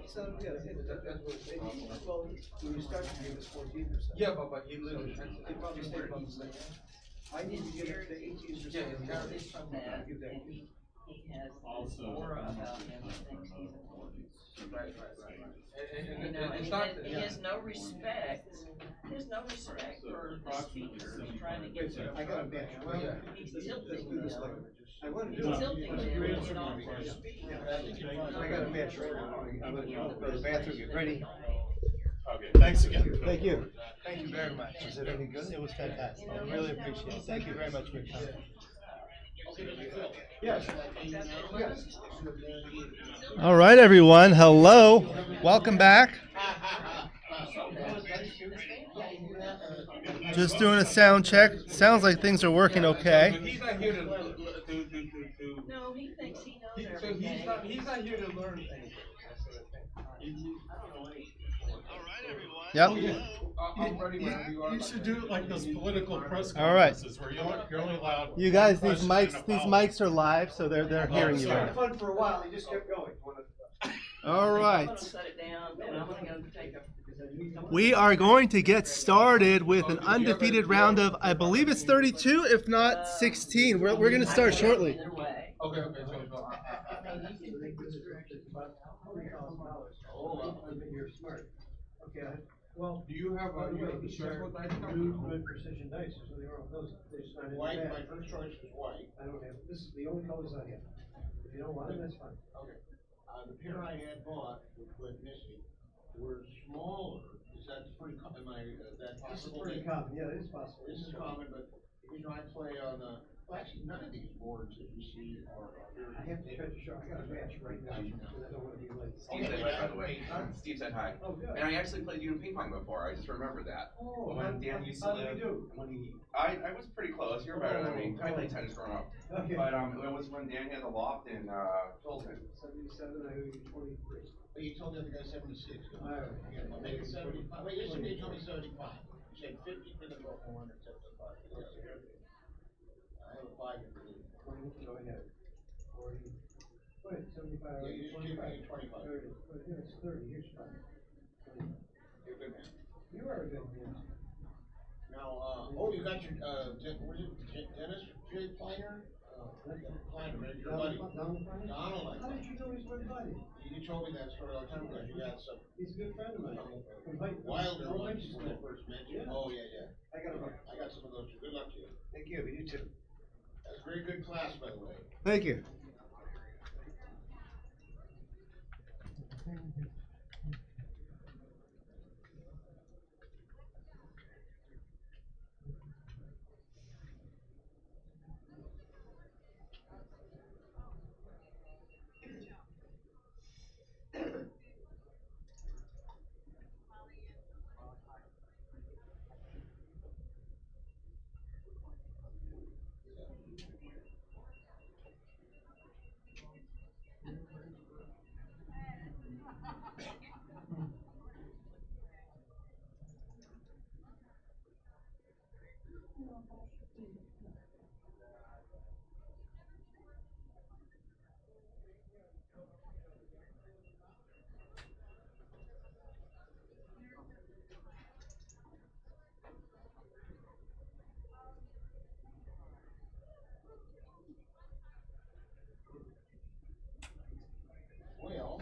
So, yeah, that's what it well, when you start the game, it's 14%. Yeah, but he literally They probably stay about the same. I need to get up to 18%. Yeah, his character. From that, and he has this aura about him that thinks he's important. Right. You know, and It's he not. has, he has no respect. He has no respect for the speakers trying to get them. I got a match. Well, yeah. He's Let's tilting do this them. later. I want to He's do it. tilting them to get off their speed. I got a match right now. I'm gonna go to the bathroom, get ready. Okay, thanks again. Thank you. Thank you very much. Was it any good? It was fantastic. I really appreciate it. Thank you very much for your time. Yes. Yes. All right, everyone. Hello. Welcome back. Just doing a sound check. Sounds like things are working okay. But he's not here to. No, he thinks he knows So everything. he's not here to learn things. Yep. I'm ready whenever you are. You should do it like those political press All right. conferences where you're only allowed. You guys, one these question and a mics are live, so they're hearing you. It Right. was fun for a while. He just kept going. All I'm right. gonna set it down, and I'm gonna go take a. We are going to get started with an undefeated round of, I believe it's 32, if not 16. We're going to start shortly. Either way. Okay. You're smart. Okay. Well, Do you have by the way, the these are circle dice? new red precision dice, so they are those. They're just not in the White, bag. my first choice was white. I don't have. This is the only colors I have. If you don't want them, that's fine. Okay. The pair I had bought with Missy were smaller. Is that pretty common? Is that This is possible? pretty common. Yeah, it is possible. This is common, but you know, I play on well, actually, none of these boards that you see are very. I have to cut you short. I got a match right now, because I don't want to be late. Steve said hi, by the way. Steve said hi. Oh, good. And I actually played you in ping pong before. I just remembered that. Oh, When Dan used to how did live, you do? when he, I was pretty close. You're better than me. I played tennis growing up. Okay. But it was when Dan had a loft in Fulton. 77, I owe you 23. But you told the other guy 76. All right. Yeah, well, make it 75. Wait, yesterday you told me 75. You said 50 for the local one and 75. I have a 5 in the lead. 20, go ahead. 40. Wait, 75. Yeah, you just give me 25. 30. Here it's 30. Here's 5. You're a good man. You are a good man. Now, you got your, what is it, Dennis J. Kleiner? Kleiner, right? Your buddy. Donald. How did you know he's my buddy? You told me that story a long time ago. You got some He's a good friend of mine. Wilder ones when I first met you. Yeah. Oh, yeah. I got him. I got some of those too. Good luck to you. Thank you. You too. That's a very good class, by the way. Thank you. Well,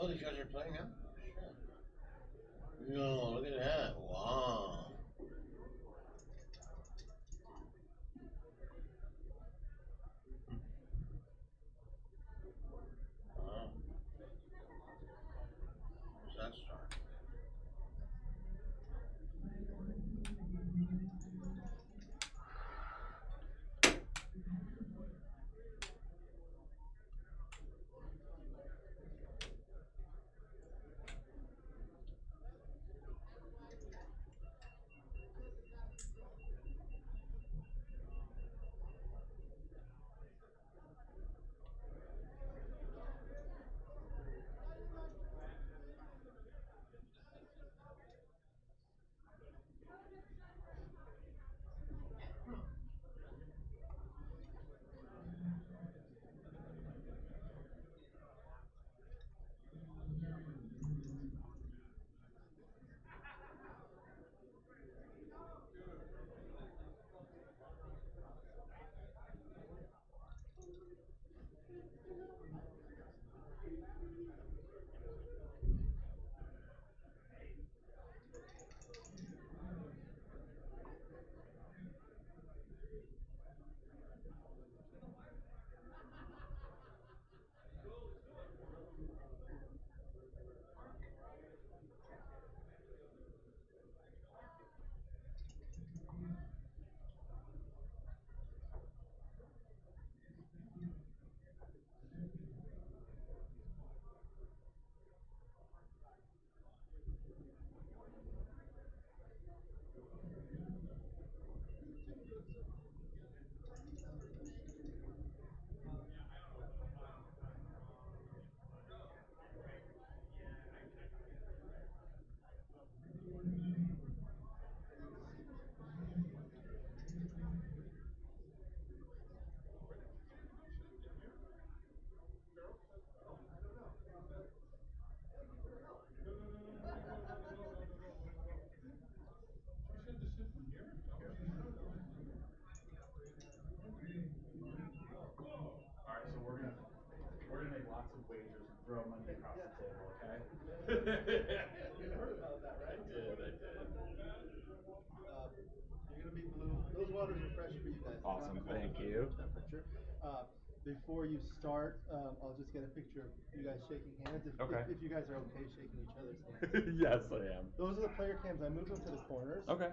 oh, these guys are playing now? No, look at that. Wow. you. Temperature. Before you start, I'll just get a picture of you guys shaking hands. Okay. If you guys are okay shaking each other's hands. Yes, I am. Those are the player cams. I moved them to the corners. Okay.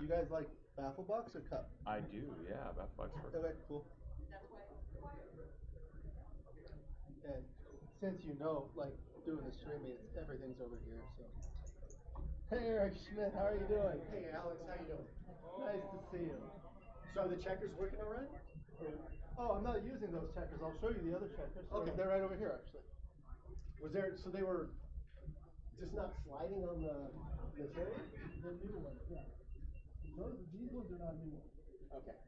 You guys like baffle box or cup? I do, yeah. That bucks for Okay, cool. And since you know, like doing the streaming, everything's over here. So. Hey Eric Schmidt, how are you doing? Hey Alex, how you doing? Nice to see you. So are the checkers working all right? Oh, I'm not using those checkers. I'll show you the other checkers. Okay. They're right over here, actually. Was there, so they were just not sliding on the Teri? The new ones, yeah. These ones are not new ones. Okay.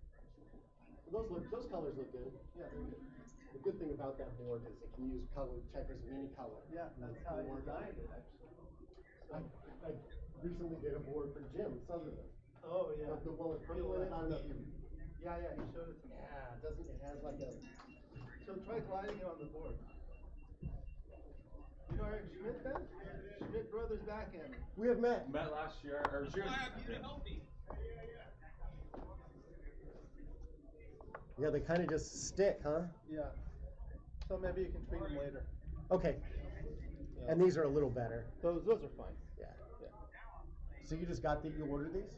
Well, those colors look good. Yeah, they're good. The good thing about that board is it can use color checkers of any color. Yeah, that's how I designed it, actually. I recently did a board for Jim Sutherland. Oh, yeah. The one with purple in it, I don't know if you. Yeah, he showed it to me. Yeah, it has like a. So try gliding it on the board. You know Eric Schmidt, Ben? Schmidt Brothers Backgammon. We have met. Met last year, or June. Yeah, they kind of just stick, huh? Yeah. So maybe you can treat them later. Okay. Yeah. And these are a little better. Those are fine. Yeah. Yeah. So you just got you ordered these?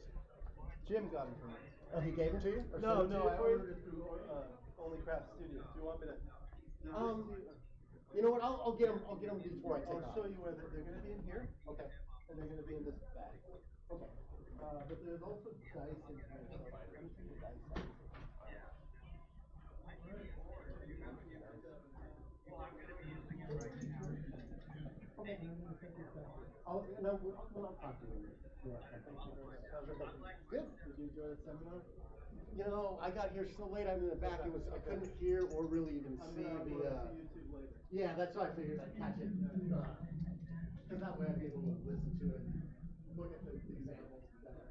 Jim got them for me. Oh, he gave them to you? Or No, sent them to I you for you? ordered it through Only Craft Studios. Do you want me to? You know what? I'll get them. I'll get them before I take I'll off. show you where they're going to be in here. Okay. And they're going to be in this bag. Okay. But there's also dice in here. So let me see the dice size. Okay. I'll talk to you. Yeah. Thank you very much. How's everything? Good. Did you enjoy the seminar? You know, I got here so late. I'm in the back. I couldn't hear or really even I'm see gonna the. upload it to YouTube later. Yeah, that's why I figured I'd catch it. Because that way I'd be able to listen to it, look at the examples better.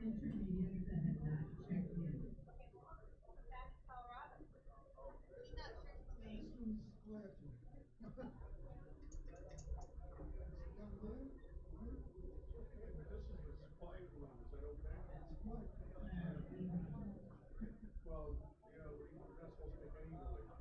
Intermediates that have not checked in. Well, you know, we're not supposed to make any noise.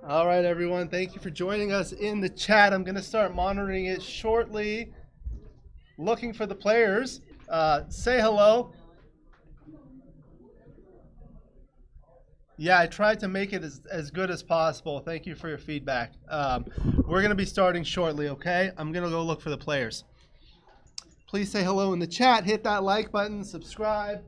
All right, everyone. Thank you for joining us in the chat. I'm going to start monitoring it shortly. Looking for the players. Say hello. Yeah, I tried to make it as good as possible. Thank you for your feedback. We're going to be starting shortly, okay? I'm going to go look for the players. Please say hello in the chat. Hit that like button. Subscribe.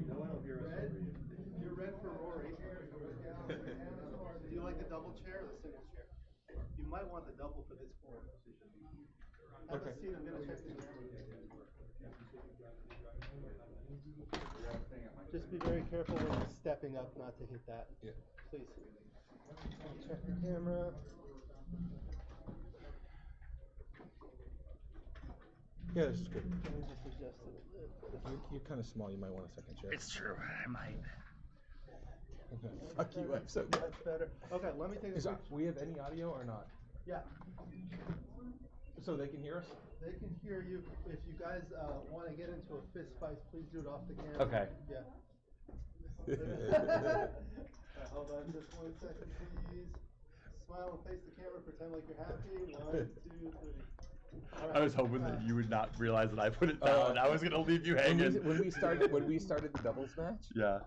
No one will hear us over you. You're red for Rory. Do you like the double chair or the single chair? You might want the double for this form. Have a seat. I'm going to check the camera. Just be very careful when you're stepping up not to hit that. Yeah. Please. Check the camera. Yeah, this is good. Let me just adjust it. You're kind of small. You might want a second chair. It's true. I might. Fuck you up so good. That's better. Okay, let me take a quick. We have any audio or not? Yeah. So they can hear us? They can hear you. If you guys want to get into a fist fight, please do it off the camera. Okay. Yeah. Hold on just 1 second, please. Smile and face the camera. Pretend like you're happy. 1, 2, 3. All right. I was hoping that you would not realize that I put it down. I was gonna leave you hanging. When we started the doubles match, Yeah.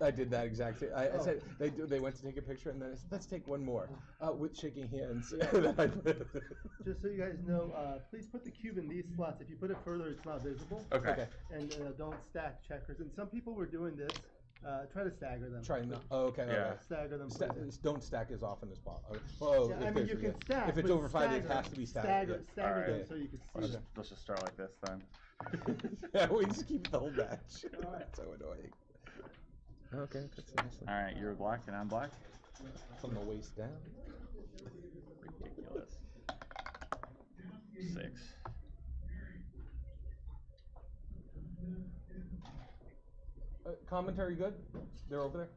I did that exactly. I said they went to take a picture and then I said, let's take one more with shaking hands. Just so you guys know, please put the cube in these slots. If you put it further, it's not visible. Okay. And don't stack checkers. And some people were doing this. Try to stagger them. Try not. Oh, okay. Yeah. Okay. Stagger them. Don't stack as often as possible. Oh, Yeah, I mean, you can stack. If it's but over 5, it stagger, has to be staggered. Stagger Alright. them so you can see. Let's just start like this then. Yeah, we just keep the whole match. That's so annoying. Okay, that's nice. All right, you're black and I'm black. From the waist down. Ridiculous. 6. Commentary good? They're over there?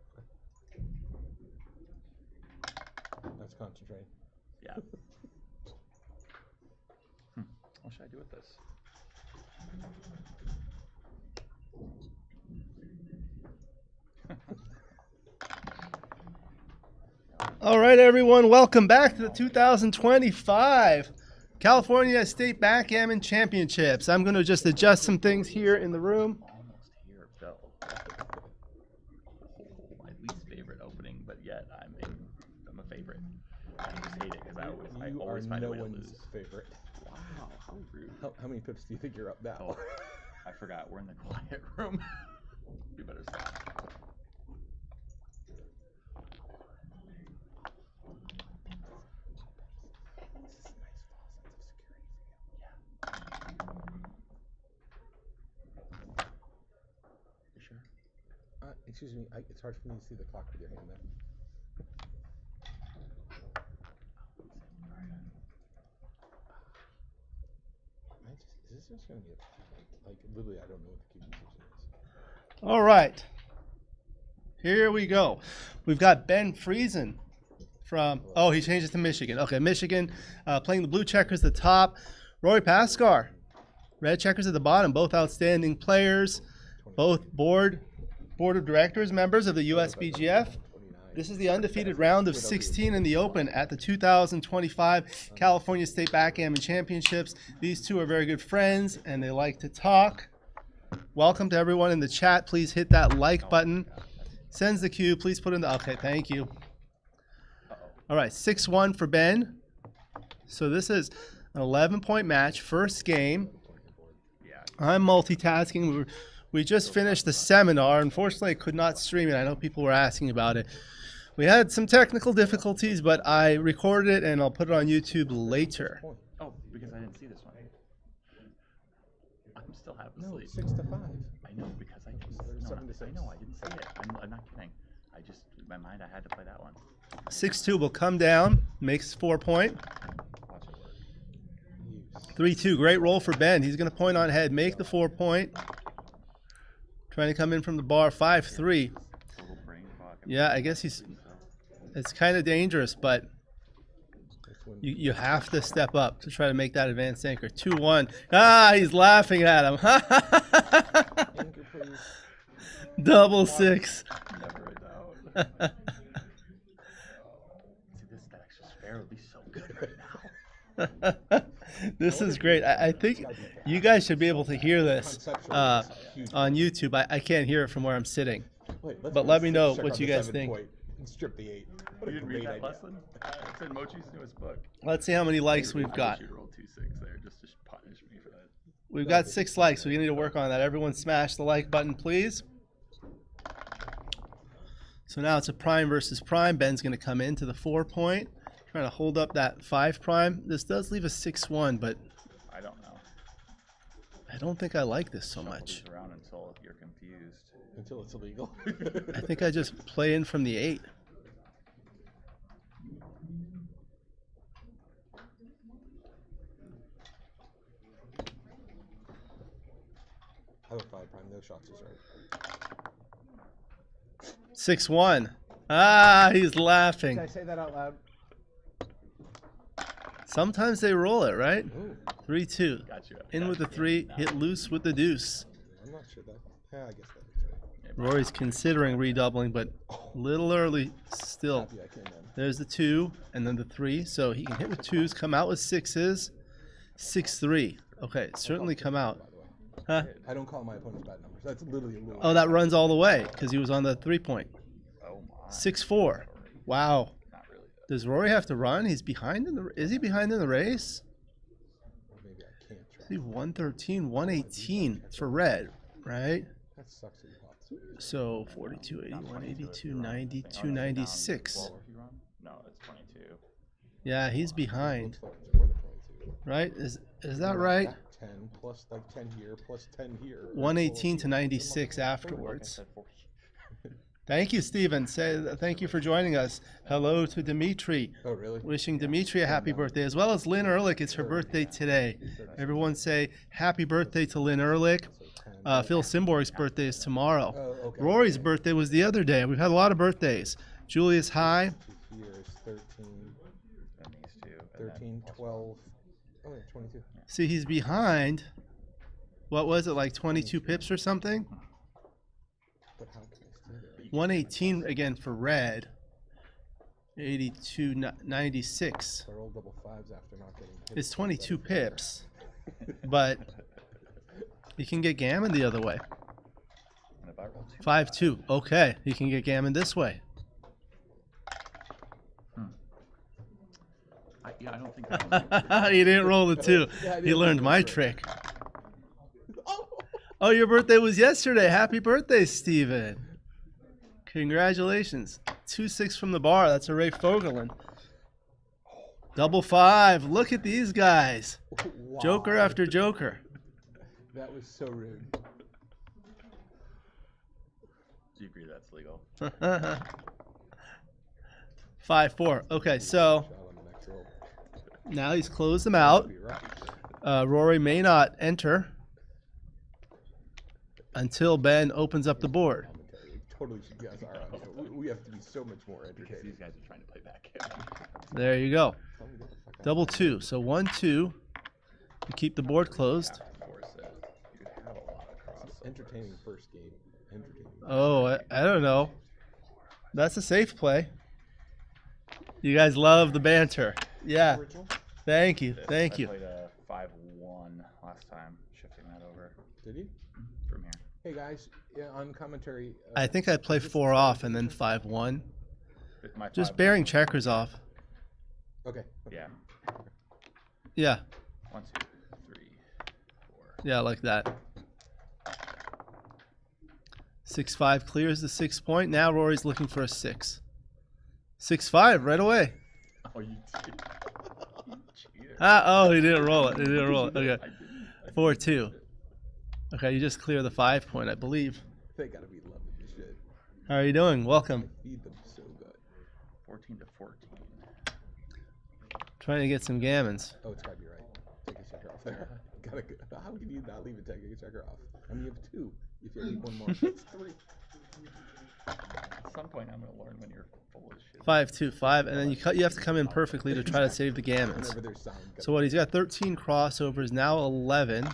Let's concentrate. Yeah. What should I do with this? All right, everyone, welcome back to the 2025 California State Backgammon Championships. I'm going to just adjust some things here in the room. Almost here, Bill. My least favorite opening, but yet I'm a favorite. I just hate it because I You always are find no a way to one's lose. favorite. Wow, how rude. How many pips do you think you're up now? Oh, I forgot. We're in the quiet room. We better stop. You sure? Excuse me, it's hard for me to see the clock with your hand there. Is this just going to be like literally? I don't know what the QB position is. All right. Here we go. We've got Ben Friesen from. Oh, he changed it to Michigan. Okay, Michigan playing the blue checkers at the top. Rory Pascar, red checkers at the bottom. Both outstanding players. Both board of directors members of the USBGF. This is the undefeated round of 16 in the Open at the 2025 California State Backgammon Championships. These two are very good friends, and they like to talk. Welcome to everyone in the chat. Please hit that like button. Sends the cue. Please put in the... Okay, thank you. All right, 6-1 for Ben. So this is an 11-point match, first game. I'm multitasking. We just finished the seminar. Unfortunately, I could not stream it. I know people were asking about it. We had some technical difficulties, but I recorded it and I'll put it on YouTube later. Oh, because I didn't see this one. I'm still half No, asleep. 6-5. I know because I just. No, 7 to 6. I know I didn't see it. I'm not kidding. I just in my mind I had to play that one. 6-2 will come down, makes 4-point. Watch it work. 3-2, great roll for Ben. He's going to point on head, make the 4-point. Trying to come in from the bar, 5-3. Total brain fog. Yeah, I guess he's. It's kind of dangerous, but you have to step up to try to make that advanced anchor. 2-1. Ah, he's laughing at him. Anchor, please. Double 6. Never a doubt. See, this extra spare would be so good right now. This is great. I think you guys should be able to hear this on YouTube. I can't hear it from where I'm sitting. Wait, let's But go let me know check what on you the guys 7 think. point and strip the 8. What a You didn't read great that idea. lesson? It's in Mochi's newest book. Let's see how many likes we've got. You rolled 2-6 there just to punish me for that. We've got 6 likes. We need to work on that. Everyone smash the like button, please. So now it's a prime versus prime. Ben's going to come into the 4-point. Trying to hold up that 5 prime. This does leave a 6-1, but I don't know. I don't think I like this so much. Shuffle these around until you're confused. Until it's illegal. I think I just play in from the 8. I have a 5 prime. No shots is right. 6-1. Ah, he's laughing. Did I say that out loud? Sometimes they roll it, right? Ooh, 3-2. Got you. In with the 3, hit loose with the deuce. I'm not sure that. Yeah, I guess that is right. Rory's considering redoubling, but a little early still. Happy I came in. There's the 2 and then the 3. So he can hit with 2s, come out with 6s. 6-3. Okay, certainly come out. By the way, Huh? I don't call my opponents bad numbers. That's literally a little. Oh, that runs all the way because he was on the 3-point. Oh my. 6-4. Wow. Not really. Does Rory have to run? He's behind in the. Is he behind in the race? Or maybe I can't try. Is he 113, 118 for red, right? That sucks that you popped. So 42, 81, 82, 90, 296. 12 if you run? No, it's 22. Yeah, he's behind, Looks like it's more than 22. right? Is that right? 10 plus like 10 here plus 10 here. 118 to 96 afterwards. Thank you, Steven. Thank you for joining us. Hello to Dimitri. Oh, really? Wishing Dimitri a happy birthday, as well as Lynn Ehrlich. It's her birthday today. Everyone say happy birthday to Lynn Ehrlich. Phil Simborg's birthday is tomorrow. Oh, okay. Rory's birthday was the other day. We've had a lot of birthdays. Julius High. Here is 13, And these two. and then 13, 12. Oh, yeah, 22. See, he's behind. What was it, like 22 pips or something? But how can I still do it? 118 again for red. 82, 96. I rolled double 5s after not getting hit. It's 22 pips, but you can get gammon the other way. And if I roll 2. 5-2. Okay, you can get gammon this way. Yeah, I don't think that He didn't roll the 2. Yeah, I He didn't learned roll my the trick. Oh, Oh, your birthday was yesterday. Happy birthday, Steven. Congratulations. 2-6 from the bar. That's a Ray Fogelin. Double 5. Look at these guys. wow. Joker after joker. That was so rude. Do you agree that's legal? 5-4. Okay, so Shot on the next roll. now he's closed them out. Be right. Rory may not enter until Ben opens up the board. Commentary. Totally should guys are on show. We have to be so much more Because entertaining. these guys are trying to play backgammon. There you go. Tell me what the fuck I'm Double doing. 2. So 1-2 to keep the board closed. Forces. You could have a lot of crossovers. Entertaining first game. Entertaining. Oh, I don't know. That's a safe play. You guys love the banter. Yeah. Original? Thank you. Thank I you. played a 5-1 last time, shifting that over Did he? from here. Hey guys, yeah, on commentary. I think I'd play 4 off and then 5-1. My Just 5-1 bearing checkers off. Okay. Yeah. Yeah. 1, 2, 3, 4. Yeah, like that. 6-5 clears the 6 point. Now Rory's looking for a 6. 6-5 right away. Oh, you cheated. You cheater. Oh, he didn't roll it. He didn't roll it. Okay. I didn't. 4-2. Okay, you just clear the 5 point, I believe. They gotta be loving this shit. How are you doing? Welcome. Feed them so good. 14 to 14. Trying to get some gammons. Oh, it's gotta be right. Take a checker off there. Gotta go. How can you not leave a take a checker off? I mean, you have 2. If you need one more, that's 3. At some point, I'm gonna learn when you're full of shit. 5-2-5, and then you have to come in perfectly to try to save the gammons. Whenever there's sound. So what? He's got 13 crossovers, now 11. You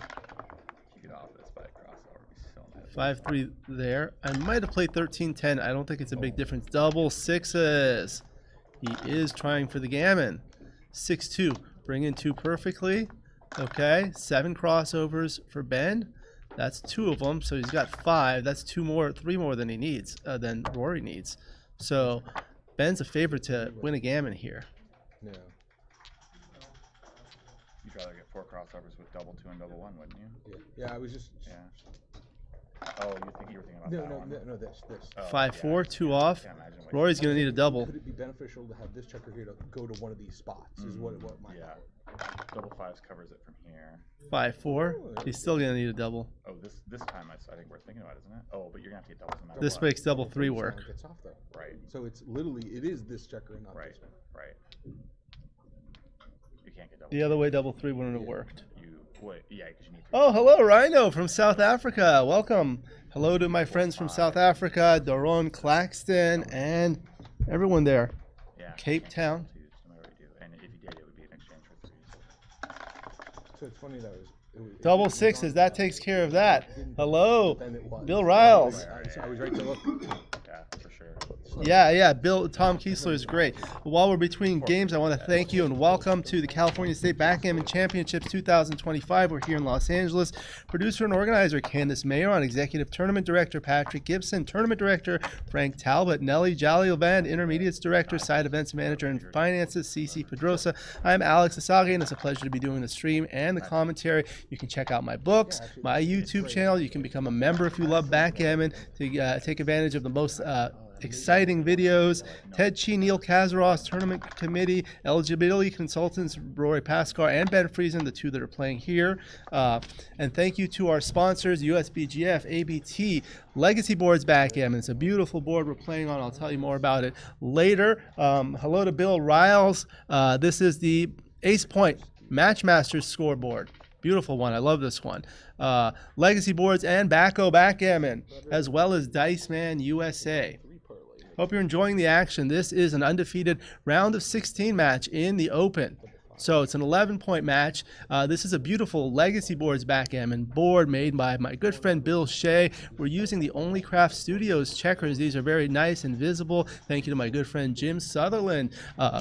get off this by a crossover. It'd be so nice. 5-3 there. I might have played 13-10. I don't think it's a big difference. Double 6s. He is trying for the gammon. 6-2. Bring in 2 perfectly. Okay. 7 crossovers for Ben. That's 2 of them. So he's got 5. That's 3 more than he needs, than Rory needs. So Ben's a favorite to win a gammon here. No. You'd rather get 4 crossovers with double 2 and double 1, wouldn't you? Yeah. Yeah. I was just. Yeah. Oh, you were thinking about No, that no, one? no, this. Oh, 5-4, yeah. 2 off. Can't imagine what Rory's going to need a double. Could it be beneficial to have this checker here to go to one of these spots? Is what my Yeah. Double 5s covers it from here. 5-4. He's still going to need a double. Oh, this time I think we're thinking about, isn't it? Oh, but you're gonna have to get doubles no matter This what. makes double 3 work. Sound gets off though. Right. So it's literally it is this checker and not Right. this one. Right. You can't get double. The other way, double 3 wouldn't have worked. You wait. Yeah, because you need. 3 Oh, hello, Rhino from South Africa. Welcome. Hello to my friends from South Africa, Doron Claxton, and everyone there. Yeah. Cape you can't get Town. double 2s no matter what you do, and if you did, it would be an exchange for 3s. So it's funny that Double 6s, that takes care of that. Hello, Then it was. Bill Riles. I was right to look. Yeah, for sure. Yeah, Tom Kiesler is great. While we're between games, I want to thank you and welcome to the California State Backgammon Championships 2025. We're here in Los Angeles. Producer and organizer Candace Mayer, Executive Tournament Director Patrick Gibson, Tournament Director Frank Talbot, Nelly Jolly-Levand, Intermediates Director, Side Events Manager and Finances Cece Pedrosa. I'm Alex Eshaghian. It's a pleasure to be doing the stream and the commentary. You can check out my books, my YouTube channel. You can become a member if you love backgammon to take advantage of the most exciting videos. Ted Chi, Neil Kazaros, Tournament Committee, eligibility consultants, Rory Pascar and Ben Friesen, the 2 that are playing here. And thank you to our sponsors, USBGF, ABT, Legacy Boards Backgammon. It's a beautiful board we're playing on. I'll tell you more about it later. Hello to Bill Riles. This is the Ace Point Matchmasters scoreboard. Beautiful one. I love this one. Legacy Boards and Backgammon, as well as Dice Man USA. Hope you're enjoying the action. This is an undefeated round of 16 match in the Open. So it's an 11-point match. This is a beautiful Legacy Boards backgammon board made by my good friend Bill Shea. We're using the Only Craft Studios checkers. These are very nice and visible. Thank you to my good friend Jim Sutherland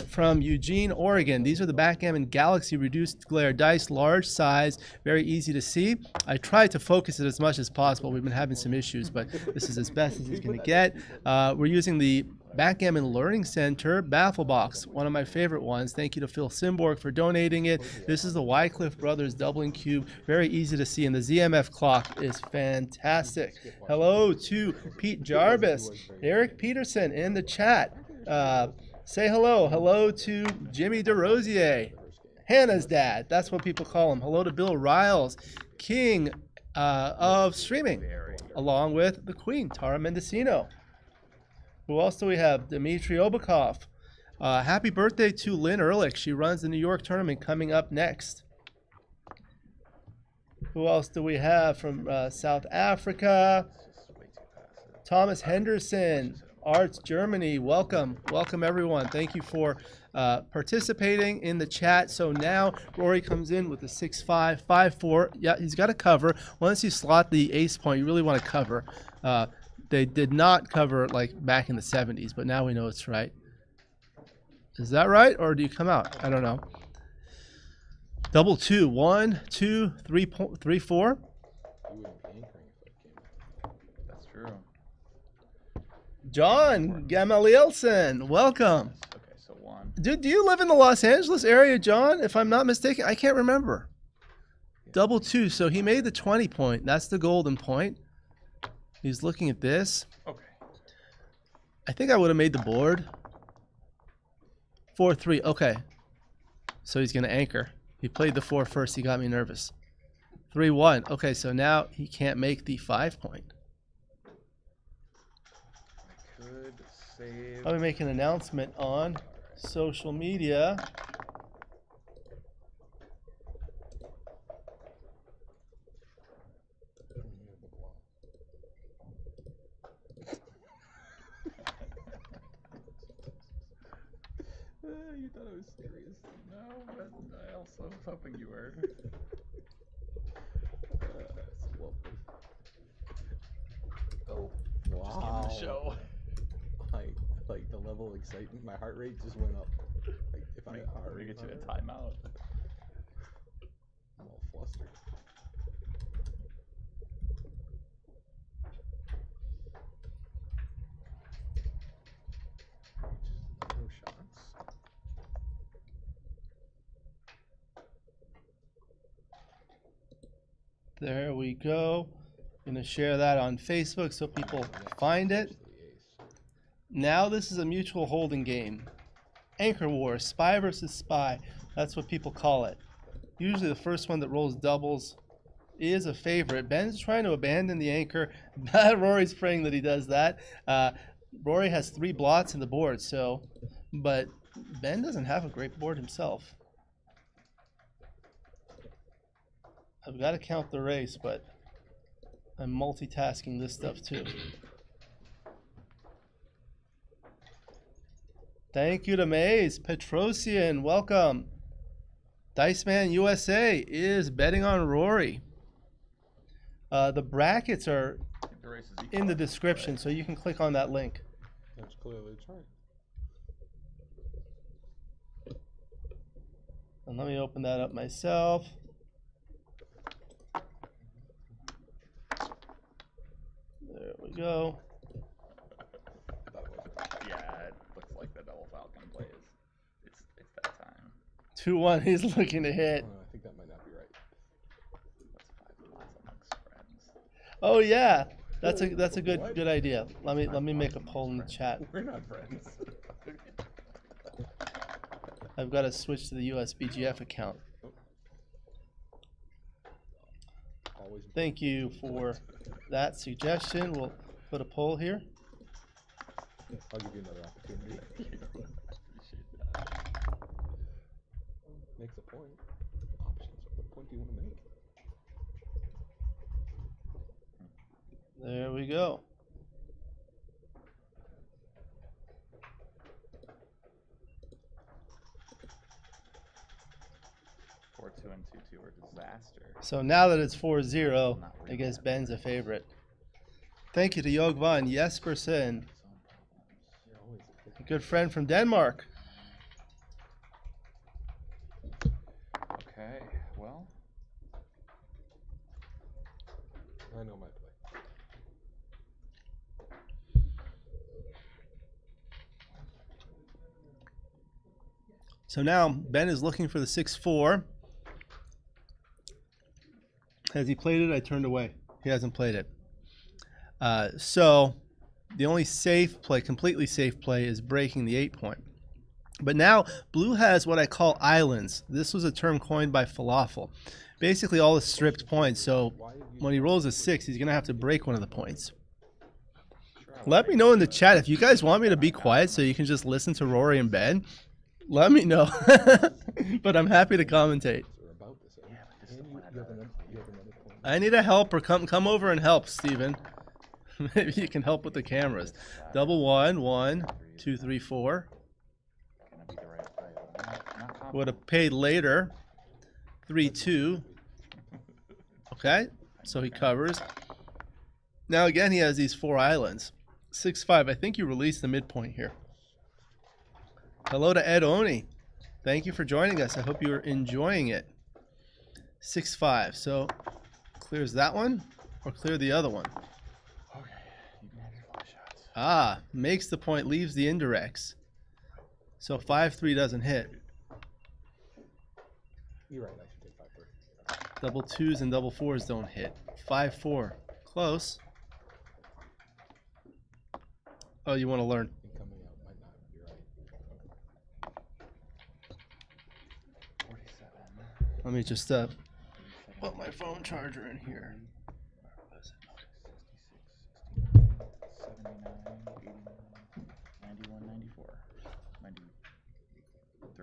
from Eugene, Oregon. These are the Backgammon Galaxy Reduced Glare Dice, large size, very easy to see. I tried to focus it as much as possible. We've been having some issues, but this is as best as it's going to get. We're using the Backgammon Learning Center, Baffle Box, one of my favorite ones. Thank you to Phil Simborg for donating it. This is the Wycliffe Brothers doubling cube. Very easy to see, and the ZMF clock is fantastic. Hello to Pete Jarvis, Eric Peterson in the chat. Say hello. Hello to Jimmy DeRosier, Hannah's dad. That's what people call him. Hello to Bill Riles, king of streaming, along with the queen, Tara Mendocino. Who else do we have? Dmitry Obakov. Happy birthday to Lynn Ehrlich. She runs the New York tournament coming up next. Who else do we have from South Africa? Thomas Henderson, Arts Germany. Welcome. Welcome, everyone. Thank you for participating in the chat. So now Rory comes in with a 6-5, 5-4. Yeah, he's got to cover. Once you slot the ace point, you really want to cover. They did not cover like back in the 70s, but now we know it's right. Is that right, or do you come out? I don't know. Double 2, 1, 2, 3, 4. That's true. John Gamalielson, welcome. Okay, so 1. Do you live in the Los Angeles area, John? If I'm not mistaken, I can't remember. Double 2, so he made the 20 point. That's the golden point. He's looking at this. Okay. I think I would have made the board. 4-3. Okay. So he's going to anchor. He played the 4 first. He got me nervous. 3-1. Okay, so now he can't make the 5 point. I could save. I'll be making an announcement on social media. You thought I was serious. No, but I also was hoping you were. Oh, wow. Show. Like the level of excitement, my heart rate just went up. Like if I Let me get you a timeout. I'm all flustered. No shots. There we go. Going to share that on Facebook so people find it. Now this is a mutual holding game. Anchor War, spy versus spy. That's what people call it. Usually the first one that rolls doubles is a favorite. Ben's trying to abandon the anchor. Rory's praying that he does that. Rory has 3 blots in the board, but Ben doesn't have a great board himself. I've got to count the race, but I'm multitasking this stuff too. Thank you to Maze. Petrosian, welcome. Diceman USA is betting on Rory. The brackets are The race is in the equal. description, so you can click on that link. That's clearly the chart. And let me open that up myself. There we go. Yeah, it looks like the double falcon plays. It's that time. 2-1, he's looking to hit. I think that might not be right. That's 5 lots amongst friends. Oh yeah, that's a good idea. Let me make a poll in the chat. We're not friends. I've got to switch to the USBGF account. Always. Thank you for that suggestion. We'll put a poll here. I'll give you another opportunity. Appreciate that. Makes a point. Options. What point do you want to make? There we go. Two and 2-2 are disaster. So now that it's 4-0, I guess Ben's a favorite. Thank you to Yogvan Jespersen, a good friend from Denmark. Okay, well. I know my play. So now Ben is looking for the 6-4. Has he played it? I turned away. He hasn't played it. So the only safe play, completely safe play, is breaking the 8-point. But now blue has what I call islands. This was a term coined by Falafel. Basically all the stripped points. So when he rolls a 6, he's going to have to break one of the points. Let me know in the chat if you guys want me to be quiet so you can just listen to Rory and Ben. Let me know. But I'm happy to commentate. I need a helper. Come over and help, Steven. Maybe you can help with the cameras. Double 1, 1, 2, 3, 4. Would have paid later. 3, 2. Okay, so he covers. Now again, he has these 4 islands. 6-5. I think you released the midpoint here. Hello to Ed Oni. Thank you for joining us. I hope you're enjoying it. 6-5. So clears that one or clear the other one. Okay, you can have your fly shots. Ah, makes the point, leaves the indirects. So 5-3 doesn't hit. You're right, I should take 5-3. Double 2s and double 4s don't hit. 5-4. Close. Oh, you want to learn. Coming out might not. You're right. 47. Let me just put my phone charger in here. 69, 89, 91, 94. 93.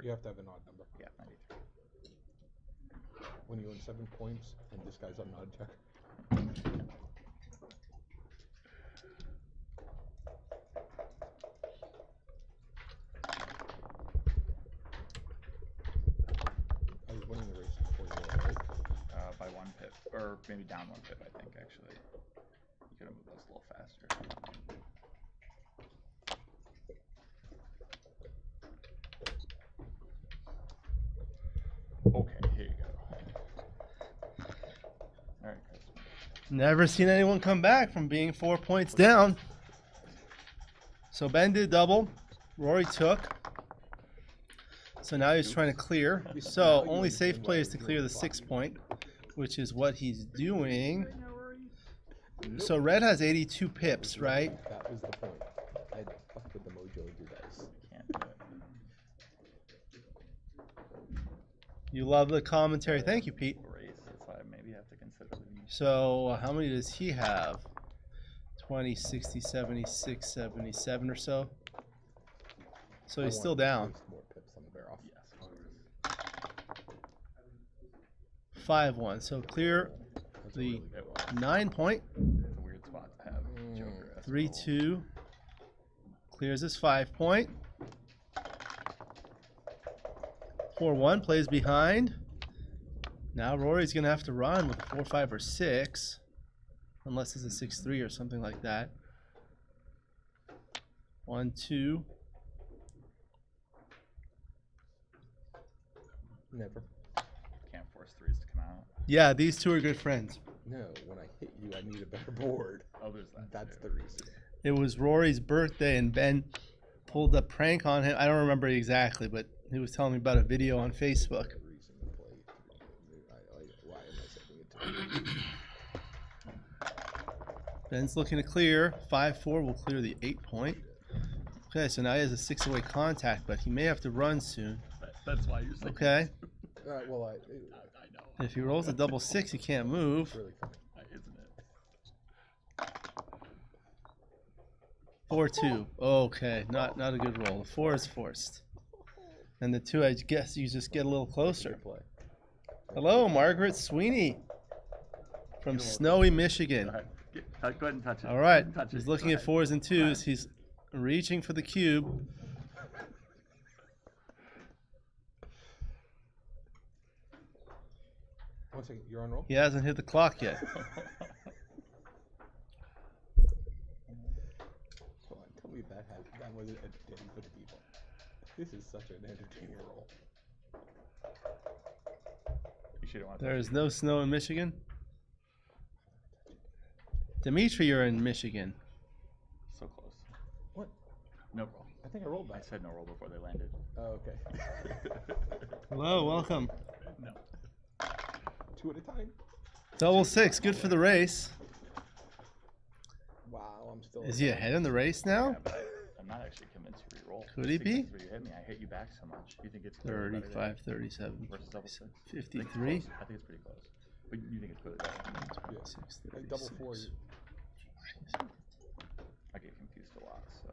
You have to have an odd number. Yeah, 93. When you win 7 points and this guy's on an odd check. I was winning the race before you were right. By 1 pip, or maybe down 1 pip, I think, actually. You could have moved those a little faster. Okay, here you go. Alright, Chris. Never seen anyone come back from being 4 points down. So Ben did double. Rory took. So now he's trying to clear. So only safe play is to clear the 6-point, which is what he's doing. So red has 82 pips, right? That was the point. I fucked with the mojo of you guys. Can't do it. You love the commentary. Thank you, Pete. Race, so I maybe have to consider leaving. So how many does he have? 20, 60, 76, 77 or so. So he's still down. More pips on the bear off. Yes. 5-1. So clear the 9-point. It's a weird spot to have Joker. as a 3-2. Clears his 5-point. 4-1 plays behind. Now Rory's gonna have to run with a 4, 5, or 6, unless it's a 6-3 or something like that. 1, 2. Never. Can't force 3s to come out. Yeah, these two are good friends. No, when I hit you, I need a better board. Oh, there's that. That's too. the reason. It was Rory's birthday, and Ben pulled a prank on him. I don't remember exactly, but he was telling me about a video on Facebook. The reason to play. Why am I setting it to? Ben's looking to clear. 5-4 will clear the 8-point. Okay, so now he has a 6-away contact, but he may have to run soon. That's why you're saying. Okay. Well, I know. If he rolls a double 6, he can't move. it's really funny. Isn't it? 4-2. Okay, not a good roll. The 4 is forced. And the 2, I guess you just get a little closer. Good play. Hello, Margaret Sweeney from snowy Michigan. Go ahead and touch it. All right, Touch he's it. looking Go at ahead. 4s and 2s. He's reaching for the cube. One second, you're on roll? He hasn't hit the clock yet. Hold on, tell me that happened. That wasn't entertaining for the people. This is such an entertaining roll. You shouldn't want to There touch is it. no snow in Michigan. Dimitri, you're in Michigan. So close. What? No roll. I think I rolled I that. said no roll before they landed. Oh, okay. Hello, welcome. No. 2 at a time. Double six, good for the race. Wow, I'm still. Is he ahead in the race now? Yeah, but I'm not actually convinced you re-roll. Could he be? You hit me. I hit you back so much. You think it's clearly better 35, 37, versus double six? 53. I think it's pretty close. But you think it's clearly better? Yeah. 36, Like double 4. 36. I get confused a lot. So.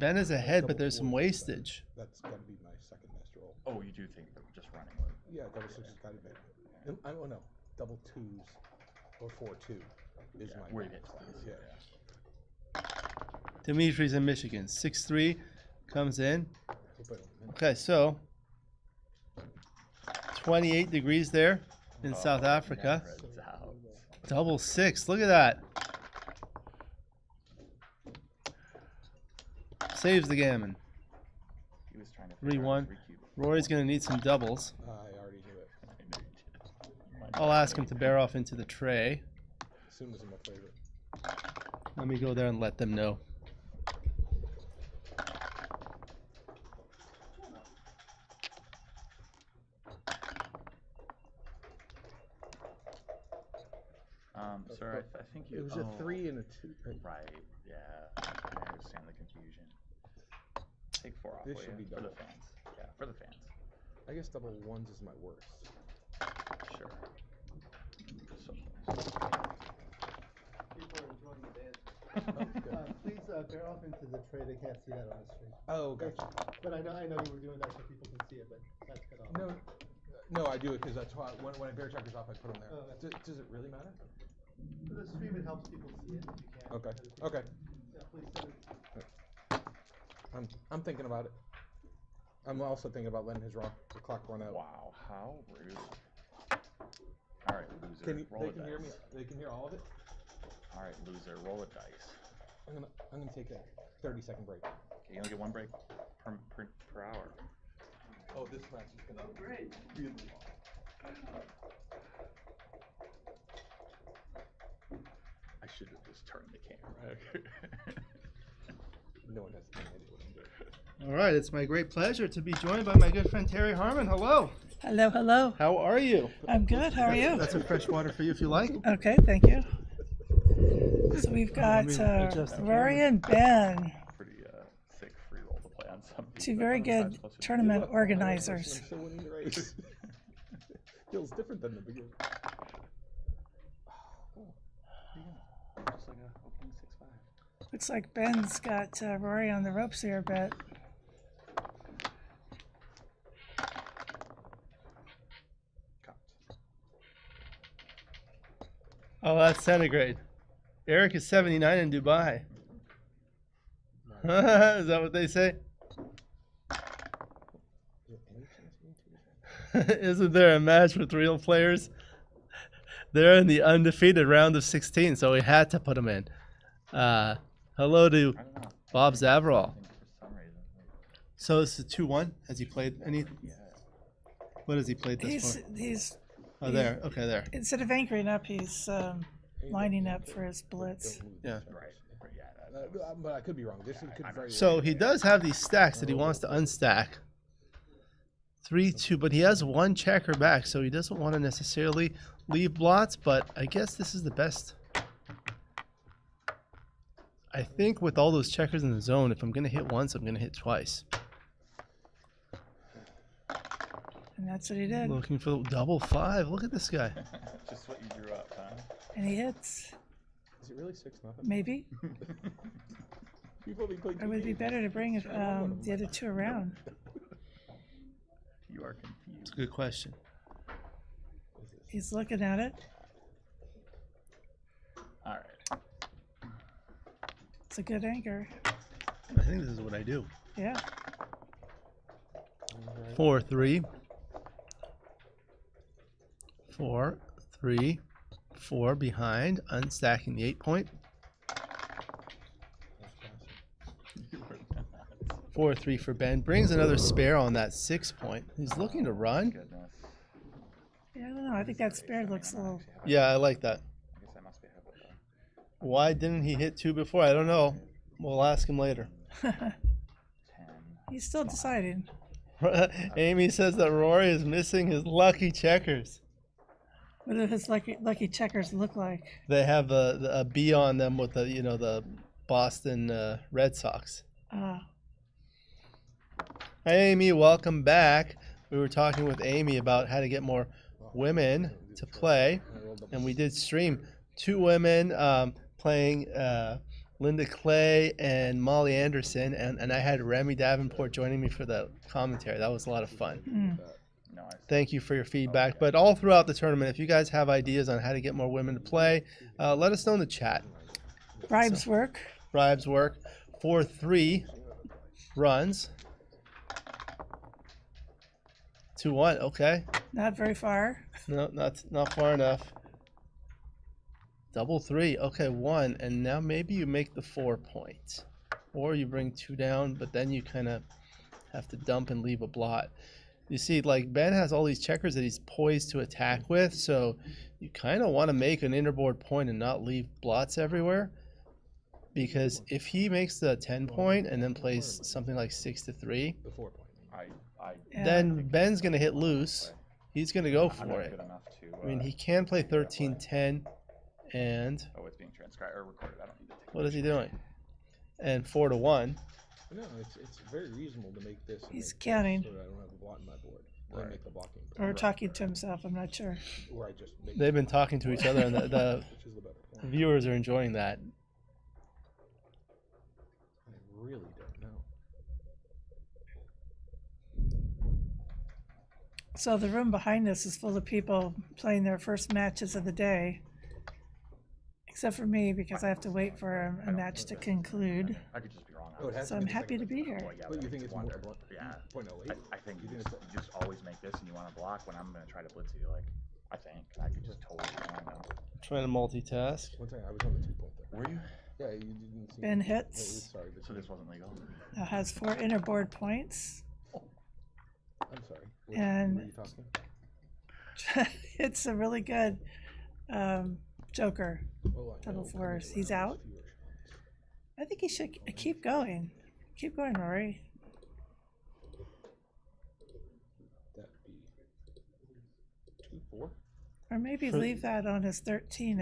Ben is ahead, but there's some wastage. That's gotta be my second best roll. Oh, you do think just running with? Yeah, double 6 is gotta be. Oh no, double 2s or 4-2 is my. Where you max. hit Yeah. Dimitri's in Michigan. 6'3", comes in. Hope I don't miss. Okay, so 28 degrees there in South Africa. Reds out. Double six. Look at that. Saves the gammon. He was trying to figure out 3-1. his recube. Rory's going to need some doubles. I already knew it. I know you did. I'll ask him to bear off into the tray. As soon as I'm a favorite. Let me go there and let them know. Sir, I think you. It was a 3 and a 2. Right. Yeah. I understand the confusion. Take 4 off. This will should ya? be For the double. fans. Yeah, for the fans. I guess double 1s is my worst. Sure. So People are enjoying the dance. Please bear off into the tray. They can't see that on the screen. Oh, gotcha. But I know you were doing that so people can see it, but that's cut off. No, I do it because that's why when I bear checkers off, I put them there. Oh, okay. Does it really matter? For the stream, it helps people see it if you can. Okay. Okay. Yeah, please send it. I'm thinking about it. I'm also thinking about letting the clock run out. wow, how rude. All right, loser. Roll They a can dice. hear me. They can hear all of it. All right, loser. Roll a dice. I'm gonna take a 30-second break. Okay, you only get 1 break per hour. Oh, this match is gonna be really long. I should have just turned the camera. No one has any idea what I'm doing. All right, it's my great pleasure to be joined by my good friend Teri Harmon. Hello. Hello, hello. How are you? I'm good. How are you? That's some fresh water for you if you like. Okay, thank you. So we've got adjust the Rory and Ben, Pretty thick free roll to play on some. two very good tournament organizers. I'm still winning the race. Feels different than the beginning. Just like a opening 6-5. Looks like Ben's got Rory on the ropes here a bit. Oh, that's centigrade. Eric is 79 in Dubai. Is that what they say? Isn't there a match with real players? They're in the undefeated round of 16, so we had to put them in. Hello to I don't know. Bob I Zavarol. think for some reason. So this is 2-1. Has he played any? Yeah. What has he played this far? He's Oh, there. Okay, there. instead of anchoring up, he's lining up for his blitz. Yeah. Right. Yeah. But I could be wrong. This could very well So be. he does have these stacks that he wants to unstack. 3-2, but he has 1 checker back, so he doesn't want to necessarily leave blots, but I guess this is the best. I think with all those checkers in the zone, if I'm going to hit once, I'm going to hit twice. And that's what he did. Looking for the double 5. Look at this guy. Just what you drew up, huh? And he hits. Is it really 6-0? Maybe. You've only played It 2 would be games. better to bring the other 2 around. You are It's confused. a good question. He's looking at it. All right. It's a good anchor. I think this is what I do. Yeah. 4-3. 4, 3, 4 behind, unstacking the 8-point. 4-3 for Ben. Brings another spare on that 6-point. He's looking to run. Goodness. Yeah, I don't know. I think that spare looks a little. Yeah, I like that. I guess I must be ahead with that. Why didn't he hit 2 before? I don't know. We'll ask him later. He's still deciding. Amy says that Rory is missing his lucky checkers. What do his lucky checkers look like? They have a B on them with the Boston Red Sox. Ah. Hey, Amy, welcome back. We were talking with Amy about how to get more women to play, and we did stream 2 women playing Linda Clay and Molly Anderson, and I had Remy Davenport joining me for the commentary. That was a lot of fun. Thank you for your feedback. But all throughout the tournament, if you guys have ideas on how to get more women to play, let us know in the chat. Bribes work. Bribes work. 4-3 runs. 2-1. Okay. Not very far. No, not far enough. Double 3. Okay, 1, and now maybe you make the 4 point, or you bring 2 down, but then you kind of have to dump and leave a blot. You see, like Ben has all these checkers that he's poised to attack with, so you kind of want to make an interboard point and not leave blots everywhere, because if he makes the 10 point and then plays something like 6-3, then Ben's gonna hit loose. He's gonna go for it. I mean, he can play 13-10, and it's being transcribed or recorded. I don't need to take what is he doing? And 4-1. No, it's very reasonable to make this. He's counting. So that I don't have a blot in my board. Right. Make the blocking. Or talking to himself, I'm not sure. Or I just make They've been talking to each other, and the viewers are enjoying that. I really don't know. So the room behind us is full of people playing their first matches of the day. Except for me, because I have to wait for a match to conclude. I could just be wrong. So I'm happy to be here. But you think it's more Yeah. 0.08? I think you just always make this and you want to block when I'm going to try to blitz you. Like, I think. I could just totally be wrong now. Trying to multitask. One second, I was on the 2 point there. Were you? Yeah, you didn't see Ben me. hits. Sorry, So this wasn't legal? Now has 4 interboard points. I'm sorry. What And were you talking? it's a really good joker. Oh, I Double know. fours. He's out. I think he should keep going. Keep going, Rory. That'd be 2-4. Or maybe leave that on his 13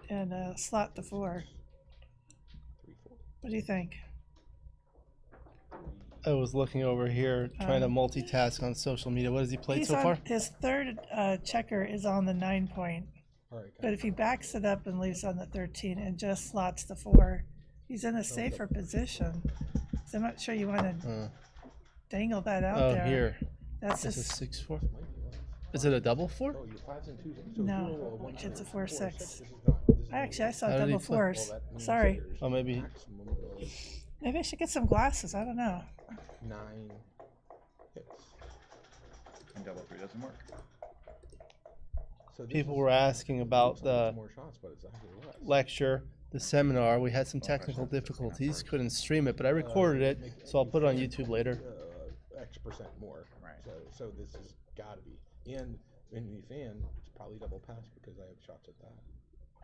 and slot the 4. 3-4. What do you think? I was looking over here trying to multitask on social media. What has he played He's so on, far? his third checker is on the 9 point. All right, But if he backs it up and leaves on the 13 and just slots the 4, he's in a safer position. So I'm not sure you want to dangle that out Oh, there. here. That's This just is 6-4. Is it a double 4? Oh, you're 5s and 2s. So no. if you're a 1, It's a 4, 4-6. this is not. This is Actually, I saw How did he double play? 4s. Well, that means Sorry. there's Oh, maybe. maximum of Maybe I should get some glasses. I don't know. 9 hits. And double 3 doesn't work. So this People is- were asking about looks like the it's more shots, but it's actually less. lecture, the seminar. We had some technical difficulties, couldn't stream it, but I recorded it, so I'll put it on YouTube later. X% more. Right. So this has got to be. And in the fan, it's probably double pass because I have shots at that.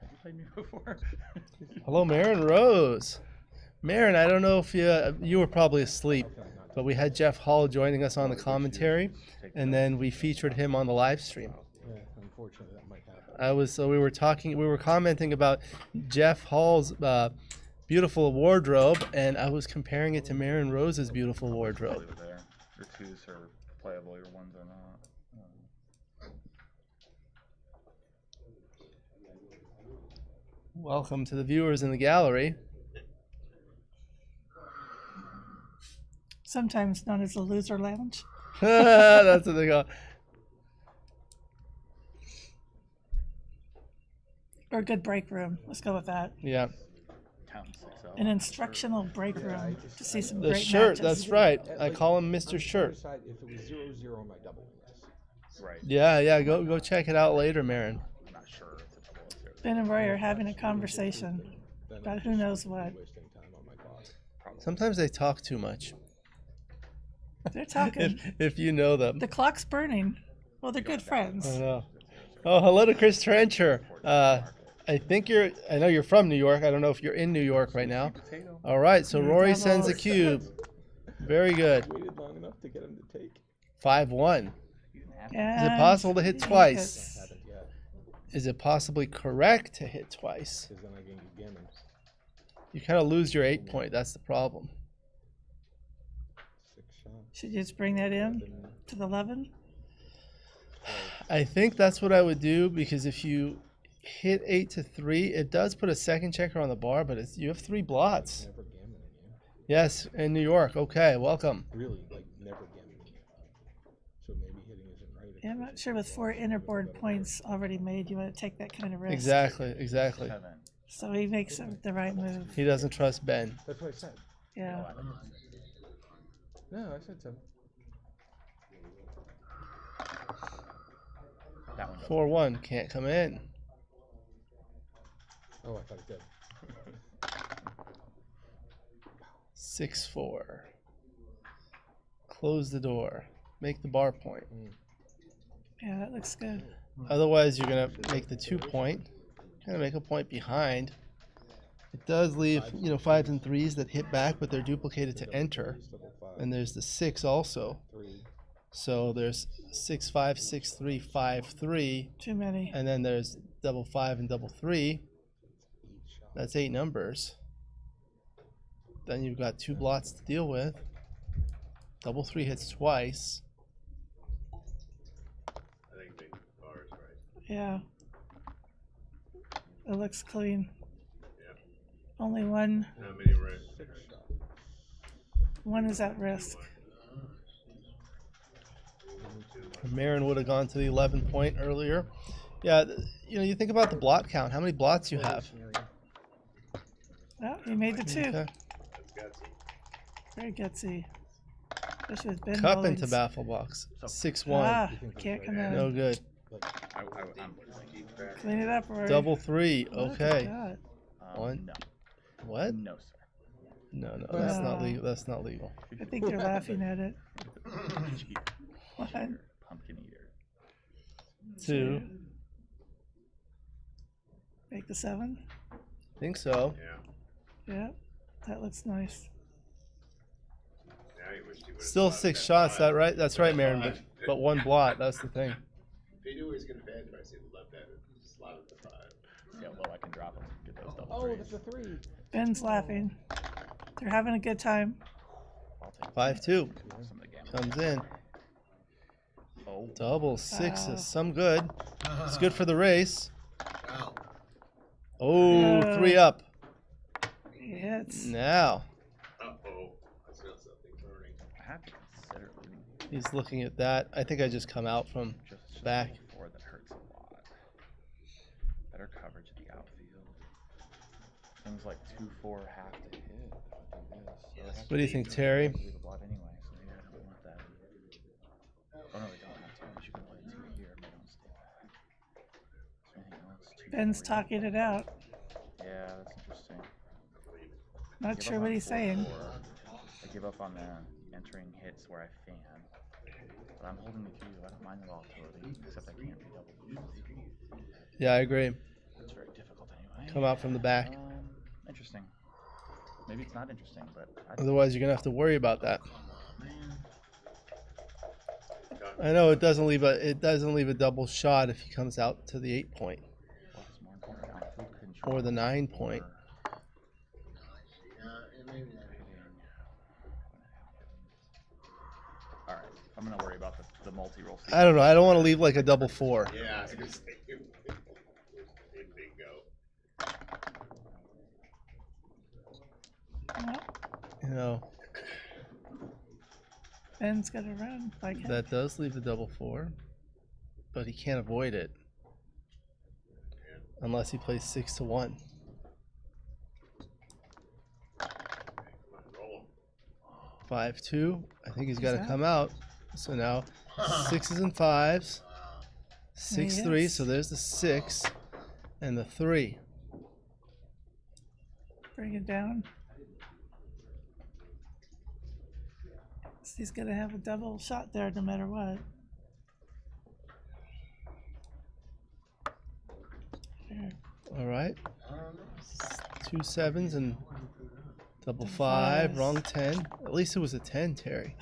Have you played me before? Hello, Marin Rose. Marin, I don't know if you were probably asleep, but we had Jeff Hall joining us on the commentary, and then we featured him on the live stream. Yeah, unfortunately, that might happen. We were commenting about Jeff Hall's beautiful wardrobe, and I was comparing it to Marin Rose's beautiful wardrobe. There. Your 2s are playable, your 1s are not. Welcome to the viewers in the gallery. Sometimes known as the loser lounge. That's what they call. Or a good break room. Let's go with that. Yeah. An instructional break room to see some The great shirt, matches. that's right. I call him Mr. Shirt. If it was 0-0 on my double, yes. Right. Yeah, go check it out later, Marin. I'm not sure if it's a double 0. Ben and Roy are having a conversation about who knows what. Wasting time on my clock. Sometimes they talk too much. They're talking. If you know them. The clock's burning. Well, they're good friends. I know. Oh, hello to Chris Trencher. I know you're from New York. I don't know if you're in New York right now. All right, so Rory sends a cube. Very good. Waited long enough to get him to take. 5-1. And Is it possible to hit he twice? hits. Haven't yet. Is it possibly correct to hit twice? Because then I can get gammon. You kind of lose your 8 point. That's the problem. 6 shots. Should you just bring that in to the 11? I think that's what I would do, because if you hit 8 to 3, it does put a second checker on the bar, but you have 3 blots. Never gammoning you. Yes, in New York. Okay, welcome. Really, like never gammoning you. So maybe hitting isn't right. Yeah, I'm not sure with 4 innerboard points already made, you want to take that kind of risk. Exactly. So he makes the right move. He doesn't trust Ben. That's what I said. Yeah. No, I said so. That one. 4-1 can't come in. Oh, I thought it did. 6-4. Close the door. Make the bar point. Yeah, that looks good. Otherwise, you're gonna make the 2 point. Gonna make a point behind. It does leave, 5s and 3s that hit back, but they're duplicated to enter. And there's the 6 also. 3. So there's 6-5, 6-3, 5-3, Too many. and then there's double 5 and double 3. That's 8 numbers. Then you've got 2 blots to deal with. Double 3 hits twice. I think big bars, right? Yeah. It looks clean. Yeah. Only one How many right? is at risk. Marin would have gone to the 11 point earlier. Yeah, you think about the blot count. How many blots you have? Oh, he made the 2. Okay. That's gutsy. Very gutsy. Especially with Ben Cup Mullins. into baffle box. 6-1. Ah, can't come in. No good. I'm Clean it up, Rory. Double 3. Look at Okay. that. One. No. What? No, sir. No, that's not Wow. legal. That's not legal. I think you're laughing at it. Cheater. One. Cheater. Pumpkin eater. 2. Make the 7. Think so. Yeah. Yeah, that looks nice. Now you wish he would've Still slotted 6 that shots. five. That right? That's right, Marin. But 1 blot. That's the thing. If he knew he was gonna bad twice, he'd love that. Slotted the 5. Yeah, well, I can drop them. Get those double Oh, threes. that's a 3. Ben's laughing. They're having a good time. I'll take 5-2 some of the gammon. comes in. Oh, Double 6 Wow. is some good. It's good for the race. Wow. Oh, Yeah. 3 up. He hits. Now Uh-oh. I smell something burning. I have to consider looting he's looking at that. I think I just come out from just back. before that hurts a lot. Better coverage of the outfield. Things like 2-4 have to hit. What do you think, Teri? Leave a blot anyway, so maybe I don't want that. Oh no, they don't have to. You can play 2 here if they don't stay back. Is there anything else? 2, Ben's 4, talking it out. Yeah, that's interesting. Not Give sure up what on he's 4, saying. 4. I give up on the entering hits where I fan. But I'm holding the cue. I don't mind the volatility, except I can't be double. Yeah, I agree. It's very difficult anyway. Come out from the back. Interesting. Maybe it's not interesting, but Otherwise, you're gonna have to worry about that. man. I know it doesn't leave a double shot if he comes out to the 8 point What's more important? Outfield control or the 9 point. or all right, I'm gonna worry about the multi-roll. I don't know. I don't want to leave like a double 4. Yeah, I was gonna say. Bingo. Well, Ben's got to run. Like him. That does leave the double 4, but he can't avoid it unless he plays 6-1. Come on, roll 'em. 5-2. I think he's got to that? come out. So now 6s and 5s. 6-3. Yes. So there's the 6 and the 3. Bring it down. So he's going to have a double shot there no matter what. There. All right. 2 7s and double Double 5. fives. Wrong 10. At least it was a 10, Terry.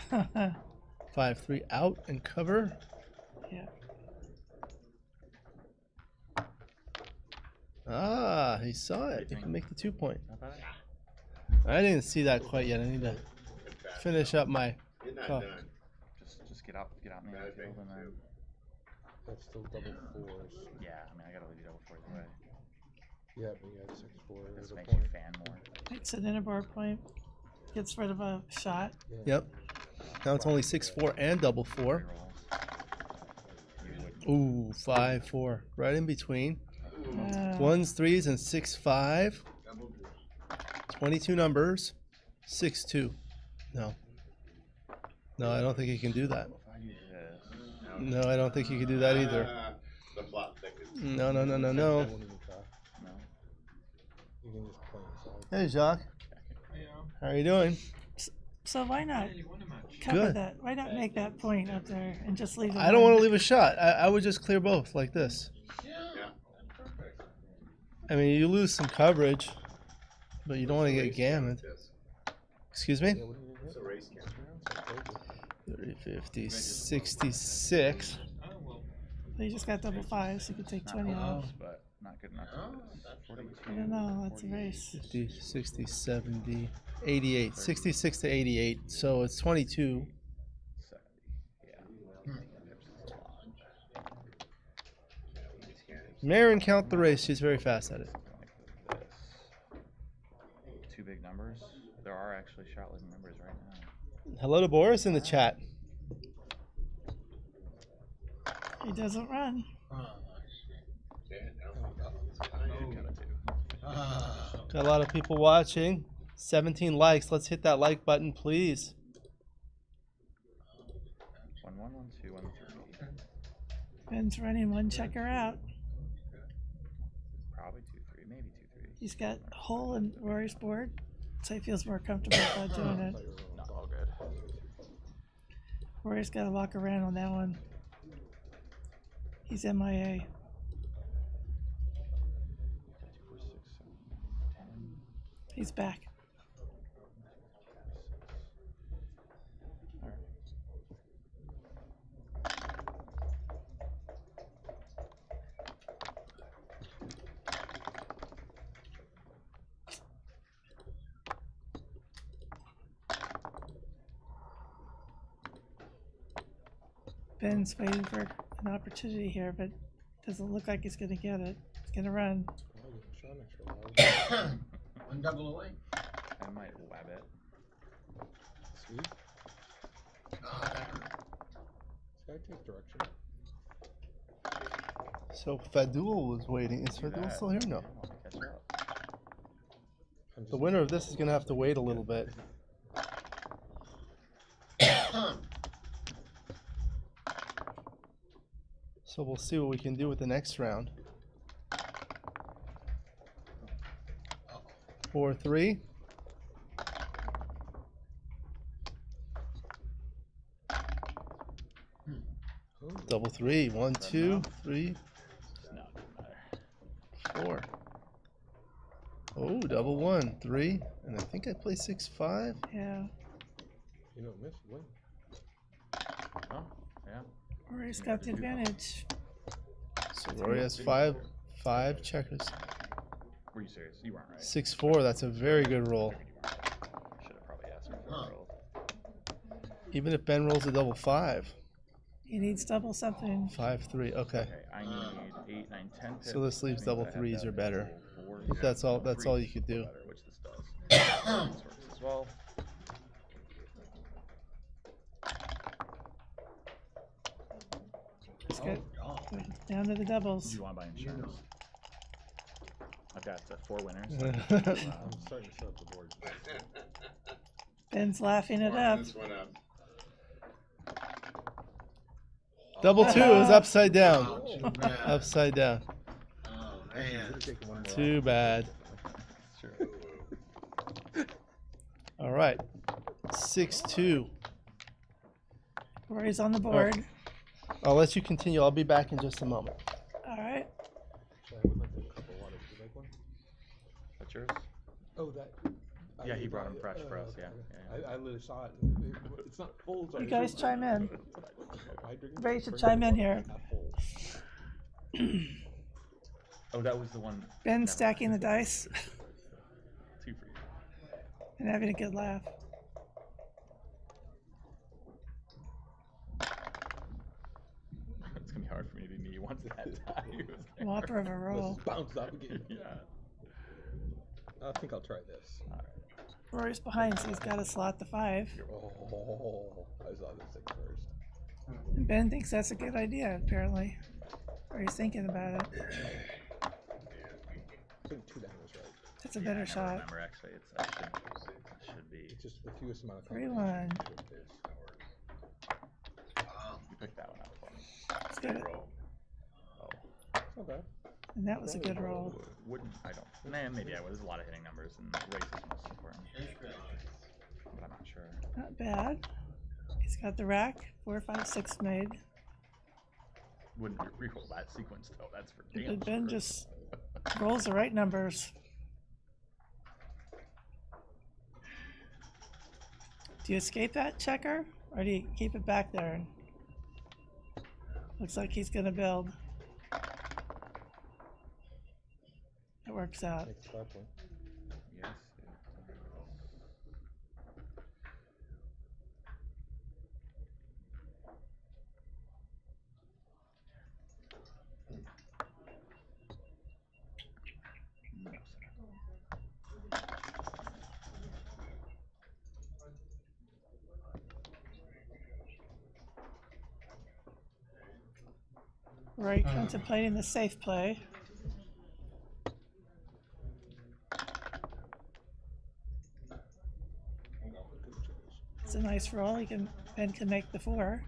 5-3 out and cover. Yeah. Ah, he saw it. He can make the 2 point. How about it? I didn't see that quite yet. I need to finish up my. You're not Oh. done. Just get out in the infield and then. That's still double fours. Yeah, I mean I gotta leave you double four either way. Yeah, but you had 6-4. This There's a makes you point. fan more. It's an inner board point. Gets rid of a shot. Yep. Now it's only 6-4 and double four. Ooh, 5-4. Right in between. Ones, threes, and 6-5. 22 numbers. 6-2. No. No, I don't think he can do that. No, I don't think he can do that either. The flop thickens. No, no, no, no, I no. won't even try. No. You can just play inside. Hey, Jacques. How are you doing? So why not cover Good. that? Why not make that point up there and just leave it? I don't want to leave a shot. I would just clear both like this. Yeah. I mean, you lose some coverage, but you don't want to get gammoned. Excuse me? Yeah, what do you It's a race count. 30, 50, 66. You just got double fives. You could take 20 off. But not good enough. I don't know. That's a race. 50, 60, 70, 88. 66 to 88. So it's 22. 70. Yeah. Marin count the race. She's very fast at it. Like this. Two big numbers. There are actually shot-leaving numbers right now. Hello to Boris in the chat. He doesn't run. Got a lot of people watching. 17 likes. Let's hit that like button, please. 1, 1, 1, 2, 1, 3. Ben's running one checker out. Probably 2, 3, maybe 2, 3. He's got a hole in Rory's board, so he feels more comfortable about doing it. Not all good. Rory's got to walk around on that one. He's MIA. 2, 4, 6, 7, 10. He's back. All right. Ben's waiting for an opportunity here, but doesn't look like he's going to get it. He's going to run. One double away. I might web it. Sweet. Oh, that hurt. This guy takes direction. So Fadul was waiting. Is Fadul still here? No. I want to catch up. The winner of this is going to have to wait a little bit. So we'll see what we can do with the next round. 4-3. Double three. 1, 2, 3, 4. Oh, double 1, 3, and I think I play 6-5. Yeah. You don't miss, win. Oh, yeah. Rory's got the advantage. So Rory has five checkers. Were you serious? You weren't right. 6-4. That's a very good roll. Should have probably asked her for a roll. Even if Ben rolls a double 5. He needs double something. 5-3. Okay. Okay, I need 8, 9, 10 pips. So this leaves That means double I have threes to or have better. double fours. I think that's all. That's all you could do. Better, which this does. This works as well. He's got down to the doubles. Do you want to buy insurance? I've got 4 winners. I'm starting to set up the board. Ben's laughing it up. This one up. Double 2 is upside down. Oh, too bad. Upside down. Oh, man. Too bad. Sure. All right. 6-2. Rory's on the board. I'll let you continue. I'll be back in just a moment. All right. So I would like a cup of water. Would you like one? That's yours? Oh, that. Yeah, he brought him fresh for us. Yeah. I literally saw it. It's not full. So You guys chime in. I drink Everybody should drink chime it, in here. not full. Oh, that was the one. Ben never stacking the mind. dice 2 for you. and having a good laugh. It's gonna be hard for me to knee once that die was there. Whopper of a roll. Let's bounce up again. Yeah. I think I'll try this. All right. Rory's behind, so he's got to slot the 5. Oh, I saw the 6 first. And Ben thinks that's a good idea, apparently. Or he's thinking about it. I think 2 down was right. That's a Yeah, better I never shot. remember actually. It should be. It's just the fewest amount of 3-1. You picked that one up for me. It's good. Oh. Okay. And that was a good roll. Wouldn't I don't. Nah, maybe I would. There's a lot of hitting numbers and race is most important. But I'm not sure. Not bad. He's got the rack. 4, 5, 6 made. Wouldn't reroll that sequence though. That's for damn But Ben sure. just rolls the right numbers. Do you escape that checker? Or do you keep it back there? Looks like he's gonna build. It works out. Makes a point. Yes. No, sir. Rory contemplating the safe play. It's a nice roll. Ben can make the 4.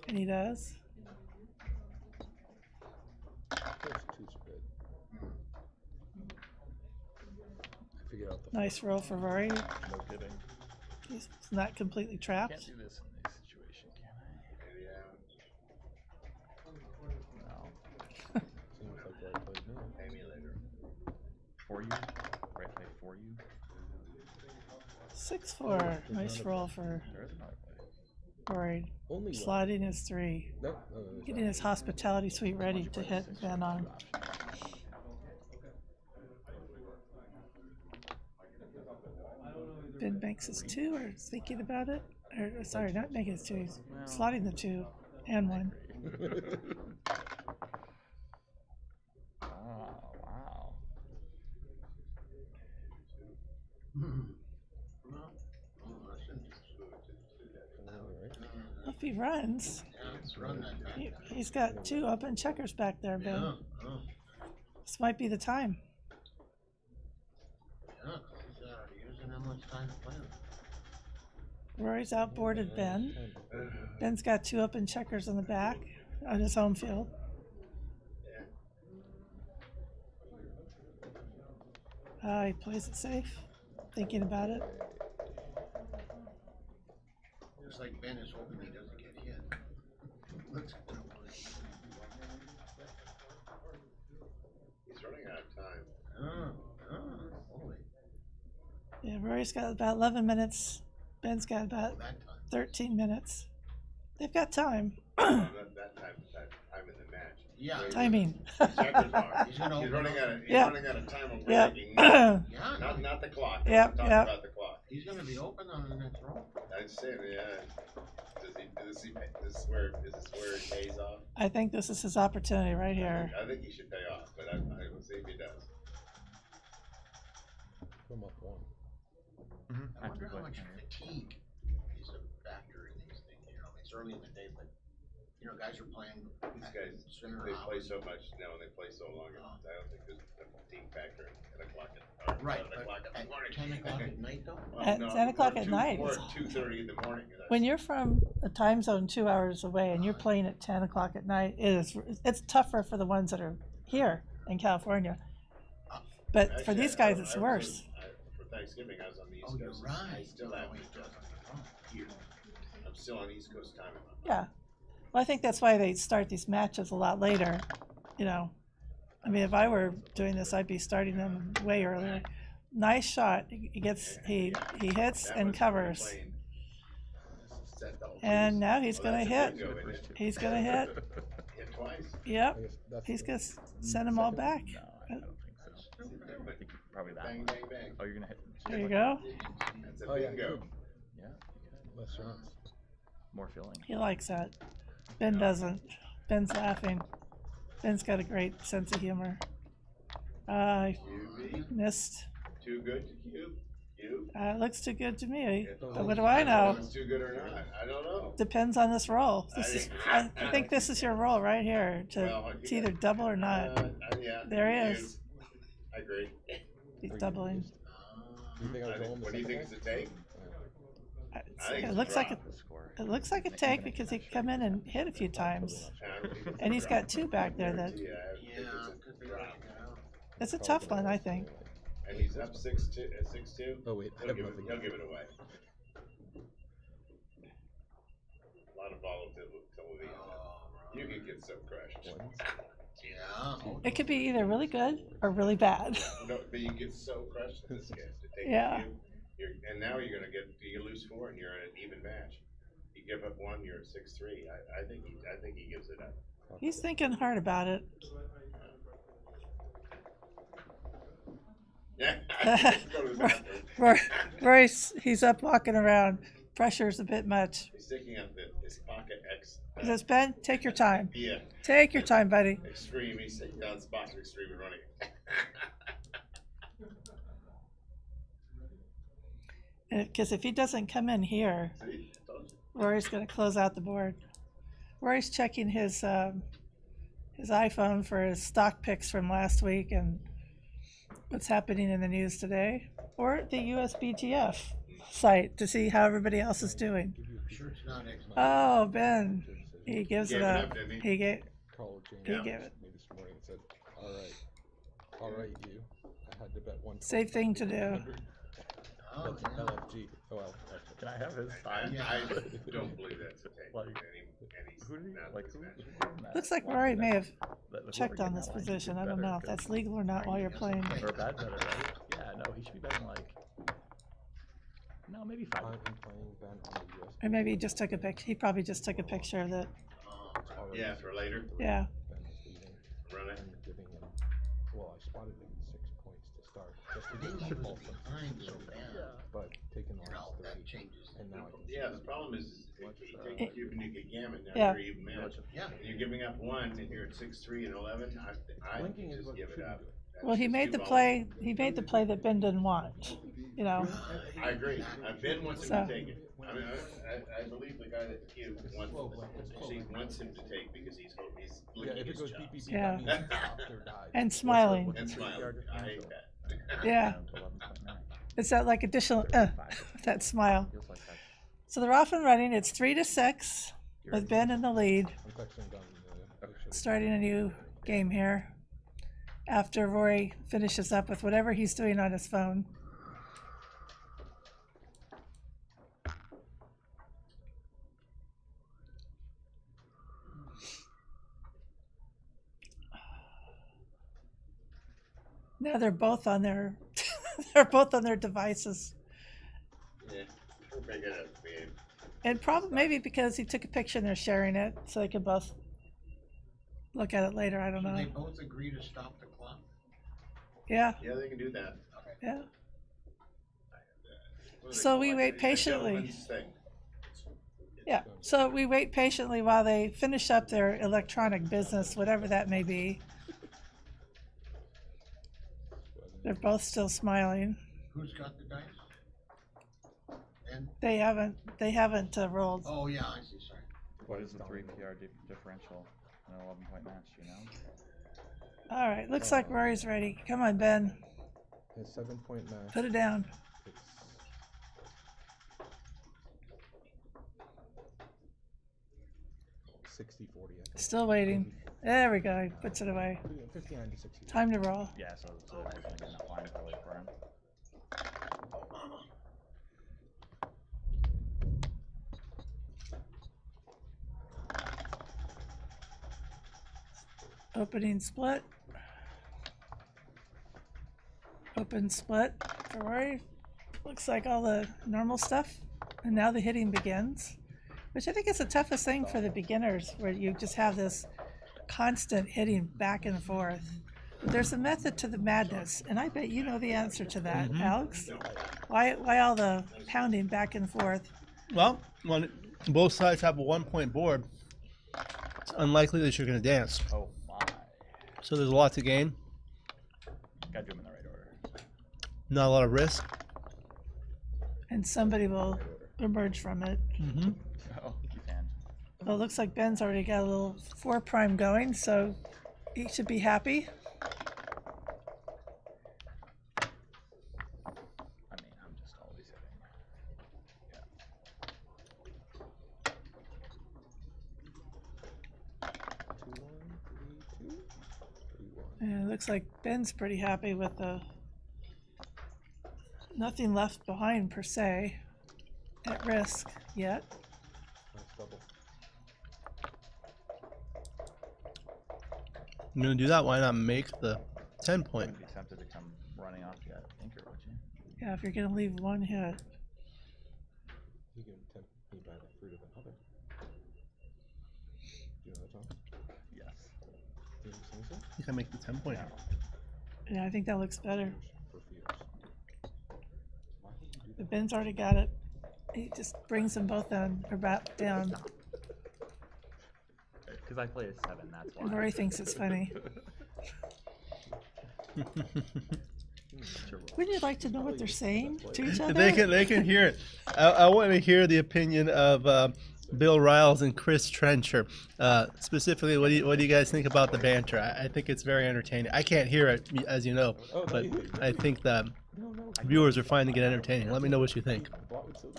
And he does. First 2's good. I figured out the Nice roll for Rory. No kidding. He's not completely Can't trapped. do this in this situation, can I? No. seems like right played now. For you? Right play for you? 6-4. Nice roll for There is another play. Rory. Only one. Sliding his 3. No, Getting his hospitality suite ready to hit Ben on. Ben makes his 2 or is thinking about it. Or sorry, not making his 2. He's slotting the 2 and 1. Oh, wow. If he runs, he's got 2 open checkers back there, Ben. This might be the time. Rory's outboarded Ben. Ben's got 2 open checkers in the back on his home field. He plays it safe, thinking about it. Looks like Ben is hoping he doesn't get hit. Looks good. He's running out of time. Holy. Yeah, Rory's got about 11 minutes. Ben's got about That time. 13 minutes. They've got time. That time in the match. Yeah. Timing. Checkers are. He's gonna He's open running up. out of. He's Yeah. running out of time on Yeah. breaking. Yeah. Yeah. Not the clock. Yeah, I'm talking yeah. about the clock. He's gonna be open on the next roll. I'd say, yeah. Is this where it pays off? I think this is his opportunity right here. I think he should pay off, but I will see if he does. Come up 1. I wonder how much fatigue is a factor in these things. You know, it's early in the day, but you know, guys are playing. These guys, sooner they play hours. so much now and they play so long. I don't think there's a fatigue factor at o'clock Right, 11 o'clock in the at morning. 10 o'clock at night though? Well, At 10 o'clock or at 2 night. Or 2:30 in the morning. When you're from a time zone 2 hours away and you're playing at 10 o'clock at night, it's tougher for the ones that are here in California. But for these guys, it's worse. For Thanksgiving, I was on the East Oh, you're Coast. right. I still have here. I'm still on East Coast time. Yeah. Well, I think that's why they start these matches a lot later. You know, I mean, if I were doing this, I'd be starting them way earlier. Nice shot. He gets he hits That and one's covers. playing. Set the whole And piece. now he's Oh, gonna that's a hit. bingo, isn't it? He's gonna hit. Hit twice. Yep. I guess that's He's the- gonna send them all back. No, I don't think so. I think probably that Bang, one. bang, bang. Oh, you're gonna hit. There you go. That's a Oh, yeah, bingo. good. Yeah. Less shots. More filling. He likes that. Ben doesn't. Ben's laughing. Ben's got a great sense of humor. QB. Missed. Too good to cube. Cube. Looks too good to me. Yeah. But what do I know? If it's too good or not. I don't know. Depends on this roll. I think this is your roll right here. It's either double or not. Yeah. There he cube. is. I agree. He's doubling. Do you think I was rolling the What do you second think guy? it's a take? I think It it's looks a like a, drop. it looks like a take because he can come in and hit a few times. And he's got two back there that Yeah, I think it's a drop. it's a tough one, I think. And he's up 6-2. 6-2. Oh wait, I He'll have give, nothing. he'll give it away. A lot of volatility. You can get so crushed. Yeah. It could be either really good or really bad. No, but you get so crushed in this game. To take Yeah. and now you're gonna get you lose 4 and you're in an even match. You give up 1, you're at 6-3. I think he gives it up. He's thinking hard about it. Yeah. Go to the bathroom. Royce, he's up walking around. Pressure's a bit much. He's sticking up his pocket X. He says, Ben, take your time. Yeah. Take your time, buddy. Extreme. He's sitting down spot for extreme and running. Because if he doesn't come in here, See? Told you. Rory's going to close out the board. Rory's checking his iPhone for his stock picks from last week and what's happening in the news today, or the USBTF site to see how everybody else is doing. Sure it's not excellent. Oh, Ben, he gives Gave it it up. up, didn't he? He gave. Called James He gave it. me this morning and said, all right, you. I had to bet one. Safe thing to do. Oh, That's yeah. LFG. Oh, well, Can I have his I time? don't believe that's a take. Like, And he's Who did he not like? this Who? match. That Looks like one Rory that- may have that- checked whoever on gave this that line should position. be I don't better, know if 'cause- that's legal or not while you're playing. Or bad better, right? Yeah, no, he should be betting like. No, maybe 5. I'm playing Ben on the US. Or maybe he just took a pic. He probably just took a picture of it. Yeah, for later. Yeah. Ben was leading Run it. and giving him. Well, I spotted him 6 points to start, just to They get should him be off behind so bad. but taking the You know, last that 3, changes. and now I can Yeah, the problem is if you take a cube and you get gammon, now Yeah. you're even match. Yeah. And you're giving up 1 and you're at 6-3 and 11. I Blinking is just what give it should up. do. That's Well, he just made too the volatile. play. He made the play that Ben didn't want. You know. I agree. Ben wants him So- to take it. I mean, I believe the guy that cube wants him to take because he's Yeah, licking if it his goes chops. beep, beep, beep, Yeah. that means stopped or died. And smiling. And smile. I hate that. Yeah. Down to 11.9. It's that like additional that smile. Feels like that. So they're off and running. It's 3-6 with Ben in the lead. I'm texting down the Starting a new game here after Rory finishes up with whatever he's doing on his phone. Now they're both on their they're both on their devices. Yeah. We'll pick it up, man. And probably maybe because he took a picture and they're sharing it so they can both look at it later. I don't So they know. both agree to stop the clock? Yeah, Yeah, they can do that. yeah. What do they So call we it? wait A patiently. gentleman's thing. Yeah, so we wait patiently while they finish up their electronic business, whatever that may be. They're both still smiling. Who's got the dice? And, They haven't rolled. oh, yeah, I see, sorry. What is the 3 PR differential in an 11-point match? Do you know? All right, looks like Rory's ready. Come on, Ben, His 7-point match. put it down. It's 60-40, I think. Still waiting. There we go, he puts it away. 59 to 60. Time to roll. Yeah, so there's gonna be enough line probably for him. Opening split. Open split. for Rory. Looks like all the normal stuff. And now the hitting begins, which I think is the toughest thing for the beginners, where you just have this constant hitting back and forth. There's a method to the madness, and I bet you know the answer to that, Alex. Why all the pounding back and forth? Well, when both sides have a 1-point board, it's unlikely that you're going to dance. Oh my. So there's a lot to gain. Gotta do them in the right order. Not a lot of risk. And somebody will emerge from it. Oh, you can. Well, it looks like Ben's already got a little 4 prime going, so he should be happy. I mean, I'm just always hitting. And it looks like Ben's pretty happy with the nothing left behind per se at risk yet. I'm going to do that. Why not make the 10-point? Wouldn't be tempted to come running off that thinker, would you? Yeah, if you're going to leave one hit. You can tempt me by the fruit of another. Do you know that, Tom? Yes. I think I make the 10-point. Yeah, I think that looks better. For fears. But Ben's already got it. He just brings them both down, or back down. Because I play a 7, that's why. And Rory thinks it's funny. Wouldn't you like to know what they're saying to each other? They can hear it. I want to hear the opinion of Bill Riles and Chris Trencher. Specifically, what do you guys think about the banter? I think it's very entertaining. I can't hear it, as you know, but I think that viewers are finding it entertaining. Let me know what you think.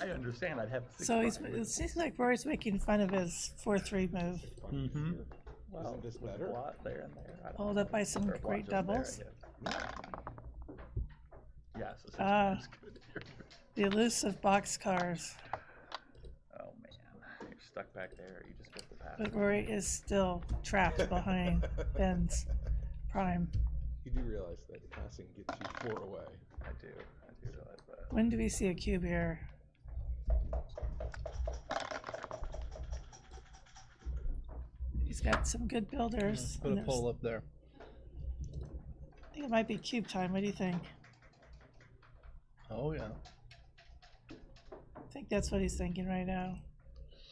I understand. I'd have 6 So it seems like Rory's making fun of his 4-3 move. Well, Isn't this with better? a lot there and there. I don't Followed know. up by some Or a lot great just there, I doubles. guess. Yeah, so 6 Ah. is good here. The elusive boxcars. Oh man, you're stuck back there. You just get the pass. But Rory is still trapped behind Ben's prime. You do realize that passing gets you 4 away. I do realize that. When do we see a cube here? He's got some good builders. Put a pole up there. I think it might be cube time. What do you think? Oh, yeah. I think that's what he's thinking right now.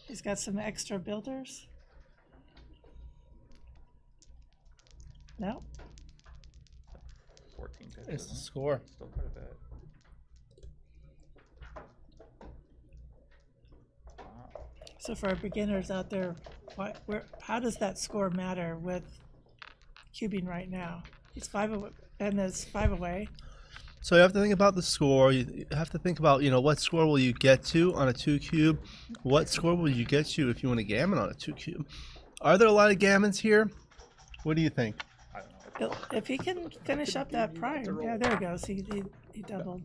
He's got some extra builders. No? 14 pips. It's the isn't it? score. Still quite a bit. Wow. So for our beginners out there, how does that score matter with cubing right now? He's 5 away, Ben is 5 away. So you have to think about the score. You have to think about, what score will you get to on a 2-cube? What score will you get to if you want to gammon on a 2-cube? Are there a lot of gammons here? What do you think? I don't know. If he can finish up that prime, yeah, there he goes. He doubled.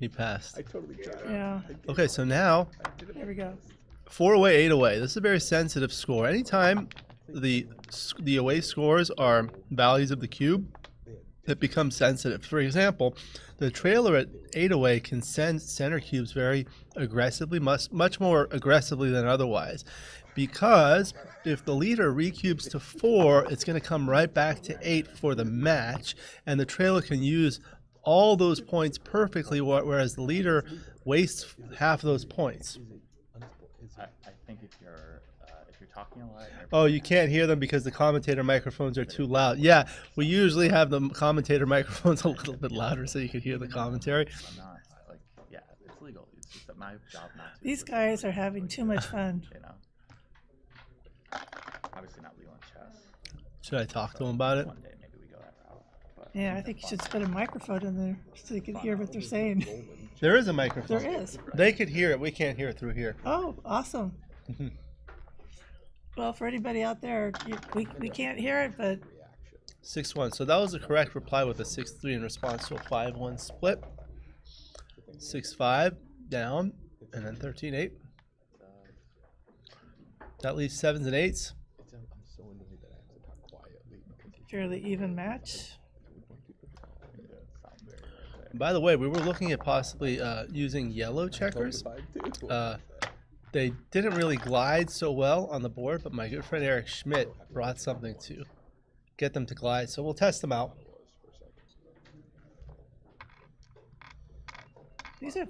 He passed. I totally tried. Yeah, Okay, so now there we go. 4 away, 8 away. This is a very sensitive score. Anytime the away scores are values of the cube, it becomes sensitive. For example, the trailer at 8 away can send center cubes very aggressively, much more aggressively than otherwise. Because if the leader recubes to 4, it's going to come right back to 8 for the match, and the trailer can use all those points perfectly, whereas the leader wastes half of those points. I think if you're talking a lot. and you're Oh, you can't hear them because the commentator microphones are too loud. Yeah, we usually have the commentator microphones a little bit louder so you can hear the commentary. I'm not yeah, it's legal. It's just that my job not to. These guys are having too much fun. Obviously not legal in chess. Should I talk to them about it? One day maybe we go that route. But Yeah, I think you should put a microphone in there so you can hear what they're saying. There is a microphone. There is. They could hear it. We can't hear it through here. Oh, awesome. Well, for anybody out there, we can't hear it, but 6-1. So that was the correct reply with a 6-3 in response to a 5-1 split. 6-5 down, and then 13-8. That leaves 7s and 8s. I'm so into it that I have to talk quietly. fairly even match. By the way, we were looking at possibly using yellow checkers. They didn't really glide so well on the board, but my good friend Eric Schmidt brought something to get them to glide. So we'll test them out. These are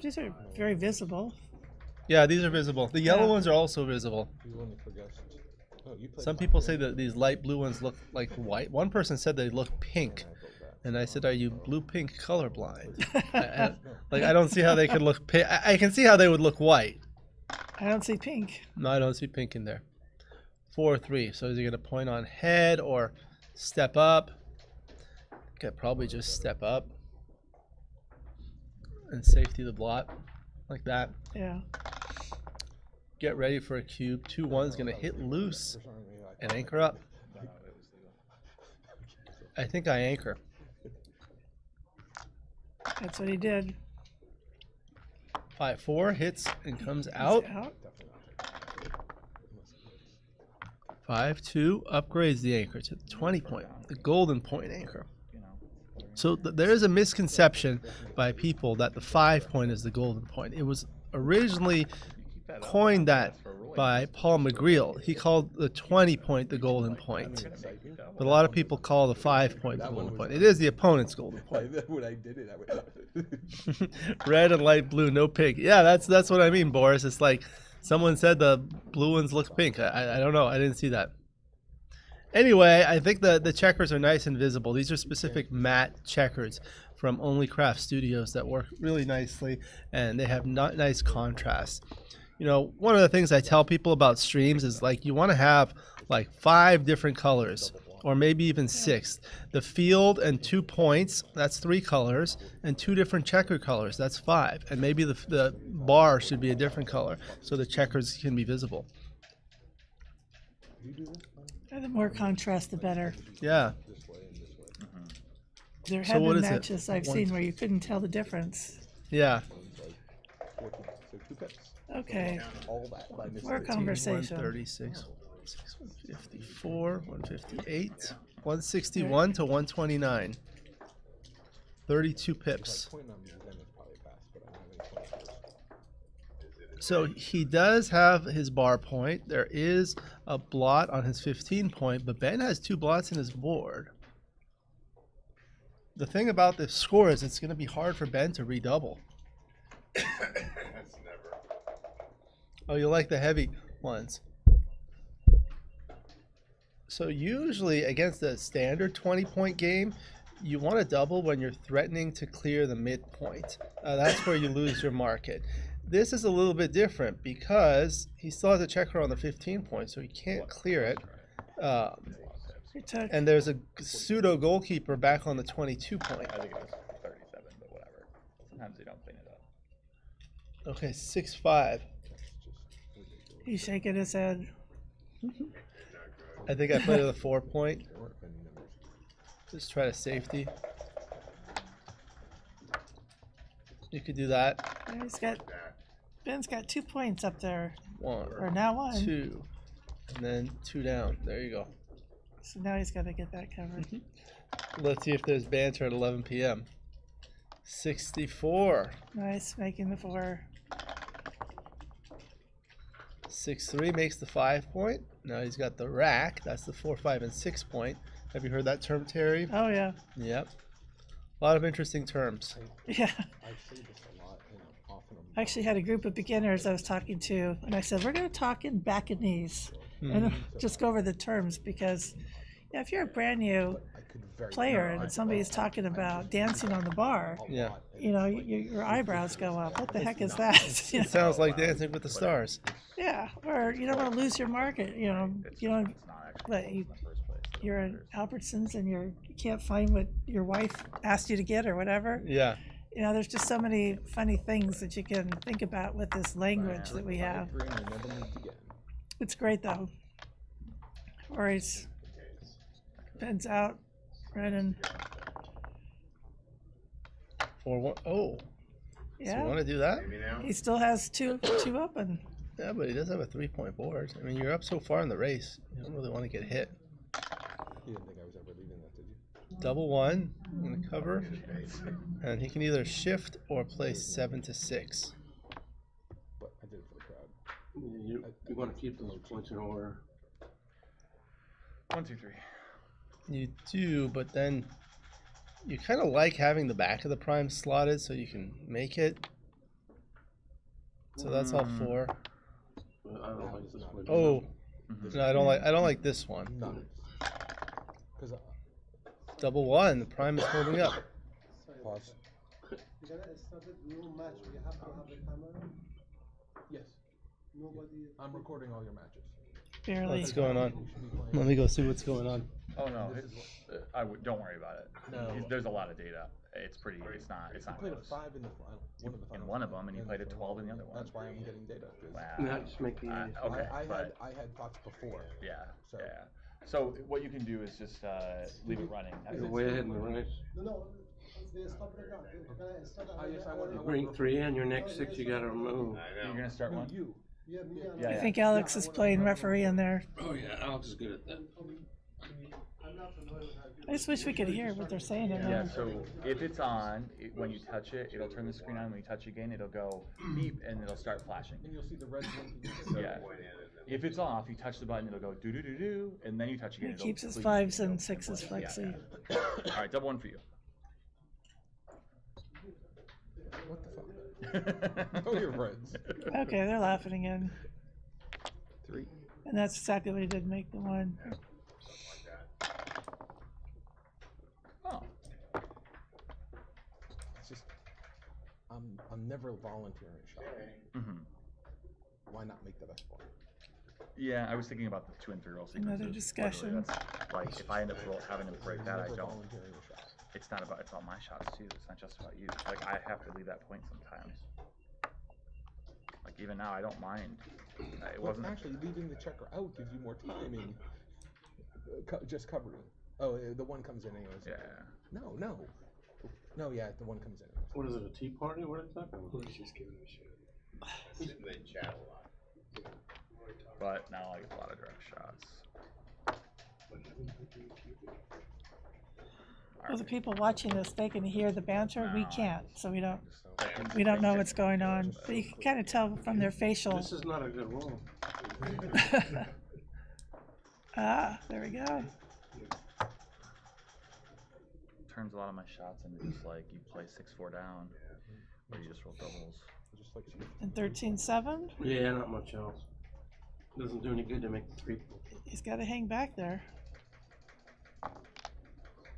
very visible. Yeah, these are visible. The yellow Yeah. ones are also visible. Oh, Some people say that these light blue ones look like white. One person said they look pink. And I said, "Are you blue-pink colorblind?" I don't see how they could look pink. I can see how they would look white. I don't see pink. No, I don't see pink in there. 4-3. So is he going to point on head or step up? Okay, probably just step up and safety the blot like that. Yeah. Get ready for a cube. 2-1's going to hit loose and anchor up. I think I anchor. That's what he did. 5-4 hits and comes out. 5-2 upgrades the anchor to the 20 point, the golden point anchor. So there is a misconception by people that the 5 point is the golden point. It was originally coined that by Paul McGreal. He called the 20 point the golden point. But a lot of people call the 5 point the golden point. It is the opponent's golden point. When I did it, I went. Red and light blue, no pink. Yeah, that's what I mean, Boris. It's like someone said the blue ones look pink. I don't know. I didn't see that. Anyway, I think the checkers are nice and visible. These are specific matte checkers from Only Craft Studios that work really nicely, and they have nice contrast. You know, one of the things I tell people about streams is like you want to have like 5 different colors, or maybe even 6. The field and 2 points, that's 3 colors, and 2 different checker colors, that's 5. And maybe the bar should be a different color so the checkers can be visible. The more contrast, the better. Yeah. There So have what been is it? matches I've seen where you couldn't tell the difference. Yeah. Okay. More 136, conversation. 154, 158, 161 to 129. 32 pips. So he does have his bar point. There is a blot on his 15 point, but Ben has 2 blots in his board. The thing about this score is it's going to be hard for Ben to redouble. That's never. Oh, you like the heavy ones. So usually against a standard 20-point game, you want to double when you're threatening to clear the midpoint. That's where you lose your market. This is a little bit different because he still has a checker on the 15 point, so he can't clear it. And there's a pseudo goalkeeper back on the 22 point. I think it was 37, but whatever. Sometimes they don't clean it up. Okay, 6-5. He's shaking his head. I think I played at the 4 point. Just try to safety. You could do that. Ben's got 2 points up there. 1 Or now 1. 2, and then 2 down. There you go. So now he's got to get that covered. Let's see if there's banter at 11 p.m. 64. Nice, making the 4. 6-3 makes the 5 point. Now he's got the rack. That's the 4, 5, and 6 point. Have you heard that term, Teri? Oh, yeah. Yep. A lot of interesting terms. Yeah. I actually had a group of beginners I was talking to, and I said, we're going to talk in Backgammon and just go over the terms because if you're a brand new player and somebody's talking about dancing on the bar, Yeah. you know, your eyebrows go up. What the heck is that? You know? It sounds like Dancing with the Stars. Yeah, or you don't want to lose your market. You know, but you're at Albertsons and you can't find what your wife asked you to get or whatever. Yeah. You know, there's just so many funny things that you can think about with this language that we have. It's great though. Rory's Ben's out, running. 4-1. Oh. Yeah. So you want to do that? He still has two open. Yeah, but he does have a 3-point board. I mean, you're up so far in the race. You don't really want to get hit. You didn't think I was ever leaving that, did you? Double one in the cover, and he can either shift or play 7 to 6. But I did it for the crowd. You want to keep those points in order. 1, 2, 3. You do, but then you kind of like having the back of the prime slotted so you can make it. So that's all 4. I don't like this one. Oh, no, I don't like this one. None. Because Double one, the prime is holding up. pause. You're gonna start a new match. We have to have a camera. Yes. Nobody. I'm recording all your matches. Barely. What's going on? You should be playing. Let me go see what's going on. Oh no, don't worry about it. No. There's a lot of data. It's pretty. It's not. It's You not played a close. 5 in the final. One of the finals. In one of them, and you played a 12 in the other one. That's why I'm getting data. 'Cause Wow. Yeah, just make the Okay, I but had thoughts before. yeah, So- yeah. So what you can do is just leave it running. as You're it's- way ahead in the race. No, they stop it now. They're gonna start. Yes, I want- Bring 3 in, your next 6 you gotta remove. I You're know. gonna start one. You. Yeah, me and Yeah, I yeah. think Alex is playing referee in there. Oh yeah, Alex is good at that. I just wish we could hear what they're saying in Yeah, there. so if it's on, when you touch it, it'll turn the screen on. When you touch again, it'll go beep and it'll start flashing. And you'll see the red blinking. Yeah. If it's off, you touch the button, it'll go do do do do, and then you touch again. He it'll keeps his bleep. 5s and 6s flexy. All right, double one for you. What the fuck? Oh, your reds. Okay, they're laughing again. 3. And that's exactly what he did, make the one. Oh, It's just, I'm never volunteering a shot. mm-hmm. Why not make the best one? Yeah, I was thinking about the 2 and 3 roll sequences. Another discussion. Literally, that's, like, if I end up having to break that, I Never don't. volunteering a shot. It's not about. It's all my shots too. It's not just about you. Like I have to leave that point sometimes. Like even now, I don't mind. It Well, wasn't. actually, leaving the checker out gives you more timing. Just covering. Oh, the one comes in anyways. Yeah. No, yeah, the one comes in anyways. What is it, a tea party? What is that? He's just giving him a shit. They chat a lot. But now I get a lot of direct shots. Well, the people watching this, they can hear the banter. We No. can't, so we don't So, know what's going on. But you can kind of tell from their facial. This is not a good roll. Ah, there we go. turns a lot of my shots into just like you play 6-4 down, or you just roll doubles. Just like And 13-7. Yeah, not much else. Doesn't do any good to make the 3. He's got to hang back there.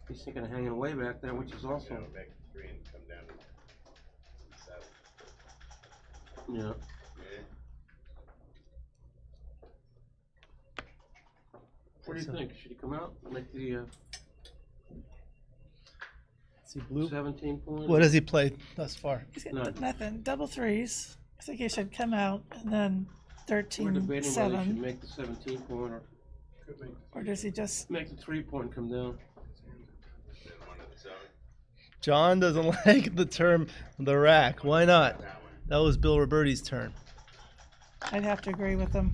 He's thinking of hanging way back there, which is also. Yeah, make 3 and come down to 7. Yeah. What do you think? Should he come out and make the See blue. 17 point? What has he played thus far? He's got None. nothing. Double 3s. I think he should come out and then We're debating whether he should 13-7. make the 17 point Or does he just. make the 3 point come down. Then 1 of the 7. John doesn't like the term the rack. Why not? That was Bill Roberti's turn. I'd have to agree with him.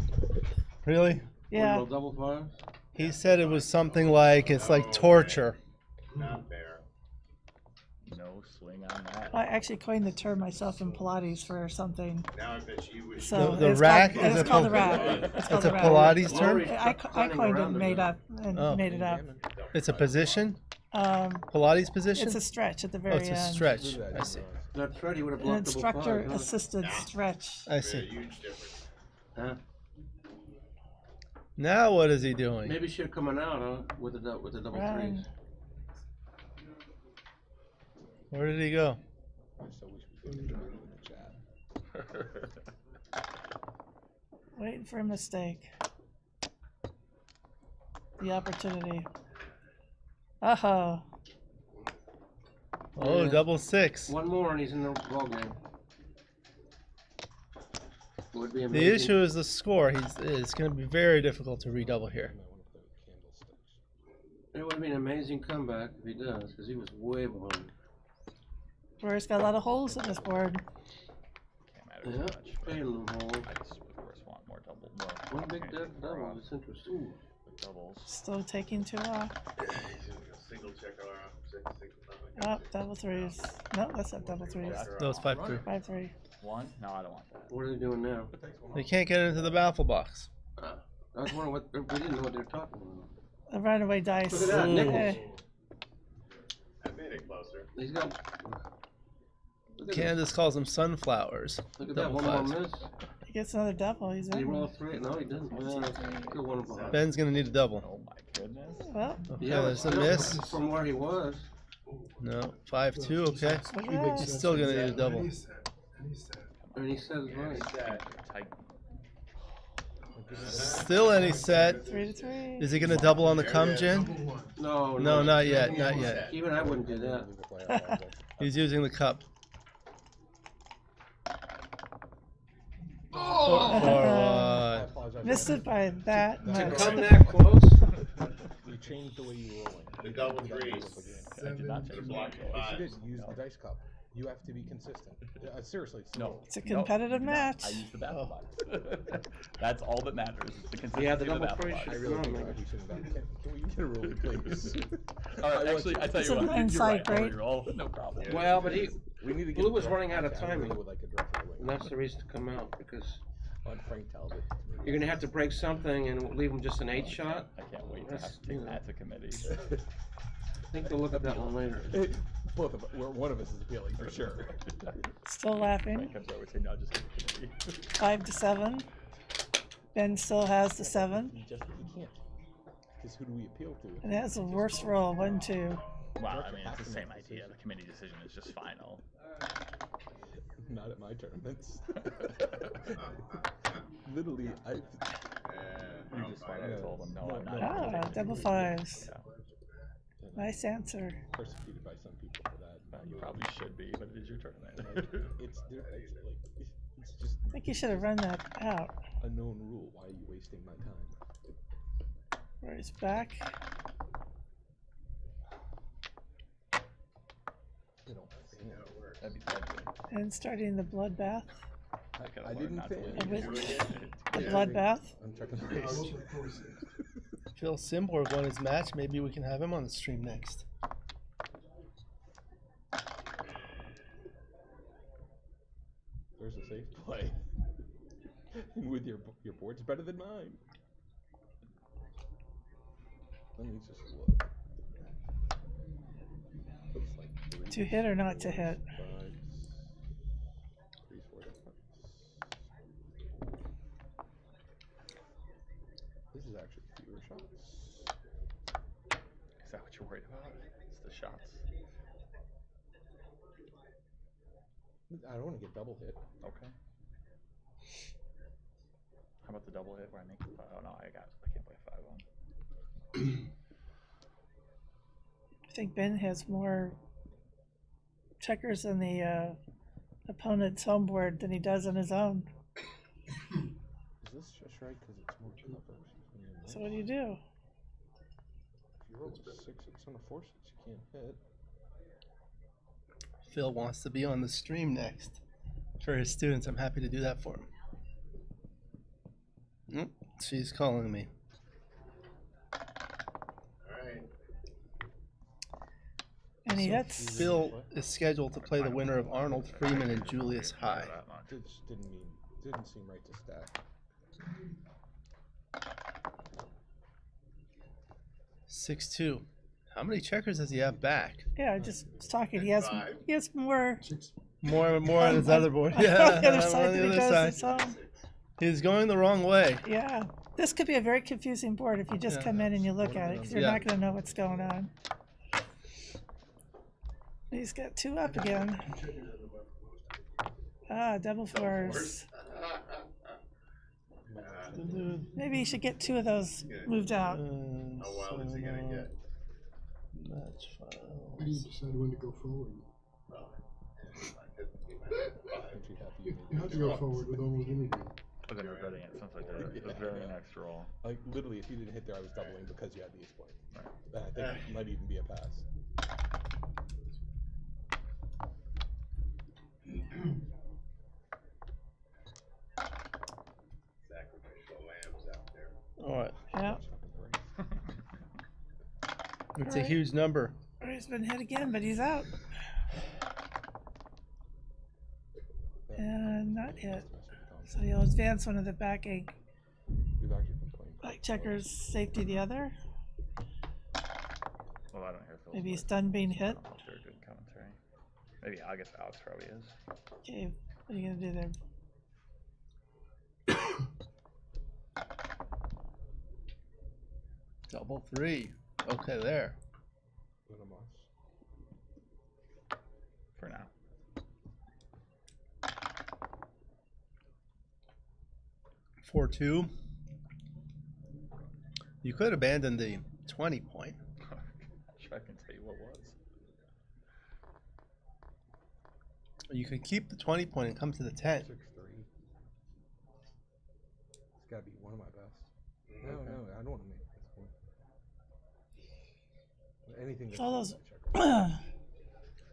Really? Yeah. Roll double 5s? He said it was something like it's like torture. Not fair. No swing on that. I actually coined the term myself in Pilates for something. Now I bet you wish. So The it's rack called, is it's a called the po- rack. It's called It's a the rack. Pilates term. I coined it, made up, and Oh. made it up. It's a position. Um, Pilates position. it's a stretch at the Oh, very it's a end. stretch. I see. That's right, he would have An blocked double 5. instructor huh? assisted stretch. I A see. huge difference. Huh? Now what is he doing? Maybe she should coming out, huh? With the double Right. 3s. Where did he go? I so wish we could have in the chat. Waiting for a mistake. The opportunity. Oh, Oh, Yeah. double 6. One more and he's in the ball game. Would be The amazing. issue is the score. It's going to be very difficult to redouble here. I might want to play with candlesticks. It would be an amazing comeback if he does, because he was way behind. Rory's got a lot of holes in this board. Can't matter Yeah, too much. pay a little hole. I just of course want more double. One big double, it's interesting. Doubles. Still taking too long. He's gonna go single check Oh, double threes. No, that's not double threes. That was 5-3. 5-3. One? No, I don't want that. What are they doing now? They can't get into the baffle box. I was wondering what, we didn't know what they were talking about. A runaway dice. Look at that, nickels. Eh, I made it closer. He's got. Look at Candace calls them sunflowers. that. Look at that, Double one more fives. miss. he gets another double. He's Did he in. roll a three? No, he didn't. Yeah, still one behind. Ben's gonna need a double. Oh my goodness. Well, Okay, Yeah, but there's a still, miss. from where he was. No, 5-2. Okay, look at that. he's still gonna need a double. And he says right. Tight. Still any set. 3-3. Is he gonna double on the come, Jen? No, No, not yet. Not yet. Even I wouldn't do that. He's using the cup. I apologize. Missed it by that To much. come that close. You changed the way you were rolling. The double threes. I did not change They're the blocking Yes, you did. fives. Use the dice cup. You have to be consistent. Seriously. No. It's a competitive match. I use the battle box. That's all that matters. It's the consistency Yeah, the of double battle three box. should I be really on think there. we shouldn't have done. Can we get a roll, please? Actually, I tell It's you an what, you're inside right. break. Roll, no problem. Well, but he, We need to get Blue a was draw. running out of Actually, I time. really would like a draw for the and that's the reason to come out, because On Frank Talbot. you're gonna have to break something and leave him just an 8 shot. I can't wait to That's, have to take that to committee. I think they'll look at that one later. Both of us, one of us is appealing for sure. Still laughing. Frank comes over and say, no, just take the committee. 5-7. Ben still has the 7. He can't. Because who do we appeal to? And that's the worst roll. 1-2. Well, I mean, it's the same idea. The committee decision is just final. Not at my tournaments. Literally, I. You just flat out told them, no, I'm not. Ah, taking the double committee." fives. Yeah. Nice answer. Persecuted by some people for that. You probably should be, but it is your tournament. It's like it's just I think you should have run that out. a known rule. Why are you wasting my time? Rory's back. You know, That'd be fun. And starting the bloodbath. I didn't think. The bloodbath. I'm checking the race. Phil Simborg won his match. Maybe we can have him on the stream next. There's a safe play. With your board's better than mine. Let me just look. Looks like 3, To hit or not to hit? 5s, 3, 4 difference. This is actually fewer shots. Is that what you're worried about? It's the shots. I don't want to get double hit. Okay. How about the double hit where I make the 5? Oh no, I can't play 5 on. I think Ben has more checkers on the opponent's home board than he does on his own. Is this just right because it's more cover? So what do you do? If you roll a 6, 6 on a 4, 6, you can't hit. Phil wants to be on the stream next for his students. I'm happy to do that for him. She's calling me. Alright. And he hits. Phil is scheduled to play the winner of Arnold Freeman and Julius High. It just didn't seem right to stack. 6-2. How many checkers does he have back? Yeah, I just was talking. He has more More on his other board. on Yeah, the other on side the than he other does side. his own. He's going the wrong way. Yeah, this could be a very confusing board if you just Yeah. come in and you look at it, because you're Yeah. not going to know what's going on. He's got 2 up again. Ah, double fours. Maybe you should get 2 of those moved out. How wild is he gonna get? Match How do you files. decide when to go forward? Aren't you happy you You have to go forward with almost anything. I've been regretting it since I did it. The very next roll. Like literally, if you didn't hit there, I was doubling because you had the ace point. Right. And I think it might even be a pass. Sacrificial lambs out there. All right. Yeah. It's a huge number. Rory's been hit again, but he's out. And not hit. So he'll advance one of the back egg. Back checkers, safety the other. Well, I don't hear Phil's Maybe he's voice. done being I hit. don't know if they're a good commentary. Maybe, I guess Alex probably is. Okay, what are you gonna do there? Double three. Okay, there. For now. Four two. You could abandon the 20 point. I can tell you what was. You could keep the 20 point and come to the 10. 6-3. It's gotta be one of my best. No, I don't want to make this point. Anything that's All those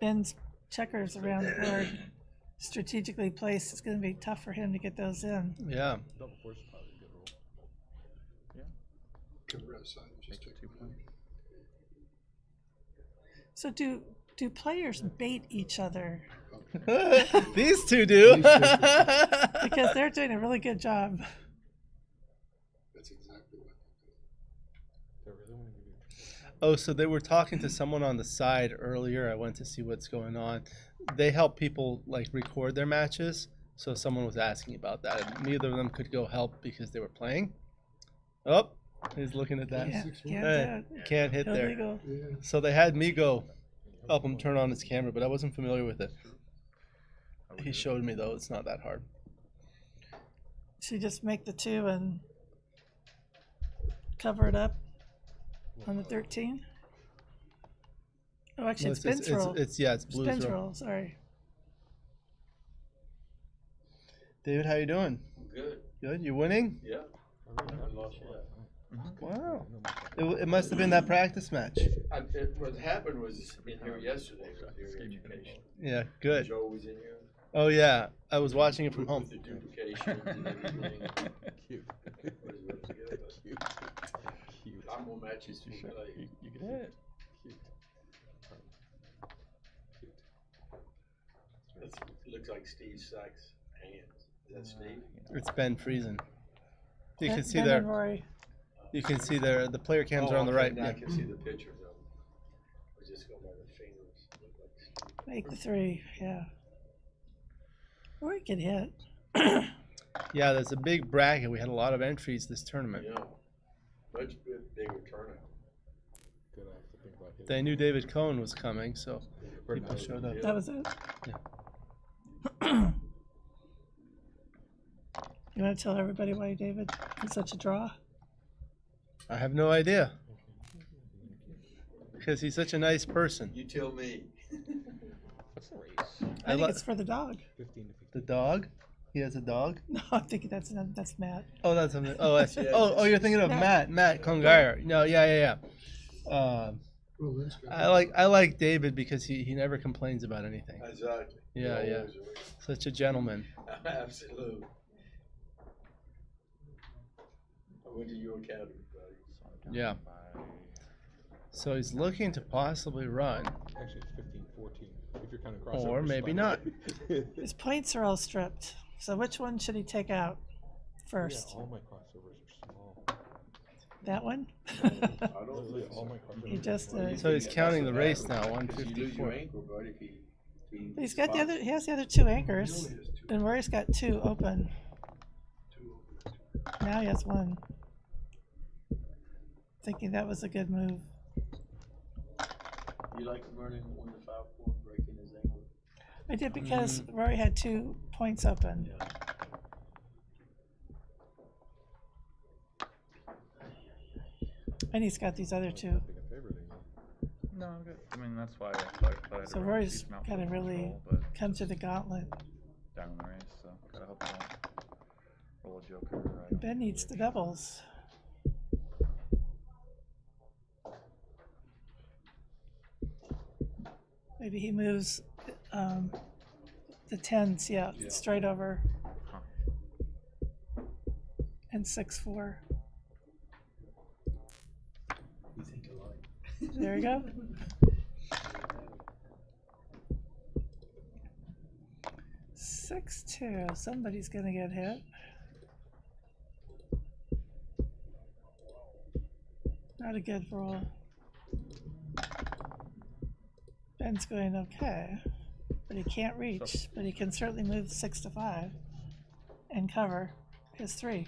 Ben's checkers around the board strategically placed. It's going to be tough for him to get those in. Yeah. double force is probably a good roll. Take the 2 point. So do players bait each other? These two do. Because they're doing a really good job. That's exactly what They really want to give you Oh, so they were talking to someone on the side earlier. I went to see what's going on. They help people like record their matches. So someone was asking about that. And neither of them could go help because they were playing. Oh, he's looking at that. Can't hit there. Illegal. So they had me go help him turn on his camera, but I wasn't familiar with it. He showed me though. It's not that hard. So you just make the 2 and cover it up on the 13? Oh, actually, No, it's Ben's roll. It's Blue's Ben's roll. roll, sorry. David, how you doing? Good. Good. You winning? Yeah. I lost yet. Wow. It must have been that practice match. What happened was in here yesterday was their education. Yeah. Good. Joe was in here. Oh yeah, I was watching it from home. With the duplication and everything. Cute. Cute. Cute. I'm gonna match his two play. You can hit. Cute. It looks like Steve Sykes' hands. Is that Steve? It's Ben Friesen. You can see Ben there. and Rory. You can see there. The player cams are on the right. Now I Yeah. can see the pictures of them. I was just going by the fingers. Look like Steve. Make the 3, yeah. Rory can hit. Yeah, there's a big bracket. We had a lot of entries this tournament. Yeah. Much bigger turnout. Good, I have to think about hitting. They knew David Cohn was coming, so people showed up. That was it? Yeah. You want to tell everybody why David is such a draw? I have no idea. Because he's such a nice person. You tell me. What's the race? I think it's for the dog. 15 to 15. The dog? He has a dog? No, I'm thinking that's Matt. Oh, that's something. Oh, I see. Yeah, Oh, you're thinking of Matt Congayer. No, yeah. I like David because he never complains about anything. Exactly. Yeah. Such a gentleman. Absolutely. I went to your academy, buddy. Yeah. So he's looking to possibly run. Actually, it's 15-14. If you're kind of crossing. Or maybe not. His points are all stripped. So which one should he take out first? Yeah, all my crossovers are small. That one? I don't Literally, all my crossovers. He just So he's counting the race now, You lose your 154. ankle, buddy, if he He's got the other. He has the other 2 anchors, and Rory's got 2 open. Now he has 1. Thinking that was a good move. You like him running 1 to 5-4, breaking his ankle. I did because Rory had 2 points open. Yeah. And he's got these other 2. I think I favored him. No, I'm good. I mean, that's why I thought I'd So run Rory's decent amount got to for really control, but come to the gauntlet. down in the race, so gotta hope I don't roll a joker. Or I don't Ben needs the doubles. Maybe he moves the 10s, yeah, straight over. And 6-4. You think alike. There you go. 6-2. Somebody's gonna get hit. Not a good roll. Ben's going okay, but he can't reach. But he can certainly move 6 to 5 and cover his 3.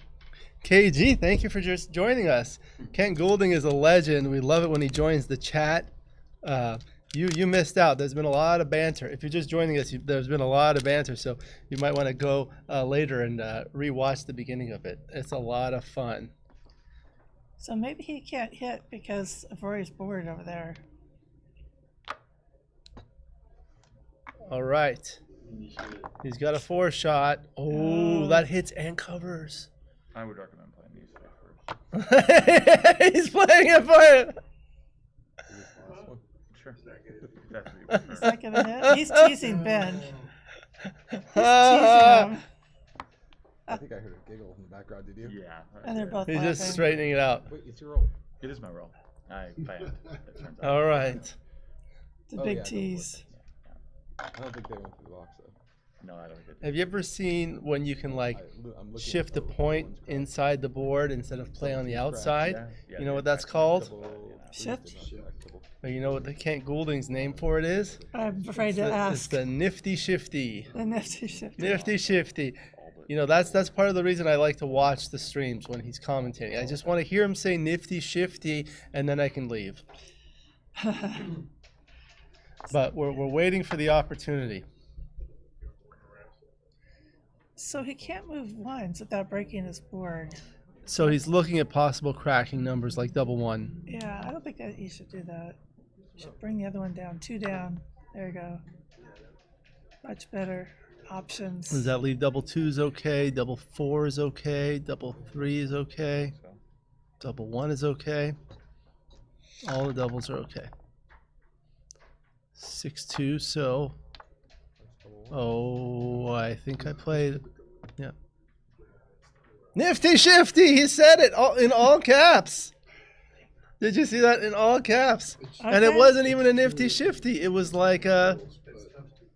KG, thank you for just joining us. Kent Goulding is a legend. We love it when he joins the chat. You missed out. There's been a lot of banter. If you're just joining us, there's been a lot of banter, so you might want to go later and rewatch the beginning of it. It's a lot of fun. So maybe he can't hit because of Rory's board over there. All right. He's got a 4 shot. Oh, that hits and covers. I would recommend playing these first. He's playing it for it. Sure. Is that gonna hit? He's teasing Ben. He's teasing him. I think I heard a giggle in the background. Did you? Yeah. And they're both He's laughing. just straightening it out. Wait, it's your roll. It is my roll. I failed. It turns out. All right. The big tease. I don't think they went through the box though. No, I don't think Have you ever seen when you can like I'm looking shift a at point one's cracked. inside the board instead of play on the outside? Yeah, You know what that's called? Shift? Or you know what the Kent Goulding's name for it is? I'm afraid to It's ask. the nifty shifty. The nifty shift. Nifty shifty. You know, that's part of the reason I like to watch the streams when he's commentating. I just want to hear him say nifty shifty and then I can leave. But we're waiting for the opportunity. So he can't move ones without breaking his board. So he's looking at possible cracking numbers like double 1. Yeah, I don't think that you should do that. You should bring the other one down. 2 down. There you go. Much better options. Does that leave double 2 is okay? Double 4 is okay? Double 3 is okay? Double 1 is okay? All the doubles are okay. 6-2, so. Oh, I think I played. Yeah. Nifty shifty, he said it all, in all caps. Did you see that in all caps? And it Okay. wasn't even a nifty shifty. It was like a.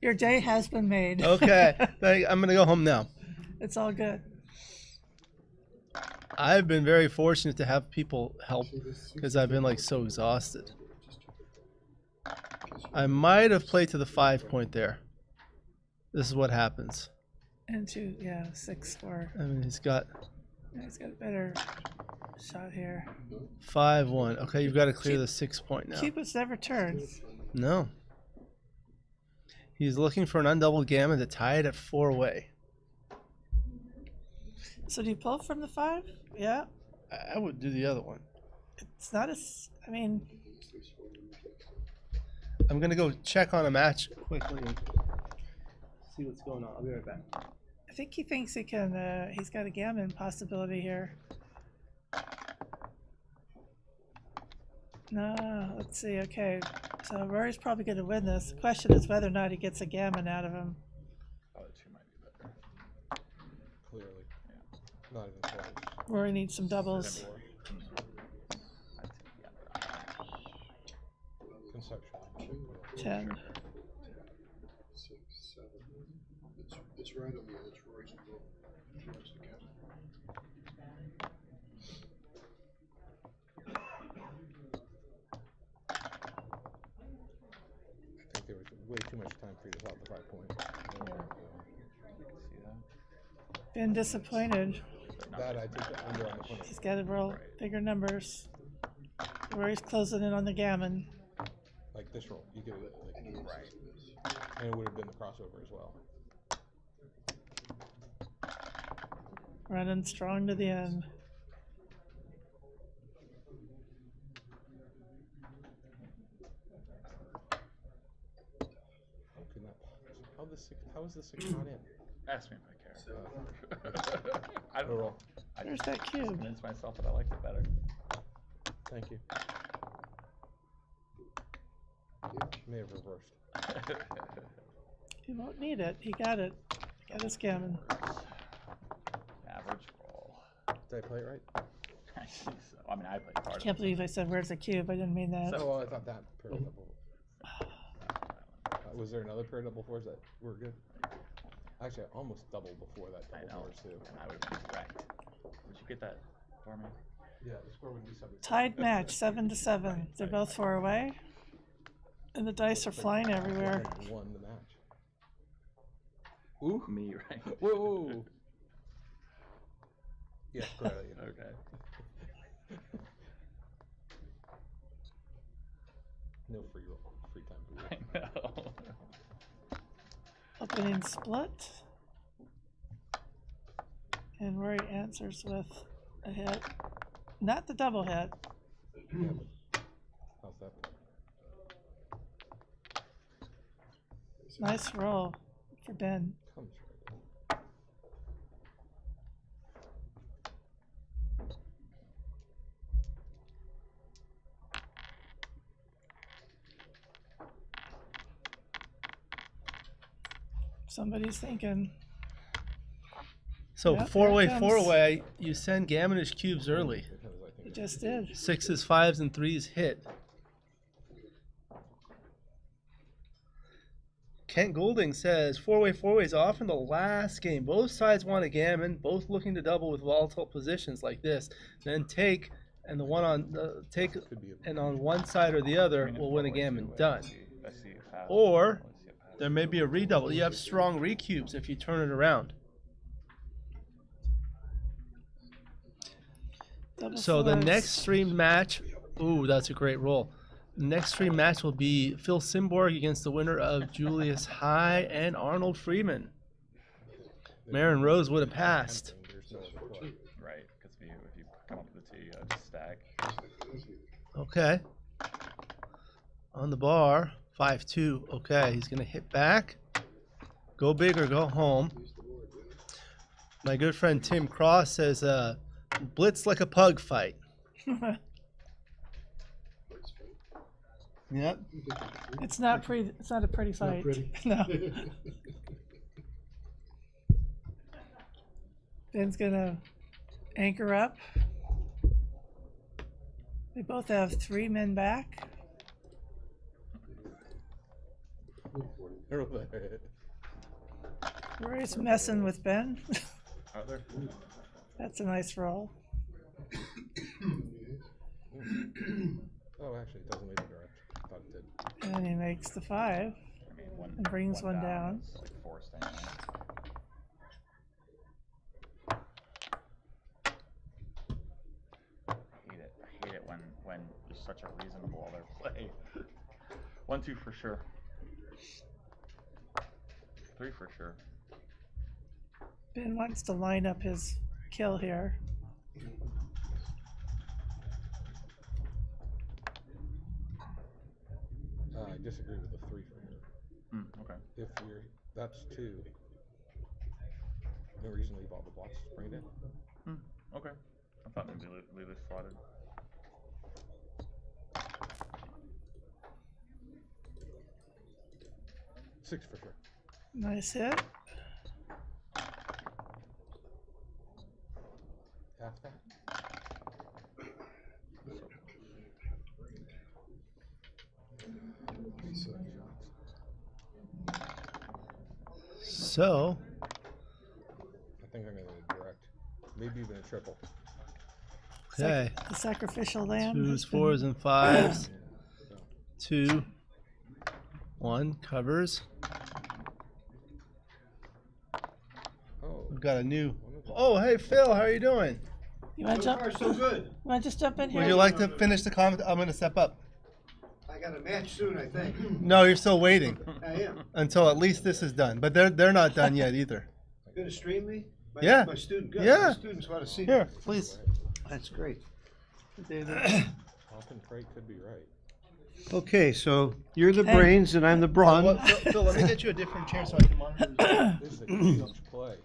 Your day has been made. Okay, I'm gonna go home now. It's all good. I've been very fortunate to have people help because I've been like so exhausted. I might have played to the 5 point there. This is what happens. And 2, yeah, 6-4. I mean, he's got Yeah, he's got a better shot here. 5-1. Okay, you've got to clear the 6 point now. Cupid's never turned. No. He's looking for an undoubled gammon to tie it at 4-way. So do you pull from the 5? Yeah. I would do the other one. It's not as, I mean, I'm gonna go check on a match quickly and see what's going on. I'll be right back. I think he thinks he can, he's got a gammon possibility here. No, let's see, okay. So Rory's probably going to win this. The question is whether or not he gets a gammon out of him. Oh, the 2 might be better. Clearly. Not even close. Rory needs some doubles. Conceptually. 10. 6, 7. It's right on the edge. Rory's goal. Towards the cap. I think there was way too much time for you to hit the 5 point. Been disappointed. That I take the under on the 20. He's got to roll bigger numbers. Rory's closing in on the gammon. Like this roll, you could have like right, and it would have been the crossover as well. Running strong to the end. How is the 6 not in? Ask me if I care. I don't roll. know. I There's just that cube. convinced myself that I liked it better. Thank you. May have reversed. He won't need it. He got it. Got his gammon. Average roll. Did I play it right? I think so. I mean, I played part I can't believe I said where's the cube. I didn't mean that. Oh, I thought that pair double. Was there another pair double fours that were good? Actually, I almost doubled before that I double know. doors too. And I would be wrecked. Would you get that for me? Yeah, the score would be 7. Tied match, 7-7. They're both 4 away. And the dice are flying everywhere. Won the match. Ooh. Me, right? Whoa. Yeah, clearly. Okay. No free time for you. I know. Opening split. And Rory answers with a hit. Not the double hit. Yeah, but how's that? Nice roll for Ben. Comes right in. Somebody's thinking. So Yep, four-way, here it comes. four-way, you send Gammonish cubes early. You just did. 6s, 5s, and 3s hit. Kent Goulding says, four-way is often the last game. Both sides want a gammon, both looking to double with volatile positions like this. Then take, and the one on the take, and on one side or the other will win a gammon. Done. Or there may be a redouble. You have strong recubes if you turn it around. Double So the fours. next streamed match, ooh, that's a great roll. The next streamed match will be Phil Simborg against the winner of Julius High and Arnold Freeman. Marin Rose would have passed. Right, because if you come up with the 2, you gotta just stack. Okay. On the bar, 5-2. Okay, he's gonna hit back. Go big or go home. My good friend Tim Cross says, blitz like a pug fight. Yep. It's not pretty. It's not a pretty fight. pretty. No. Ben's gonna anchor up. They both have 3 men back. Rory's messing with Ben. Are there? That's a nice roll. Oh, actually, it doesn't leave it direct. I thought it did. And he makes the 5 I mean, and brings one down. is like 4 staying there. I hate it when there's such a reasonable other play. 1-2 for sure. 3 for sure. Ben wants to line up his kill here. I disagree with the 3 for here. Okay. If you're, that's 2. No reason to leave all the blocks sprayed in. Okay. I thought maybe leave this slotted. Six for sure. Nice hit. Half that. So, I think I'm going to direct. Maybe even a triple. okay. The sacrificial lamb. 2s, has been- 4s, and 5s. 2, 1 covers. Oh. We've got a new. Oh, hey Phil, how are you doing? You want to jump? So good. You want to just jump in here? Would you like to finish the comment? I'm going to step up. I got a match soon, I think. No, you're still waiting I am. until at least this is done. But they're not done yet either. You gonna stream me? Yeah. My student, good. Yeah. My students want to see Here, me. please. That's great. Often Craig could be right. Okay, so you're the Hey. brains and I'm the brawn. Phil, let me get you a different chair so I can monitor. This is a huge play.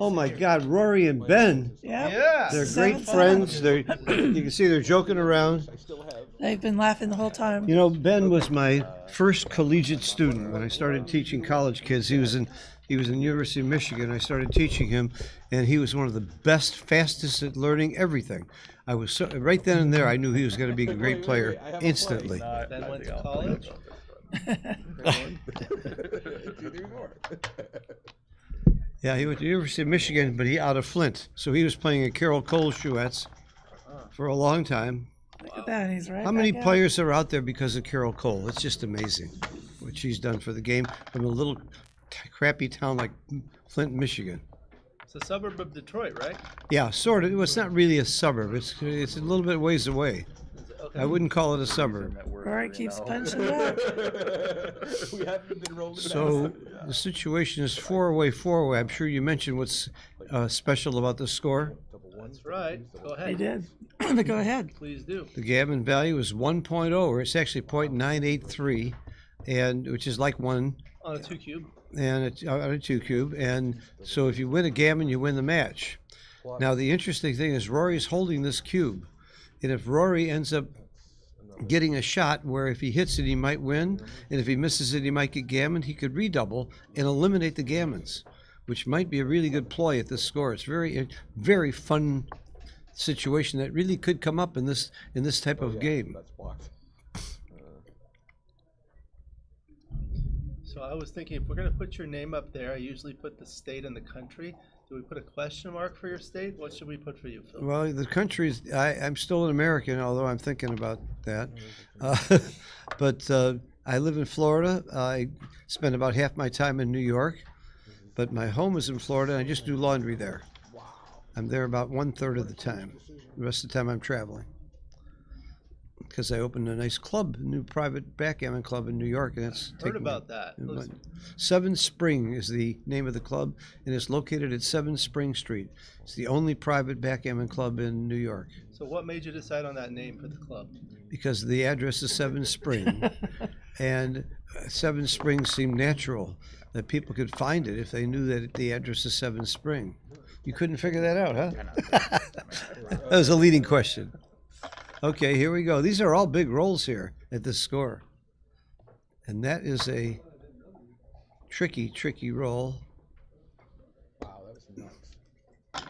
Oh my God, Rory and Ben. Yeah. Yeah. They're 7-7. great friends. They're, you can see they're joking around. I still have. They've been laughing the whole time. You know, Ben was my first collegiate student when I started teaching college kids. He was in University of Michigan. I started teaching him, and he was one of the best, fastest at learning everything. I was so, right then and there. I knew he was going to be a great player I have a instantly. Ben went to college. 2, 3 more. Yeah, he went to the University of Michigan, but he out of Flint. So he was playing at Carol Cole-Schuetz for a long time. Look at that, he's right. How many back at it. players are out there because of Carol Cole? It's just amazing what she's done for the game from a little crappy town like Flint, Michigan. It's a suburb of Detroit, right? Yeah, sort of. Well, it's not really a suburb. It's a little bit ways away. Okay. I wouldn't call it a suburb. Rory keeps punching back. We haven't been rolling So the situation is 4-away, 4-away. I'm sure you mentioned what's special about the score. That's right. Go ahead. He did. But go ahead. Please do. The Gammon value is 1.0, or it's actually 0.983, and which is like 1. On a 2 cube. And it's on a 2 cube, and so if you win a gammon, you win the match. Now the interesting thing is Rory's holding this cube, and if Rory ends up getting a shot where if he hits it he might win, and if he misses it he might get gammon, he could redouble and eliminate the gammons, which might be a really good ploy at this score. It's very fun situation that really could come up in this type of game. That's blocked. So I was thinking, if we're going to put your name up there, I usually put the state and the country. Do we put a question mark for your state? What should we put for you, Phil? Well, the country's, I'm still an American, although I'm thinking about that. But I live in Florida. I spend about half my time in New York, but my home is in Florida, and I just do laundry there. I'm there about 1/3 of the time. The rest of the time I'm traveling. Because I opened a nice club, a new private backgammon club in New York, and it's Heard about that. Seven Spring is the name of the club, and it's located at 7 Spring Street. It's the only private backgammon club in New York. So what made you decide on that name for the club? Because the address is 7 Spring, and 7 Spring seemed natural, that people could find it if they knew that the address is 7 Spring. You couldn't figure that out, huh? That was a leading question. Okay, here we go. These are all big rolls here at this score. And that is a tricky, tricky roll. Wow, that was nuts.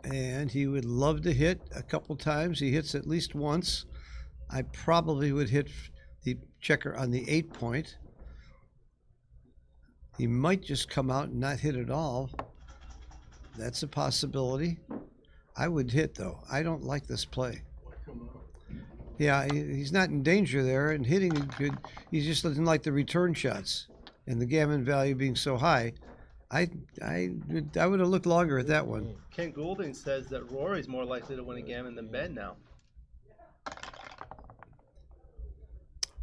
And he would love to hit a couple times. He hits at least once. I probably would hit the checker on the 8 point. He might just come out and not hit at all. That's a possibility. I would hit, though. I don't like this play. Yeah, he's not in danger there, and hitting good. He just doesn't like the return shots, and the gammon value being so high. I would have looked longer at that one. Ken Goulding says that Rory's more likely to win a gammon than Ben now.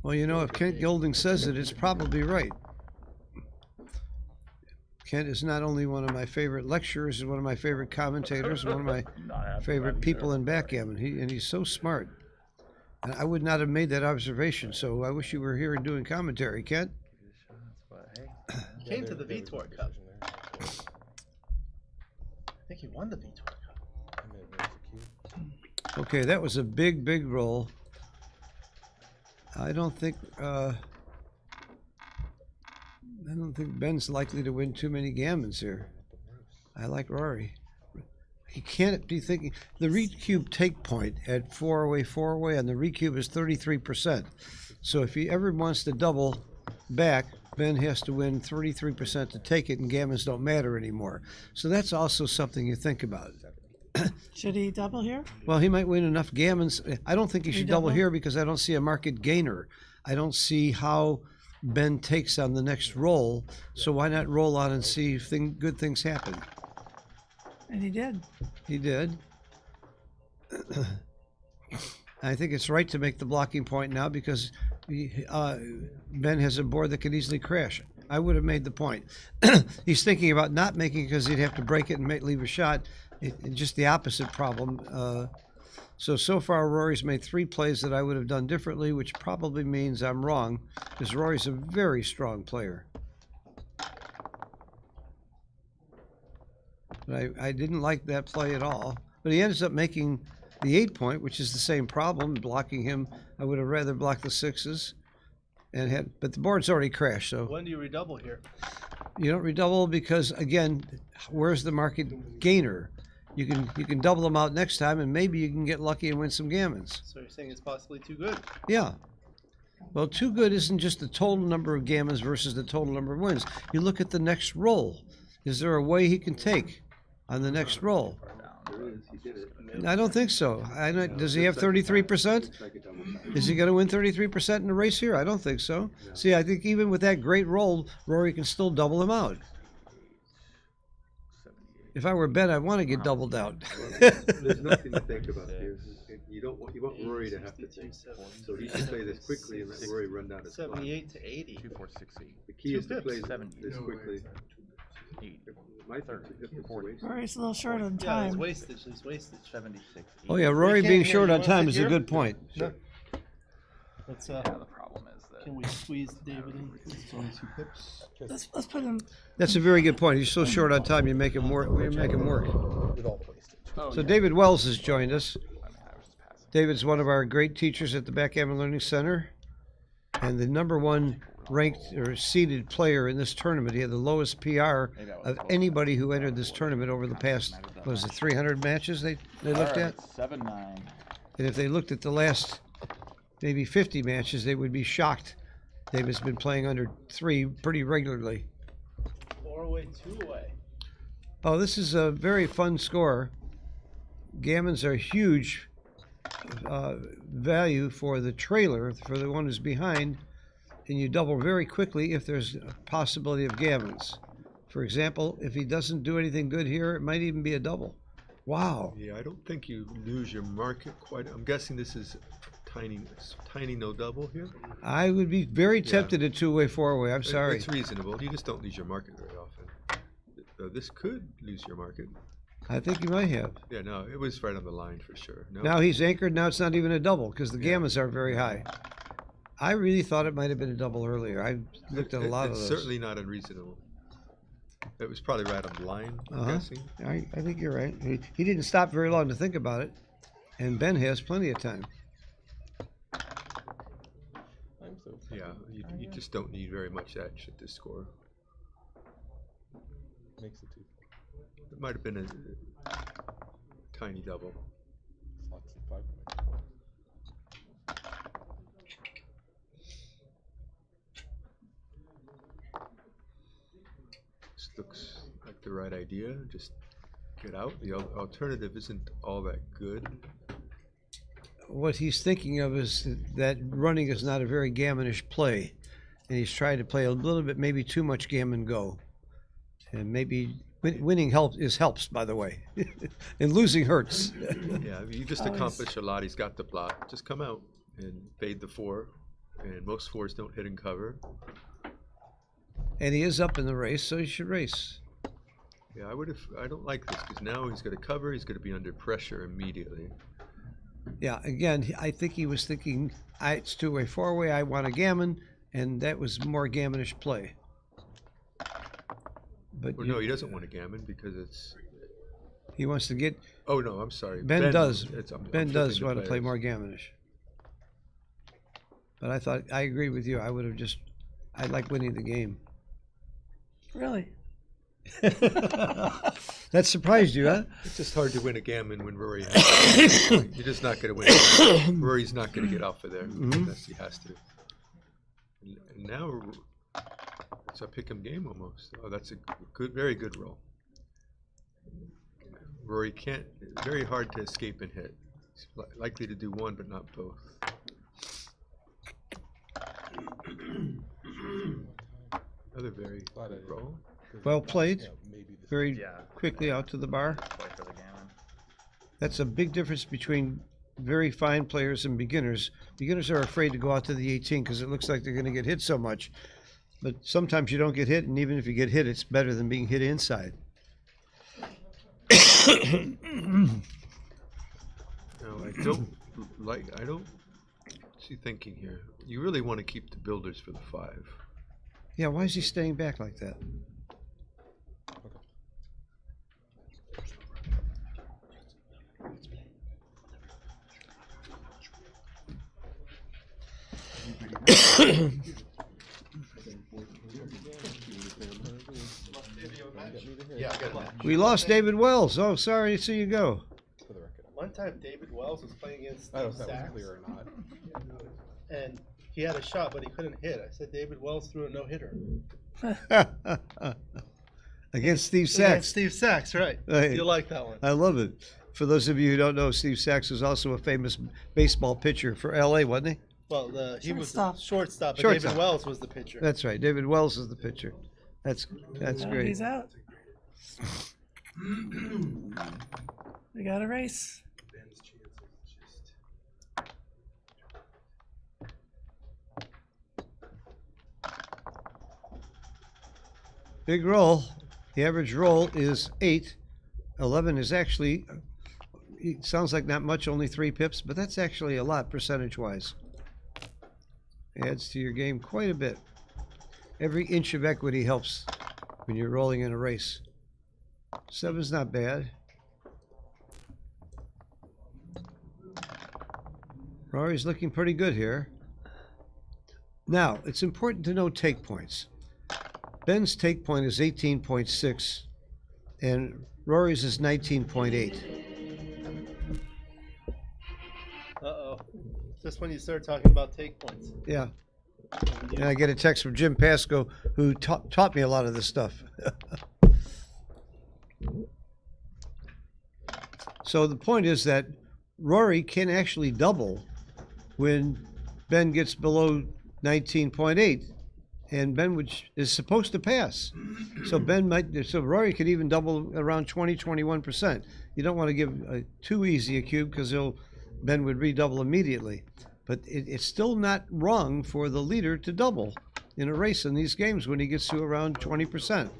Well, you know, if Kent Goulding says it, it's probably right. Kent is not only one of my favorite lecturers, he's one of my favorite commentators, one of my favorite people in backgammon. He's so smart. And I would not have made that observation, so I wish you were here and doing commentary, Kent. He came to the Vitor Cup. I think he won the Vitor Cup. Okay, that was a big, big roll. I don't think Ben's likely to win too many gammons here. I like Rory. He can't be thinking. The recube take point at 4-away, 4-away, and the recube is 33%. So if he ever wants to double back, Ben has to win 33% to take it, and gammons don't matter anymore. So that's also something you think about. Should he double here? Well, he might win enough gammons. I don't think he should double double? here because I don't see a market gainer. I don't see how Ben takes on the next roll. So why not roll on and see if good things happen? And he did. He did. I think it's right to make the blocking point now because Ben has a board that could easily crash. I would have made the point. He's thinking about not making it because he'd have to break it and leave a shot. Just the opposite problem. So far, Rory's made 3 plays that I would have done differently, which probably means I'm wrong because Rory's a very strong player. But I didn't like that play at all. But he ends up making the 8 point, which is the same problem, blocking him. I would have rather blocked the 6s. But the board's already crashed, so. When do you redouble here? You don't redouble because, again, where's the market gainer? You can double them out next time, and maybe you can get lucky and win some gammons. So you're saying it's possibly too good? Yeah. Well, too good isn't just the total number of gammons versus the total number of wins. You look at the next roll. Is there a way he can take on the next roll? There is, he did it. I don't think so. Does he have 33%? Is he going to win 33% in the race here? I don't think so. See, I think even with that great roll, Rory can still double him out. If I were Ben, I'd want to get doubled out. There's nothing to think about here. You want Rory to have to think. So he should play this quickly and let Rory run down his clock. 78 to 80. 2, 4, 6, 8. The key is to play 70. this quickly. 8. My 30, Rory's a little short on Yeah, there's time. wastage. There's wastage. 76. Oh yeah, Rory being short on time is a good point. No. Let's Yeah, the problem is that. can we squeeze David in? It's only 2 pips. Let's put him. That's a very good point. He's so short on time, you make him work. We make him work. With all the wastage. So David Wells has joined us. David's one of our great teachers at the Backgammon Learning Center, and the #1 ranked or seeded player in this tournament. He had the lowest PR of anybody who entered this tournament over the past, what was it, 300 matches they looked at? 7-9. And if they looked at the last maybe 50 matches, they would be shocked. David's been playing under 3 pretty regularly. 4 away, 2 away. Oh, this is a very fun score. Gammons are huge value for the trailer, for the one who's behind, and you double very quickly if there's a possibility of gammons. For example, if he doesn't do anything good here, it might even be a double. Wow. Yeah, I don't think you lose your market quite. I'm guessing this is tiny no double here. I would be very tempted at 2-way, 4-way. I'm sorry. It's reasonable. You just don't lose your market very often. This could lose your market. I think you might have. Yeah, no, it was right on the line for sure. No. Now he's anchored. Now it's not even a double because the gammons are very high. I really thought it might have been a double earlier. I looked at a lot of It's those. certainly not unreasonable. It was probably right on the line, I'm guessing. I think you're right. He didn't stop very long to think about it, and Ben has plenty of time. Yeah, you just don't need very much action to score. Makes it 2. It might have been a tiny double. Slots at 5. This looks like the right idea. Just get out. The alternative isn't all that good. What he's thinking of is that running is not a very gammonish play, and he's trying to play a little bit, maybe too much gammon go, and maybe winning helps, by the way, and losing hurts. Yeah, you just accomplished a lot. He's got the block. Just come out and fade the 4, and most 4s don't hit and cover. And he is up in the race, so he should race. Yeah, I don't like this because now he's going to cover. He's going to be under pressure immediately. Yeah, again, I think he was thinking, it's 2-way, 4-way, I want a gammon, and that was more gammonish play. But Well, no, he doesn't want a gammon because it's. he wants to get. Oh no, I'm sorry. Ben does. I'm does flipping the want to play players. more gammonish. But I thought I agree with you. I like winning the game. Really? That surprised you, huh? It's just hard to win a gammon when Rory has to. You're just not going to win. Rory's not going to get off of there unless he has to. And now it's a pick'em game almost. Oh, that's a good, very good roll. Rory can't. Very hard to escape and hit. He's likely to do one, but not both. Another very good roll. Well played. Very quickly out to the bar. Play for the gammon. That's a big difference between very fine players and beginners. Beginners are afraid to go out to the 18 because it looks like they're going to get hit so much. But sometimes you don't get hit, and even if you get hit, it's better than being hit inside. No, I don't see thinking here. You really want to keep the builders for the 5. Yeah, why is he staying back like that? Yeah, We lost David Wells. Oh, sorry to see you go. One time David Wells was playing against I don't know Steve if that Sachs, was clear or not. and he had a shot, but he couldn't hit. I said David Wells threw a no-hitter. Against Steve Against Sachs. Steve Sachs, right. Right. You like that one. I love it. For those of you who don't know, Steve Sachs was also a famous baseball pitcher for L.A., wasn't he? Well, he was the Shortstop. shortstop, but Shortstop. David Wells was the pitcher. That's right. David Wells is the pitcher. That's great. He's out. We got a race. Big roll. The average roll is 8. 11 is actually, it sounds like not much, only 3 pips, but that's actually a lot percentage-wise. Adds to your game quite a bit. Every inch of equity helps when you're rolling in a race. 7's not bad. Rory's looking pretty good here. Now, it's important to know take points. Ben's take point is 18.6, and Rory's is 19.8. Uh-oh. Just when you start talking about take points. Yeah. And I get a text from Jim Pasco, who taught me a lot of this stuff. So the point is that Rory can actually double when Ben gets below 19.8, and Ben is supposed to pass. So Rory could even double around 20-21%. You don't want to give too easy a cube because Ben would redouble immediately. But it's still not wrong for the leader to double in a race in these games when he gets to around 20%.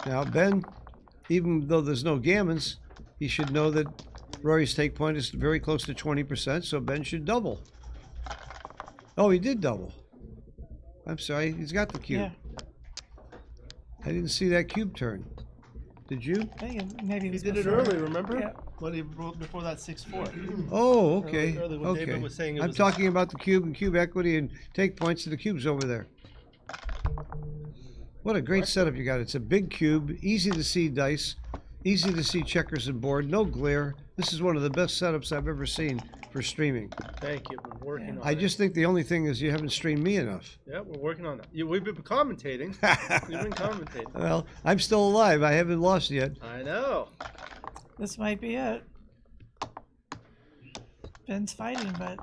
Now, Ben, even though there's no gammons, he should know that Rory's take point is very close to 20%, so Ben should double. Oh, he did double. I'm sorry, he's got the cube. Yeah. I didn't see that cube turn. Did you? I think maybe He did it early, remember? Yeah. When he wrote before that 6-4. Oh, okay. Early when Okay. David was saying it I'm was talking about the cube and cube equity and take points to the cubes over there. What a great setup you got. It's a big cube, easy to see dice, easy to see checkers and board, no glare. This is one of the best setups I've ever seen for streaming. Thank you. We're working on I it. just think the only thing is you haven't streamed me enough. Yeah, we're working on that. We've been commentating. We've been commentating. Well, I'm still alive. I haven't lost yet. I know. This might be it. Ben's fighting, but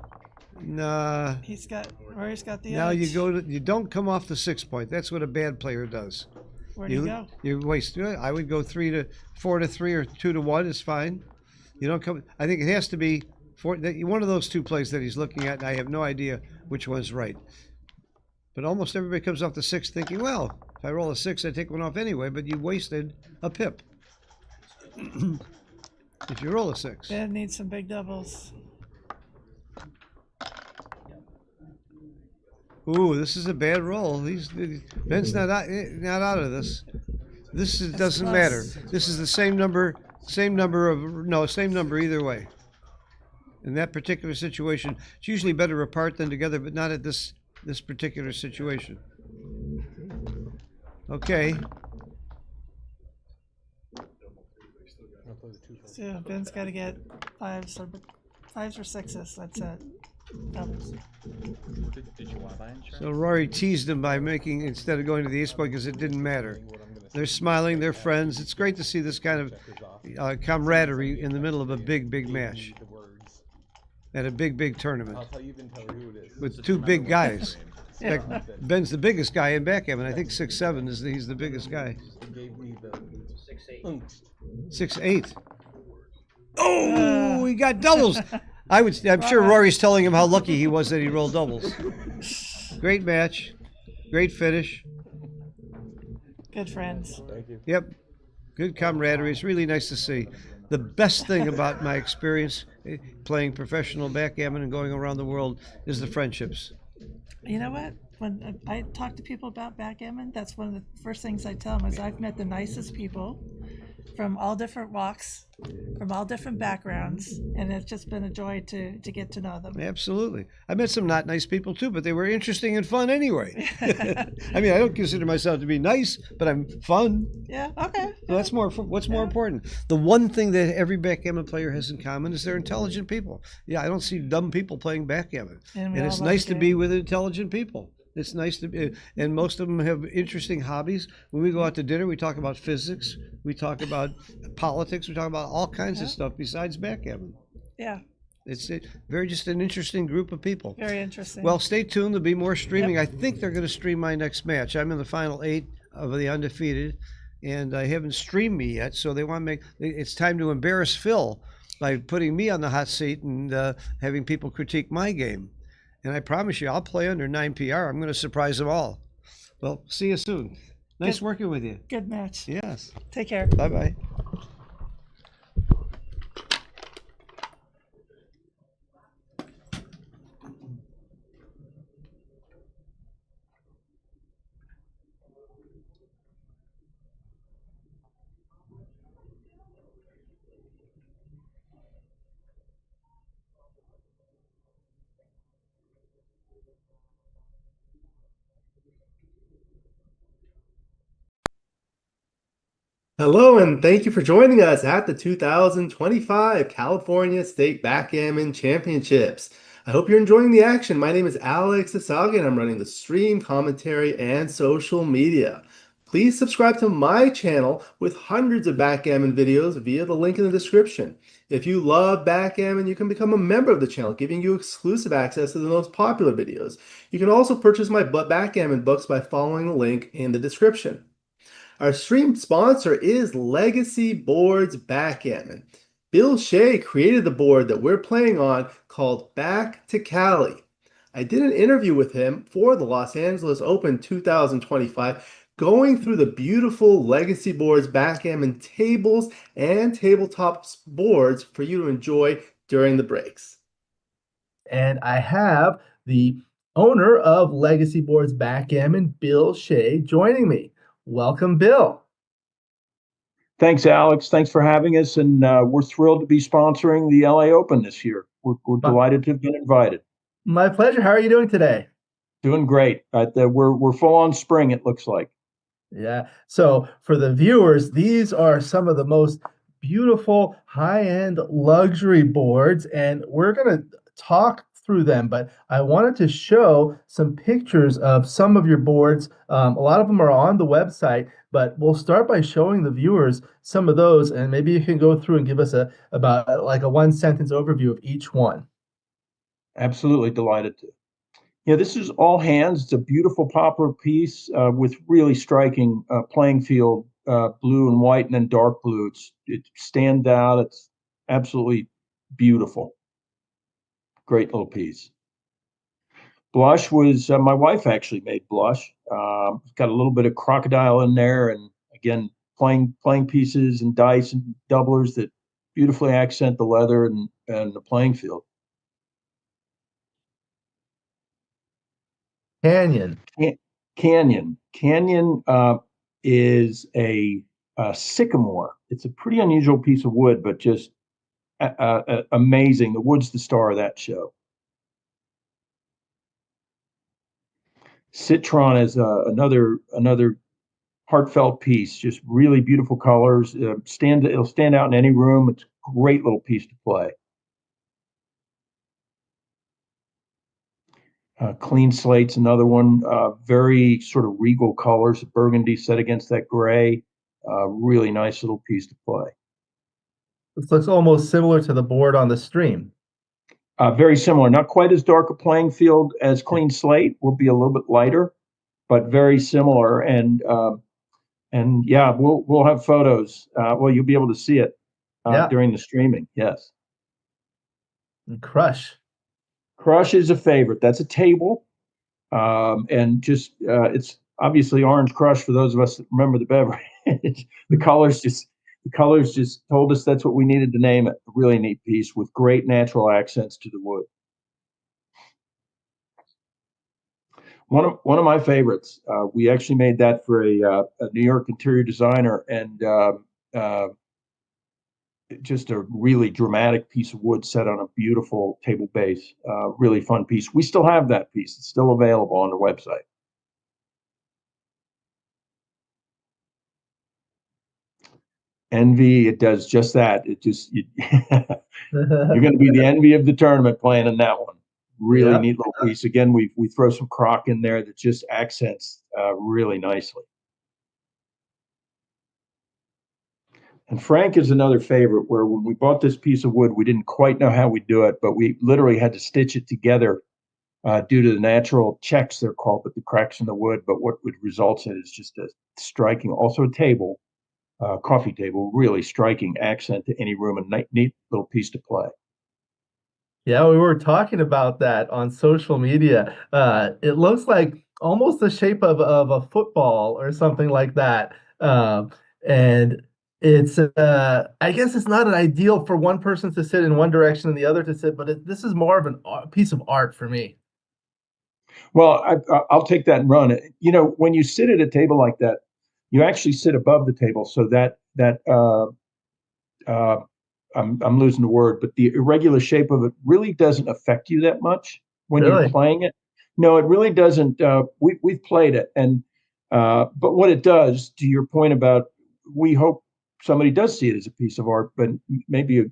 Nah. Rory's got the Now edge. you don't come off the 6 point. That's what a bad player does. Where do you go? You waste. I would go 4 to 3 or 2 to 1 is fine. You don't come. I think it has to be one of those two plays that he's looking at, and I have no idea which one's right. But almost everybody comes off the 6 thinking, well, if I roll a 6, I take one off anyway. But you wasted a pip if you roll a 6. Ben needs some big doubles. Ooh, this is a bad roll. Ben's not out of this. Doesn't close. matter. This is the same number either way. In that particular situation, it's usually better apart than together, but not at this particular situation. Okay. So Ben's got to get 5s or 6s. That's it. Doubles. Did you want to buy insurance? So Rory teased him by making, instead of going to the ace point, because it didn't matter. They're smiling, they're friends. It's great to see this kind of camaraderie in the middle of a big match. At a big tournament. With 2 big guys. In fact, Ben's the biggest guy in backgammon. I think 6'7" he's the biggest guy. 6'8". Oh, he got doubles. I'm sure Rory's telling him how lucky he was that he rolled doubles. Great match, great finish. Good friends. Thank you. Yep, good camaraderie. It's really nice to see. The best thing about my experience playing professional backgammon and going around the world is the friendships. You know what? When I talk to people about backgammon, that's one of the first things I tell them is I've met the nicest people from all different walks, from all different backgrounds, and it's just been a joy to get to know them. Absolutely. I met some not nice people too, but they were interesting and fun anyway. I mean, I don't consider myself to be nice, but I'm fun. Yeah, okay. So that's what's more important. The one thing that every backgammon player has in common is they're intelligent people. Yeah, I don't see dumb people playing backgammon. And it's nice to be with intelligent people. It's nice to be, and most of them have interesting hobbies. When we go out to dinner, we talk about physics, we talk about politics, we talk about all kinds of stuff besides backgammon. Yeah, It's just an interesting group of people. very interesting. Well, stay tuned. There'll be more streaming. I think they're going to stream my next match. I'm in the final 8 of the Undefeated, and I haven't streamed me yet. So they want to it's time to embarrass Phil by putting me on the hot seat and having people critique my game. And I promise you, I'll play under 9 PR. I'm going to surprise them all. Well, see you soon. Nice working with you. Good match. Yes. Take care. Bye-bye. Hello, and thank you for joining us at the 2025 California State Backgammon Championships. I hope you're enjoying the action. My name is Alex Eshaghian. I'm running the stream, commentary, and social media. Please subscribe to my channel with hundreds of backgammon videos via the link in the description. If you love backgammon, you can become a member of the channel, giving you exclusive access to the most popular videos. You can also purchase my backgammon books by following the link in the description. Our stream sponsor is Legacy Boards Backgammon. Bill Shea created the board that we're playing on called Back to Cali. I did an interview with him for the Los Angeles Open 2025, going through the beautiful Legacy Boards Backgammon tables and tabletop boards for you to enjoy during the breaks. And I have the owner of Legacy Boards Backgammon, Bill Shea, joining me. Welcome, Bill. Thanks, Alex. Thanks for having us, and we're thrilled to be sponsoring the LA Open this year. We're delighted to have been invited. My pleasure. How are you doing today? Doing great. We're full on spring, it looks like. Yeah. So for the viewers, these are some of the most beautiful high-end luxury boards, and we're going to talk through them, but I wanted to show some pictures of some of your boards. A lot of them are on the website, but we'll start by showing the viewers some of those, and maybe you can go through and give us about like a one-sentence overview of each one. Absolutely delighted to. Yeah, this is All Hands. It's a beautiful poplar piece with really striking playing field, blue and white, and then dark blue. It stands out. It's absolutely beautiful. Great little piece. Blush was my wife actually made Blush. Got a little bit of crocodile in there, and again playing pieces and dice and doublers that beautifully accent the leather and the playing field. Canyon is a sycamore. It's a pretty unusual piece of wood, but just amazing. The wood's the star of that show. Citron is another heartfelt piece. Just really beautiful colors. It'll stand out in any room. It's a great little piece to play. Clean Slate's another one. Very sort of regal colors. Burgundy set against that gray. Really nice little piece to play. This looks almost similar to the board on the stream. Very similar. Not quite as dark a playing field as Clean Slate. Will be a little bit lighter, but very similar. And yeah, we'll have photos. Well, you'll be able to see it during the streaming. Yes. And Crush is a favorite. That's a table, and just it's obviously Orange Crush for those of us that remember the beverage. The colors just told us that's what we needed to name it. A really neat piece with great natural accents to the wood. One of my favorites. We actually made that for a New York interior designer, and just a really dramatic piece of wood set on a beautiful table base. Really fun piece. We still have that piece. It's still available on the website. Envy, it does just that. It just you're going to be the envy of the tournament playing in that one. Really Yeah. neat little piece. Again, we throw some crock in there that just accents really nicely. And Frank is another favorite where when we bought this piece of wood, we didn't quite know how we'd do it, but we literally had to stitch it together due to the natural checks, they're called, but the cracks in the wood. But what would results in is just a striking, also a table, coffee table, really striking accent to any room, and neat little piece to play. Yeah, we were talking about that on social media. It looks like almost the shape of a football or something like that. And it's, I guess it's not an ideal for one person to sit in one direction and the other to sit, but this is more of a piece of art for me. Well, I'll take that and run it. You know, when you sit at a table like that, you actually sit above the table, so that I'm losing the word, but the irregular shape of it really doesn't affect you that much when Really? you're playing it. No, it really doesn't. We've played it, and but what it does, to your point about, we hope somebody does see it as a piece of art, but maybe a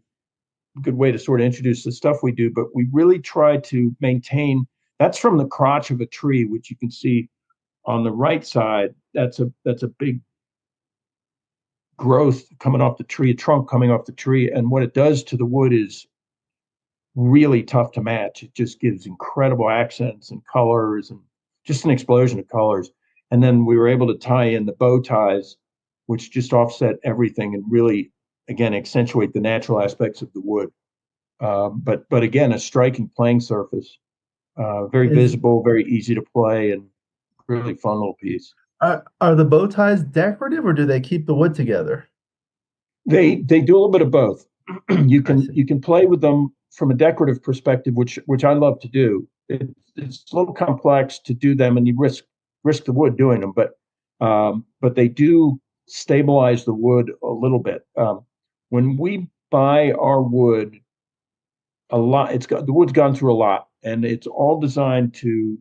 good way to sort of introduce the stuff we do. But we really try to maintain. That's from the crotch of a tree, which you can see on the right side. That's a big growth coming off the tree, a trunk coming off the tree, and what it does to the wood is really tough to match. It just gives incredible accents and colors and just an explosion of colors. And then we were able to tie in the bow ties, which just offset everything and really, again, accentuate the natural aspects of the wood. But again, a striking playing surface, very visible, very easy to play, and really fun little piece. Are the bow ties decorative or do they keep the wood together? They do a little bit of both. You can play with them from a decorative perspective, which I love to do. It's a little complex to do them, and you risk the wood doing them, but they do stabilize the wood a little bit. When we buy our wood, the wood's gone through a lot, and it's all designed to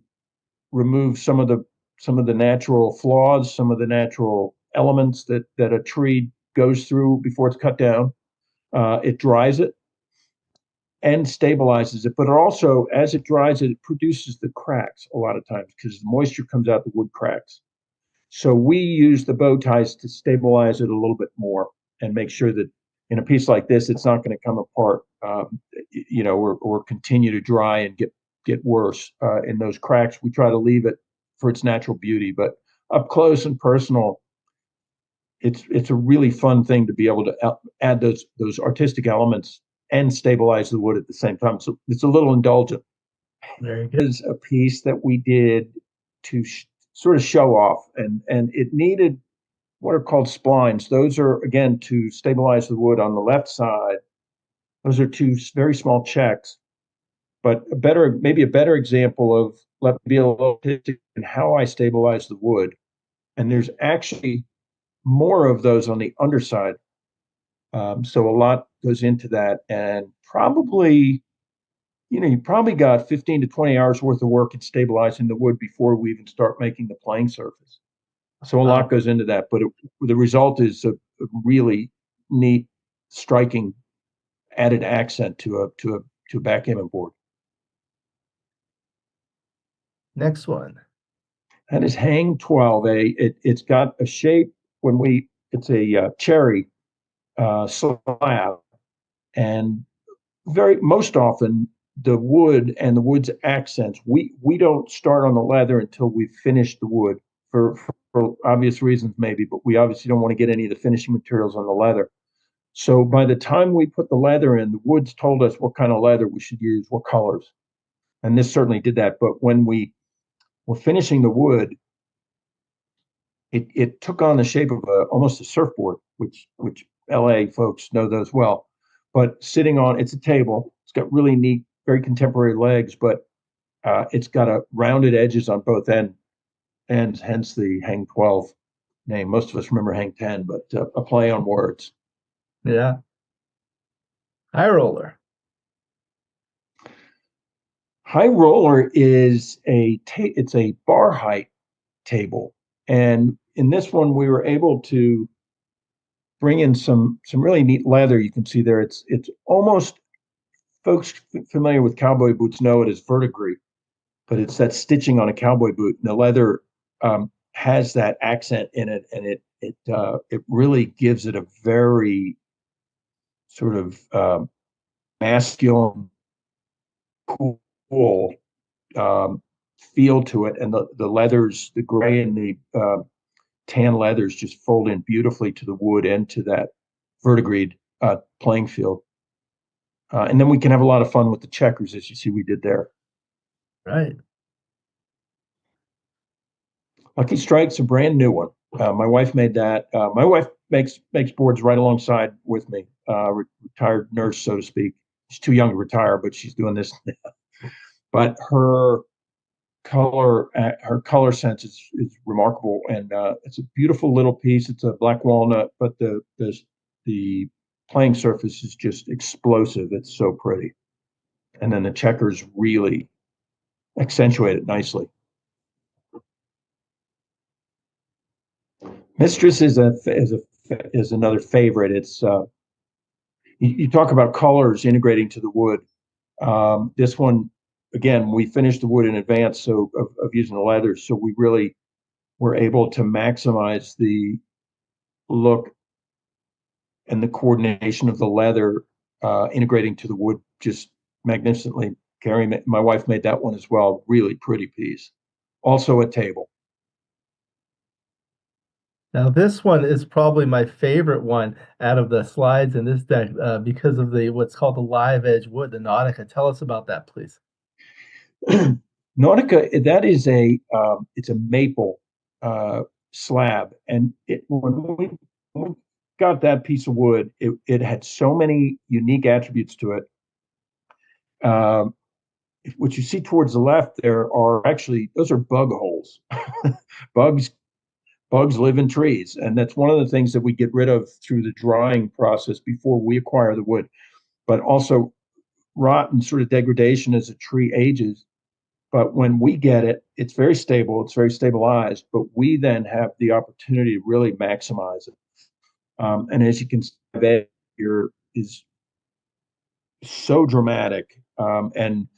remove some of the natural flaws, some of the natural elements that a tree goes through before it's cut down. It dries it and stabilizes it, but it also, as it dries it, it produces the cracks a lot of times because the moisture comes out, the wood cracks. So we use the bow ties to stabilize it a little bit more and make sure that in a piece like this, it's not going to come apart, or continue to dry and get worse in those cracks. We try to leave it for its natural beauty, but up close and personal, it's a really fun thing to be able to add those artistic elements and stabilize the wood at the same time. So it's a little indulgent. Very good. It's a piece that we did to sort of show off, and it needed what are called splines. Those are, again, to stabilize the wood on the left side. Those are two very small checks, but maybe a better example of, let me be a little artistic in how I stabilize the wood. And there's actually more of those on the underside. So a lot goes into that, and probably, you probably got 15 to 20 hours worth of work in stabilizing the wood before we even start making the playing surface. So a lot goes into that, but the result is a really neat, striking, added accent to a backgammon board. Next one. That is Hang 12. It's got a shape it's a cherry slab, and most often the wood and the wood's accents, we don't start on the leather until we've finished the wood for obvious reasons maybe, but we obviously don't want to get any of the finishing materials on the leather. So by the time we put the leather in, the wood's told us what kind of leather we should use, what colors. And this certainly did that. But when we were finishing the wood, it took on the shape of almost a surfboard, which LA folks know those well. But sitting on, it's a table. It's got really neat, very contemporary legs, but it's got rounded edges on both ends, hence the Hang 12 name. Most of us remember Hang 10, but a play on words. Yeah. High roller. High roller is it's a bar height table, and in this one we were able to bring in some really neat leather. You can see there it's almost folks familiar with cowboy boots know it as verdigris, but it's that stitching on a cowboy boot. And the leather has that accent in it, and it really gives it a very sort of masculine, cool feel to it. And the leathers, the gray and the tan leathers, just fold in beautifully to the wood and to that verdigris playing field. And then we can have a lot of fun with the checkers, as you see we did there. Right. Lucky Strike's a brand new one. My wife made that. My wife makes boards right alongside with me. Retired nurse, so to speak. She's too young to retire, but she's doing this now. But her color sense is remarkable, and it's a beautiful little piece. It's a black walnut, but the playing surface is just explosive. It's so pretty, and then the checkers really accentuate it nicely. Mistress is another favorite. It's you talk about colors integrating to the wood. This one, again, we finished the wood in advance of using the leather, so we really were able to maximize the look and the coordination of the leather integrating to the wood just magnificently. Carrie, my wife, made that one as well. Really pretty piece. Also a table. Now this one is probably my favorite one out of the slides in this deck because of what's called the live edge wood, the Nautica. Tell us about that, please. Nautica, that is it's a maple slab, and when we got that piece of wood, it had so many unique attributes to it. What you see towards the left there are actually, those are bug holes. Bugs live in trees, and that's one of the things that we get rid of through the drying process before we acquire the wood. But also rot and sort of degradation as a tree ages. But when we get it, it's very stable, it's very stabilized, but we then have the opportunity to really maximize it. And as you can see, that here is so dramatic. And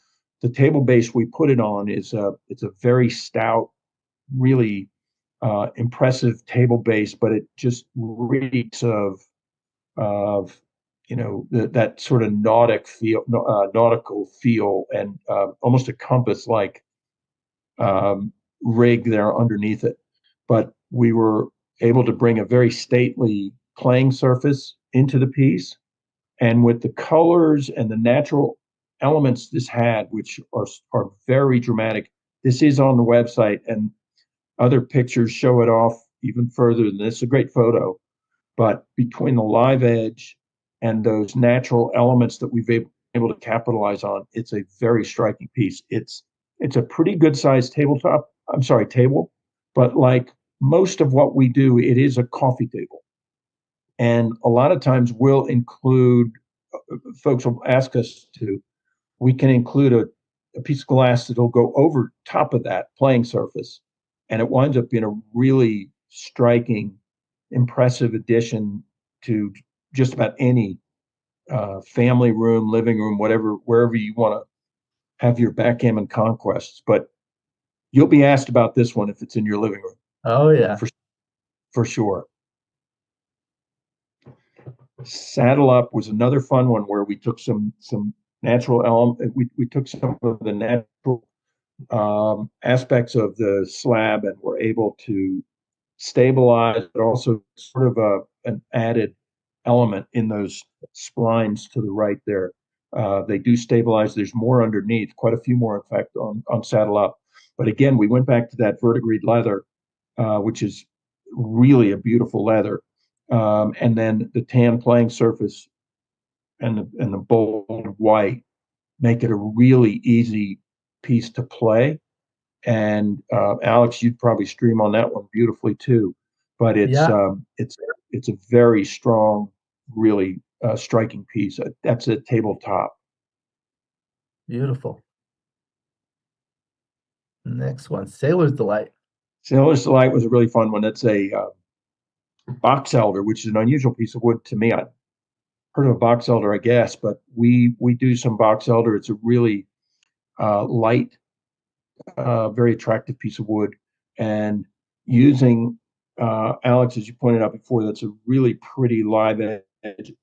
the table base we put it on it's a very stout, really impressive table base, but it just reeks of that sort of nautical feel, and almost a compass-like rig there underneath it. But we were able to bring a very stately playing surface into the piece, and with the colors and the natural elements this had, which are very dramatic. This is on the website, and other pictures show it off even further than this. A great photo, but between the live edge and those natural elements that we've been able to capitalize on, it's a very striking piece. It's a pretty good sized table, but like most of what we do, it is a coffee table. And a lot of times we'll include, folks will ask us to, we can include a piece of glass that'll go over top of that playing surface. And it winds up being a really striking, impressive addition to just about any family room, living room, wherever you want to have your backgammon conquests. But you'll be asked about this one if it's in your living room. Oh yeah, for sure. Saddle Up was another fun one where we took some natural element. We took some of the natural aspects of the slab and were able to stabilize, but also sort of an added element in those splines to the right there. They do stabilize. There's more underneath, quite a few more, in fact, on Saddle Up. But again, we went back to that verdigris leather, which is really a beautiful leather. And then the tan playing surface and the bold white make it a really easy piece to play. And Alex, you'd probably stream on that one beautifully too. But it's a very strong, really striking piece. That's a tabletop. Beautiful. Next one, Sailor's Delight. Sailor's Delight was a really fun one. It's a box elder, which is an unusual piece of wood to me. heard of a box elder, I guess, but we do some box elder. It's a really light, very attractive piece of wood, and using Alex, as you pointed out before, that's a really pretty live edge.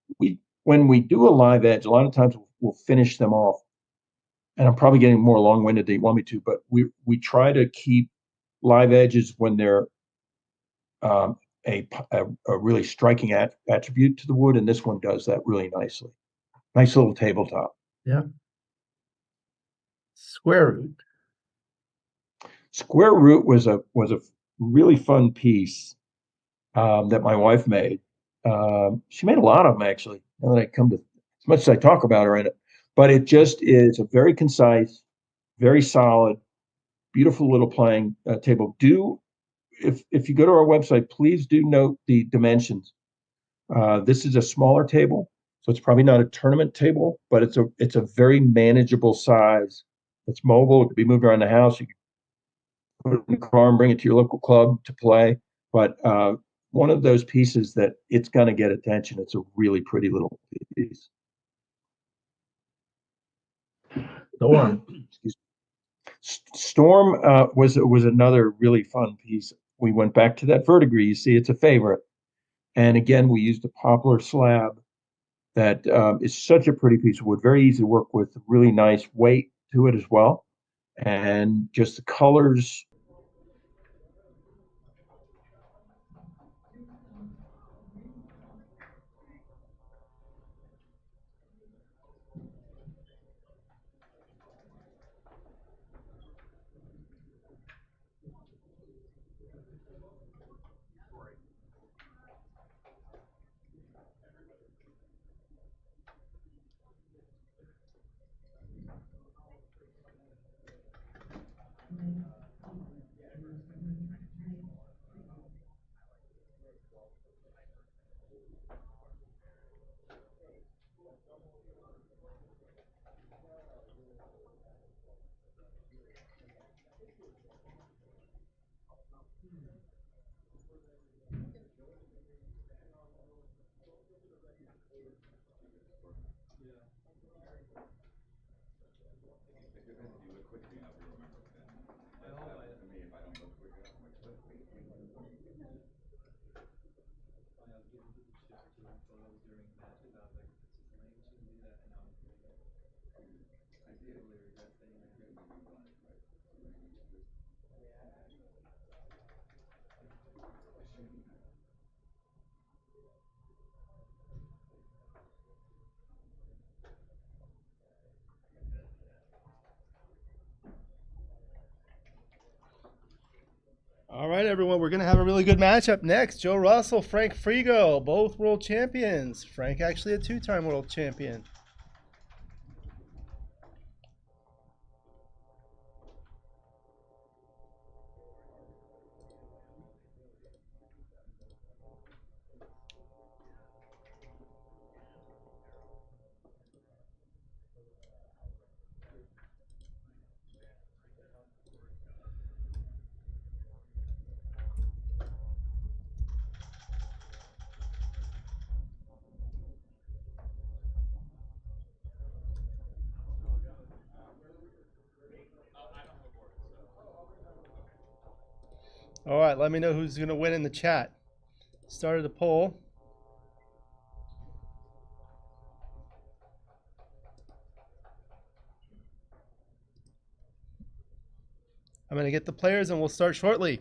When we do a live edge, a lot of times we'll finish them off, and I'm probably getting more long-winded than you want me to, but we try to keep live edges when they're a really striking attribute to the wood, and this one does that really nicely. Nice little tabletop. Yeah. Square root. Square root was a really fun piece that my wife made. She made a lot of them, actually. Now that I come to, as much as I talk about her in it, but it just is a very concise, very solid, beautiful little playing table. If you go to our website, please do note the dimensions. This is a smaller table, so it's probably not a tournament table, but it's a very manageable size. It's mobile. It can be moved around the house. You can put it in the car and bring it to your local club to play. But one of those pieces that it's going to get attention. It's a really pretty little piece. Storm. Storm was another really fun piece. We went back to that verdigris. You see, it's a favorite. And again, we used a poplar slab that is such a pretty piece of wood, very easy to work with, really nice weight to it as well. And just the colors. All right, everyone, we're going to have a really good matchup next. Joe Russell, Frank Frigo, both world champions. Frank actually a two-time world champion. All right, let me know who's going to win in the chat. Started the poll. I'm going to get the players and we'll start shortly.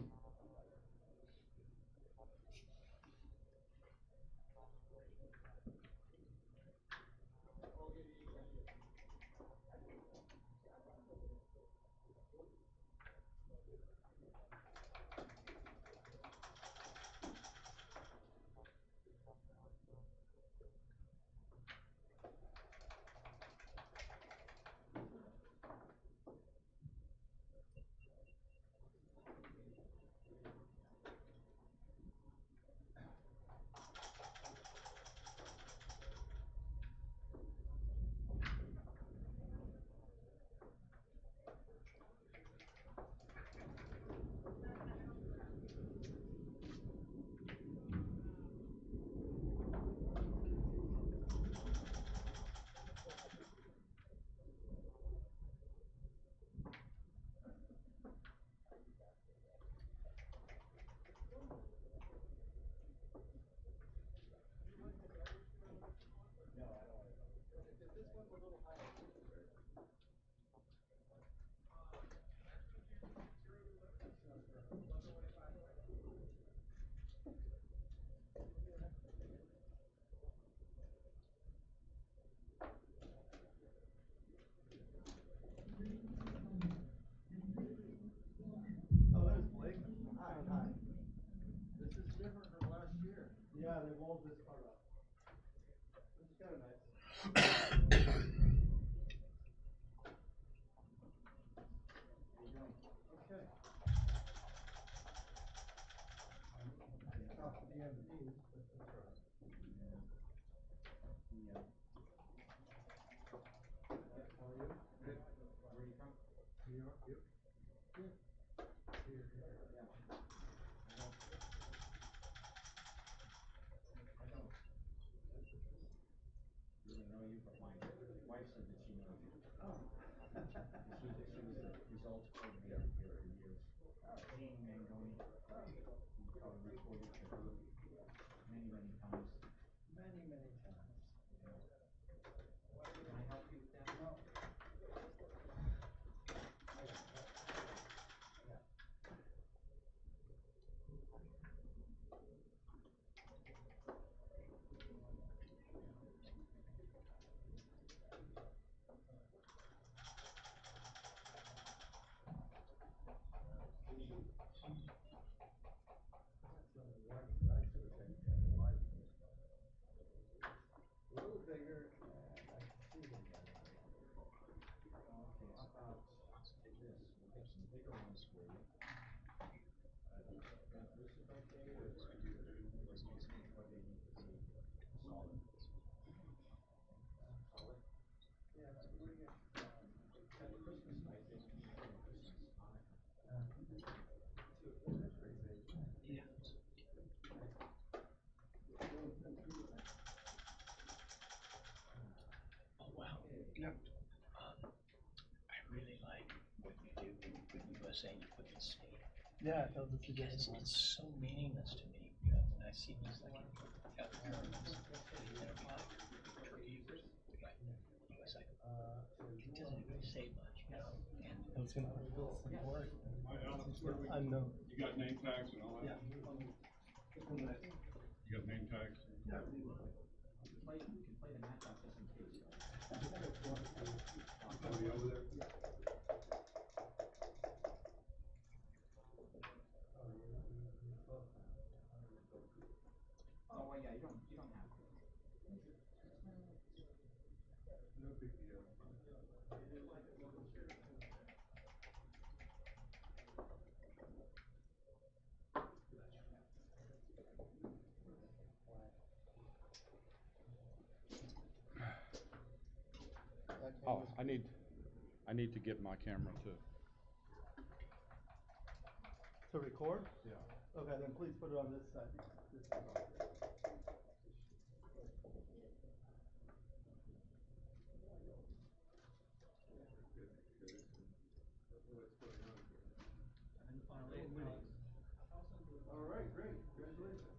I really like what you do with USA. You put in state. Yeah, that was a Because suggestion. it's so meaningless to me. You know, when I see these like tournaments, and it'll be like Turkey versus like USA. It doesn't really say much, you know. And I was gonna put Bill Simborg. I know. You got name tags and all that? Yeah. You got name tags? Yeah. Somebody over there? oh well, yeah, you don't have to. No big deal. Oh, I need to get my camera To record? Yeah. Okay, then please put it on this side. This side. All right, great. Congratulations.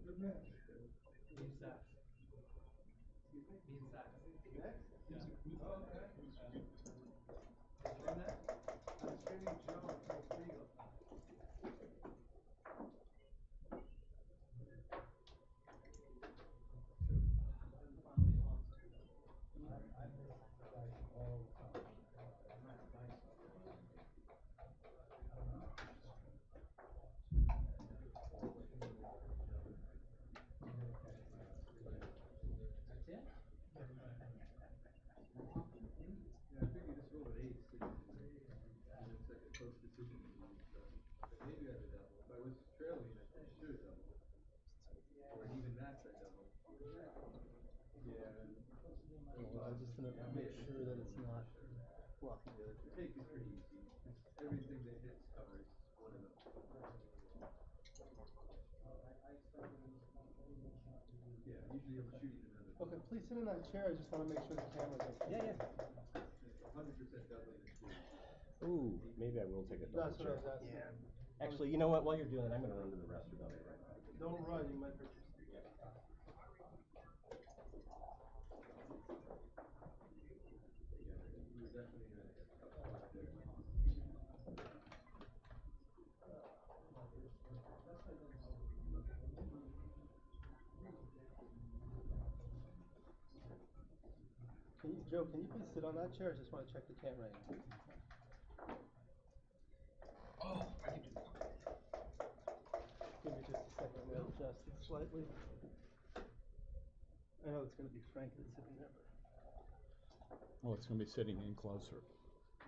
Good match. Next? Yeah. Oh, okay. Run that? I'm training Joe from Frigo. I just gonna make sure that it's not blocking the other. Take is pretty easy. Everything that hits covers one of them. Yeah, usually I'm shooting another. Okay, please sit in that chair. I just want to make sure the camera's okay. Yeah, yeah. 100% doubling the shooting. Ooh, maybe I will take a double That's what I check. was asking. Yeah. Actually, you know what? While you're doing it, I'm going to run to the restroom. I'll be right back. Don't run, you might hurt yourself. You were definitely in a tough spot there. Joe, can you please sit on that chair? I just want to check the camera angle. Oh, I can do that. Give me just a second, we'll adjust it slightly. I know it's going to be Frank that's sitting there. Oh, it's gonna be sitting in closer.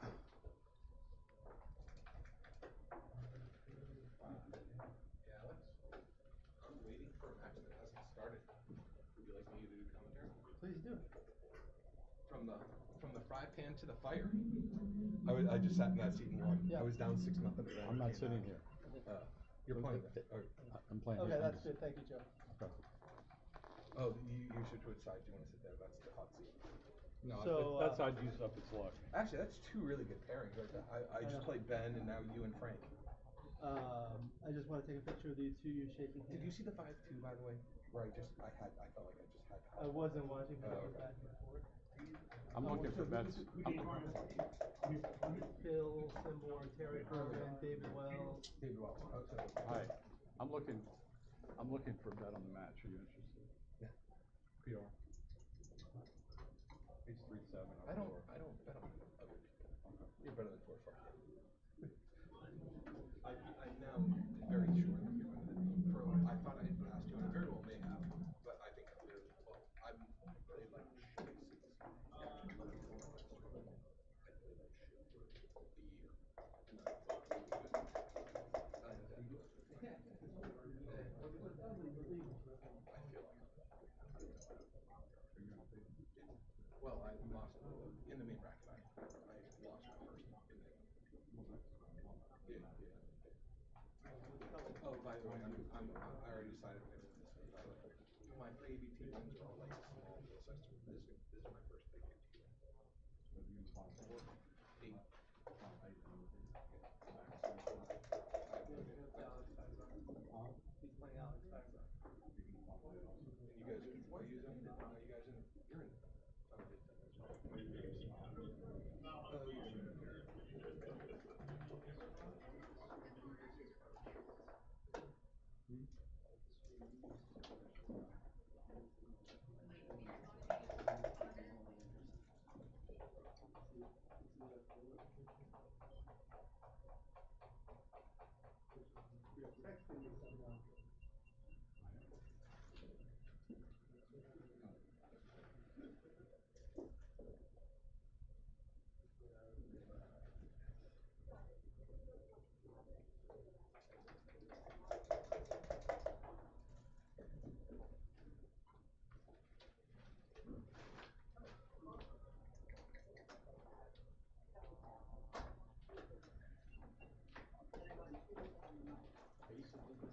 I'm waiting for a match that hasn't started. Would you like me to do commentary? Please do. From the fry pan to the fire. I just sat in that seat and won. I was down 6-0. I'm not sitting here. You're playing. I'm playing. Okay, here. that's good. Thank you, Joe. Okay. Oh, you should switch sides. You want to sit there? That's the hot seat. No, So, That side used up its luck. actually, that's two really good pairings right there. I just played Ben and now you and Frank. I just want to take a picture of you two, you shaking hands. Did you see the 5-2 by the way? Where I felt like I just had. I wasn't watching, but I was okay. back and forth. I'm looking for bets. Phil, Simborg, Teri, Harmon, David Wells. David Wells. Oh, so, Hi. I'm looking for a bet on the match. Are you interested? Yeah. PR. It's 3-7. I don't bet on other people. Okay. You're better than 4-5. I'm now very sure that you're going to throw. I thought I had passed you, and I very well may have, but I think I'm really well. I'm really like shit. Well, I lost in the main bracket. I lost my first in the. Oh, by the way, I already decided this. My ABT ones are all like small deal size. This is my first big ABT. He's playing Alex Eshaghian. And you guys, what are you doing? You guys in? You're in.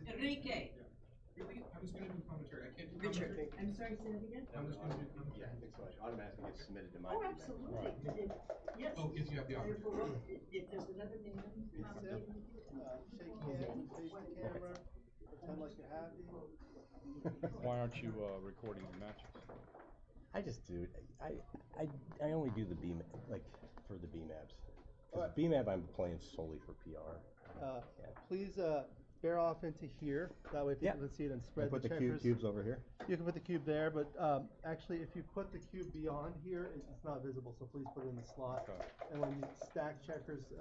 Enrique. I was going to do commentary. I can't do Richard. commentary. I'm sorry, say that again? I was going to do commentary. Yeah, it's like automatically gets submitted to my. Oh, absolutely. Yes. Oh, if you have the opportunity. If there's another name. Shake hands, face the camera, pretend like you're happy. Why aren't you recording your matches? I just do it. I only do the B like for the BMAPs. Alright. BMAP I'm playing solely for PR. Please bear off into here. That way people can see it and spread Put the the checkers. cubes over here. You can put the cube there, but actually, if you put the cube beyond here, it's not visible. So please put it in the slot. Okay. And when you stack checkers,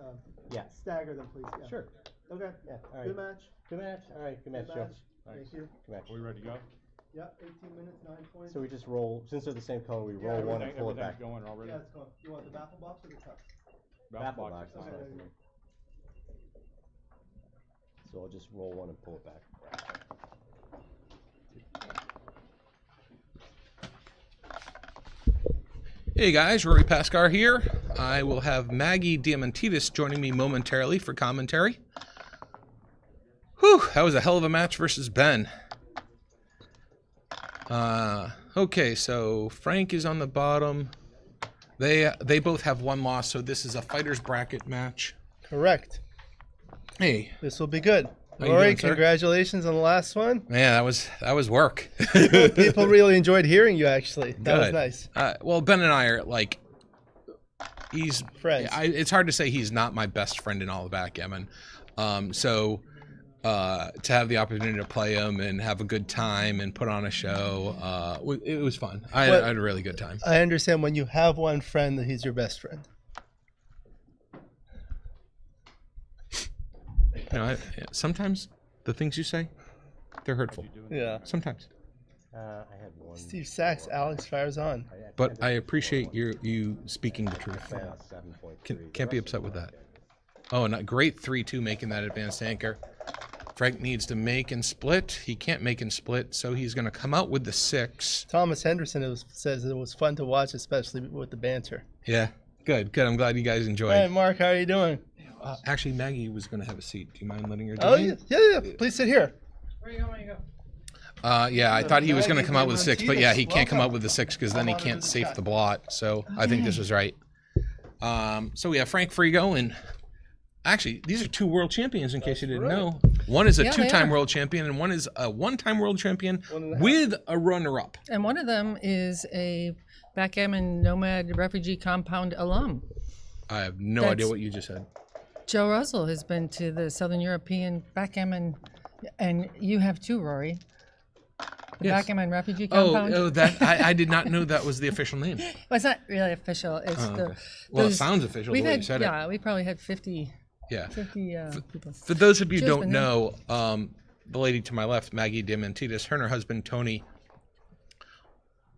Yeah. stagger them, please. Yeah. Sure. Okay. Yeah. All right. Good match. Good match. All right. Good match, Good Joe. match. Thank you. Good match. Are we ready to go? Yep. 18 minutes, 9 points. So we just roll, since they're the same color, we roll one and pull it back. Everything's going already? Yeah, it's going. You want the baffle box or the cups? Baffle box. is is fine. fine for me. So I'll just roll one and pull it back. Hey guys, Rory Pascar here. I will have Maggie Diamantidis joining me momentarily for commentary. Whew, that was a hell of a match versus Ben. Okay, so Frank is on the bottom. They both have one loss, so this is a fighter's bracket match. Correct. Hey. This will be good. How you Rory, doing, sir? congratulations on the last one. Man, that was work. People really enjoyed hearing you, actually. That was Good. nice. Well, Ben and I are like, he's friends. It's hard to say he's not my best friend in all of backgammon. So to have the opportunity to play him and have a good time and put on a show, it was fun. I had a really good time. I understand when you have one friend that he's your best friend. You know, sometimes the things you say, they're hurtful. Yeah. Sometimes. I had one. Steve Sachs, Alex Farzan. But I appreciate you speaking the truth. 7.3. Can't be upset with that. Oh, and a great 3-2 making that advanced anchor. Frank needs to make and split. He can't make and split, so he's going to come out with the 6. Thomas Henderson says it was fun to watch, especially with the banter. Yeah, good. I'm glad you guys enjoyed. Hey, Mark, how are you doing? Actually, Maggie was going to have a seat. Do you mind letting her Oh, join? yeah. Please sit here. Where you going to go? Yeah, I thought he was going to Maggie, come out with 6, but yeah, he can't come welcome. out with the 6 because then he can't safe the blot. So I think this was right. So we have Frank Frigo, and actually, these are 2 world champions, in case you didn't know. One is a 2-time world champion, and one is a 1-time world champion with a runner-up. And one of them is a Backgammon Nomad Refugee Compound alum. I have no idea what you just said. Joe Russell has been to the Southern European Backgammon, and you have too, Rory. The Backgammon Refugee Compound. Oh, that I did not know that was the official name. Well, it's not really official. It's Okay. Well, it sounds official the way you said it. Yeah, we probably had 50. Yeah. 50 people. For those of you who Joe's don't been there. know, the lady to my left, Maggie Diamantidis, her and her husband Tony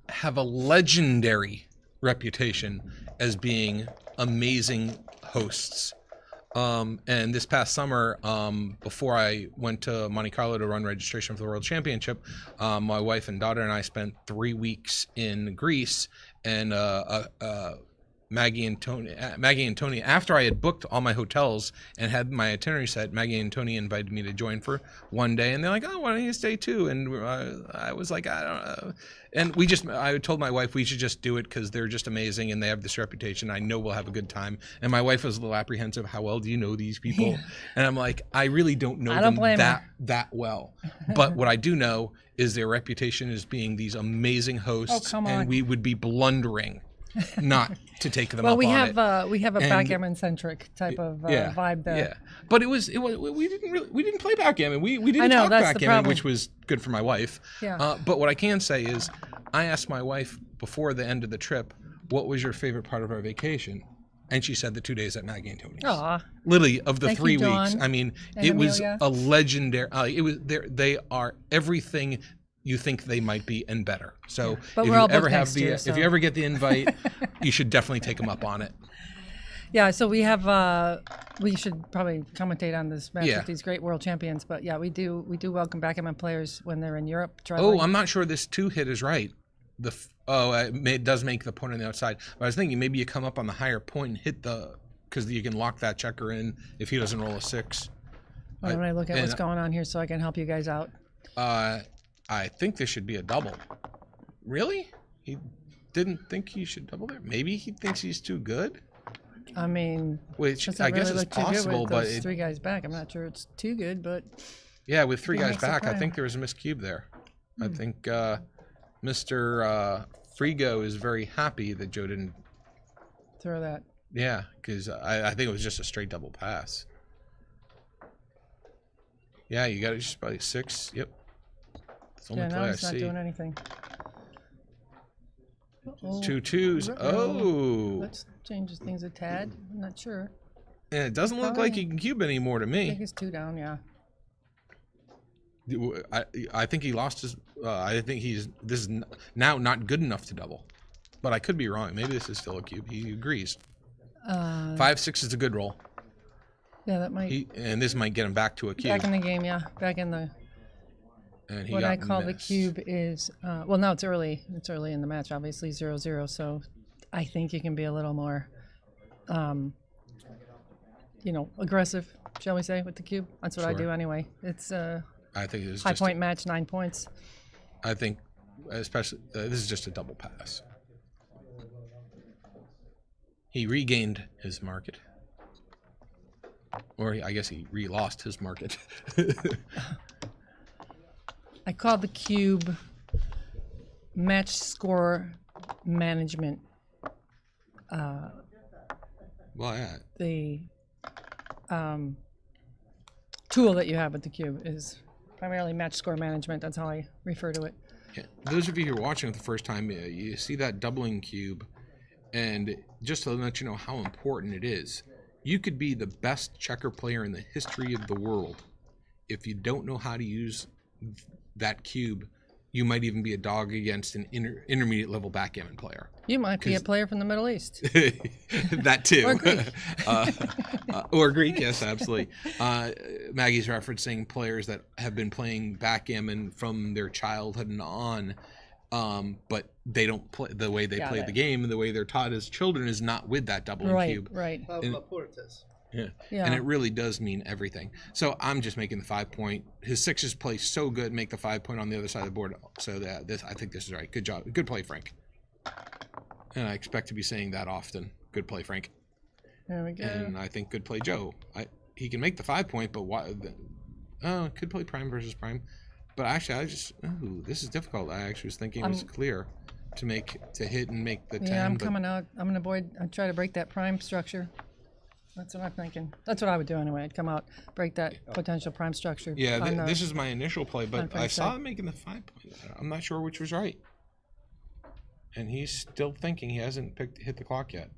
have a legendary reputation as being amazing hosts. And this past summer, before I went to Monte Carlo to run registration for the World Championship, my wife and daughter and I spent 3 weeks in Greece, and Maggie and Tony, after I had booked all my hotels and had my itinerary set, Maggie and Tony invited me to join for one day, and they're like, "Oh, why don't you stay too?" And I was like, "I don't know." And I told my wife we should just do it because they're just amazing and they have this reputation. I know we'll have a good time. And my wife was a little apprehensive. How well do you know these people? Yeah. And I'm like, I really don't know I don't them blame her. that well. But what I do know is their reputation as being these amazing hosts, come and on. we would be blundering not to take them Well, up we on have it. we have a And- backgammon centric type of vibe there. Yeah, but we didn't play backgammon. We didn't I know, talk that's the backgammon, problem. which was good for my wife. Yeah. But what I can say is, I asked my wife before the end of the trip, "What was your favorite part of our vacation?" And she said the 2 days at Maggie and Tony's. Aw. Literally, of the Thank you, 3 weeks. Dawn I mean, and it was Amelia. a legendary. They are everything you think they might be and better. So But if we're you all ever booked have next year, if so. you ever get the invite, you should definitely take them up on it. Yeah, so we have we should probably commentate on this match Yeah. with these great world champions, but yeah, we do welcome backgammon players when they're in Europe. Oh, traveling. I'm not sure this 2 hit is right. It does make the point on the outside. But I was thinking maybe you come up on the higher point and hit because you can lock that checker in if he doesn't roll a 6. Why don't I look at and- what's going on here so I can help you guys out? I think this should be a double. Really? He didn't think he should double there? Maybe he thinks he's too good? I mean, Which doesn't I guess really is look too good possible, with but those 3 guys back. I'm not sure it's too good, but yeah, with 3 He guys makes a back, I play. think there was a missed cube there. I Hmm. think Mr. Frigo is very happy that Joe didn't. throw that. Yeah, because I think it was just a straight double pass. Yeah, you got it just by 6. Yep. It's the only Yeah, play now I he's not see. doing anything. Uh-oh. 2 2s. Uh-oh. Oh. That changes things a tad. I'm not sure. And it doesn't look like he can cube anymore to I think me. it's 2 down, yeah. I think he lost his. I think this is now not good enough to double, but I could be wrong. Maybe this is still a cube. He agrees. 5-6 is a good roll. Yeah, that might. And this might get him back to a cube. Back in the game, yeah. Back in the. And he What got I call missed. the cube is, well, no, it's early. It's early in the match, obviously 0-0. So I think you can be a little more, aggressive, shall we say, with the cube. That's what I Sure. do anyway. It's I think it's high just point match, 9 points. I think, especially this is just a double pass. He regained his market, or I guess he re-lost his market. I call the cube match score management. Well, yeah. The tool that you have with the cube is primarily match score management. That's how I refer to it. Yeah. Those of you who are watching it the first time, you see that doubling cube, and just to let you know how important it is, you could be the best checker player in the history of the world. If you don't know how to use that cube you might even be a dog against an intermediate level backgammon player. You might be a player from the Middle East. That too. Or Greek. Or Greek, yes, absolutely. Maggie's referencing players that have been playing backgammon from their childhood and on, but they don't play the way they play the game, and the way they're taught as children is not with that double and cube. Right. Yeah. And it really does mean everything. So I'm just making the 5 point. His sixes play so good, make the 5 point on the other side of the board. So that I think this is right. Good job. Good play, Frank. And I expect to be saying that often. Good play, Frank. There we go. And I think good play, Joe. He can make the 5 point, but why? Could play prime versus prime. But actually, this is difficult. I actually was thinking it was clear to hit and make the 10. Yeah, I'm coming out. I'm gonna avoid. I try to break that prime structure. That's what I'm thinking. That's what I would do anyway. I'd come out, break that potential prime structure. Yeah, this is my initial play, but I saw him making the 5 point. I'm not sure which was right. And he's still thinking. He hasn't hit the clock yet.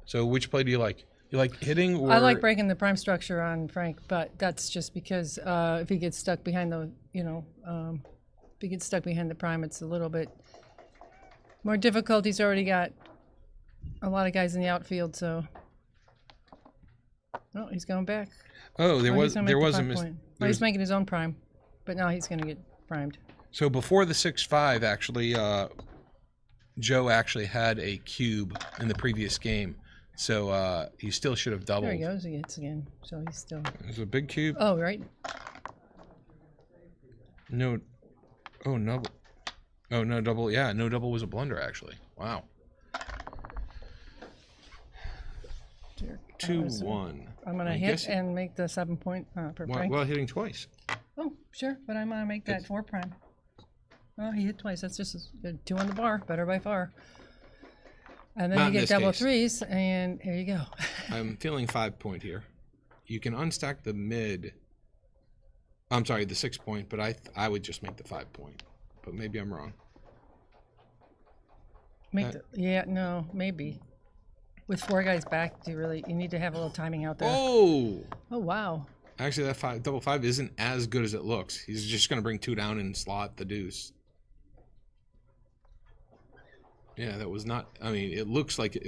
So which play do you like? You like hitting or? I like breaking the prime structure on Frank, but that's just because if he gets stuck behind the, if he gets stuck behind the prime, it's a little bit more difficult. He's already got a lot of guys in the outfield, so. Oh, he's going back. Oh, there was a mistake. Well, he's making his own prime, but now he's going to get primed. So before the 6-5, actually, Joe actually had a cube in the previous game, so he still should have doubled. There he goes. He hits again, so he's still. There's a big cube. Oh, right. No. Oh no. Oh no double. Yeah, no double was a blunder actually. Wow. 2-1. I'm gonna hit and make the 7 point per prime. Well, hitting twice. Oh, sure, but I'm gonna make that 4 prime. Oh, he hit twice. That's just as good. 2 on the bar, better by far. And then you get double threes, and here you go. I'm feeling 5 point here. You can unstack the mid. I'm sorry, the 6 point, but I would just make the 5 point. But maybe I'm wrong. Maybe. With 4 guys back, you need to have a little timing out there. Oh! Oh, wow. Actually, that double 5 isn't as good as it looks. He's just going to bring 2 down and slot the deuce. Yeah, that was not. I mean, it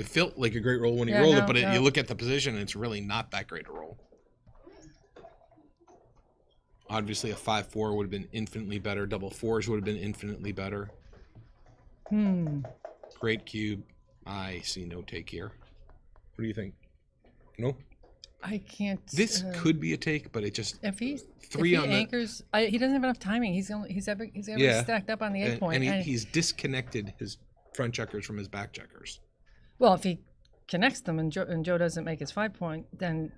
felt like a great roll when he rolled it, but you look at the position, and it's really not that great a roll. Obviously, a 5-4 would have been infinitely better. Double 4s would have been infinitely better. Great cube. I see no take here. What do you think? No? I can't. This could be a take, but it just if he anchors. He doesn't have enough timing. He's stacked up on the 8 point, and he's disconnected his front checkers from his back checkers. Well, if he connects them and Joe doesn't make his 5 point, then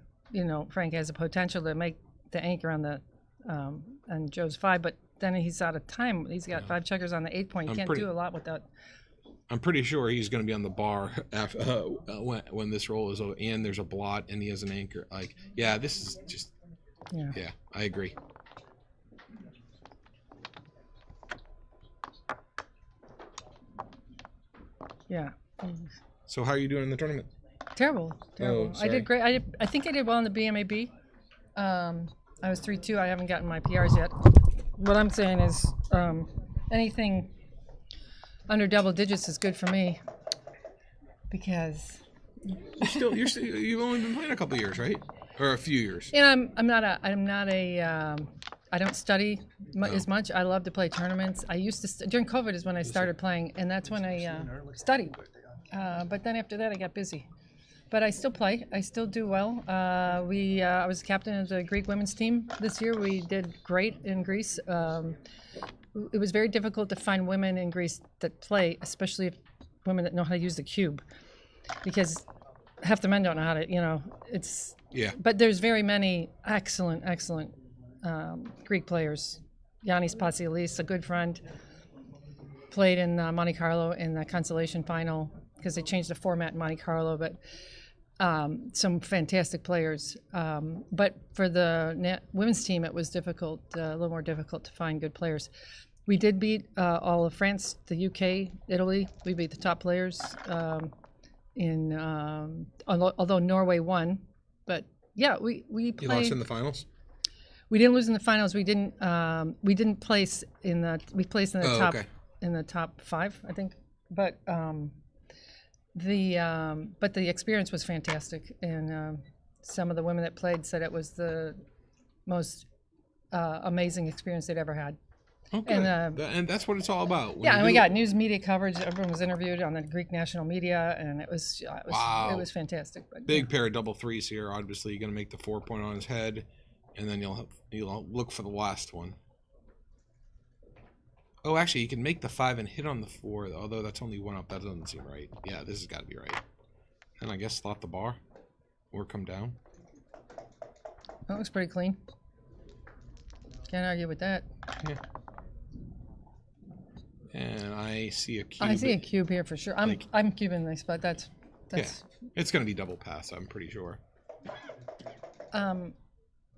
Frank has the potential to make the anchor on the and Joe's 5, but then he's out of time. He's got 5 checkers on the 8 point. He can't do a lot without. I'm pretty sure he's going to be on the bar after, when this roll is over, and there's a blot, and he has an anchor. This is just. Yeah, I agree. Yeah. So how are you doing in the tournament? Terrible. Oh, I did great. I think I did well in the BMAB. I was 3-2. I haven't gotten my PRs yet. What I'm saying is anything under double digits is good for me because you've only been playing a couple years, right? Or a few years. And I don't study as much. I love to play tournaments. I used to during COVID is when I started playing, and that's when I studied. But then after that, I got busy. But I still play. I still do well. I was captain of the Greek women's team this year. We did great in Greece. It was very difficult to find women in Greece that play, especially women that know how to use the cube, because half the men don't know how to. It's. Yeah. But there's very many excellent Greek players. Yannis Pasialis, a good friend, played in Monte Carlo in the Consolation Final because they changed the format in Monte Carlo. But some fantastic players. But for the women's team, it was difficult, a little more difficult to find good players. We did beat all of France, the UK, Italy. We beat the top players. Although Norway won, but yeah, we played. You lost in the finals? We didn't lose in the finals. We didn't place in the. We placed in the top okay. in the top 5, I think. But the experience was fantastic, and some of the women that played said it was the most amazing experience they'd ever had. Okay. And that's what it's all about. When Yeah, you and we do- got news media coverage. Everyone was interviewed on the Greek national media, and it was Wow. it was fantastic. But Big pair of double threes here. Obviously, you're going to make the 4-point on his head, and then you'll look for the last one. Oh, actually, you can make the 5 and hit on the 4, although that's only 1 up. That doesn't seem right. Yeah, this has got to be right. And I guess slot the bar or come down. that looks pretty clean. Can't argue with that. Yeah. And I see a cube. I see a cube here for sure. I'm cubing this, but that's Yeah, it's going to be double pass, I'm pretty sure.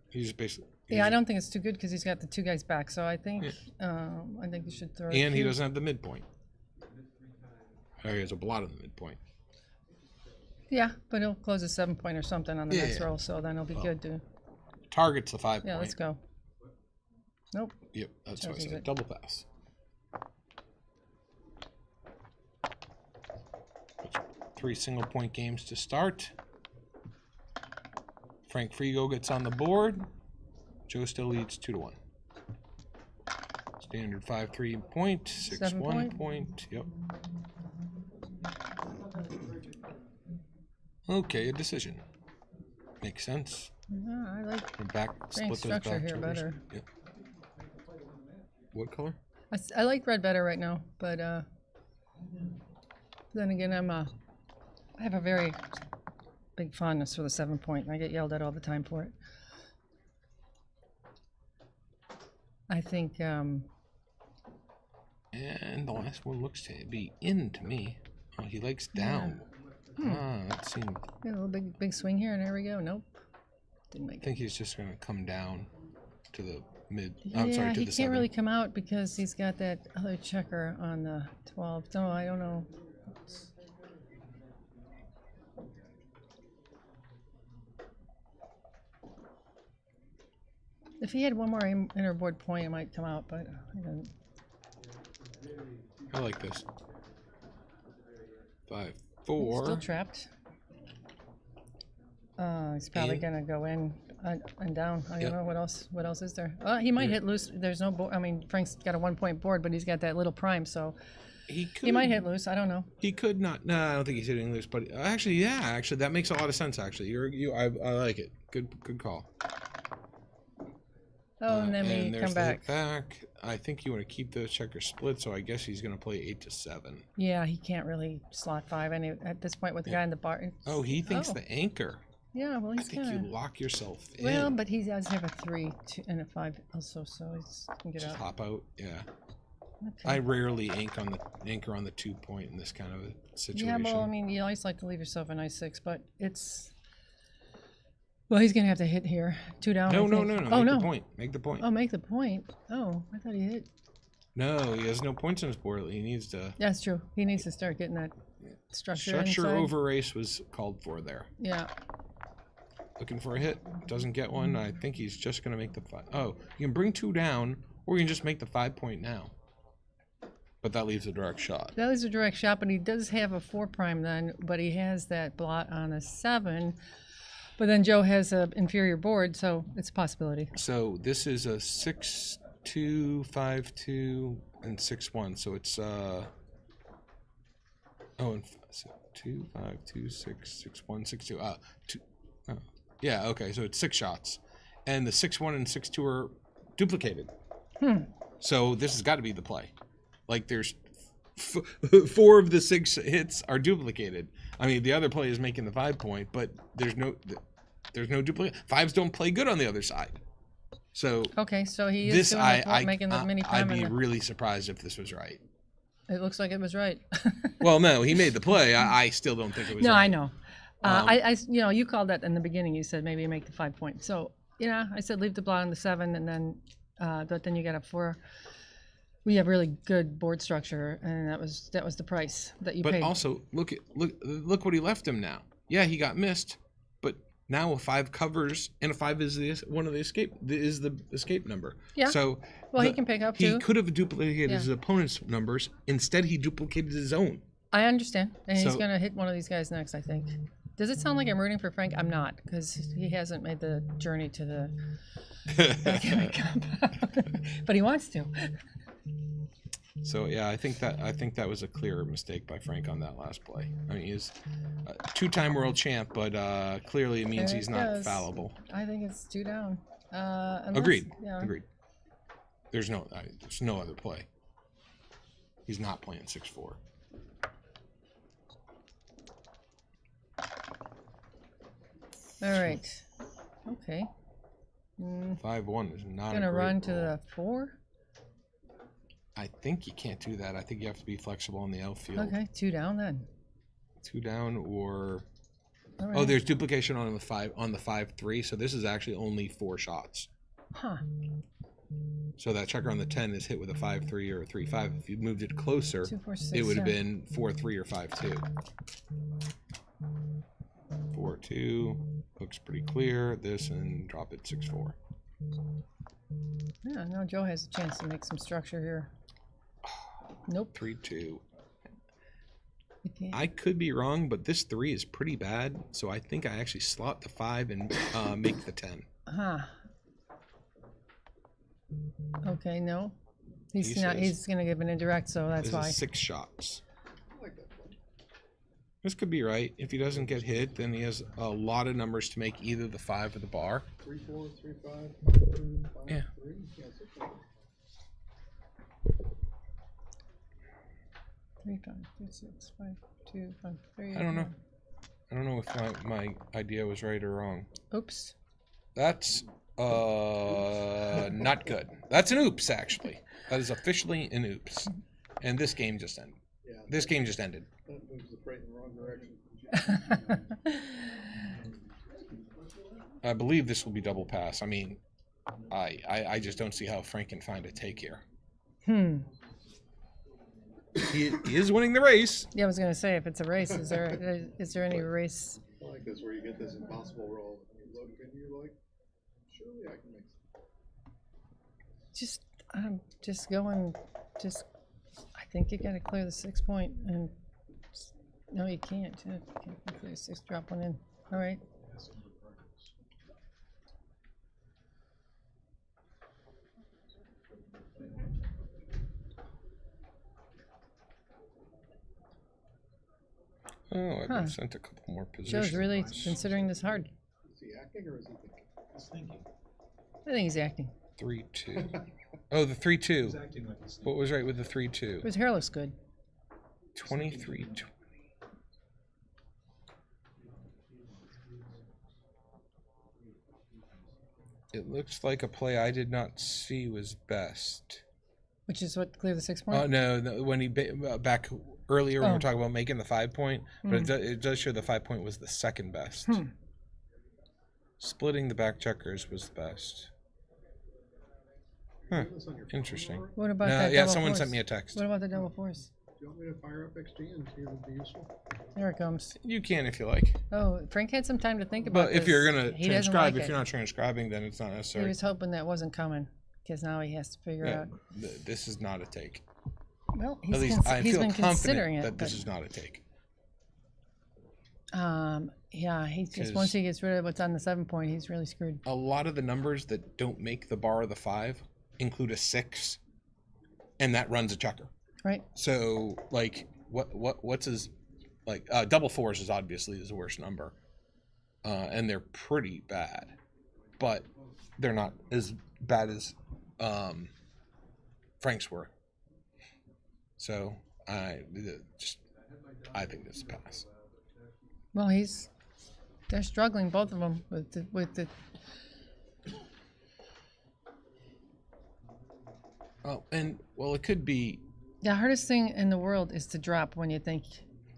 He's basically... Yeah, I don't think it's too good because he's got the 2 guys back. So I think you should throw. And he doesn't have the midpoint. Oh, he has a blot on the midpoint. Yeah, but he'll close a 7-point or something on the next Yeah. roll, so then it'll be good to. Target's the 5-point. Yeah, let's go. Nope. Yep, that's what I Chooses said. it. Double pass. 3 single-point games to start. Frank Frigo gets on the board. Joe still leads 2-1. Standard 5-3 point, 6-1 point. Yep. Okay, a decision. Makes sense. Yeah, I like We're back. playing Split those structure back here shoulders. better. Yep. What color? I like red better right now, but then again, I have a very big fondness for the 7-point, and I get yelled at all the time for it. I think. And the last one looks to be in to me. Oh, he likes down. That seemed. Yeah, a little big swing here, and there we go. Nope, didn't make I think he's just going to come down to the mid. Yeah, I'm sorry, to he the can't 7. really come out because he's got that other checker on the 12. No, I don't know. If he had one more innerboard point, it might come out, but I don't. I like this. 5-4. Still trapped. He's probably In. gonna go in and down. I don't Yep. know what else. What else is there? He might hit loose. There's no board. I mean, Frank's got a 1-point board, but he's got that little prime, so he might hit loose. I don't know. He could not. No, I don't think he's hitting loose. But actually, yeah, actually, that makes a lot of sense. Actually, I like it. Good call. Oh, and then we there's come the back. hit back. I think you want to keep those checkers split, so I guess he's going to play 8-7. Yeah, he can't really slot 5 at this point with the guy in the bar. Oh, he thinks the anchor. Yeah, well, I he's think gonna. you lock yourself in. Well, but he does have a 3 and a 5 also, so he's can get Just out. hop out. Yeah. Okay. I rarely anchor on the 2-point in this kind of a situation. Yeah, well, I mean, you always like to leave yourself a nice 6, but it's. Well, he's gonna have to hit here. 2 down. No. I think. Make Oh, no. the point. Make the point. Oh, make the point. Oh, I thought he hit. No, he has no points on his board. He needs to. That's true. He needs to start getting that structure. Structure inside. over race was called for there. Yeah. Looking for a hit. Doesn't get one. I think he's just going to make the 5. Oh, you can bring 2 down, or you can just make the 5-point now. But that leaves a direct shot. That is a direct shot, but he does have a 4 prime then, but he has that blot on a 7. But then Joe has an inferior board, so it's a possibility. So this is a 6-2, 5-2, and 6-1. So it's and 2, 5, 2, 6, 6, 1, 6, 2. 2. Oh. Yeah. Okay. So it's 6 shots, and the 6-1 and 6-2 are duplicated. So this has got to be the play. Like there's 4 of the 6 hits are duplicated. I mean, the other play is making the 5-point, but there's no duplicate. 5s don't play good on the other side. So okay, so he is doing making the mini prime. I'd be really surprised if this was right. It looks like it was right. Well, no, he made the play. I still don't think it was no, right. I know. You called that in the beginning. You said maybe make the 5 point. So, I said leave the blot on the 7, and then, but then you got a 4. We have really good board structure, and that was the price that you paid. But also, look what he left him now. Yeah, he got missed, but Now a 5 covers, and a 5 is the escape number. Yeah. So Well, he can pick up He too. could have duplicated Yeah. his opponent's numbers. Instead, he duplicated his own. I understand, and he's So- gonna hit one of these guys next, I think. Does it sound like I'm rooting for Frank? I'm not, because he hasn't made the journey to the Backgammon compound, but he wants to. So yeah, I think that was a clear mistake by Frank on that last play. I mean, he's a 2-time world champ, but clearly it means There he's it not goes. fallible. I think it's 2 down. Unless, Agreed. Yeah. Agreed. There's no other play. He's not playing 6-4. All right. Okay. 5-1 is not Gonna a great run to roll. the 4. I think you can't do that. I think you have to be flexible on the outfield. Okay, 2 down then. 2 down or All oh, right. there's duplication on the 5-3. So this is actually only 4 shots. Huh. So that checker on the 10 is hit with a 5-3 or a 3-5. If you moved it closer, 2, 4, 6, it would have 7. been 4-3 or 5-2. 4-2 looks pretty clear. This and drop it 6-4. Yeah, now Joe has a chance to make some structure here. Nope. 3-2. Okay. I could be wrong, but this 3 is pretty bad. So I think I actually slot the 5 and make the 10. Huh. Okay, no. He's He not. says- He's gonna give an indirect, so that's This why. is 6 shots. This could be right. If he doesn't get hit, then he has a lot of numbers to make either the 5 or the bar. 3-4, 3-5, 5-3, Yeah. 3. Yeah, 6-4. 3, 5, 2, 6, 5, 2, 5, 3. I don't know. I don't know if my idea was right or wrong. Oops. That's not good. That's an oops, actually. That is officially an oops. And this game just ended. Yeah. This game just ended. That moves the freight in the wrong direction. I believe this will be double pass. I mean, I just don't see how Frank can find a take here. He is winning the race. Yeah, I was gonna say, if it's a race, is there any race? I like this where you get this impossible roll. You look and you're like, surely I can make some. Just going. I think you gotta clear the 6 point, and no, you can't. You can't clear 6. Drop one in. All right. Oh, I've been sent a couple more positions. Joe's really considering this hard. Is he acting or is he thinking? He's thinking. I think he's acting. 3-2. Oh, the 3-2. He's acting like he's What was right with the 3-2? His hair looks good. 23-20. It looks like a play I did not see was best. Which is what, clear the 6 point? Oh no, when he back earlier when we Oh. were talking about making the 5 point, but Mhm. it does show the 5 point was the second best. Hmm. Splitting the back checkers was the best. Huh. Interesting. What about No, that yeah, double someone force? sent me a text. What about the double force? Do you want me to fire up XG and see if it'd be useful? There it comes. You can if you like. Oh, Frank had some time to think about But if you're gonna He doesn't transcribe, like if it. you're not transcribing, then it's not He necessary. was hoping that wasn't coming, because now he has to figure Yeah, out. this is not a take. Well, At least I he's feel been considering confident it. that this but, is not a take. yeah, he just 'Cause- once he gets rid of what's on the 7 point, he's really screwed. A lot of the numbers that don't make the bar of the 5 include a 6, and that runs a checker. Right. So like what's his like double fours is obviously his worst number, and they're pretty bad, but they're not as bad as Frank's were. So I think this is a pass. Well, they're struggling, both of them, with the. Oh, and well, it could be. The hardest thing in the world is to drop when you think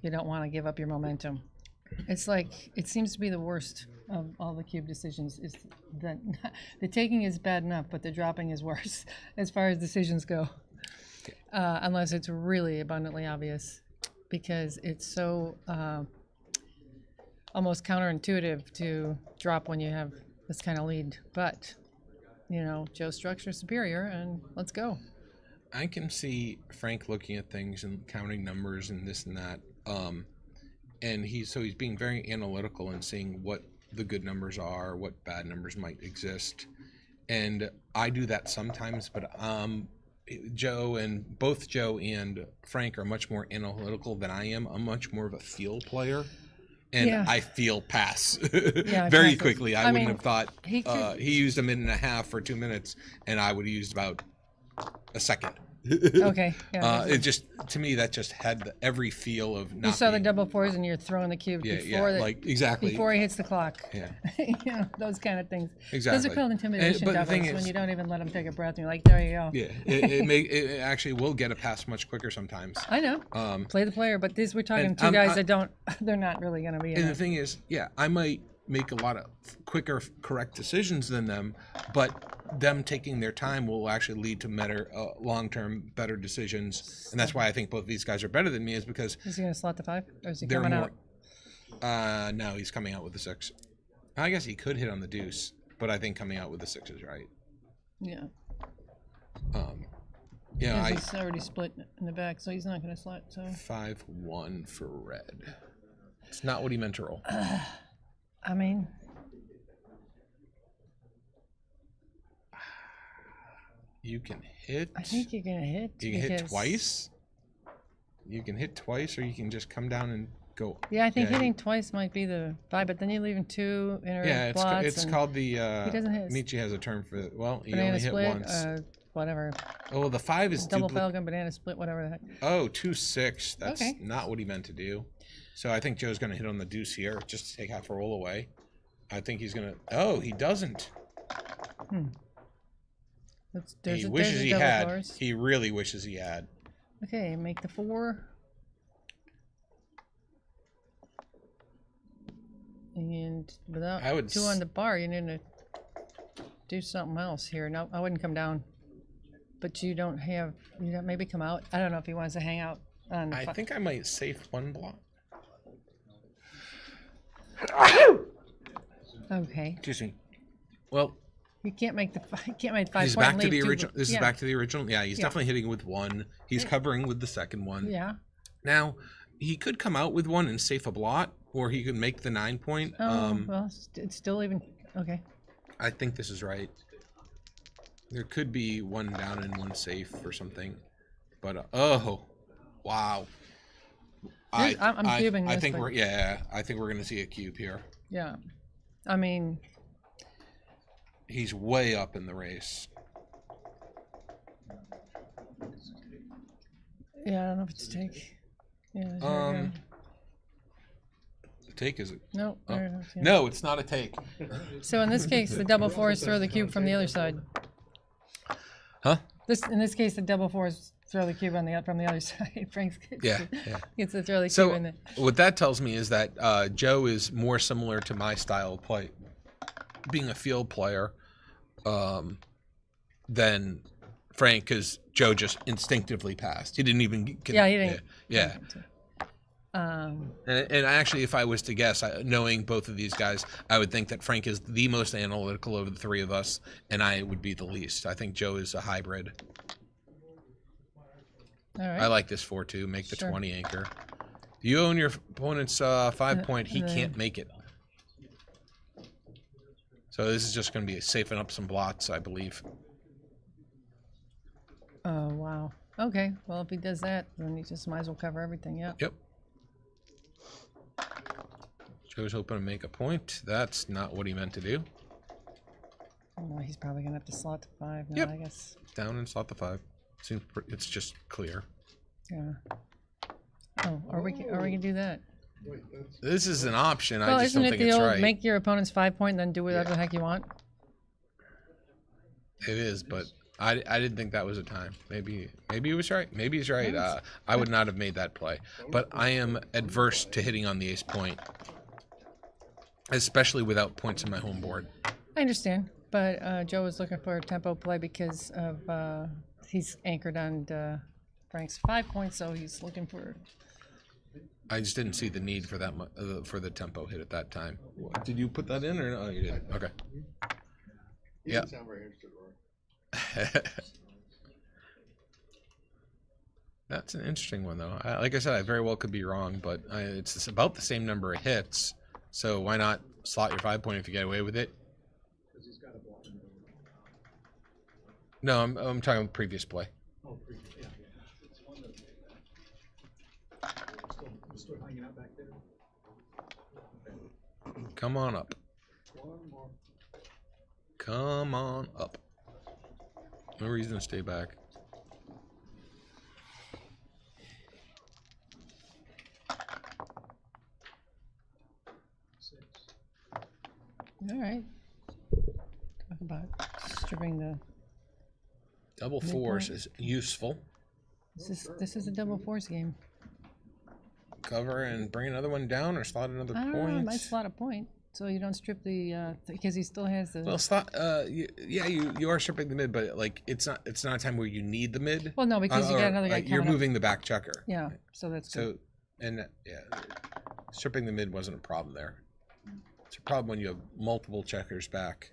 you don't want to give up your momentum. It's like, it seems to be the worst of all the cube decisions, is that the taking is bad enough, but the dropping is worse as far as decisions go. Unless it's really abundantly obvious, because it's so, almost counterintuitive to drop when you have this kind of lead. But, you know, Joe's structure is superior, and let's go. I can see Frank looking at things and counting numbers and this and that. And he's being very analytical and seeing what the good numbers are, what bad numbers might exist. And I do that sometimes, but both Joe and Frank are much more analytical than I am. I'm much more of a feel player. And Yeah. I feel pass Yeah, very passes. quickly. I I wouldn't mean, have thought he could- he used a minute and a half for 2 minutes, and I would have used about a second. Okay, yeah. It just, to me, that just had every feel of not You saw the being- double fours and you're throwing the cube Yeah, before yeah, like, exactly. before he hits the clock. Yeah. You know, those kind of things. Those Exactly. are called intimidation But the doubles thing when is- you don't even let them take a breath and you're like, there you go. Yeah, it actually will get a pass much quicker sometimes. I know. Play the player, but we're talking and two I'm- guys I- that don't, they're not really going to be in And the it. thing is, yeah, I might make a lot of quicker, correct decisions than them, but them taking their time will actually lead to better, long-term, better decisions. And that's why I think both of these guys are better than me, is because Is he going to slot the 5? Or is he they're coming more. out? No, he's coming out with the 6. I guess he could hit on the deuce, but I think coming out with the 6 is right. Yeah. Yeah, He's already split in the back, so he's not going to slot. So 5-1 for red. It's not what he meant to roll. I mean, You can hit. I think you're going to hit. You can hit because- twice. You can hit twice, or you can just come down and go. Yeah, I think hitting twice might be the 5, but then you're leaving 2 inner Yeah, blots. it's and called the. he doesn't hit. Nietzsche has a term for it. Well, you Banana only hit split, once. whatever. Oh, the 5 is double dupli- falcon, banana split, whatever the heck. Oh, 2-6. That's Okay. not what he meant to do. So I think Joe's going to hit on the deuce here, just to take half a roll away. I think he's going to. Oh, he doesn't. He wishes he double had. fours. He really wishes he had. Okay, make the 4. And without I would 2 on the bar, you need to do something else here. No, I wouldn't come down. But you don't have, maybe come out. I don't know if he wants to hang out on the I think I might safe one block. Okay. Excuse me. Well, You can't make the 5 he's point back to lead the two, original. This yeah. is back to the original. Yeah, he's Yeah. definitely hitting with 1. He's Yeah. covering with the second one. Yeah. Now, he could come out with 1 and safe a blot, or he could make the 9 point. Well, it's still even. Okay. I think this is right. There could be 1 down and 1 safe or something, but oh, wow. I'm cubing I this, think but- I think we're gonna see a cube here. Yeah. I mean, He's way up in the race. yeah, I don't know if it's take. Yeah. there you go. The take is it? No, Oh. there it is, yeah. No, it's not a take. So in this case, the double 4s throw the cube from the other side. Huh? In this case, the double 4s throw the cube from the other side. Frank's Yeah, yeah. gets to throw the So cube in there. what that tells me is that Joe is more similar to my style of play, being a field player, than Frank, because Joe just instinctively passed. He didn't even. Yeah, he didn't. Yeah. And actually, if I was to guess, knowing both of these guys, I would think that Frank is the most analytical of the 3 of us, and I would be the least. I think Joe is a hybrid. All right. I like this 4-2. Make the Sure. 20 anchor. You own your opponent's 5 point. He and then- can't make it. So this is just going to be safing up some blots, I believe. Oh, wow. Okay. Well, if he does that, then he just might as well cover everything. Yeah. Yep. Joe's hoping to make a point. That's not what he meant to do. Well, he's probably gonna have to slot the 5 now, Yep. I guess. Down and slot the 5. Seems it's just clear. Yeah. Oh, are we gonna do that? This is an option. Well, I just isn't don't it think the it's old right. make your opponent's 5 point and then do whatever the heck you want? It is, but I didn't think that was a time. Maybe he was right. Maybe he's right. I would not have made that play. But I am adverse to hitting on the ace point, especially without points in my home board. I understand, but Joe was looking for a tempo play because of he's anchored on Frank's 5 points, so he's looking for I just didn't see the need for that for the tempo hit at that time. Did you put that in or no? Oh, you didn't. Okay. Yeah. Sound very interested, Rory. That's an interesting one, though. Like I said, I very well could be wrong, but it's about the same number of hits. So why not slot your 5-point if you get away with it? No, I'm talking about previous play. Oh, yeah. It's one that still hanging out back there. Come on up. One more. Come on up. No reason to stay back. All right. Talk about stripping the Double fours is useful. This is a double fours game. Cover and bring another one down, or slot another I don't know, point. might slot a point, so you don't strip the because he still has the. Well, slot. You are stripping the mid, but like it's not a time where you need the mid. Well, no, because you got another guy. You're coming moving up. the back checker. Yeah, so that's good. Stripping the mid wasn't a problem there. It's a problem when you have multiple checkers back,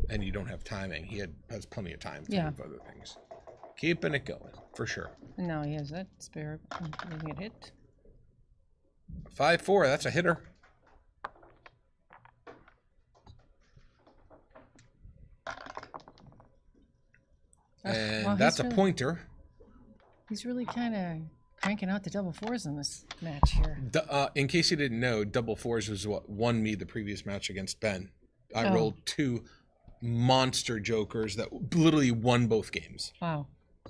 and you don't have timing. He has plenty of time to move other things. Keeping it going for sure. And now he has that spare. Doesn't get hit. 5-4. That's a hitter. And well, that's a really, pointer. He's really kind of cranking out the double fours in this match here. In case you didn't know, double fours was what won me the previous match against Ben. I rolled 2 monster jokers that literally won both games. Wow.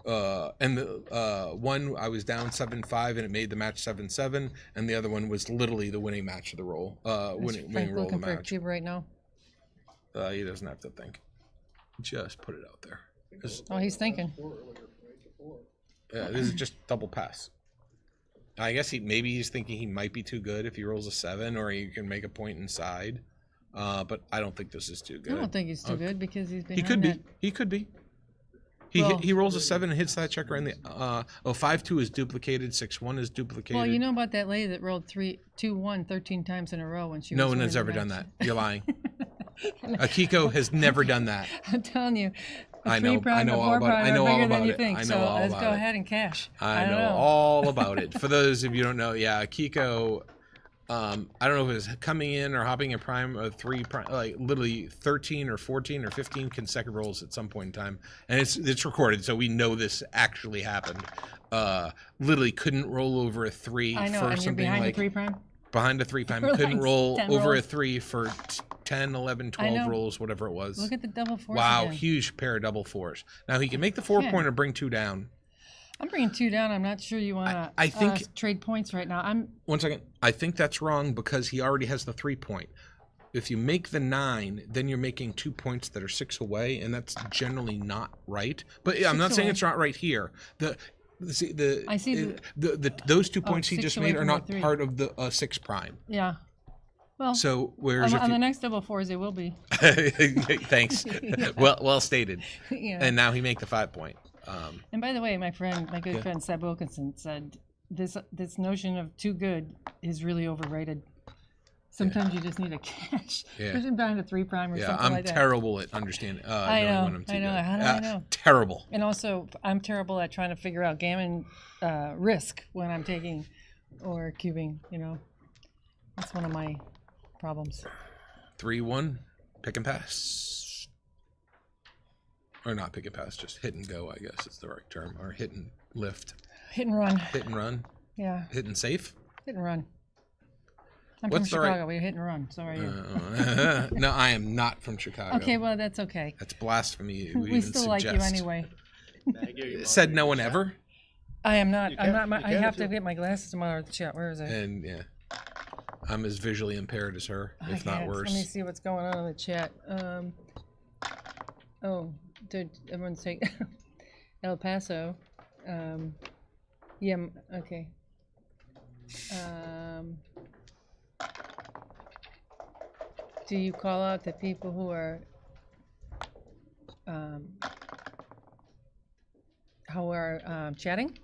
And the one I was down 7-5 and it made the match 7-7, and the other one was literally the winning match of the roll. Winning roll of the looking for a match. cube right now? He doesn't have to think. Just put it out there. Oh, he's thinking. Yeah, this is just double pass. I guess maybe he's thinking he might be too good if he rolls a 7, or he can make a point inside. But I don't think this is too good. I don't think he's too good because he's behind He could that. be. He could be. He rolls a 7 and hits that checker in the 5-2 is duplicated, 6-1 is duplicated. Well, you know about that lady that rolled 3-2-1 13 times in a row when she was No one winning has the ever done match. that. You're lying. Akiko has never done that. I'm telling you. I know all about it. I know all about it. I know all let's about go it. ahead and cash. I know all about it. For those of you who don't know, Akiko, I don't know if it was coming in or hopping a prime or 3 prime, like literally 13 or 14 or 15 consecutive rolls at some point in time, and it's recorded, so we know this actually happened. Literally couldn't roll over a 3 I know, for and you're something behind like the 3 prime? behind a 3 prime. For Couldn't like roll 10 over rolls. a 3 for 10, 11, 12 rolls, whatever it was. Look at the double fours. Wow, again. huge pair of double fours. Now he can make the 4-pointer, bring 2 down. I'm bringing 2 down. I'm not sure you want to I think trade points right now. 1 second. I think that's wrong because he already has the 3-point. If you make the 9, then you're making 2 points that are 6 away, and that's generally not right. But I'm not saying it's not right here. Those 2 points he 6 just away made are from not the 3. part of the 6 prime. Yeah. Well, so whereas on the next double fours, they will be. Thanks. Yeah. Well stated. Yeah. And now he make the 5-point. And by the way, my good friend Seb Wilkinson said this notion of too good is really overrated. Sometimes you just need a cash. Yeah. Especially behind a 3 prime or something I'm like that. terrible at understanding. I know. When I'm too I know. good. How do I know? Terrible. And also, I'm terrible at trying to figure out gammon risk when I'm taking or cubing. That's one of my problems. 3-1, pick and pass. Or not pick and pass, just hit and go, I guess is the right term. Or hit and lift. Hit and run. Hit and run. Yeah. Hit and safe? Hit and run. I'm What's from the Chicago. right- We hit and run. So are you. No, I am not from Chicago. Okay, well, that's okay. That's blasphemy. We still like you anyway. Said no one ever? I am not. You I'm can- not. you I can have if to you- get my glasses tomorrow at the shop. Where is it? And yeah. I'm as visually impaired as her, if not Okay, worse. Let me see what's going on in the chat. Did everyone say El Paso? Yeah. Okay. Do you call out the people who are chatting?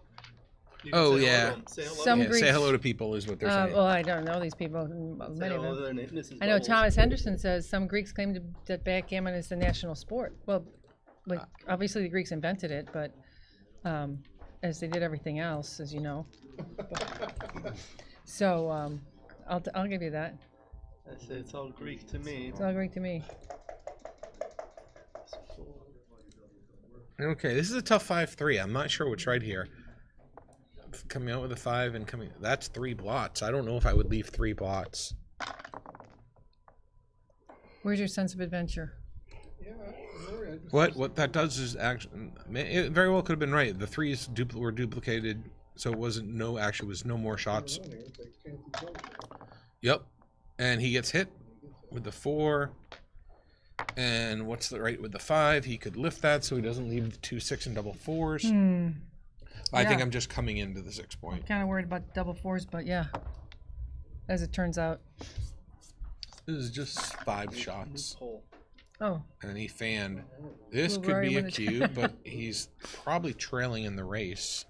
Oh yeah. Some Yeah, Greeks. say hello to people is what they're saying. Well, I don't know these people. Many of hello to their them. name. This is I know Bubbles. Thomas Henderson says some Greeks claim that backgammon is the national sport. Well, like, obviously the Greeks invented it, but as they did everything else, as you know. So I'll give you that. I say it's all Greek to me. It's all Greek to me. Okay, this is a tough 5-3. I'm not sure what's right here. Coming out with a 5 and coming. That's 3 blots. I don't know if I would leave 3 blots. Where's your sense of adventure? What that does is actually, it very well could have been right. The 3s were duplicated, so it wasn't was no more shots. Yep, and he gets hit with the 4. And what's the right with the 5? He could lift that so he doesn't leave the 2 6 and double 4s. I think I'm just coming into the 6 point. Kind of worried about double 4s, but yeah, as it turns out. This is just 5 shots. Oh. And he fanned. This could Rory be a won the cube, but he's probably trailing in the race.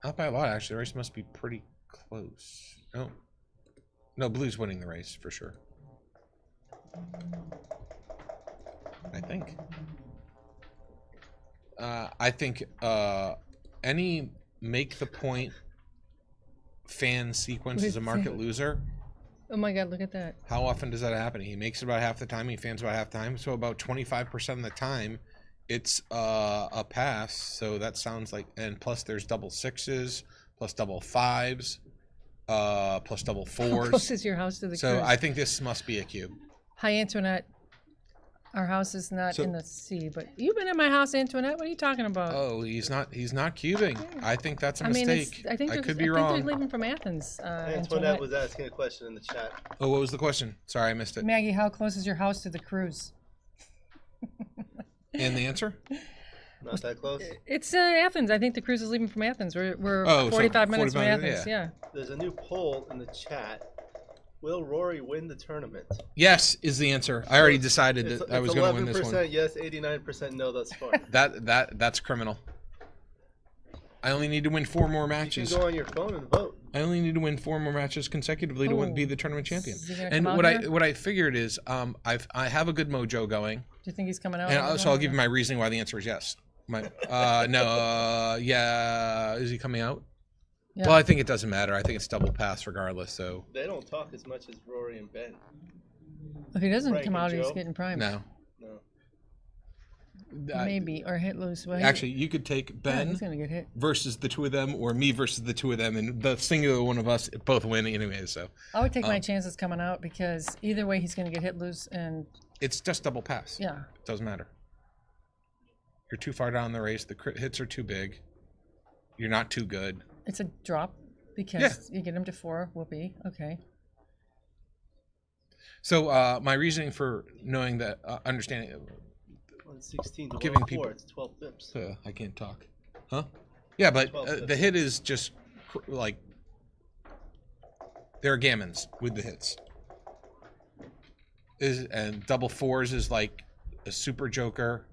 Not by a lot, actually. The race must be pretty close. No. No, Blue's winning the race for sure. I think. Any make the point fan sequence is a market loser. Oh my God, look at that. How often does that happen? He makes it about half the time, he fans about half the time. So about 25% of the time, it's a pass. So that sounds like, and plus there's double 6s, plus double 5s, plus double 4s. How close is your house to the So cruise? I think this must be a cube. Hi, Antoinette. Our house is not in the sea, but you've been in my house, Antoinette. What are you talking about? Oh, he's not cubing. I think that's a I mean, mistake. I think could be wrong. they're leaving from Athens. Antoinette was asking a question in the chat. Oh, what was the question? Sorry, I missed it. Maggie, how close is your house to the cruise? And the answer? Not that close. It's Athens. I think the cruise is leaving from Athens. We're 45 minutes from 45 Athens. Yeah. There's a new poll in the chat. Will Rory win the tournament? Yes is the answer. I already decided that I was going to win this one. 11% yes, 89% no thus far. That's criminal. I only need to win 4 more matches. You can go on your phone and vote. I only need to win 4 more matches consecutively to be the tournament champion. And what I figured is I have a good mojo going. Do you think he's coming out? And so I'll give you my reasoning why the answer is yes. Yeah. Is he coming out? Yeah. Well, I think it doesn't matter. I think it's double pass regardless. So they don't talk as much as Rory and Ben. If he doesn't Frank come out, and he's Joe? getting primed. No. Maybe or hit loose. Well, actually, you could take Ben he's gonna get hit. versus the 2 of them, or me versus the 2 of them, and the singular one of us both win anyway. So I would take my chances coming out because either way, he's gonna get hit loose, and it's just double pass. Yeah, it doesn't matter. You're too far down the race. The crit hits are too big. You're not too good. It's a drop because you get him to 4. Whoopee. Okay. So my reasoning for knowing that, understanding, 16 to giving 4, people, it's 12 pips. I can't talk. Huh? Yeah, but the hit is just like there are gammons with the hits. And double 4s is like a super joker.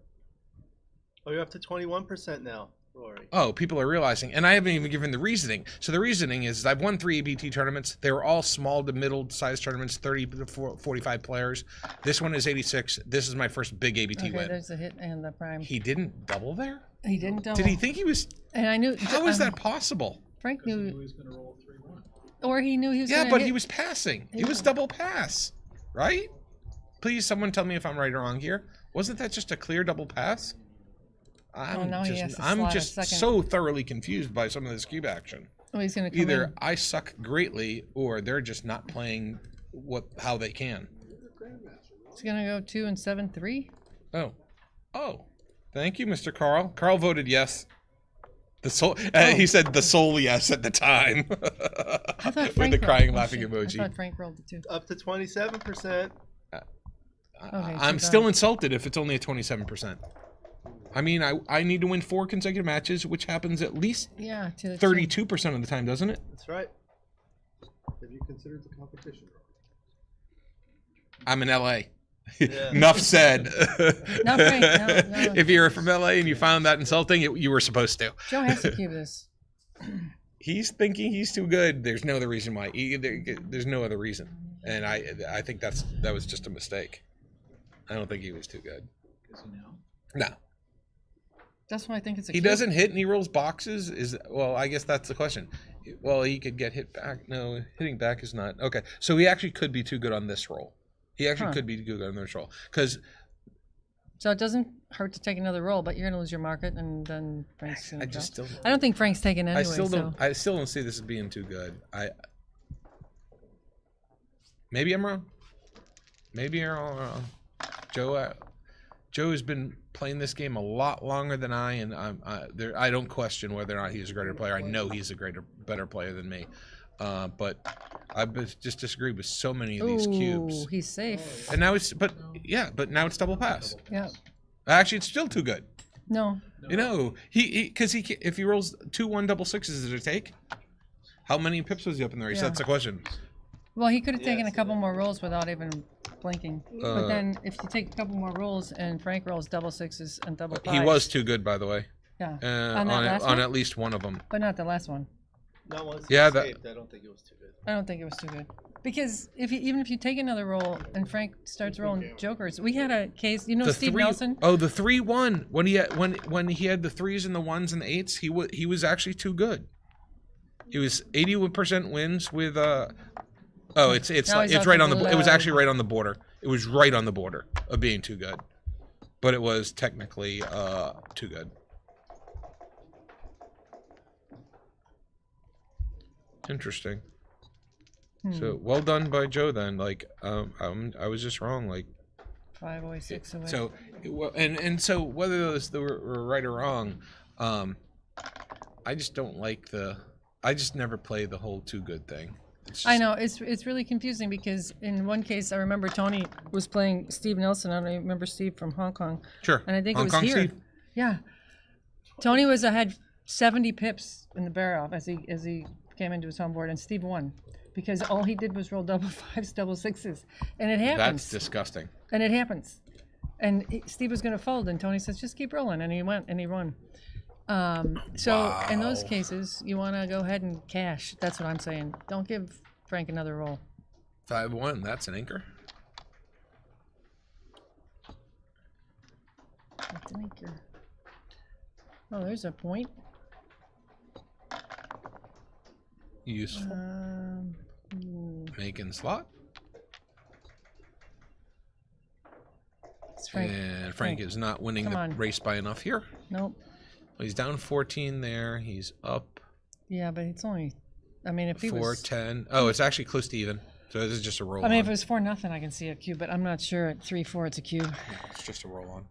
Oh, you're up to 21% now. Rory. Oh, people are realizing, and I haven't even given the reasoning. So the reasoning is I've won 3 ABT tournaments. They were all small to middle-sized tournaments, 30 to 45 players. This one is 86. This is my first big ABT win. There's the hit and the prime. He didn't double there? He didn't double. Did he think he was? And I knew. How is that possible? Frank knew. He was going to roll 3-1. Or he knew he was. Yeah, but he was passing. It was double pass, right? Please, someone tell me if I'm right or wrong here. Wasn't that just a clear double pass? I'm just so thoroughly confused by some of this cube action. Oh, he's gonna come Either in. I suck greatly, or they're just not playing how they can. He's gonna go 2 and 7-3. Oh, thank you, Mr. Carl. Carl voted yes. He said the sole yes at the time. I thought with Frank the crying, rolled. laughing I emoji. thought Frank rolled it too. Up to 27%. I'm still insulted if it's only a 27%. I mean, I need to win 4 consecutive matches, which happens at least 32% of the time, doesn't it? That's right. Have you considered the competition? I'm in LA. Enough said. No, Frank, no. If you're from LA and you found that insulting, you were supposed to. Joe has to cube this. He's thinking he's too good. There's no other reason why. There's no other reason, and I think that was just a mistake. I don't think he was too good. No. That's why I think it's a He cube. doesn't hit and he rolls boxes. I guess that's the question. Well, he could get hit back. No, hitting back is not okay. So he actually could be too good on this roll. He actually could be too good on this roll because. So it doesn't hurt to take another roll, but you're gonna lose your market, and then Frank's gonna I still. I don't think Frank's taking anyway. I still don't see this as being too good. Maybe I'm wrong. Maybe I'm wrong. Joe has been playing this game a lot longer than I, and I don't question whether or not he's a greater player. I know he's a better player than me. But I've just disagreed with so many of these cubes. He's safe. And now but now it's double pass. Yeah. Actually, it's still too good. No. You know, because if he rolls 2-1 double sixes, does it take? How many pips was he up in the race? Yeah. That's the question. Well, he could have taken a couple more rolls without even blinking. But then if you take a couple more rolls and Frank rolls double sixes and double fives. He was too good, by the way. Yeah. On at least one of them. But not the last one. No, once yeah, escaped, I don't think it was too good. I don't think it was too good. Because even if you take another roll and Frank starts rolling jokers, we had a case. Steve Nelson. Oh, the 3-1 when he had the threes and the ones and the eights, he was actually too good. He was 81% wins with it's right on the. It was actually right on the border. It was right on the border of being too good, but it was technically too good. Interesting. So well done by Joe then. I was just wrong. 5 away, 6 away. So so whether those were right or wrong, I just don't like I just never play the whole too good thing. I know it's really confusing because in one case I remember Tony was playing Steve Nelson. I don't remember Steve from Hong Kong. Sure. And I think Hong it was Kong here. Steve? Yeah. Tony had 70 pips in the barrel as he came into his home board, and Steve won because all he did was roll double fives, double sixes, and it happens. That's disgusting. And it happens. And Steve was going to fold, and Tony says, "Just keep rolling," and he went and he won. So in those cases, you want to go ahead and cash. That's what I'm saying. Don't give Frank another roll. 5-1. That's an anchor. That's an anchor. Oh, there's a point. Useful. Making slot. Frank. And Frank is not winning the race by enough here. Nope. Well, he's down 14 there. He's up. Yeah, but it's only. I mean, if he was 4-10. Oh, it's actually close to even. So this is just a roll. I mean, if it was 4-0, I can see a cube, but I'm not sure at 3-4 it's a cube. Yeah, it's just a roll on.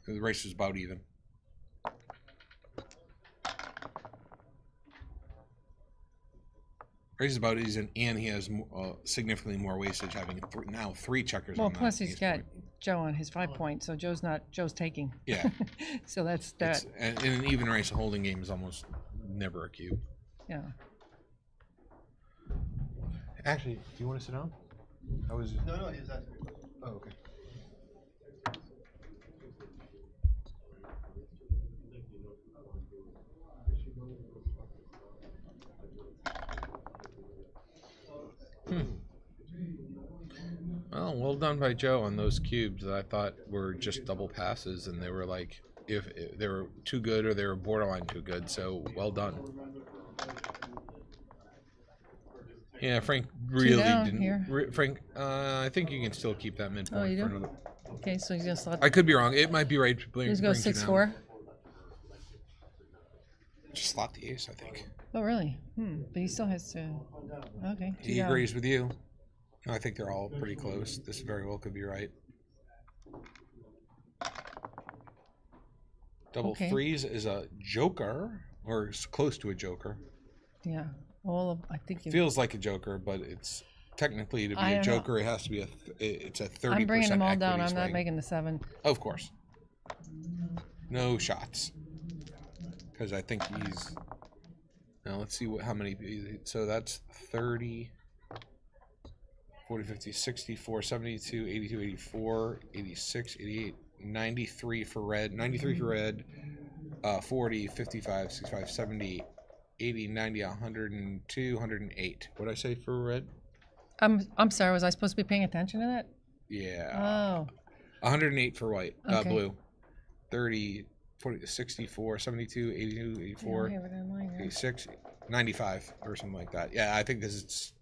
The race is about even. Race is about even, and he has significantly more wastage, having now 3 checkers. Well, on plus that he's got Joe on his 5 point, so Joe's taking. Yeah. So that's that. And in an even race, a holding game is almost never a cube. Yeah. Actually, do you want to sit down? No, he was asking. Oh, okay. Well done by Joe on those cubes that I thought were just double passes, and they were if they were too good or they were borderline too good. So well done. Yeah, Frank really didn't. Frank, I think you can still keep that midpoint. Oh, you do? For another. Okay, so he's gonna slot. I could be wrong. It might be right. He's go 6-4. Just slot the ace, I think. Oh, really? But he still has to. Okay. He agrees with you. I think they're all pretty close. This very well could be right. Double threes is a joker, or it's close to a joker. Yeah. I think it feels like a joker, but it's technically to be a joker. It has to be it's a 30%. I'm bringing them all down. I'm swing. not making the 7. Of course. No shots. Because I think he's. Now let's see how many. So that's 30. 40, 50, 64, 72, 82, 84, 86, 88, 93 for red, 93 for red, 40, 55, 65, 70, 80, 90, 102, 108. What did I say for red? I'm sorry, was I supposed to be paying attention to that? Yeah. Oh. 108 for white, Okay. blue. 30, 40, 64, 72, 82, 84, Yeah, I have it online, yeah. 86, 95 or something like that. Yeah, I think this is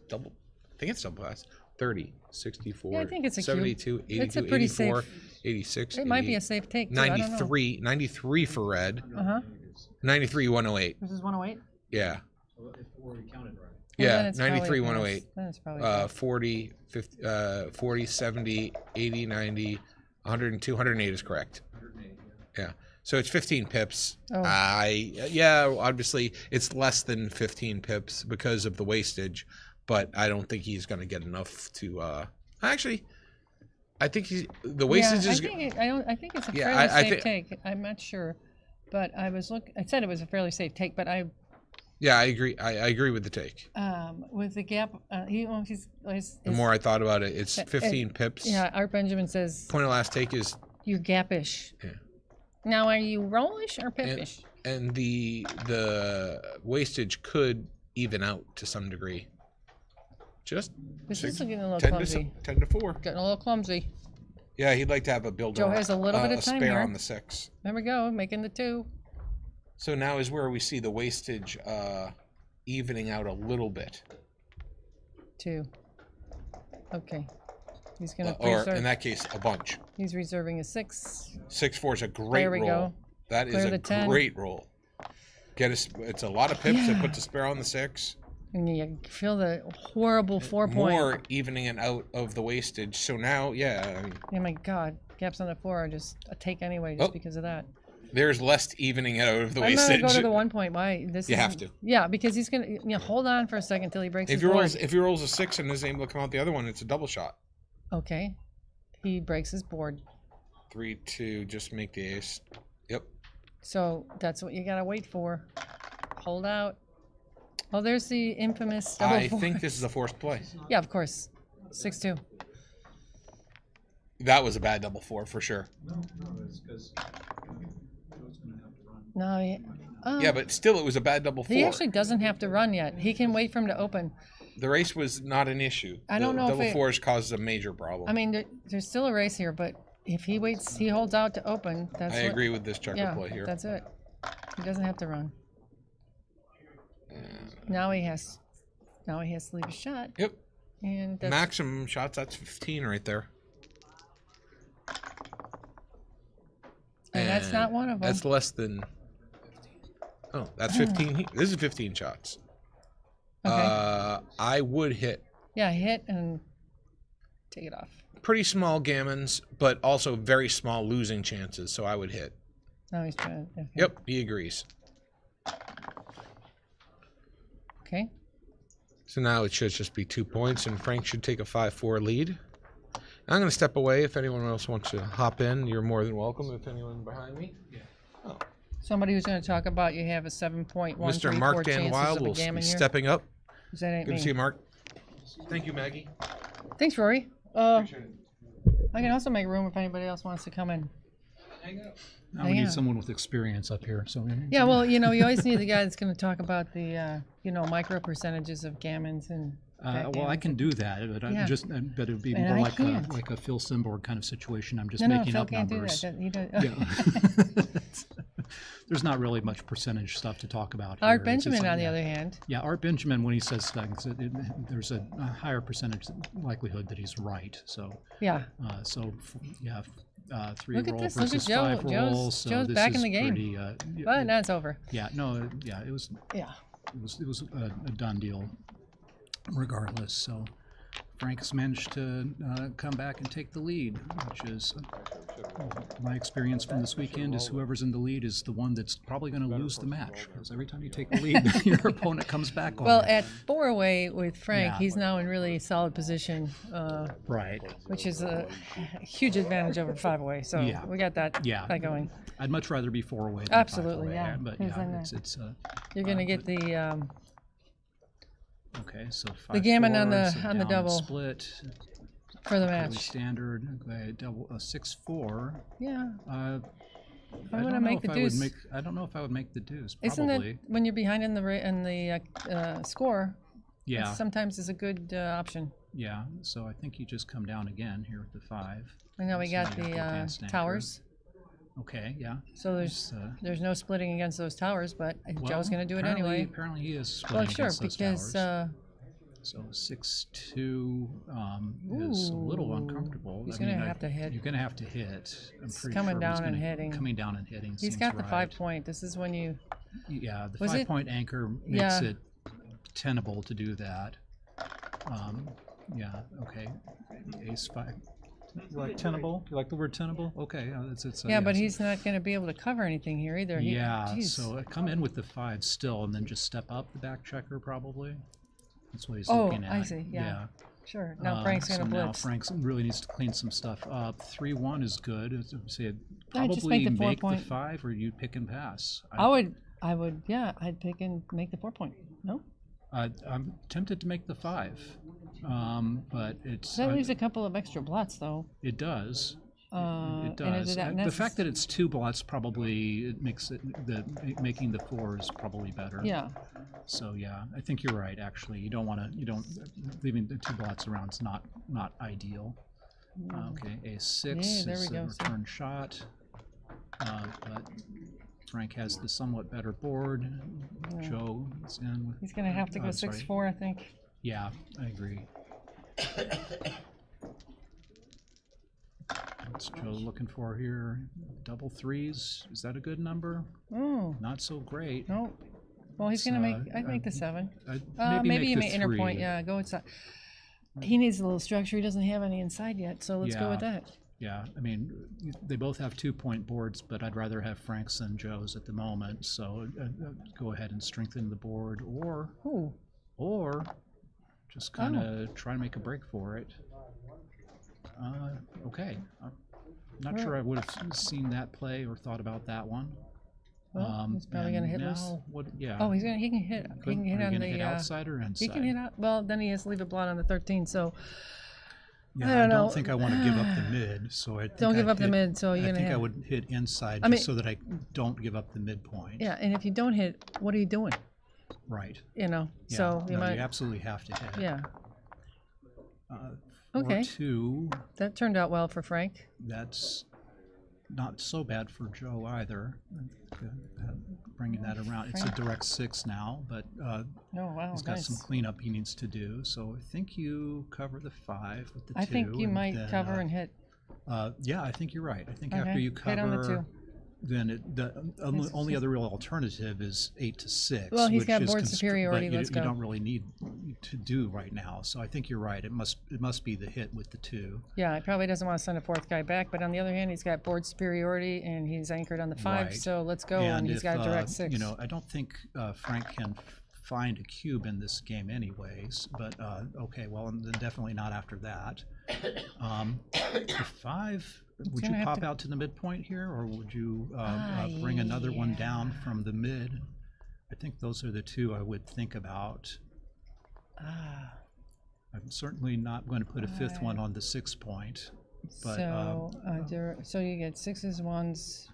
double. I think it's double class. 30, 64, Yeah, I think it's a cube. 72, 82, It's a pretty 84, safe- 86. It might be 88, a safe take, too, I don't know. 93 for red. Uh-huh. 93, 108. This is 108? Yeah. If we're counted right. Yeah, then it's probably 93, a pass. 108. Then it's probably a pass. 40, 50, 40, 70, 80, 90, 102, 108 is correct. 108, Yeah. So it's 15 pips. Oh. Yeah, obviously it's less than 15 pips because of the wastage, but I don't think he's going to get enough to actually I think the wastage is I think it's a Yeah, fairly I safe take. I'm not sure. But I said it was a fairly safe take, but Yeah, I agree. I agree with the take. with the gap, The more I thought about it, it's 15 pips. Yeah, Art Benjamin says Point of last take is you're gapish. Yeah. Now, are you rollish or pipish? and the wastage could even out to some degree. Just This is getting a little 10 clumsy. 10 to 4. Getting a little clumsy. Yeah, he'd like to have a builder. Joe has a little bit of a time spare here. on the 6. There we go, making the 2. So now is where we see the wastage evening out a little bit. 2. Okay. He's gonna Or reserve. in that case, a bunch. He's reserving a 6. 6-4 is a great There we roll. go. That is Clear a the 10. great roll. It's a lot of pips. It puts a spare on the 6. And you feel the horrible 4-point. More evening it out of the wastage. So now, yeah, I mean, Oh my God, gaps on the 4 are just a take anyway, just because of that. there's less evening out of the I'm wastage. gonna go to the 1 point. Why? You have to. Yeah, because he's gonna hold on for a second till he breaks If his board. if he rolls a 6 and isn't able to come out the other one, it's a double shot. Okay, he breaks his board. 3, 2, just make the ace. Yep. So that's what you gotta wait for. Hold out. Oh, there's the infamous double I 4. think this is a forced play. Yeah, of course. 6-2. That was a bad double 4 for sure. No, it's because Joe's going to have to run. No, Yeah, but still, it was a bad double 4. he actually doesn't have to run yet. He can wait for him to open. The race was not an issue. I don't know if double it- 4s causes a major problem. I mean, there's still a race here, but if he waits, he holds out to open. That's I what- agree with this checker yeah, play here. That's it. He doesn't have to run. Now he has to leave a shot. Yep. And that's, Maximum shots, that's 15 right there. and that's not one of them. That's less than. Oh, that's 15. This is 15 shots. Okay. I would hit. Yeah, hit and take it off. Pretty small gammons, but also very small losing chances, so I would hit. Now he's trying to. Okay. Yep, he agrees. Okay. So now it should just be 2 points, and Frank should take a 5-4 lead. I'm going to step away. If anyone else wants to hop in, you're more than welcome. If anyone behind me. Oh. Somebody who's going to talk about you have a 7.134 Mr. Mark chances Danwyld of a will gammon be here. stepping up. That ain't Good me. to see you, Mark. Thank you, Maggie. Thanks, Rory. I can also make room if anybody else wants to come in. Now we need someone with experience up here. So Yeah, well, you always need the guy that's going to talk about the, micro percentages of gammons and. well, I can do that, but Yeah. but it would be And more I like can't. a Phil Simborg kind of situation. I'm just No, making Phil up can't numbers. do that. He does. Yeah. There's not really much percentage stuff to talk about here. Art It's just Benjamin, like, on the yeah. other hand. Yeah, Art Benjamin, when he says things, there's a higher percentage likelihood that he's right. So Yeah. 3 Look at roll this. Look at versus Joe. 5 rolls. So Joe's this back in is the game. pretty, But now it's over. Yeah, no, yeah, it was. Yeah. It was a done deal, regardless. So Frank's managed to come back and take the lead, which is my experience from this weekend. Is whoever's in the lead is the one that's probably going to lose the match, because every time you take the lead, your opponent comes back on. Well, you. at 4-away with Frank, Yeah. he's now in really solid position. Right. Which is a huge advantage over 5-away. So Yeah. we got that, Yeah. that going. I'd much rather be 4 away than Absolutely, 5 away, yeah. But He's yeah, in there. it's You're going to get the Okay, so 5 The gammon on four, the- so on the down double. split For the fairly match. standard. Okay, double 6-4. Yeah. I I wanna don't know make if the I would deuce. make. I don't know if I would make the deuce. Isn't Probably. it when you're behind in the score? Yeah. It sometimes is a good option. Yeah. So I think you just come down again here with the 5. And now we So got you have the advanced anchor. towers. Okay. Yeah. So there's no splitting against those towers, but Joe's Well, going to do it apparently- anyway. Apparently he is splitting Well, sure, against those because towers. So 6-2 is a little uncomfortable. He's I gonna mean, have to hit. You're going to have to hit. I'm It's pretty coming sure down and gonna- hitting. Coming down and hitting. He's seems got the right. 5-point. This is when you. Yeah, the Was it- 5-point anchor makes Yeah. it tenable to do that. Yeah. Okay. Ace 5. You like tenable? You like the word tenable? Okay. It's Yeah, but yes. he's not going to be able to cover anything here either. Yeah, Geez. so come in with the 5 still, and then just step up the back checker probably. That's what he's Oh, looking at. I see, yeah. Sure. Now Frank's gonna so now blitz. Frank's really needs to clean some stuff up. 3-1 is good. Say Yeah, probably just make the 4 make point. the 5, or you pick and pass. I would, yeah, I'd pick and make the 4-point. No? I'm tempted to make the 5, but it's That leaves a couple of extra blots, though. it does. It And does. is it The fact that it's 2 blots probably it makes it making the 4 is probably better. Yeah. So yeah, I think you're right. Actually, you don't leaving the 2 blots around is not ideal. Okay, A6 Yeah, there is we a go, see? return shot, but Frank has the somewhat better board. Yeah. Joe is in. With, He's going to have to go I'm sorry. 6-4, I think. Yeah, I agree. What's Joe looking for here? Double 3s. Is that a good number? Oh. Not so great. No. Well, he's going to make. I'd make the 7. Maybe you make inner point. Yeah, go inside. He needs a little structure. He doesn't have any inside yet, so let's go with that. Yeah, I mean, they both have 2-point boards, but I'd rather have Frank's than Joe's at the moment. So go ahead and strengthen the board, or just kind of try and make a break for it. Okay, I'm not sure I would have seen that play or thought about that one. Well, he's probably going to hit loose. Yeah. Oh, he can hit. He can hit Are you on gonna the hit outside or inside? He can hit out. Well, then he has to leave a blot on the 13. So Yeah, I don't know. think I want to give up the mid, so I think Don't give I'd up the hit- mid, so you're I gonna think I hit. would hit inside I just mean- so that I don't give up the midpoint. yeah, and if you don't hit, what are you doing? Right. You know. Yeah, So you no, might. you absolutely have to hit. Yeah. 4-2. Okay. That turned out well for Frank. That's not so bad for Joe either. Bringing that around, it's a Frank. direct 6 now, but Oh wow, he's got some nice. cleanup he needs to do. So I think you cover the 5 with the 2. I think you and might then, cover and hit. Yeah, I think you're right. I think Okay, after you hit on the cover, 2. then the only other real alternative is 8-6. Well, he's which got is board superiority, But let's you go. don't really need to do right now. So I think you're right. It must be the hit with the 2. Yeah, he probably doesn't want to send a 4th guy back, but on the other hand, he's got board superiority and he's anchored on the 5. Right. So let's go, and he's if, got a direct 6. You know, I don't think Frank can find a cube in this game anyways, but okay, well, and then definitely not after that. The 5, would you gonna have pop to- out to the midpoint here, or would you bring another one down from the mid? I think those are the 2 I would think about. I'm certainly not going to put a 5th one on the 6-point, but so you get 6s, 1s.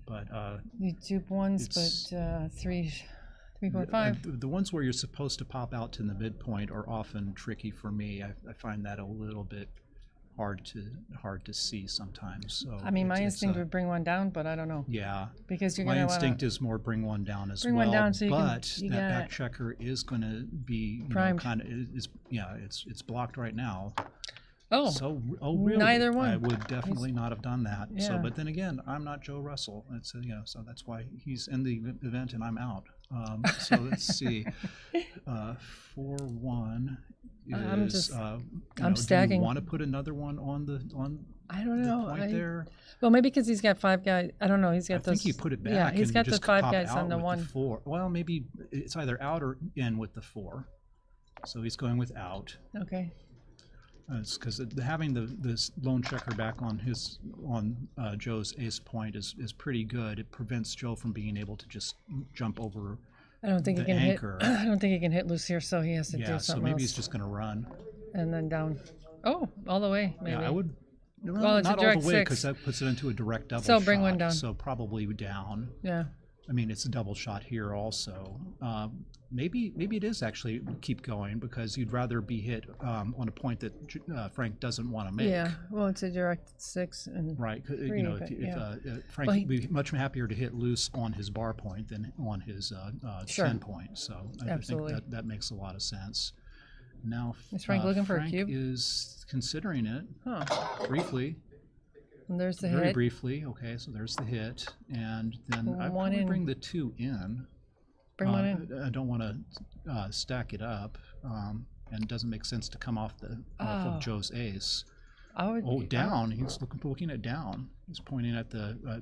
but You dupe 1s, it's- but 3, 4, 5. The ones where you're supposed to pop out to the midpoint are often tricky for me. I find that a little bit hard to see sometimes. So I mean, my it's instinct a- would bring one down, but I don't know. Yeah, Because you're my gonna instinct wanna is more bring one down as bring well. one down so you can- but you that gotta- back checker is going to be Primed. kind of it's blocked right now. Oh, So really? neither one. I would definitely not have done that. So, Yeah. but then again, I'm not Joe Russell. It's so that's why he's in the event and I'm out. So let's see. 4-1 I'm is. just- Do I'm stacking. you want to put another one on the I don't know. point there? Well, maybe because he's got 5 guys. I don't know. He's got I those. think you put it back. Yeah, he's and got the just 5 pop guys out on the with 1. 4. Well, maybe it's either out or in with the 4. So he's going with out. Okay. It's because having this lone checker back on Joe's ace point is pretty good. It prevents Joe from being able to just jump over I don't think the he can anchor. hit. I don't think he can hit loose here, so he has to do Yeah, so something maybe else. he's just going to run. And then down. Oh, all the way, maybe. Yeah, I would. Well, it's a not all direct the way six. because that puts it into a direct double So shot. bring one down. So probably down. Yeah. I mean, it's a double shot here also. Maybe it is actually keep going because you'd rather be hit on a point that Frank doesn't want to make. Yeah. Well, it's a direct 6 and Right. three, You know, but if yeah. Frank Well, would be much happier to hit loose on his bar point than on his Sure. 10 point. So I Absolutely. think that makes a lot of sense. Now, Is Frank looking for a Frank cube? is considering it Huh. briefly. And there's the Very hit. briefly. Okay, so there's the hit, and then I One probably in. bring the 2 in. Bring one in. I don't want to stack it up, and it doesn't make sense to come off off Oh. of Joe's ace. I would. Oh, down. He's looking at down. He's pointing at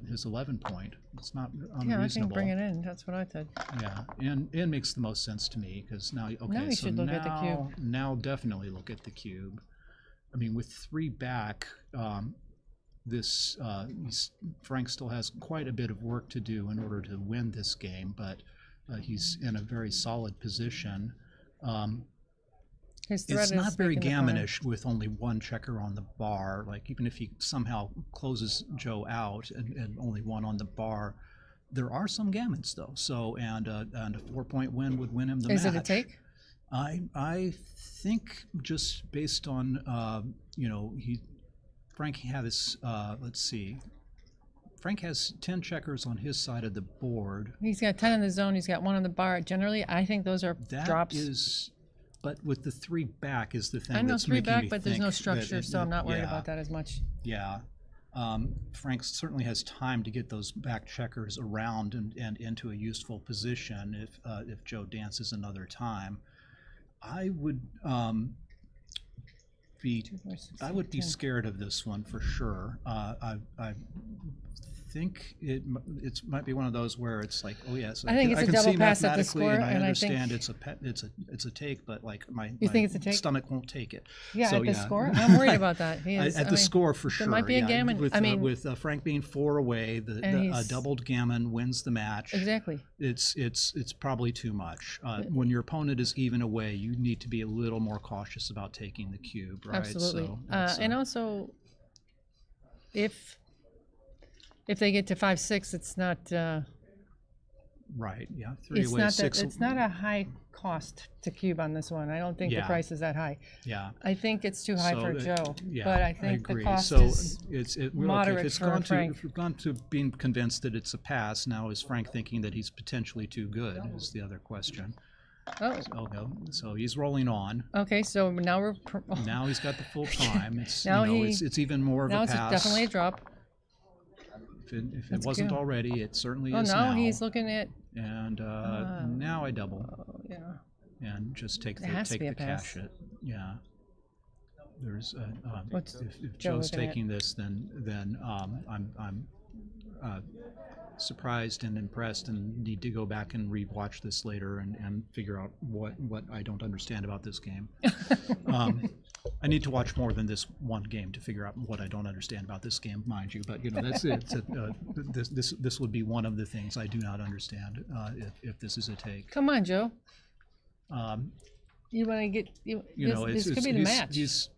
his 11 point. It's not unreasonable. Yeah, I think bring it in. That's what I said. Yeah, and it makes the most sense to me because now, okay, Now we so should look at the cube. Now definitely look at the cube. I mean, with 3 back, Frank still has quite a bit of work to do in order to win this game, but he's in a very solid position. His threat It's is not very making the corner. gammonish with only 1 checker on the bar. Like even if he somehow closes Joe out and only 1 on the bar, there are some gammons though. So and a 4-point win would win him the match. Is it a take? I think just based on Frank has let's see. Frank has 10 checkers on his side of the board. He's got 10 in the zone. He's got 1 on the bar. Generally, I think those are That drops. is, but with the 3 back is the thing I know that's 3 making back, me but there's no think structure, that so I'm not worried yeah. about that as much. Yeah. Frank certainly has time to get those back checkers around and into a useful position if Joe dances another time. I would be scared of this one for sure. I think it might be one of those where it's like, oh yes, I think it's I a can double see pass at the mathematically score, and I and I understand think- it's a take, but like my think it's a take? stomach won't take it. Yeah, So, at the score? I'm worried about that. He is- At I the mean, score for there sure. might be a yeah. gammon. With, I mean- with Frank being 4 away, And a he's- doubled gammon wins the match. Exactly. It's probably too much. When your opponent is even away, you need to be a little more cautious about taking the cube, right? Absolutely. So it's, And also, if they get to 5-6, it's not. right. Yeah. 3 It's away, not 6. It's not a high cost to cube on this one. I don't think the Yeah. price is that high. Yeah. I think it's too high So for it- Joe. yeah, but I think the agree. cost So is moderate if it's for gone Frank. if we've gone to being convinced that it's a pass, now is Frank thinking that he's potentially too good? Is the other question. Oh. So he's rolling on. Okay, so now we're. Now he's got the full time. It's Now it's even more of now a it's pass. definitely a drop. If it That's wasn't good. already, it certainly Oh, is now now. he's looking at. And now I double. Yeah. And just take It has to be a the pass. cash it. Yeah. There's What's if Joe Joe's looking at? taking this, then I'm surprised and impressed and need to go back and rewatch this later and figure out what I don't understand about this game. I need to watch more than this one game to figure out what I don't understand about this game, mind you. But that's it. This would be one of the things I do not understand if this is a take. Come on, Joe. Um, You want to get you. you know, this could be the match. He's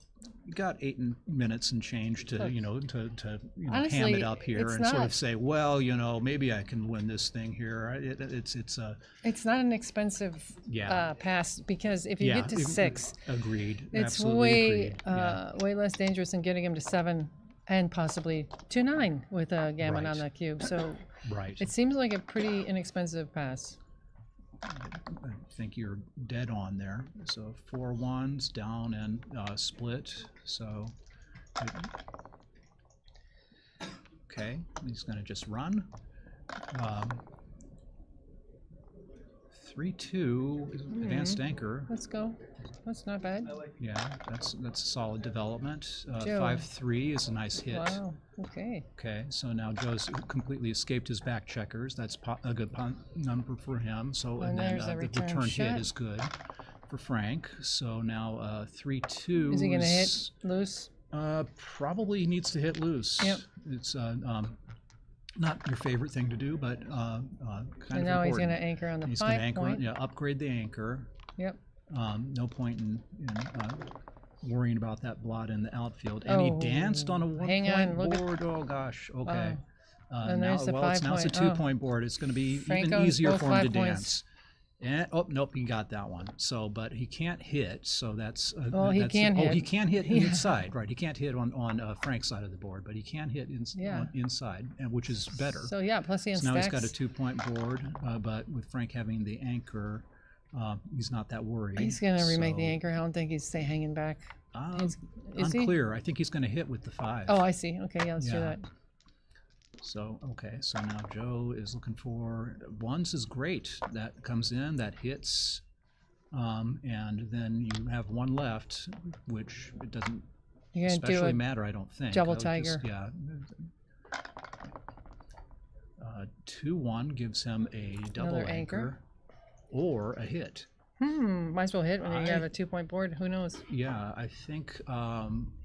got 8 minutes and change to Look. to ham Honestly, it up here it's and sort not. of say, well, maybe I can win this thing here. It's not an expensive Yeah. pass because if you get to 6, agreed. it's Absolutely way agreed. Yeah. way less dangerous than getting him to 7 and possibly to 9 with a gammon Right. on the cube. So Right. it seems like a pretty inexpensive pass. I think you're dead on there. So 4 ones down and split. So okay, he's going to just run. 3-2 advanced anchor. Let's go. That's not bad. Yeah, that's a solid development. Joe. 5-3 is a nice hit. Wow. Okay. Okay, so now Joe's completely escaped his back checkers. That's a good number for him. So And and then there's a the return return hit shot. is good for Frank. So now 3-2. Is he going to hit loose? Probably needs to hit loose. Yep. It's Not your favorite thing to do, but kind So of now he's important. going to anchor on the He's 5 going to anchor, point. yeah, upgrade the anchor. Yep. No point in worrying about that blot in the outfield. And he danced on a 1 hang point on, look at- board. Oh gosh, okay. And Now, there's the well, 5 now it's a point. 2 Oh. point board. It's going to be Frank even owns easier both for him to 5 points. dance. And, oh nope, he got that one. So, but he can't hit. So that's Well, he that's, can oh, hit. he can hit Yeah. inside, right? He can't hit on Frank's side of the board, but he can hit inside, and which is better. So yeah, plus he So now he's got a stacks. 2 point board, but with Frank having the anchor, he's not that worried. He's going to remake the So, anchor. I don't think he's stay hanging back. Is he? unclear. I think he's going to hit with the 5. Oh, I see. Okay, yeah, let's do that. So, okay, so now Joe is looking for, ones is great. That comes in, that hits, and then you have 1 left, which it doesn't You're gonna do especially a matter, I don't think. double I would tiger. yeah. 2-1 gives him a double Another anchor. anchor or a hit. Might as well hit when you have a 2 point board. Who knows? Yeah, I think.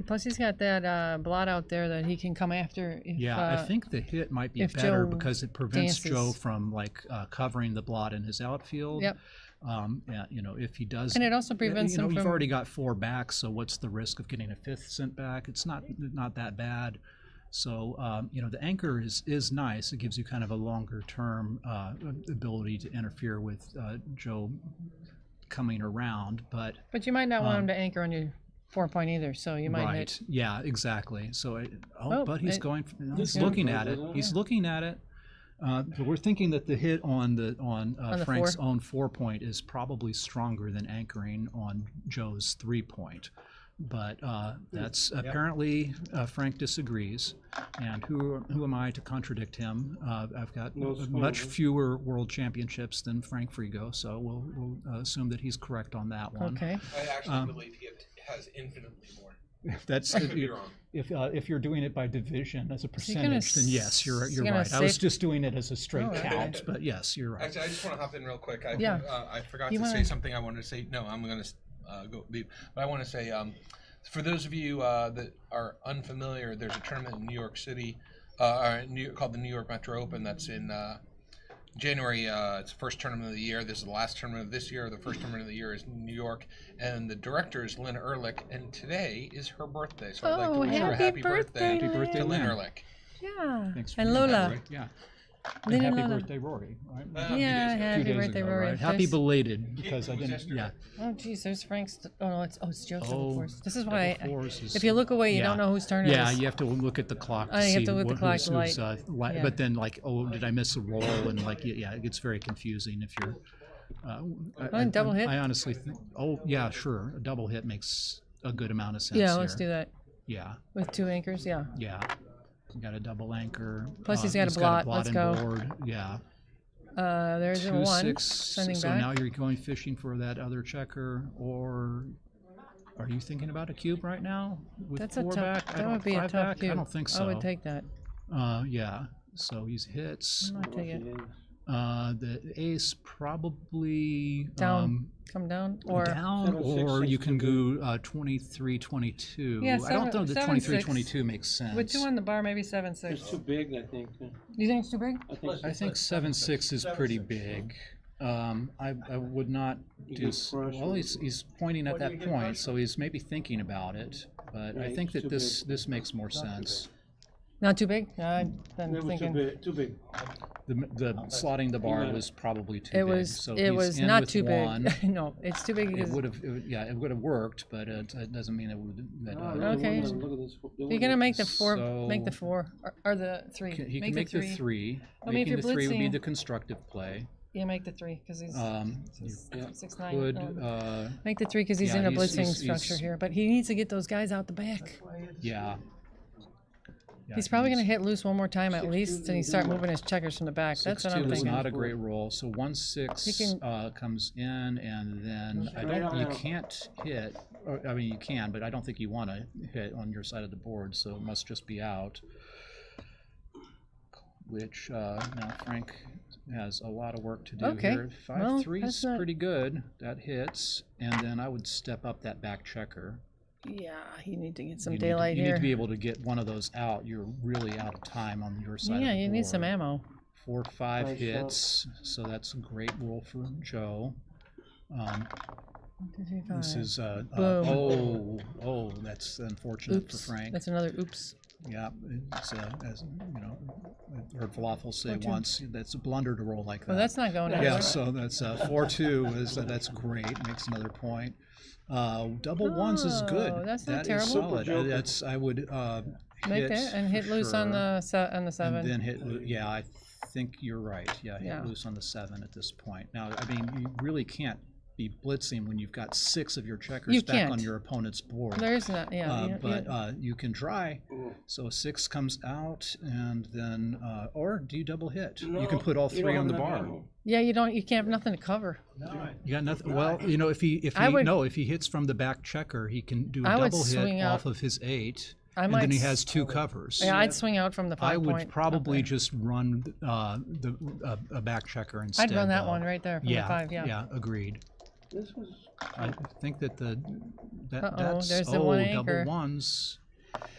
Plus, he's got that blot out there that he can come after. If, Yeah, I think the hit might be if better Joe because it prevents dances. Joe from like covering the blot in his outfield. Yep. Yeah, you know, if he does, And it also prevents you know, him you've from- already got 4 back, so what's the risk of getting a 5th sent back? It's not that bad. So you know, the anchor is nice. It gives you kind of a longer term ability to interfere with Joe coming around, but But you might not want him to anchor on your 4 point either, so you might right. hit. Yeah, exactly. So, Oh, but he's it- going. he's He's looking going at for it. it. He's Yeah. looking at it. So we're thinking that the hit on the Frank's 4? own 4 point is probably stronger than anchoring on Joe's 3 point. But that's apparently Frank disagrees, and who am I to contradict him? I've got much fewer world championships than Frank Frigo, so we'll assume that he's correct on that one. Okay. I actually believe he has infinitely more. That's I could be wrong. if you're doing it by division as a Is he gonna percentage, then yes, you're gonna right. I was save- just doing it as a straight Oh, okay. count, but yes, you're right. Actually, I just want to hop in real quick. Yeah. I forgot You to say wanna- something I wanted to say. No, I'm going to go leave. But I want to say, for those of you that are unfamiliar, there's a tournament in New York City called the New York Metro Open that's in January. It's the first tournament of the year. This is the last tournament of this year. The first tournament of the year is in New York. And the director is Lynn Ehrlich, and today is her birthday. So I'd like to Oh, wish her a happy happy birthday, birthday, to Lynn Lynn. Ehrlich. Yeah. Thanks for And doing that, Lola. Rory. Yeah. Lynn And and happy Lola. birthday, Rory. Right? Yeah, Few happy days birthday, ago, Rory. right? Happy There's- belated because I didn't. Yeah. Oh, geez, there's Frank's. Oh, no, it's Joe's Oh, double fours. This is why double fours is- if you look away, you don't yeah. know whose turn it Yeah, is. you have to look at the clock to Oh, you have see to look at the what- clock, who's, the who's, light. Yeah. but then like, oh, did I miss a roll? And like, yeah, it gets very confusing if you're. Double hit? I honestly think. Oh yeah, sure. A double hit makes a good amount of sense. Yeah, let's here. do that. Yeah. With 2 anchors, yeah. Yeah. You got a double anchor. Plus he's got a blot. Let's and go. board. Yeah. There's a 1. 6. Sending So back. now you're going fishing for that other checker, or are you thinking about a cube right now with That's a 4 tough. back? I That don't- would be a 5 tough back? cube. I don't think so. I would take that. Yeah. So he's hits. I might take it. The ace probably Down. Come down or down, or you can go 23-22. Yeah, I don't know that 7-6. 23-22 makes sense. With 2 on the bar, maybe 7-6. It's too big, I think. You think it's too big? I think 7-6 is pretty big. I would not do. Well, he's pointing at that point, so he's maybe thinking about it. But I think that this makes more sense. Not too big? I've been thinking. Too big. The slotting the bar was probably too It big. was. So It he's was in not with too big. 1. No, it's too big It because. would have, it would have worked, but it doesn't mean it would. That, Okay. You're gonna make the 4. Make the So- 4 or the 3. He can make the 3. I mean, if Making you're the 3 would be blitzing- the constructive play. Yeah, make the 3 because he's You 6'9". could, Make the 3 because he's yeah, in a he's- blitzing he's- structure here, but he needs to get those guys out the back. Yeah. He's probably going to hit loose one more time at least, and he start moving his checkers from the back. That's what I'm 6-2 is thinking. not a great roll. So 1-6 He can- comes in, and then you can't hit. Or, I mean, you can, but I don't think you want to hit on your side of the board, so it must just be out. Which now Frank has a lot of work to do Okay. here. 5-3 that's is not- pretty good. That hits, and then I would step up that back checker. Yeah, you need to get some You daylight need here. to be able to get one of those out. You're really out of time on your side. Yeah, of the you need some board. ammo. 4 or 5 Nice hits, so that's a great roll for Joe. This is oh, that's unfortunate Oops. for Frank. That's another oops. Yeah, it's as you know, I heard Falafel say 4-2. once, that's a blunder to roll like that. Well, that's not going anywhere. Yeah, so that's 4-2 is that's great. Makes another point. Double ones is good. That's not That is terrible. solid. That's I would Make hit that and hit for loose on sure. the 7. And then yeah, I think you're right. Yeah, hit Yeah. loose on the 7 at this point. Now, I mean, you really can't be blitzing when you've got 6 of your checkers You back on can't. your opponent's board. There's not. Yeah. But you can try. So 6 comes out, and then or do you double hit? You can put all 3 on the bar. Yeah, you don't. You can't have nothing to cover. You got nothing. Well, you know, if he hits from the back checker, he can do a I would double hit swing out. off of his 8, I and might then he s- has 2 covers. Yeah, I'd swing out from the 5 I would point. probably just run a back checker instead. I'd run that though. one right there from the 5. Yeah. Yeah, agreed. This was. I think that Uh-oh, that's there's the one anchor. double ones.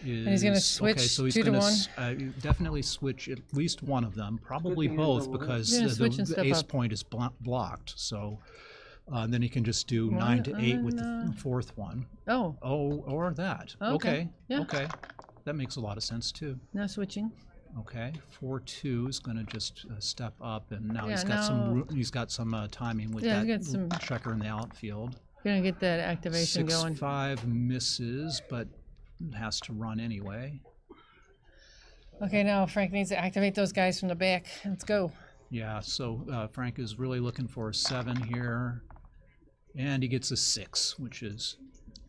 And he's gonna switch okay, so he's 2 to gonna 1. Definitely switch at least one of them, probably thing is both, double because He's gonna switch and the step ace up. point is blocked. So then he can just do 9 to 8 with the 4th one. Oh. Oh, or that. Okay, yeah. Okay. That makes a lot of sense too. Now switching. Okay, 4-2 is going to just step up, and now Yeah, he's got now- some timing with Yeah, that he's got some- checker in the outfield. Gonna get that activation going. 6-5 misses, but has to run anyway. Okay, now Frank needs to activate those guys from the back. Let's go. Yeah, so Frank is really looking for a 7 here, and he gets a 6, which is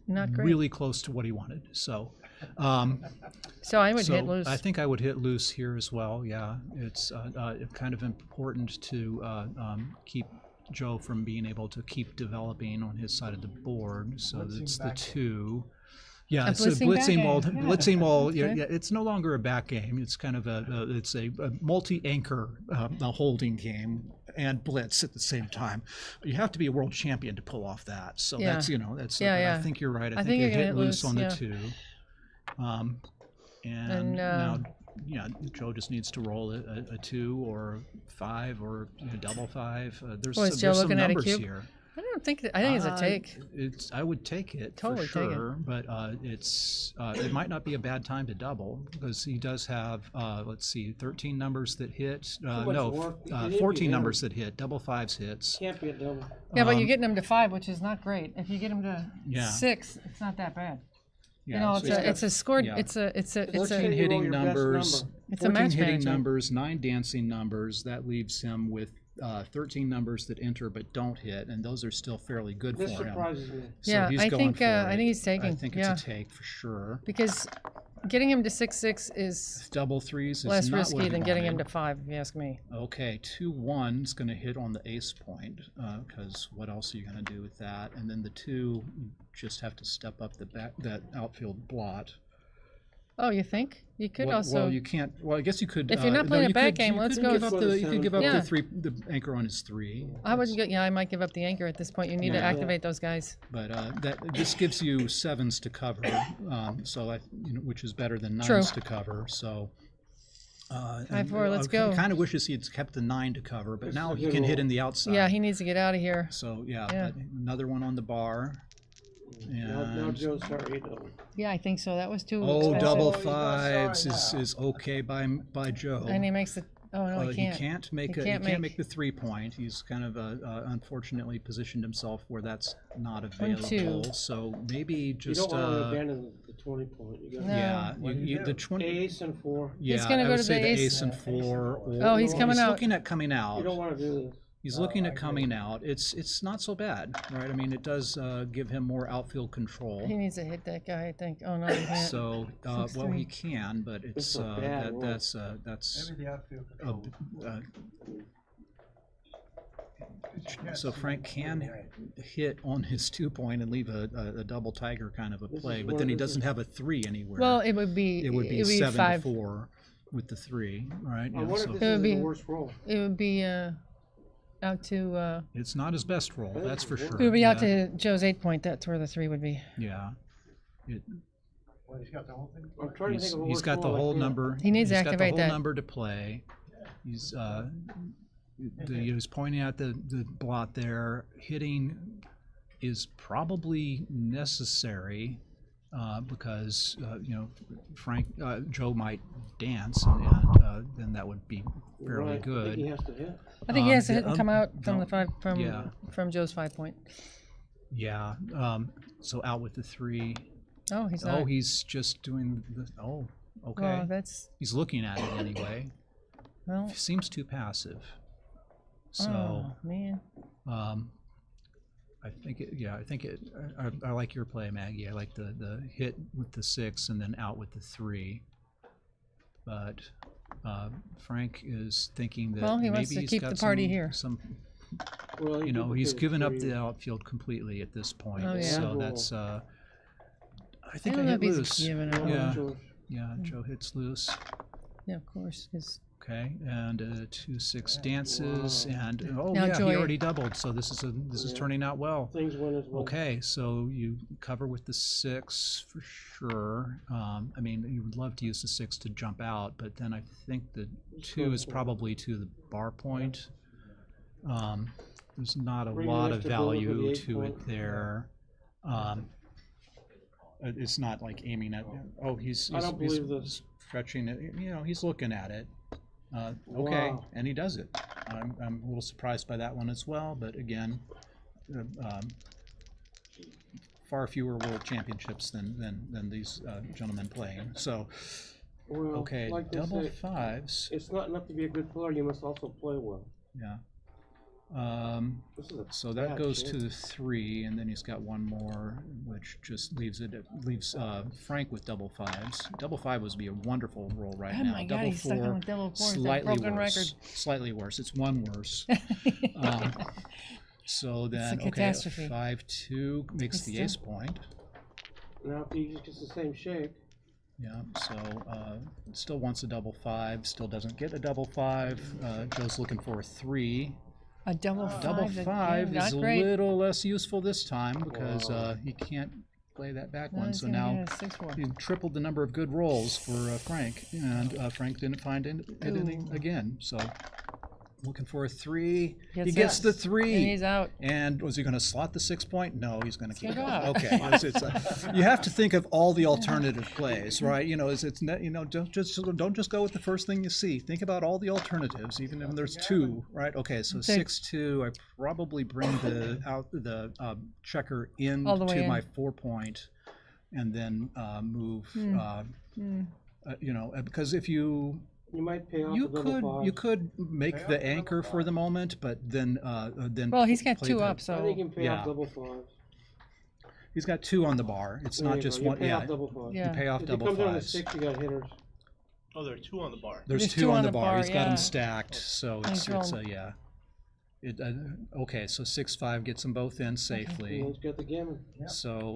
Not great. really close to what he wanted. So, So I would hit loose. I think I would hit loose here as well. Yeah, it's kind of important to keep Joe from being able to keep developing on his side of the board. So it's the 2. Yeah, A it's a blitzing blitzing wall. back game. Yeah, Blitzing wall. that's Yeah, good. yeah, it's no longer a back game. It's kind of a multi-anchor a holding game and blitz at the same time. You have to be a world champion to pull off that. So Yeah. that's Yeah, but yeah. I think you're right. I I think think you you're gonna hit hit loose loose, on yeah. the 2. And And, now, yeah, Joe just needs to roll a 2 or 5 or double 5. There's Boy, is some, Joe there's some looking at a numbers cube? here. I don't think. I think it's a take. I would take it Totally for take it. sure, but it might not be a bad time to double because he does have 13 numbers that hit. much No, work. You can 14 hit numbers that hit. Double 5s hits. Can't be a double. Yeah, but you're getting him to 5, which is not great. If you get him to Yeah. 6, it's not that bad. Yeah, You know, so it's he's a got- it's a scored. yeah. It's a 14 hitting numbers. It's a 14 match hitting manager. numbers, 9 dancing numbers. That leaves him with 13 numbers that enter but don't hit, and those are still fairly good This for him. surprises me. So Yeah, he's I going think, for I it. think he's taking, I think yeah. it's a take for sure. Because getting him to 6-6 is Double 3s is less not what risky he than getting him wanted. to 5, if you ask me. Okay, 2-1 is going to hit on the ace point because what else are you going to do with that? And then the 2, you just have to step up that outfield blot. Oh, you think? You could Well, also. well, you can't. Well, I guess you could. If you're not no, playing you a back could- game, you let's could go give with up the. You could give up Yeah. the anchor on his 3. I would get. Yeah, I might give up the anchor at this point. You need to Yeah. activate those guys. But this gives you 7s to cover, so which is better than 9s True. to cover. So. 5-4, let's go. He kind of wishes he had kept the 9 to cover, but now he can hit in the outside. Yeah, he needs to get out of here. So yeah, Yeah. another one on the bar. Now And Joe's sorry, double. Yeah, I think so. That was too oh, expensive. double 5s is okay by Joe. And he makes the. Oh no, he can't. He can't make He he can't can't make the 3 point. He's kind of unfortunately positioned himself where that's not 1, 2. available. So maybe You just don't want to abandon the 20 point. You got yeah, What do you do? the 20 Ace and 4. Yeah, gonna I go would to say the the ace. ace and 4. Or, Oh, he's coming out. looking at coming out. You don't want to do this. He's looking at coming out. It's not so bad, right? I mean, it does give him more outfield control. He needs to hit that guy, I think. Oh no, he can't. So, well, 6-3. he can, but it's a bad roll. that's Maybe the outfield control. so Frank can hit on his 2 point and leave a double tiger kind of a This play, is but where then he this doesn't is- have a 3 anywhere. Well, it would be. it would be 7 5. to 4 with the 3, right? I Yeah, wonder so if It would this is be- the worst roll. It would be out to. it's not his best roll, that's for sure. It would be out yeah. to Joe's 8 point. That's where the 3 would be. Yeah. Well, he's got the whole thing. I'm trying to think of a he's worse got the one whole like that. number. He needs to he's got the activate whole that. number to play. He's he was pointing out the blot there. Hitting is probably necessary because Joe might dance and then that would be fairly Right. good. I think he has to hit. I think he has to hit and come out from the five yeah. from Joe's 5 point. Yeah. So out with the 3. Oh, he's Oh, not. he's just doing the. Oh, okay. Well, that's. He's looking at it anyway. Well. Seems too passive. So. Oh man. I think it. Yeah, I think it. I like your play, Maggie. I like the hit with the 6 and then out with the 3. But Frank is thinking that Well, he maybe wants to he's keep got the party some, here. Some. Well, You know, he's given up 3. the outfield completely at this point. Oh, yeah. So that's. I think I don't know hit if he's loose. giving up. Yeah. George. Yeah, Joe hits loose. Yeah, of course. 'Cause Okay, and 2-6 dances, and oh Now yeah, Joy- he already doubled. So this is turning out well. Things went as well. Okay, so you cover with the 6 for sure. I mean, you would love to use the 6 to jump out, but then I think the 2 is probably to the bar point. There's not a Bring lot an of extra bullet for the value 8 to point. it there. It's not like aiming at. Oh, he's I don't believe this. stretching it. You know, he's looking at it. Okay, Wow. and he does it. I'm a little surprised by that one as well, but again, far fewer world championships than these gentlemen playing. So, Well, okay, like they double say, 5s. It's not enough to be a good player. You must also play well. Yeah. This is a So that bad goes shape. to the 3, and then he's got one more, which just leaves Frank with double 5s. Double 5 would be a wonderful roll right Oh now. my God, double he's stuck 4, on with double 4. It's a slightly broken worse. record. Slightly worse. It's one worse. So then, It's a okay, catastrophe. 5-2 makes It's the still- ace point. Now if he just gets the same shape. Yeah, so still wants a double 5, still doesn't get a double 5. Joe's looking for a 3. A double 5. Double that- 5 yeah, is not a great. little less useful this time because he can't play that back No, one. he's So gonna now get a 6-4. he tripled the number of good rolls for Frank, and Frank didn't find it again. So looking for a 3. He gets the 3. And he's out. And was he going to slot the 6 point? No, he's going to keep it. gonna go out. Okay, you have to think of all the alternative plays, right? You know, don't just go with the first thing you see. Think about all the alternatives, even if there's 2, right? Okay, so 6-2. I probably bring the checker All the way into in. my 4 point, and then move. You know, because if you might pay off you the double 5. could make the anchor for the moment, but then Well, he's got play 2 the- up, so. I think he can pay Yeah. off double 5s. He's got 2 on the bar. It's There not you just go. You one. pay Yeah, off double 5s. Yeah. you pay off If double he comes down to 5s. 6, you got hitters. Oh, there are 2 on the bar. There's 2 on the bar. He's got them stacked, so Nice it's roll. yeah. Okay, so 6-5 gets them both in safely. Let's get the gammon. So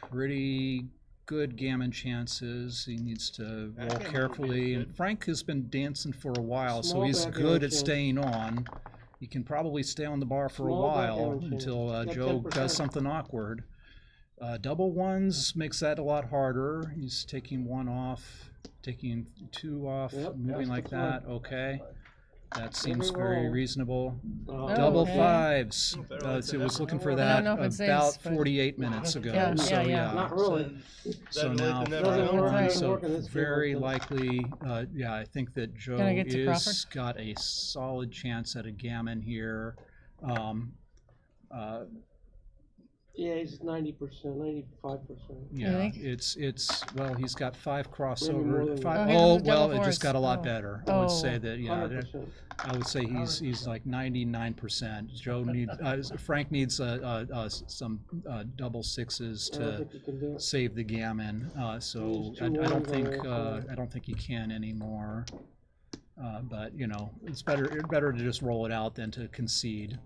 pretty good gammon chances. He needs to roll carefully. And Frank has been dancing for a while, so Small he's backgammon good at chance. staying on. He can probably stay on the bar for Small a while backgammon chance. until Got Joe 10%. does something awkward. Double 1s makes that a lot harder. He's taking 1 off, taking 2 off, Yep, moving that's like the that. fun. Okay. That seems Every very roll. reasonable. Oh, Double okay. 5s. It was looking for I that don't know if it saves, about but- 48 minutes ago. Yeah, so yeah. Not really. So That now like the Doesn't never work. know. Doesn't so work in this very field, does likely, I think that Joe Gonna get to is got a solid chance at a gammon here. Yeah, he's 90%, 95%. Yeah, think? it's well, he's got 5 Maybe more crossover. than 5, that. Oh, he oh has well, double it just fours. got a lot Oh. better. I would say Oh. that yeah. 100%. I would say he's like 99%. Joe needs Frank needs some double 6s I don't to think he can do it. save the gammon. So He's I too don't wide think on the I don't think he can anymore. But you know, it's better to just roll it out than to concede.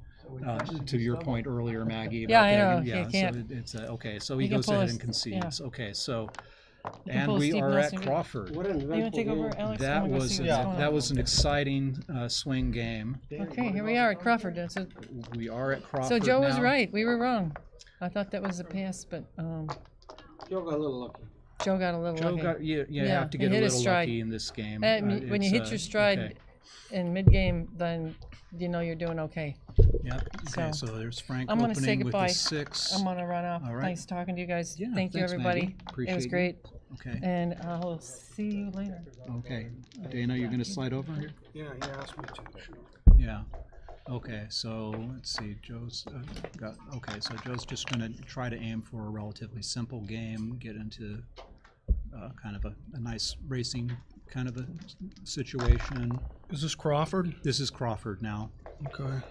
To your point earlier, Maggie. Yeah, about I that, know, yeah, he can't. so it's okay. So He he can goes pull ahead us- and concedes. yeah. Okay, so He can and pull we Steve are at Nelson. Crawford. What an You want to take eventful over, game. Alex? I That wanna go was see what's going that on. was an exciting swing game. Okay, here we are at Crawford. So We are at Crawford Joe was now. right. We were wrong. I thought that was a pass, but Joe got a little lucky. Joe got a little Joe lucky. got you Yeah, have to he get a hit his little stride. lucky in this game. When you It's, hit your stride okay. in mid-game, then you know you're doing okay. Yep. Okay, so there's Frank I'm gonna say opening with goodbye. the 6. I'm gonna run off. All right. Nice talking to you guys. Yeah, Thank you, thanks, everybody. Maggie. It Appreciate was you. great. Okay. And I'll see you later. Okay. Dana, you're going to slide over here? Yeah, he asked me to. Yeah. Okay, so let's see. Joe's so Joe's just going to try to aim for a relatively simple game, get into kind of a nice racing kind of a situation. Is this Crawford? This is Crawford now. Okay.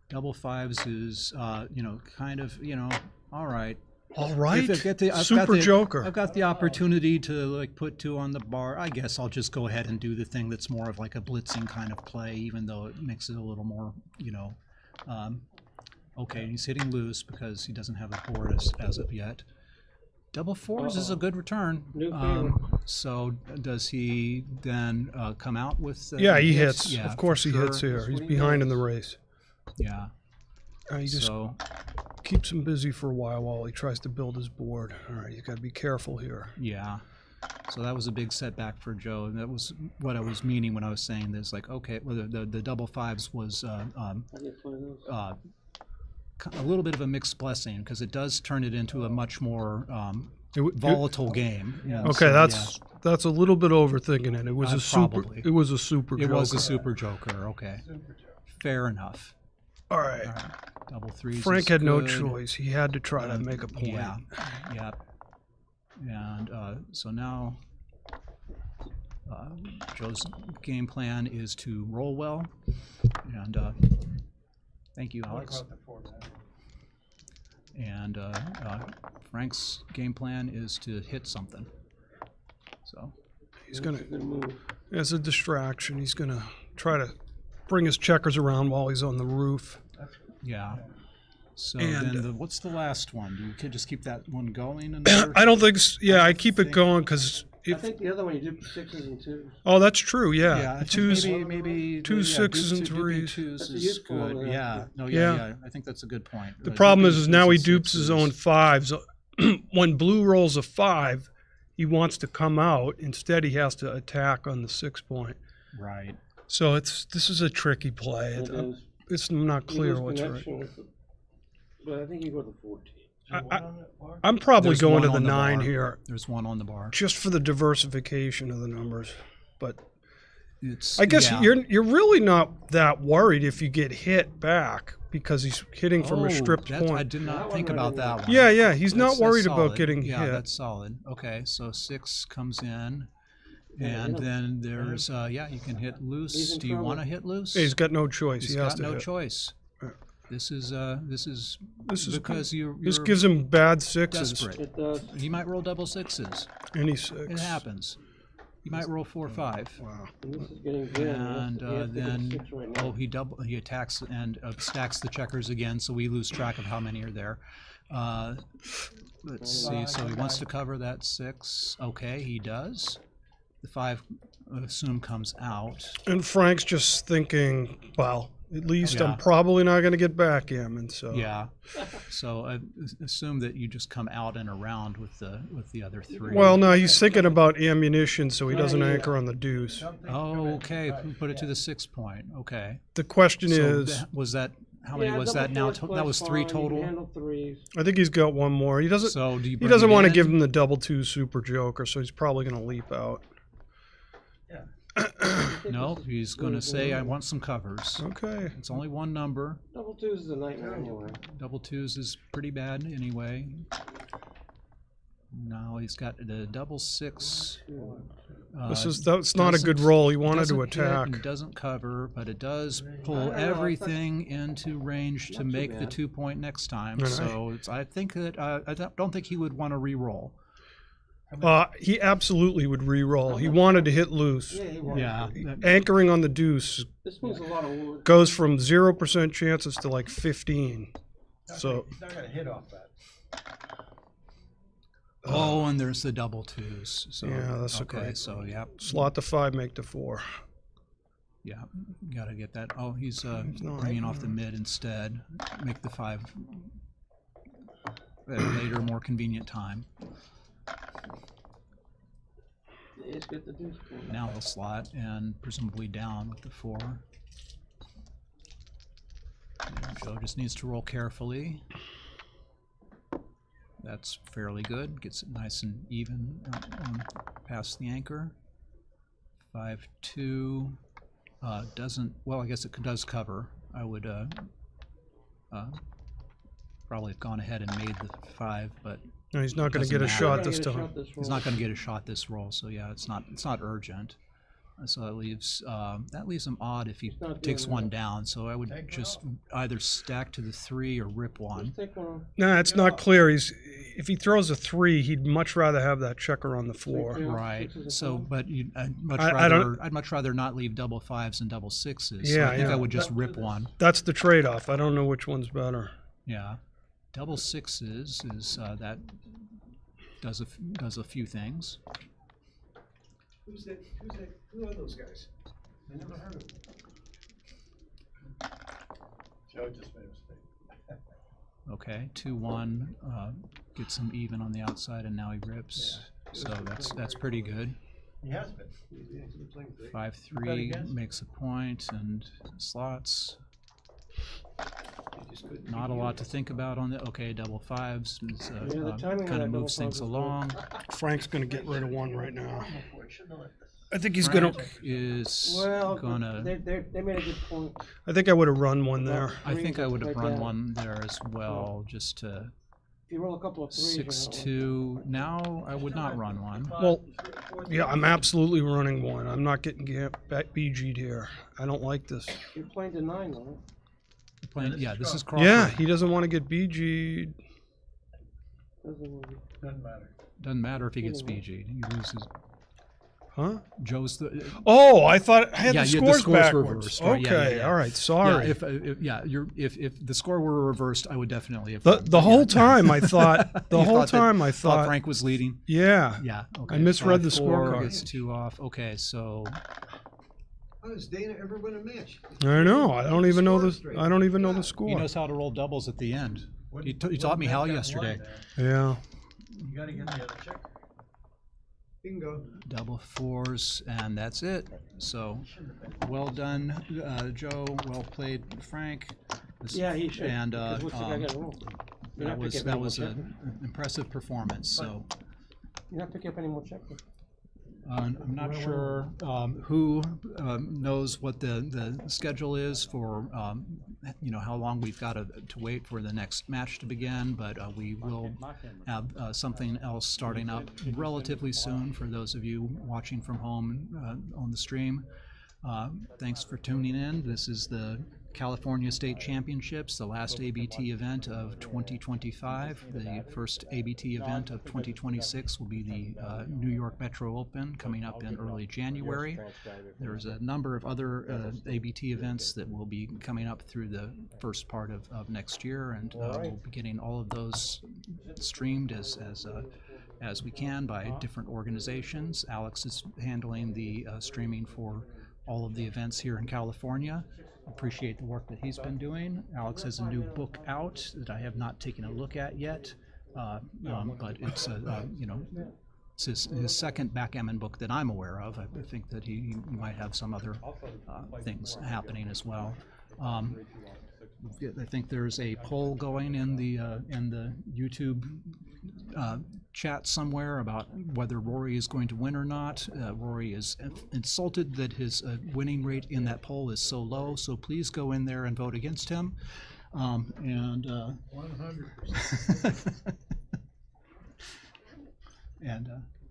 Double fives is, kind of, all right. All right. Super Joker. I've got the opportunity to like put 2 on the bar. I guess I'll just go ahead and do the thing that's more of like a blitzing kind of play, even though it makes it a little more, okay, he's hitting loose because he doesn't have a board as of yet. Double fours is a good return. So does he then come out with? Yeah, he hits. Yeah, of course he hits here. He's behind in the race. Yeah. He just keeps him busy for a while he tries to build his board. All right, you got to be careful here. Yeah. So that was a big setback for Joe, and that was what I was meaning when I was saying this. Like, okay, well, the double fives was a little bit of a mixed blessing because it does turn it into a much more volatile game. Yeah, okay, so, that's a little bit overthinking it. It was a super. Probably. It was a super. It joker. was a super joker. Okay. Fair enough. All right. Double threes. Frank had no good. choice. He had to try to make a point. Yeah. Yeah. And so now Joe's game plan is to roll well. And thank you, Alex. And Frank's game plan is to hit something. So he's gonna, as a distraction, he's gonna try to bring his checkers around while he's on the roof. Yeah. So and, then what's the last one? Do you just keep that one going? I don't think. Yeah, I keep it going because. I think the other one you did 6s and 2s. Oh, that's true. Yeah, Yeah, I twos, think maybe 2 6s and 3s. Twos That's a is useful good. one, Yeah. No. Yeah. Yeah. I think that's a good point. The problem is now he dupes his 6s. own 5s. When blue rolls a 5, he wants to come out. Instead, he has to attack on the 6 point. Right. So this is a tricky play. It's not clear what's right. But I think you go to 14. I'm probably There's going one to the on 9 bar. here. There's one on the bar. Just for the diversification of the numbers. But It's, I guess yeah. you're really not that worried if you get hit back because he's hitting from a stripped point. I did not think about that one. Yeah, he's not That's worried about solid. getting Yeah, hit. that's solid. Okay, so 6 comes in. And then there's, you can hit loose. Do you want to hit loose? He's got no choice. He's He has got to no hit. choice. This is because you're This gives him bad 6s. desperate. It does. He might roll double 6s. Any 6. It happens. He might roll 4 or 5. Wow. And this is getting good. And He has to get then 6 right now. he attacks and stacks the checkers again, so we lose track of how many are there. Let's see. So he wants to cover that 6. Okay, he does. The 5, I assume, comes out. And Frank's just thinking, well, at least Yeah. I'm probably not going to get backgammon. So Yeah. So I assume that you just come out and around with the other 3. Well, no, he's thinking about ammunition, so he doesn't anchor on the deuce. Oh, okay. Put it to the 6 point. Okay. The question So is, was that how many Yeah, was double that now? fours That plus was 3 fine. You can total. handle 3s. I think he's got one more. He doesn't. So do you He bring doesn't it want to in? give him the double 2 super joker, so he's probably going to leap out. No, he's going to say, I want some covers. Okay. It's only one number. Double 2s is a nightmare anyway. Double 2s is pretty bad anyway. Now he's got the double 6. That's not a good roll. He wanted to doesn't hit attack. and doesn't cover, but it does pull everything into range to make the 2 point next time. Right. So I think that I don't think he would want to re-roll. He absolutely would re-roll. He wanted to hit loose. Yeah. Anchoring on the deuce This one's a lot of wood. goes from 0% chances to like 15. So He's not going to hit off that. Oh, and there's the double 2s. So, yeah, that's okay. okay. So yeah, Slot the 5, make the 4. yeah, got to get that. Oh, he's bringing off the mid instead. Make the 5 at a later, more convenient time. It's good to do school. Now he'll slot and presumably down with the 4. And Joe just needs to roll carefully. That's fairly good. Gets it nice and even past the anchor. 5-2 doesn't. Well, I guess it does cover. I would probably have gone ahead and made the 5, but No, he's not going to get a shot this time. He's not going to get a shot this roll. So yeah, it's not urgent. So that leaves him odd if he takes one down. So I would just either stack to the 3 or rip one. No, it's not clear. If he throws a 3, he'd much rather have that checker on the floor. Right. So, but I'd much rather not leave double 5s and double 6s. Yeah, so I think I would just rip one. That's the trade-off. I don't know which one's better. Yeah, double 6s is that does a few things. Who's that? Who are those guys? I never heard of them. Joe just made a mistake. Okay, 2-1 gets him even on the outside, and now he rips. So that's pretty good. He has been. 5-3 makes a point and slots. Not a lot to think about on the. Okay, double 5s kind of moves things along. Frank's going to get rid of 1 right now. I think he's going to. They made a good point. I think I would have run 1 there. I think I would have run 1 there as well, just to. If you roll a couple of 3s. 6-2. Now I would not run 1. Well, yeah, I'm absolutely running 1. I'm not getting BG'd here. I don't like this. You're playing to 9, though. Yeah, this is Crawford. Yeah, he doesn't want to get BG'd. Doesn't matter. Doesn't matter if he gets BG'd. He loses. Huh? Joe's the. Oh, I thought I had yeah, the scores backwards. Reversed. Okay, yeah. All right, sorry. Yeah, if the score were reversed, I would definitely have. The whole time I thought. The whole time I thought Frank was leading. Yeah. Yeah. Okay. I misread the 5-4 scorecard. Gets 2 off. Okay, so. How does Dana ever win a match? I know. I don't even know the score. He knows how to roll doubles at the end. He taught me how yesterday. Yeah. You got to get the other check. Bingo. Double 4s, and that's it. So, well done, Joe. Well played, Frank. Yeah, he should. And that was an impressive performance. So, you're not picking up any more checkers. I'm not sure who knows what the schedule is for how long we've got to wait for the next match to begin, but we will have something else starting up relatively soon for those of you watching from home on the stream. Thanks for tuning in. This is the California State Championships, the last ABT event of 2025. The first ABT event of 2026 will be the New York Metro Open coming up in early January. There's a number of other ABT events that will be coming up through the first part of next year, and we'll be getting all of those streamed as we can by different organizations. Alex is handling the streaming for all of the events here in California. Appreciate the work that he's been doing. Alex has a new book out that I have not taken a look at yet, but it's it's his second backgammon book that I'm aware of. I think that he might have some other things happening as well. I think there's a poll going in the YouTube chat somewhere about whether Rory is going to win or not. Rory is insulted that his winning rate in that poll is so low, so please go in there and vote against him. 100%.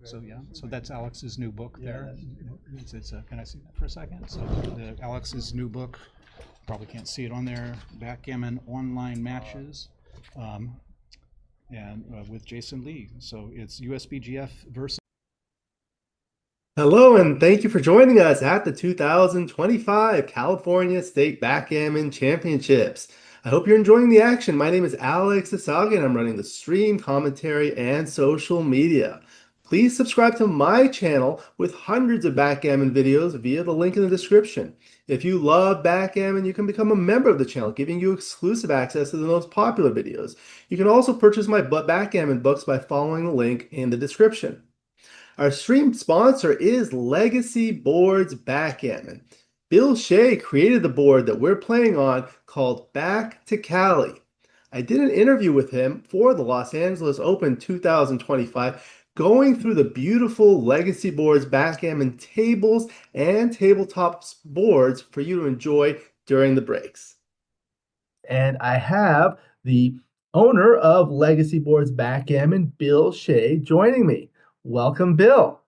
So that's Alex's new book there. Can I see that for a second? So Alex's new book, probably can't see it on there, Backgammon Online Matches. And with Jason Lee. So it's USBGF versus. Hello, and thank you for joining us at the 2025 California State Backgammon Championships. I hope you're enjoying the action. My name is Alex Eshaghian. I'm running the stream, commentary, and social media. Please subscribe to my channel with hundreds of backgammon videos via the link in the description. If you love backgammon, you can become a member of the channel, giving you exclusive access to the most popular videos. You can also purchase my backgammon books by following the link in the description. Our stream sponsor is Legacy Boards Backgammon. Bill Shea created the board that we're playing on called Back to Cali. I did an interview with him for the Los Angeles Open 2025, going through the beautiful Legacy Boards Backgammon tables and tabletop boards for you to enjoy during the breaks. And I have the owner of Legacy Boards Backgammon, Bill Shea, joining me. Welcome, Bill.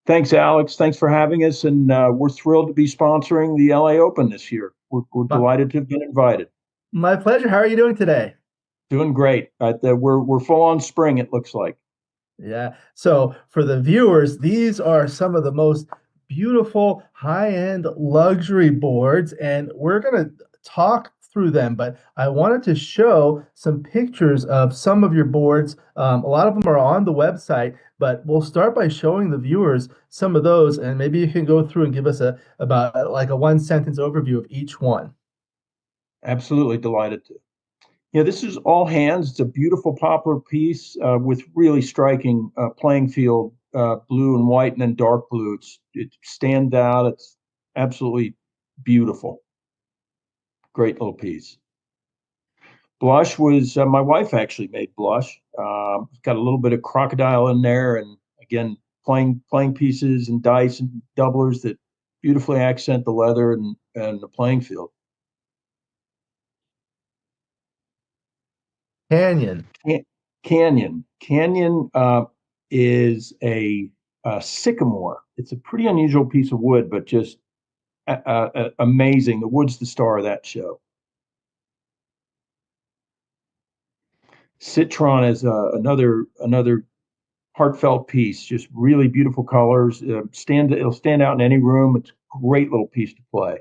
Thanks, Alex. Thanks for having us, and we're thrilled to be sponsoring the LA Open this year. We're delighted to have been invited. My pleasure. How are you doing today? Doing great. We're full on spring, it looks like. Yeah. So for the viewers, these are some of the most beautiful high-end luxury boards, and we're going to talk through them, but I wanted to show some pictures of some of your boards. A lot of them are on the website, but we'll start by showing the viewers some of those, and maybe you can go through and give us about like a one-sentence overview of each one. Absolutely delighted to. Yeah, this is All Hands. It's a beautiful poplar piece with really striking playing field, blue and white, and then dark blue. It stands out. It's absolutely beautiful. Great little piece. Blush was my wife actually made Blush. It's got a little bit of crocodile in there, and again, playing pieces and dice and doublers that beautifully accent the leather and the playing field. Canyon. Canyon is a sycamore. It's a pretty unusual piece of wood, but just amazing. The wood's the star of that show. Citron is another heartfelt piece. Just really beautiful colors. It'll stand out in any room. It's a great little piece to play.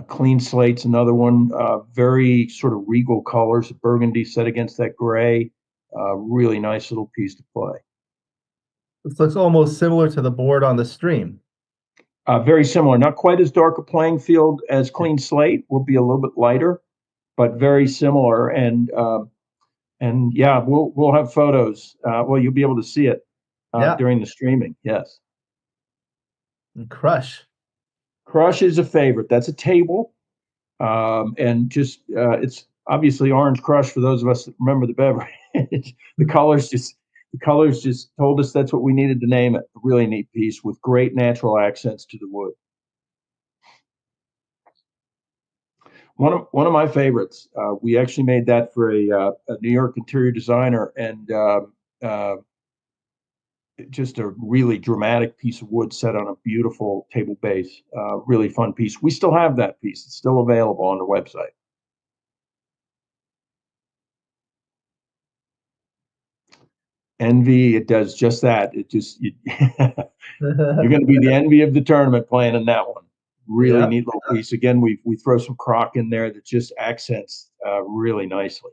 Clean Slate's another one. Very sort of regal colors. Burgundy set against that gray. Really nice little piece to play. This looks almost similar to the board on the stream. Very similar. Not quite as dark a playing field as Clean Slate. Will be a little bit lighter, but very similar. And yeah, we'll have photos. Well, you'll be able to see it during the streaming. Yes. And Crush. Crush is a favorite. That's a table, and just it's obviously Orange Crush for those of us that remember the beverage. The colors just told us that's what we needed to name it. A really neat piece with great natural accents to the wood. One of my favorites. We actually made that for a New York interior designer, and just a really dramatic piece of wood set on a beautiful table base. Really fun piece. We still have that piece. It's still available on the website. Envy, it does just that. It just you're going to be the envy of the tournament playing in that one. Really neat little piece. Again, we throw some croc in there that just accents really nicely.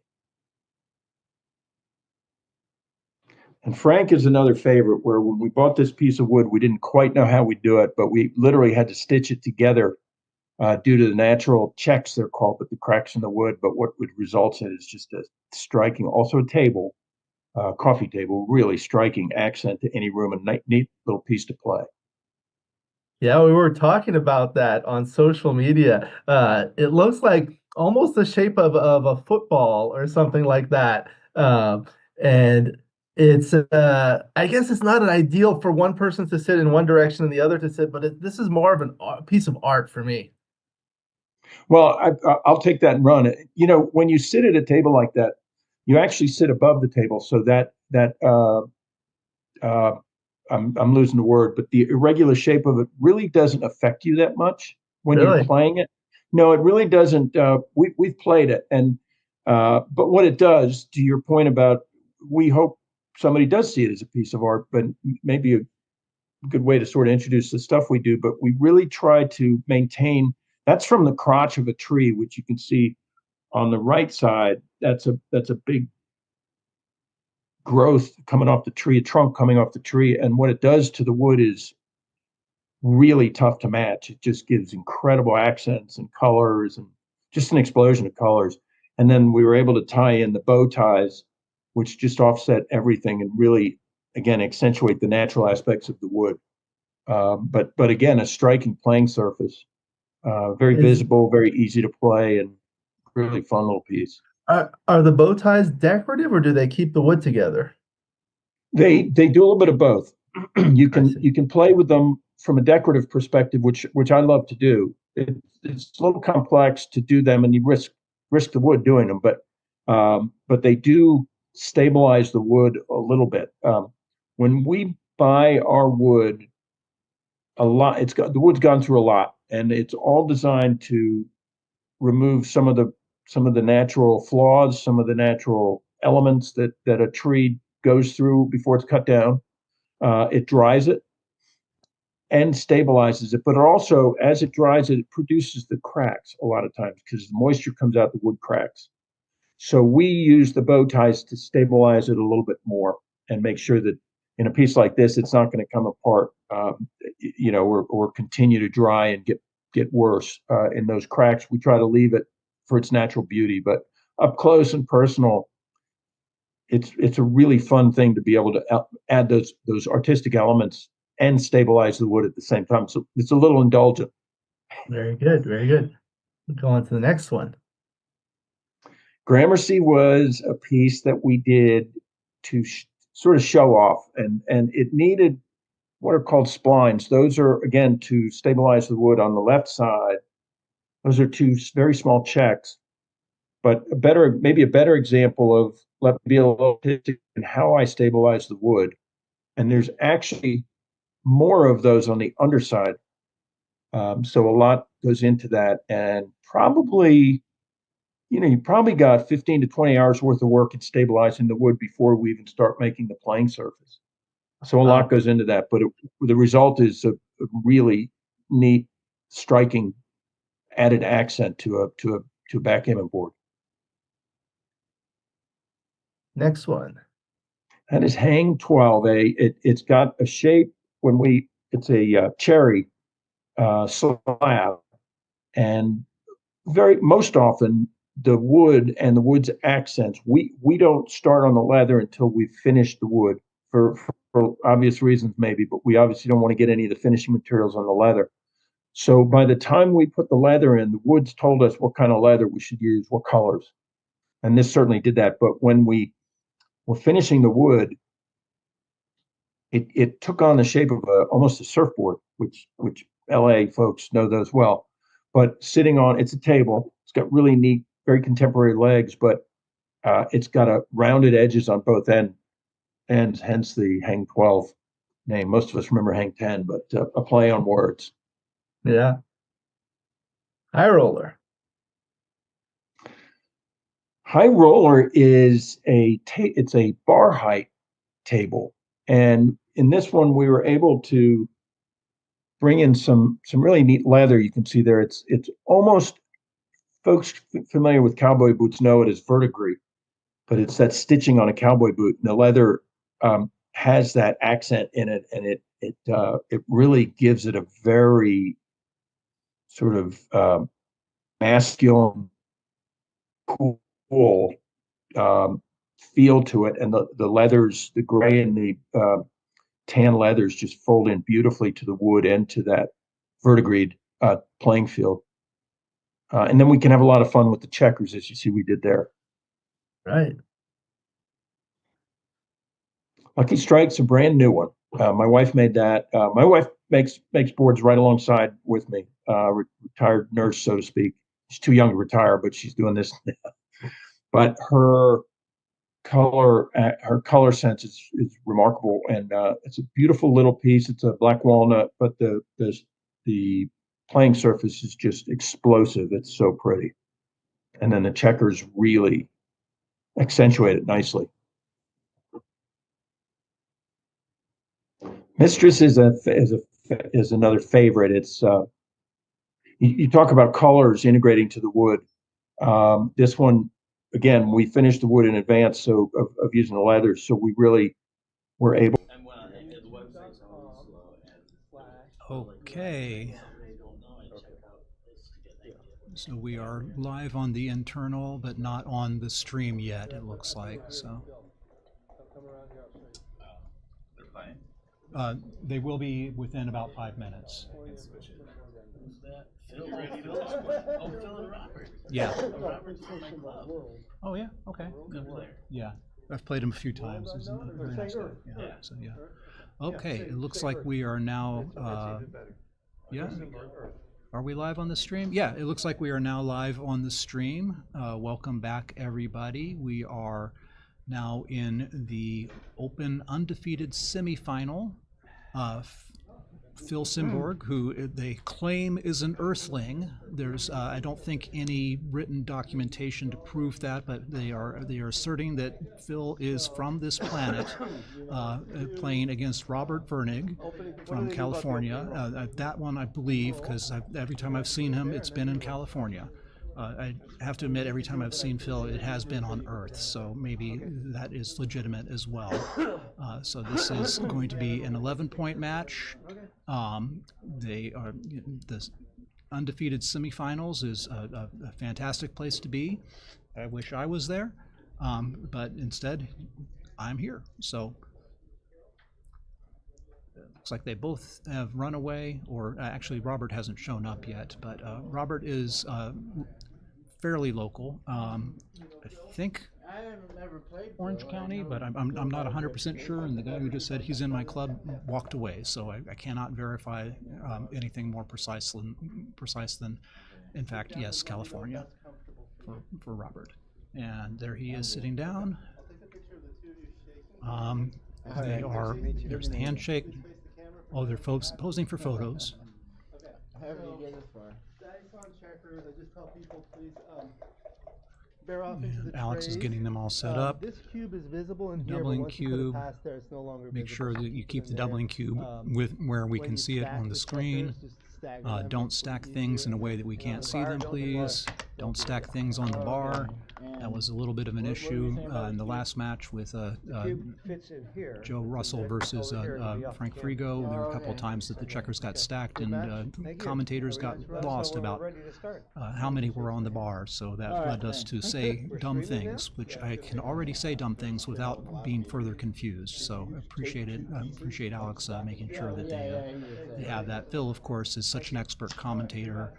And Frank is another favorite, where when we bought this piece of wood, we didn't quite know how we'd do it, but we literally had to stitch it together due to the natural checks, they're called, but the cracks in the wood. But what would result in is just a striking, also a table, coffee table, really striking accent to any room, and neat little piece to play. Yeah, we were talking about that on social media. It looks like almost the shape of a football or something like that. And it's, I guess it's not an ideal for one person to sit in one direction and the other to sit, but this is more of a piece of art for me. Well, I'll take that and run it. You know, when you sit at a table like that, you actually sit above the table, so that I'm losing the word, but the irregular shape of it really doesn't affect you that much when you're playing it. No, it really doesn't. We've played it, and but what it does, to your point about, we hope somebody does see it as a piece of art, but maybe a good way to sort of introduce the stuff we do. But we really try to maintain. That's from the crotch of a tree, which you can see on the right side. That's a big growth coming off the tree, a trunk coming off the tree, and what it does to the wood is really tough to match. It just gives incredible accents and colors, and just an explosion of colors. And then we were able to tie in the bow ties which just offset everything and really, again, accentuate the natural aspects of the wood. But again, a striking playing surface, very visible, very easy to play, and really fun little piece. Are the bow ties decorative or do they keep the wood together? They do a little bit of both. You can play with them from a decorative perspective, which I love to do. It's a little complex to do them, and you risk the wood doing them, but they do stabilize the wood a little bit. When we buy our wood, the wood's gone through a lot, and it's all designed to remove some of the natural flaws, some of the natural elements that a tree goes through before it's cut down. It dries it and stabilizes it, but it also, as it dries it produces the cracks a lot of times because the moisture comes out, the wood cracks. So we use the bow ties to stabilize it a little bit more and make sure that in a piece like this, it's not going to come apart, or continue to dry and get worse in those cracks. We try to leave it for its natural beauty, but up close and personal, it's a really fun thing to be able to add those artistic elements and stabilize the wood at the same time. So it's a little indulgent. Very good, very good. Go on to the next one. Gramercy was a piece that we did to sort of show off, and it needed what are called splines. Those are, again, to stabilize the wood on the left side. Those are two very small checks, but maybe a better example of, let me be a little artistic in how I stabilize the wood. And there's actually more of those on the underside. So a lot goes into that, and probably, you probably got 15 to 20 hours worth of work in stabilizing the wood before we even start making the playing surface. So a lot goes into that, but the result is a really neat, striking, added accent to a backgammon board. Next one. That is Hang 12A. It's got a shape it's a cherry slab, and most often the wood and the wood's accents, we don't start on the leather until we've finished the wood for obvious reasons maybe, but we obviously don't want to get any of the finishing materials on the leather. So by the time we put the leather in, the wood's told us what kind of leather we should use, what colors. And this certainly did that. But when we were finishing the wood, it took on the shape of almost a surfboard, which LA folks know those well. But sitting on, it's a table. It's got really neat, very contemporary legs, but it's got rounded edges on both ends, hence the Hang 12 name. Most of us remember Hang 10, but a play on words. Yeah. High roller. High roller is it's a bar height table, and in this one we were able to bring in some really neat leather. You can see there it's almost, folks familiar with cowboy boots know it as verdigris, but it's that stitching on a cowboy boot. And the leather has that accent in it, and it really gives it a very sort of masculine, cool feel to it, and the leathers, the gray and the tan leathers, just fold in beautifully to the wood and to that verdigris playing field. And then we can have a lot of fun with the checkers, as you see we did there. Right. Lucky Strike's a brand new one. My wife made that. My wife makes boards right alongside with me. Retired nurse, so to speak. She's too young to retire, but she's doing this now. But her color sense is remarkable, and it's a beautiful little piece. It's a black walnut, but the playing surface is just explosive. It's so pretty, and then the checkers really accentuate it nicely. Mistress is another favorite. It's you talk about colors integrating to the wood. This one, again, we finished the wood in advance of using the leather, so we really were able. Okay. So we are live on the internal, but not on the stream yet, it looks like. So They will be within about 5 minutes. Phil and Robert. Yeah. Robert's in my club. Oh yeah. Okay. Good player. Yeah, I've played him a few times. He's a very nice guy. Yeah. So yeah. Okay. It looks like we are now. Yeah. Are we live on the stream? Yeah. It looks like we are now live on the stream. Welcome back, everybody. We are now in the Open Undefeated semifinal. Phil Simborg, who they claim is an Earthling. There's, I don't think, any written documentation to prove that, but they are asserting that Phil is from this planet, playing against Robert Virnig from California. That one I believe, because every time I've seen him, it's been in California. I have to admit, every time I've seen Phil, it has been on Earth, so maybe that is legitimate as well. So this is going to be an 11-point match. They are the Undefeated semifinals is a fantastic place to be. I wish I was there, but instead, I'm here. So looks like they both have run away, or actually Robert hasn't shown up yet, but Robert is fairly local. I think Orange County, but I'm not 100% sure, and the guy who just said he's in my club walked away, so I cannot verify anything more precise than, in fact, yes, California for Robert. And there he is sitting down. There's the handshake. Oh, they're posing for photos. However you get this far. Dice on checkers. I just tell people, please bear off into the Alex trays. is getting them all set up. This cube is visible in here, Doubling but once you put it cube. past there, it's no longer Make visible. sure that you keep the From there, doubling cube with where we when can you see it stack on the the screen. checkers, just stagger them. Don't stack things in a way that we can't see them, please. Don't stack things on the bar. That was a little bit of an issue in the last match with Joe Russell versus Frank Frigo. There were a couple of times that the checkers got stacked, and commentators got lost about how many were on the bar. So that led us to say dumb things, which I can already say dumb things without being further confused. So appreciate it. Appreciate Alex making sure that they have that. Phil, of course, is such an expert commentator.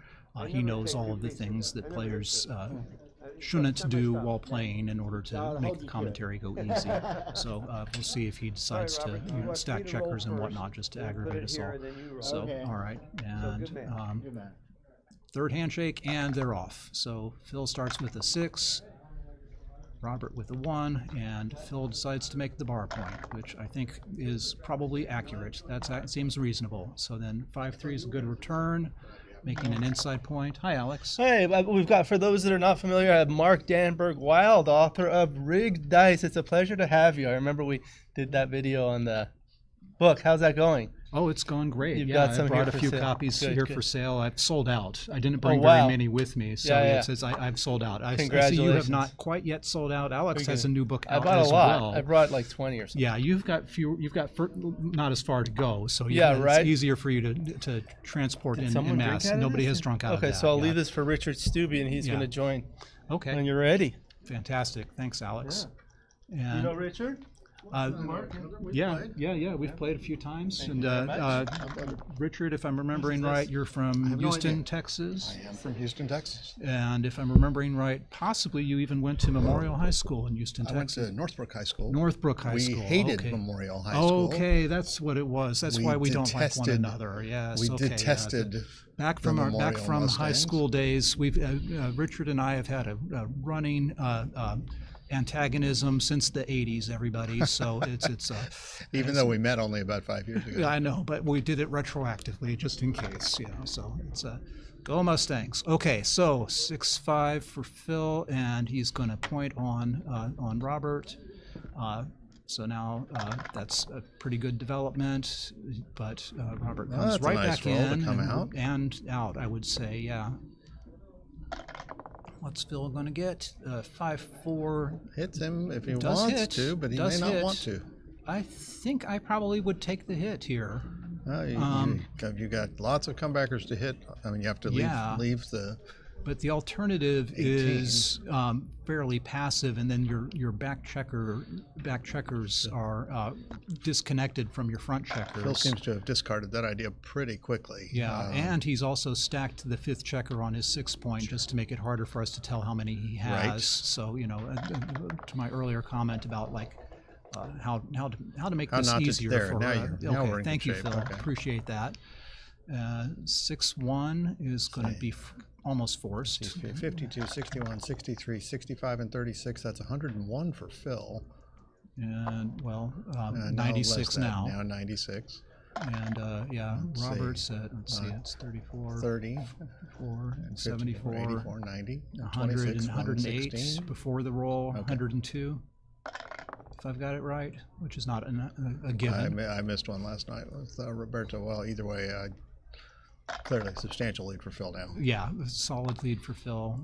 He knows all of the things that players shouldn't do while playing in order to make the commentary go easy. So we'll see if he decides to stack checkers and whatnot just to aggravate us all. So, all right. And third handshake, and they're off. So Phil starts with a 6, Robert with a 1, and Phil decides to make the bar point, which I think is probably accurate. That seems reasonable. So then 5-3 is a good return, making an inside point. Hi, Alex. Hey, we've got, for those that are not familiar, I have Mark Danburg-Wyld, author of Rigged Dice. It's a pleasure to have you. I remember we did that video on the book. How's that going? Oh, it's going great. You've Yeah, got some I brought here a few for sale. copies Good, here good. for sale. I've sold out. I didn't bring wow. very many with me, so Yeah, yeah. it says I've sold out. I see you Congratulations. have not quite yet sold out. Alex Okay. has a new book I out bought a as lot. well. I brought like 20 or something. Yeah, you've got not as far to go, so Yeah, it's right. easier for you to transport Did in someone drink mass. out of Nobody this? has drunk out of Okay, that. so I'll yeah. leave this for Richard Stubbe, and he's Yeah. going to join Okay. when you're ready. Fantastic. Thanks, Alex. And, You know Richard? Yeah. We've played a few times, Thank and you very much. Richard, if I'm remembering right, you're from Houston, Texas. I am from Houston, Texas. And if I'm remembering right, possibly you even went to Memorial High School in Houston, I went Texas. to Northbrook High School. Northbrook High School. We hated okay. Memorial High School. Okay, that's what it was. That's why we don't like one detested- another. Yes. We okay, detested back the from Memorial high Mustangs. school days. We've Richard and I have had a running antagonism since the 80s, everybody. So it's Even though we met only about 5 years ago. I know, but we did it retroactively just in case, so it's go Mustangs. Okay, so 6-5 for Phil, and he's going to point on Robert. So now that's a pretty good development, but Robert Well, comes that's a right nice back roll to in come out. and out, I would say, yeah. What's Phil going to get? 5-4. Hits him if he Does wants hit. to, but he Does may not hit. want to. I think I probably would take the hit here. You got lots of comebackers to hit. I mean, you have to leave, Yeah. leave the But the alternative 18. is fairly passive, and then your back checkers are disconnected from your front checkers. Phil seems to have discarded that idea pretty quickly. Yeah, and he's also stacked the 5th checker on his 6th point just to make it harder for us to tell how many he has. Right. So, you know, to my earlier comment about like how to make How this not to- easier there, for. now we're in Thank good you, shape. Phil. Okay. Appreciate that. 6-1 is going to be almost forced. 52, 61, 63, 65, and 36. That's 101 for Phil. And well, No, 96 less than, now. Now 96. And yeah, Let's Robert's see. at, let's see, it's 34, 30, 4, and 74, 84, 90, 100 and 26, 108 116. before the roll, Okay. 102, if I've got it right, which is not a given. I missed one last night with Roberto. Well, either way, clearly substantial lead for Phil now. Yeah, a solid lead for Phil,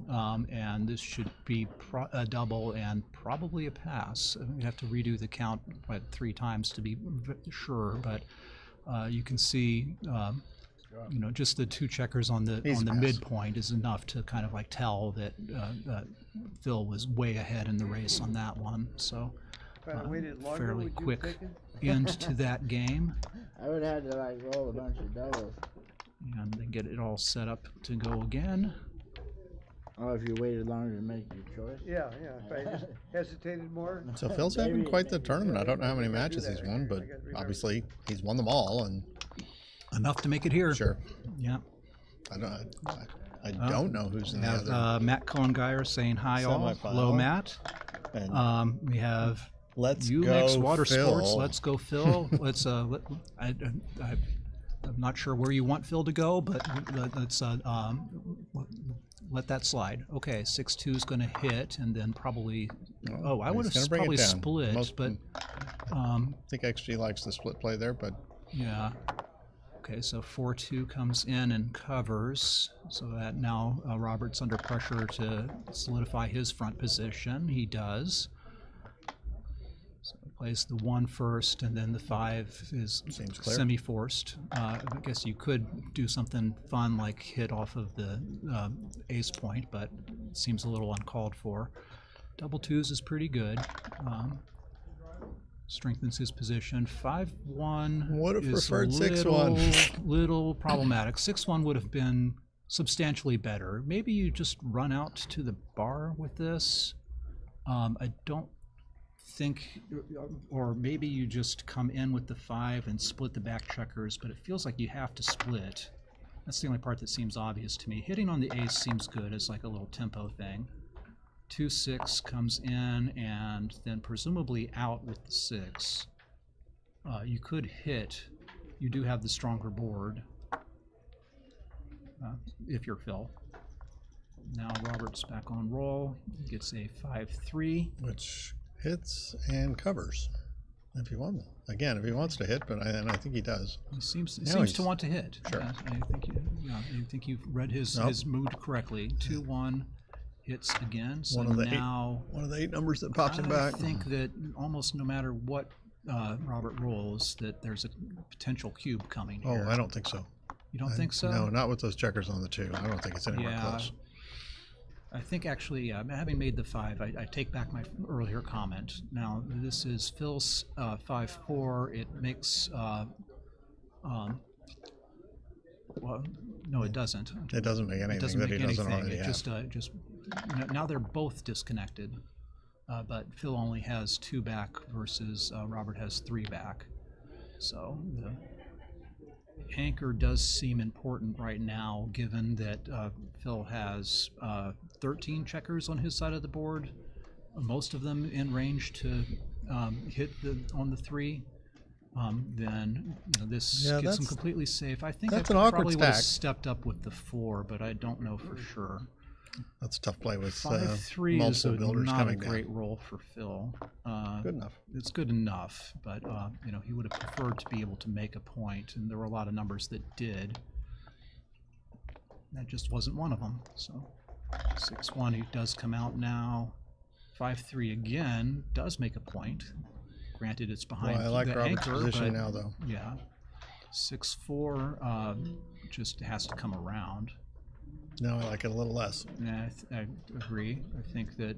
and this should be a double and probably a pass. We have to redo the count 3 times to be sure, but you can see, you know, just the 2 checkers on the Easy pass. midpoint is enough to kind of like tell that Phil was way ahead in the race on that one. So fairly quick end to that game. I would have to like roll a bunch of doubles. And then get it all set up to go again. Oh, if you waited longer to make your choice? Yeah. If I just hesitated more. So Phil's having quite the tournament. I don't know how many matches he's won, but obviously he's won them all, and enough to make it here. Sure. Yeah. I don't know who's in the have, other. Matt Cohen-Geyer saying hi all. Semifinal. Hello, Matt. And we have Let's UMix Go Water Phil. Sports. Let's go, Phil. Let's. I'm not sure where you want Phil to go, but let's let that slide. Okay, 6-2 is going to hit, and then probably. Oh, I would have probably split, but. I think XG likes the split play there, but. Yeah. Okay, so 4-2 comes in and covers, so that now Robert's under pressure to solidify his front position. He does. So he plays the 1 first, and then the 5 is semi-forced. I guess you could do something fun like hit off of the ace point, but it seems a little uncalled for. Double 2s is pretty good. Strengthens his position. 5-1 would have is preferred a 6-1. little problematic. 6-1 would have been substantially better. Maybe you just run out to the bar with this. I don't think, or maybe you just come in with the 5 and split the back checkers, but it feels like you have to split. That's the only part that seems obvious to me. Hitting on the ace seems good as like a little tempo thing. 2-6 comes in, and then presumably out with the 6. You could hit. You do have the stronger board if you're Phil. Now Robert's back on roll. He gets a 5-3. Which hits and covers if he wants. Again, if he wants to hit, but I think he does. He seems Now to want to hit. Sure. I think you've read his mood correctly. 2-1. Hits again. So one of the now one of the 8 numbers that pops him back. I think that almost no matter what Robert rolls, that there's a potential cube coming here. Oh, I don't think so. You don't think so? No, not with those checkers on the 2. I don't think it's anywhere close. I think actually, having made the 5, I take back my earlier comment. Now this is Phil's 5-4. It makes. Well, no, it doesn't. It doesn't make anything that he doesn't already have. Just now they're both disconnected, but Phil only has 2 back versus Robert has 3 back. So the anchor does seem important right now, given that Phil has 13 checkers on his side of the board, most of them in range to hit on the 3. Then this gets him completely safe. I think that's I an awkward probably would have stack. stepped up with the 4, but I don't know for sure. That's a tough play with 5-3 is multiple builders not a coming great down. roll for Phil. Good enough. It's good enough, but he would have preferred to be able to make a point, and there were a lot of numbers that did. That just wasn't one of them. So 6-1, he does come out now. 5-3 again does make a point. Granted, it's behind I like the Robert's anchor, position but now, though. Yeah. 6-4 just has to come around. No, I like it a little less. Yeah, I agree. I think that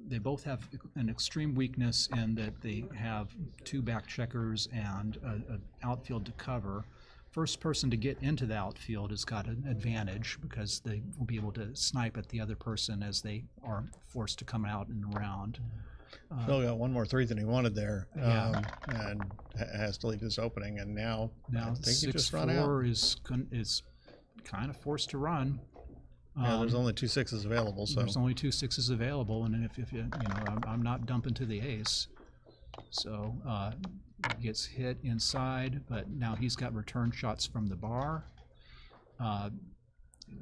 they both have an extreme weakness in that they have 2 back checkers and an outfield to cover. First person to get into the outfield has got an advantage because they will be able to snipe at the other person as they are forced to come out and around. Phil got one more 3 than he wanted there, Yeah. and has to leave this opening. And now I think he 6-4 just run out. is kind of forced to run. Yeah, there's only 2 6s available, so There's only 2 6s available, and if you know, I'm not dumping to the ace. So he gets hit inside, but now he's got return shots from the bar.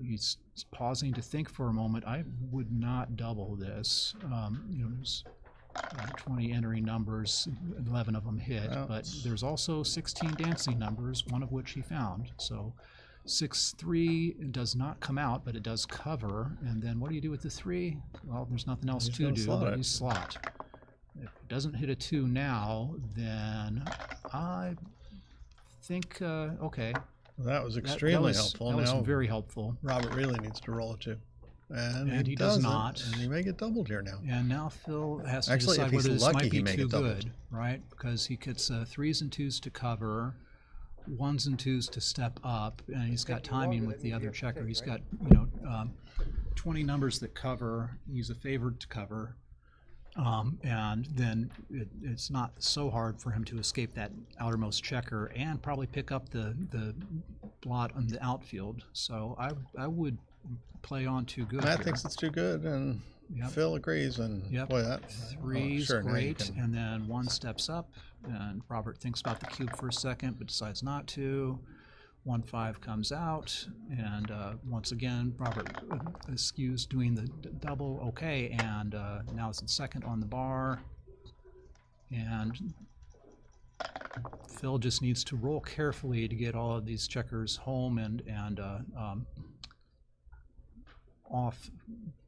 He's pausing to think for a moment. I would not double this. You know, there's 20 entering numbers, 11 of them hit, but there's also 16 dancing numbers, one of which he found. So 6-3 does not come out, but it does cover. And then what do you do with the 3? Well, there's nothing else He's to gonna do, slot but it. you slot. If it doesn't hit a 2 now, then I think, okay. that was extremely that helpful. That was Now very helpful. Robert really needs to roll a 2. And he does doesn't, not. And he may get doubled here now. And now Phil has to Actually, if decide he's whether this lucky, might be he may too get doubled. good, right? Because he gets 3s and 2s to cover, 1s and 2s to step up, and he's got timing with the other checker. He's got 20 numbers that cover. He's a favored to cover, and then it's not so hard for him to escape that outermost checker and probably pick up the blot on the outfield. So I would play on too good. Matt here. thinks it's too good, and Yep. Phil agrees. And boy, that 3's sure, now you great, can- and then 1 steps up, and Robert thinks about the cube for a second, but decides not to. 1-5 comes out, and once again, Robert eschews doing the double. Okay, and now it's in second on the bar, and Phil just needs to roll carefully to get all of these checkers home and off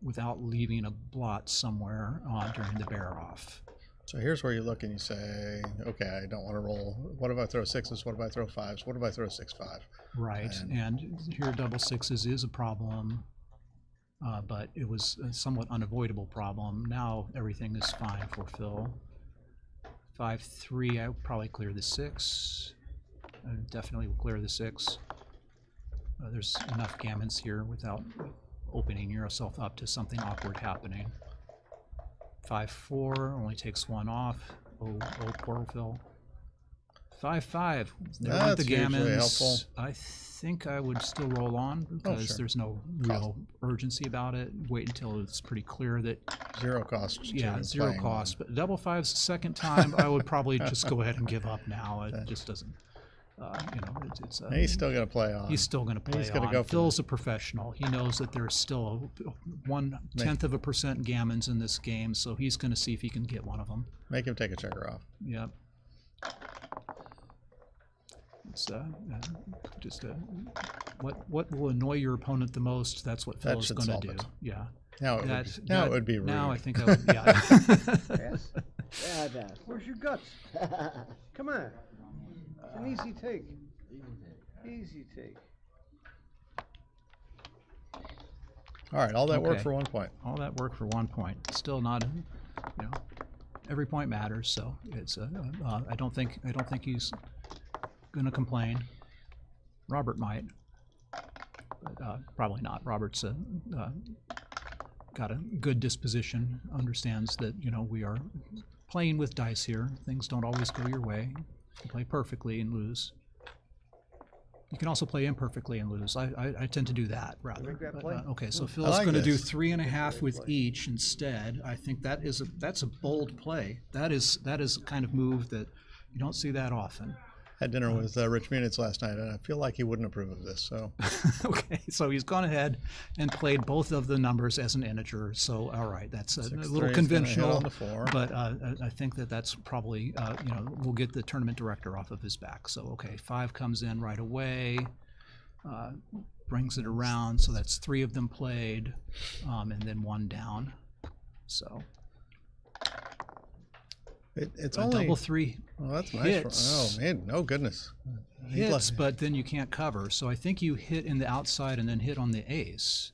without leaving a blot somewhere during the bear off. So here's where you look and you say, okay, I don't want to roll. What if I throw 6s? What if I throw 5s? What if I throw 6-5? Right, and here double 6s is a problem, but it was a somewhat unavoidable problem. Now everything is fine for Phil. 5-3, I would probably clear the 6. I definitely will clear the 6. There's enough gammons here without opening yourself up to something awkward happening. 5-4 only takes 1 off. Oh, poor Phil. 5-5. There went the That's usually gammons. helpful. I think I would still roll on because sure. there's no real urgency about it. Wait until it's pretty clear that 0 cost. yeah, to 0 playing. cost. But double 5's the second time. I would probably just go ahead and give up now. It just doesn't. It's He's still going to play on. He's still going to play He's gonna on. go for Phil's a professional. He knows that there's still 0.1% gammons in this game, so he's going to see if he can get one of them. Make him take a checker off. Yep. It's just what will annoy your opponent the most. That's what That Phil's should going to solve do. it. Yeah. Now it would be rude. Now I think I would. Yeah. Yes? Yeah, Dad. Where's your guts? Come on. It's an easy take. Easy take. All right, all that work Okay. for 1 point. All that work for 1 point. Still not, every point matters. So it's. I don't think he's gonna complain. Robert might, but probably not. Robert's got a good disposition. Understands that we are playing with dice here. Things don't always go your way. You can play perfectly and lose. You can also play imperfectly and lose. I tend to do that rather. Make that But, play? okay, so I Phil's like going to do this. 3.5 with each instead. I think that's a bold play. That is a kind of move that you don't see that often. Had dinner with Rich Munitz last night, and I feel like he wouldn't approve of this. So Okay, so he's gone ahead and played both of the numbers as an integer. So all right, that's a 6-3 is little gonna hit conventional, on the 4. but I think that's probably we'll get the tournament director off of his back. So okay, 5 comes in right away, brings it around. So that's 3 of them played, and then 1 down. So. it's A only double 3. Well, that's nice. hits. Oh man, no goodness. hits, but then you can't cover. So I think you hit in the outside and then hit on the ace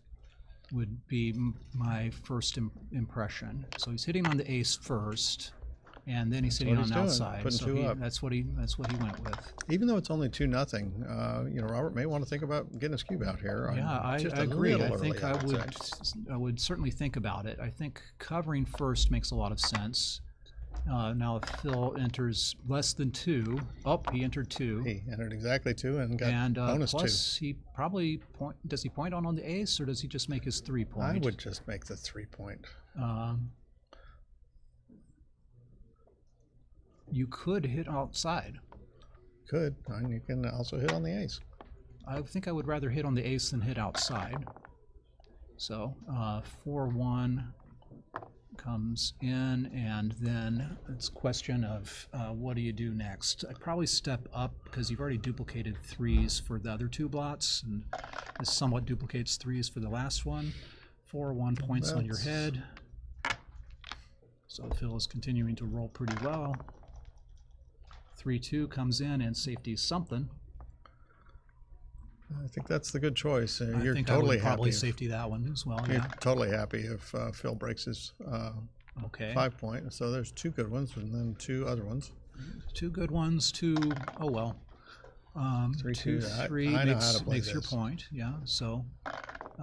would be my first impression. So he's hitting on the ace first, and then he's hitting on the outside. Putting So two up. that's what he went with. Even though it's only 2-0, Robert may want to think about getting his cube out here. Yeah, I agree. I think I would certainly think about it. I think covering first makes a lot of sense. Now if Phil enters less than 2, he entered 2. He entered exactly 2 and got bonus plus 2. He probably does he point on the ace, or does he just make his 3 point? I would just make the 3 point. You could hit outside. Could, and you can also hit on the ace. I think I would rather hit on the ace than hit outside. So 4-1 comes in, and then it's a question of what do you do next? I'd probably step up because you've already duplicated 3s for the other 2 blots, and this somewhat duplicates 3s for the last one. 4-1 points on your head. So Phil is continuing to roll pretty well. 3-2 comes in, and safety is something. I think that's the good choice. You're think totally I would probably happy. safety that one as well. You're Yeah. totally happy if Phil breaks his 5 point. So there's 2 good ones and then 2 other ones. 2 good ones, 2. Oh well. 3-2. 3 I know how to play makes your this. point. Yeah. So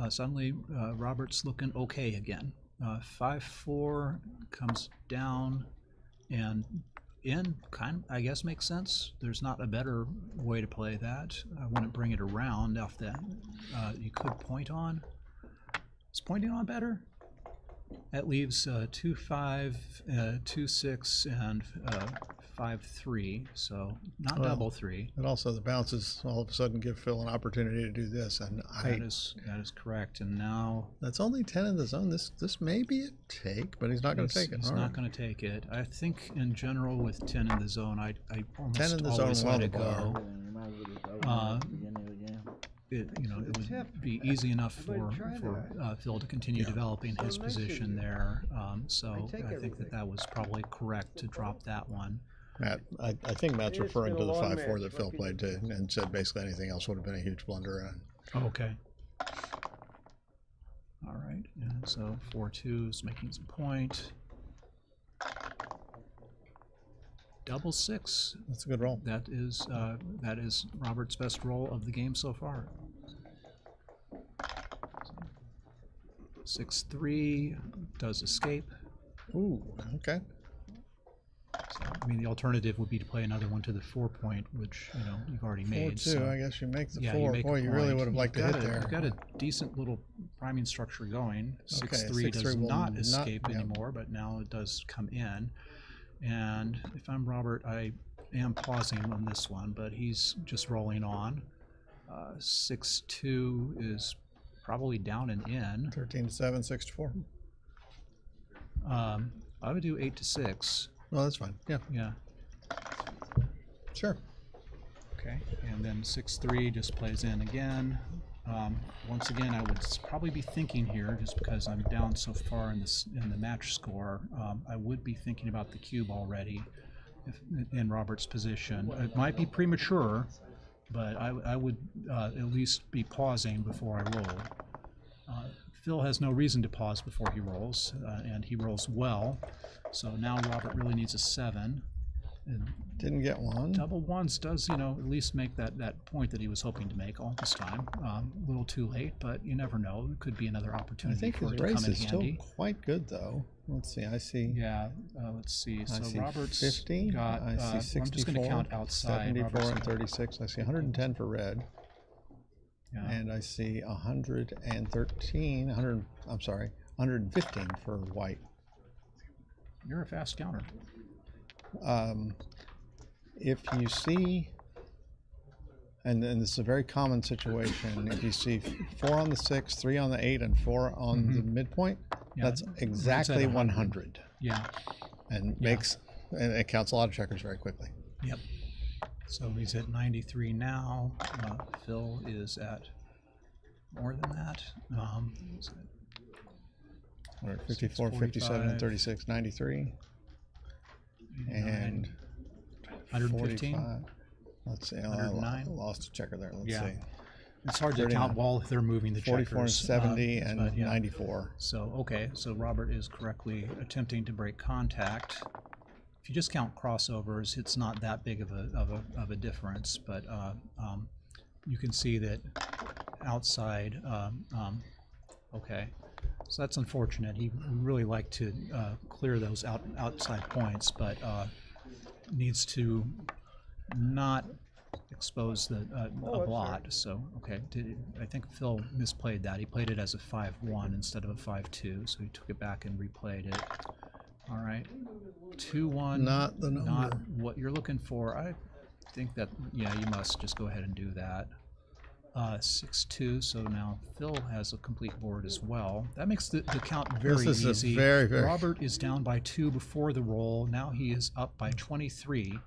suddenly Robert's looking okay again. 5-4 comes down and in, kind of, I guess, makes sense. There's not a better way to play that. I wouldn't bring it around off that. You could point on. Is pointing on better? That leaves 2-5, 2-6, and 5-3. So not double 3. And also the bounces all of a sudden give Phil an opportunity to do this, and That is correct. And now that's only 10 in the zone. This may be a take, but he's not going to take it. He's not going to take it. I think in general with 10 in the zone, I almost 10 in the always zone let while it the go. It would be easy enough for Phil to continue developing his position there. So I think that was probably correct to drop that one. Matt, I think Matt's referring to the 5-4 that Phil played to, and said basically anything else would have been a huge blunder. Okay. All right, and so 4-2 is making some point. Double 6. That's a good roll. That is Robert's best roll of the game so far. 6-3 does escape. Ooh, okay. So, I mean, the alternative would be to play another one to the 4 point, which you've already made. 4-2. So, I guess you make the yeah, 4. you make Boy, a you really point. would have liked to hit there. You've got a decent little priming structure going. 6-3 does 6-3 will not escape yeah. anymore, but now it does come in. And if I'm Robert, I am pausing on this one, but he's just rolling on. 6-2 is probably down and in. 13-7, 6-4. I would do 8-6. Well, that's fine. Yeah. Yeah. Sure. Okay, and then 6-3 just plays in again. Once again, I would probably be thinking here, just because I'm down so far in the match score, I would be thinking about the cube already in Robert's position. It might be premature, but I would at least be pausing before I roll. Phil has no reason to pause before he rolls, and he rolls well. So now Robert really needs a 7. And didn't get one. Double ones does, at least make that point that he was hoping to make all this time. A little too late, but you never know. It could be another I opportunity think for his it to race come in is still handy. quite good, though. Let's see. I see. Yeah, let's see. So I see Robert's 50. got. I see 64. I'm just going to count outside. 74 Robert's and 36. I see 110 for red. Yeah. And I see 113. 115 for white. You're a fast counter. If you see, and this is a very common situation, if you see 4 on the 6, 3 on the 8, and 4 on the midpoint, Yeah, that's it's at exactly 100. Yeah. And and it counts a lot of checkers very quickly. Yep. So he's at 93 now. Phil is at more than that. 54, 57, and 36, 93. And 115. 45. Let's see. 109? I lost a checker there. Let's Yeah. see. It's hard to 39. count while they're moving the 44 and checkers. 70 and but yeah. 94. So, okay, so Robert is correctly attempting to break contact. If you just count crossovers, it's not that big of a difference, but you can see that outside, okay, so that's unfortunate. He would really like to clear those outside points, but needs to not expose the a blot. So okay, I think Phil misplayed that. He played it as a 5-1 instead of a 5-2, so he took it back and replayed it. All right, 2-1. Not the number. Not what you're looking for. I think that you must just go ahead and do that. 6-2. So now Phil has a complete board as well. That makes the count very This is easy. very. Robert is down by 2 before the roll. Now he is up by 23.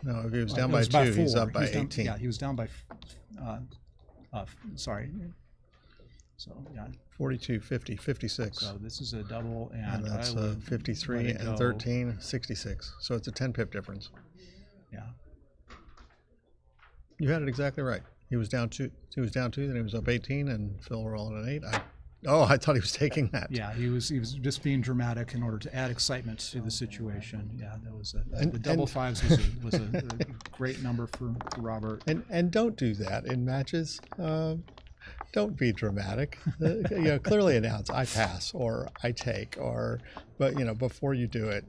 No, if he was down by 2, he's up by 18. Yeah, he was down by. Sorry. So yeah. 42, 50, 56. So this is a double, and that's I would 53 let it and go. 13, 66. So it's a 10 pip difference. Yeah. You had it exactly right. He was down 2. He was down 2. Then he was up 18, and Phil rolling an 8. I thought he was taking that. Yeah, he was just being dramatic in order to add excitement to the situation. Yeah, that was the double fives was a great number for Robert. And don't do that in matches. Don't be dramatic. Clearly announce I pass or I take but before you do it.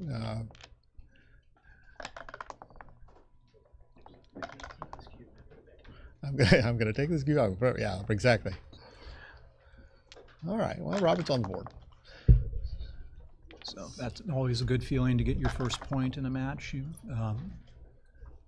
I'm gonna take this cue. Yeah, exactly. All right. Well, Robert's on the board. So that's always a good feeling to get your first point in a match.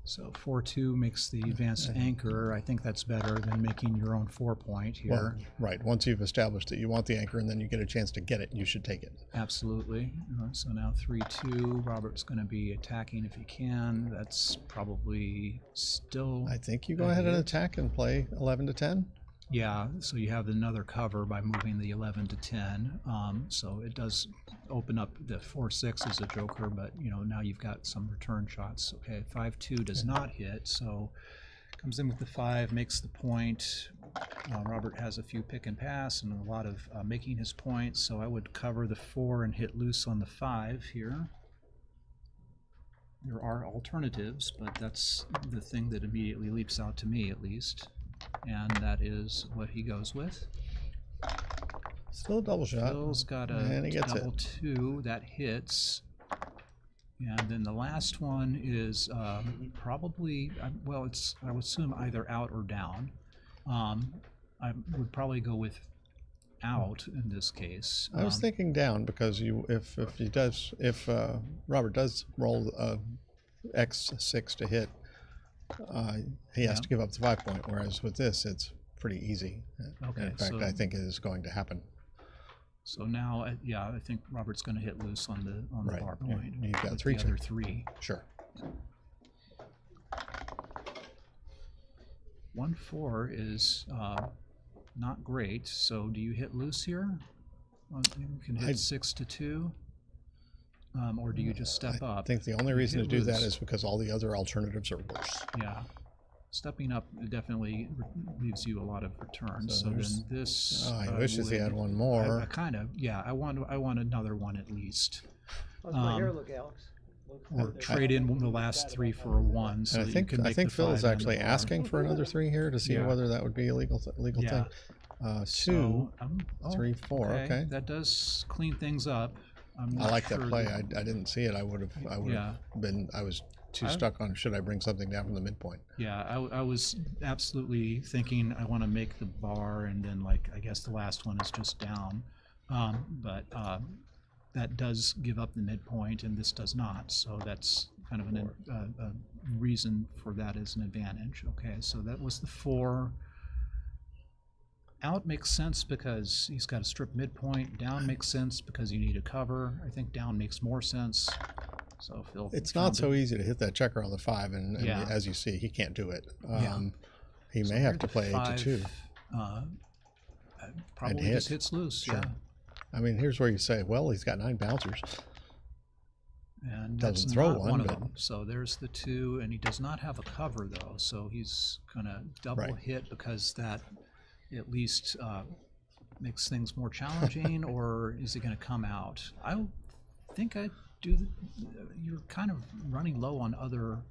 So 4-2 makes the advanced anchor. I think that's better than making your own 4-point here. Well, right. Once you've established that you want the anchor and then you get a chance to get it, you should take it. Absolutely. So now 3-2. Robert's going to be attacking if he can. That's probably still. I think you go ahead and attack and play 11 to 10. Yeah, so you have another cover by moving the 11 to 10. So it does open up the 4-6 as a joker, but now you've got some return shots. Okay, 5-2 does not hit, so comes in with the 5, makes the point. Robert has a few pick and pass and a lot of making his point, so I would cover the 4 and hit loose on the 5 here. There are alternatives, but that's the thing that immediately leaps out to me, at least. And that is what he goes with. Still a double shot. Phil's got and a he gets double it. 2 that hits. And then the last one is probably, well, I would assume either out or down. I would probably go with out in this case. I was thinking down because if Robert does roll X6 to hit, he has to give up the 5-point, whereas with this, it's pretty easy. Okay, in fact, I think it is going to happen. So now, I think Robert's going to hit loose on the Right. bar point. You've got with 3 the other 3. Sure. 1-4 is not great. So do you hit loose here? You can hit 6 to 2. Or do you just step up? I think the only reason to Hit do that loose. is because all the other alternatives are worse. Yeah. Stepping up definitely leaves you a lot of returns. So So then there's- this. he wishes he had one more. I kind of, yeah. I want another one at least. How's my hair look, Alex? Or trade in the last 3 for a 1. So And that you can I make think the Phil 5 is and actually the bar. asking for another 3 here to see Yeah. whether that would be a legal Yeah. thing. 2, So, 3, 4. Okay. That does clean things up. I'm I not like that sure play. I didn't see it. I would have Yeah. been. I was too stuck on should I bring something down from the midpoint. Yeah, I was absolutely thinking I want to make the bar, and then I guess the last one is just down. But that does give up the midpoint, and this does not. So that's kind of a reason for that as an advantage. Okay, so that was the 4. Out makes sense because he's got a strip midpoint. Down makes sense because you need a cover. I think down makes more sense. So Phil. It's not so easy to hit that checker on the 5, and Yeah. as you see, he can't do it. Yeah. He So may have here to the play 8 to 5, 2. Probably hit. just hits loose. Sure. Yeah. I mean, here's where you say, well, he's got 9 bouncers. And Doesn't that's throw not one, of but- them. So there's the 2, and he does not have a cover though. So he's gonna double Right. hit because that at least makes things more challenging. Or is he gonna come out? I think I do. You're kind of running low on other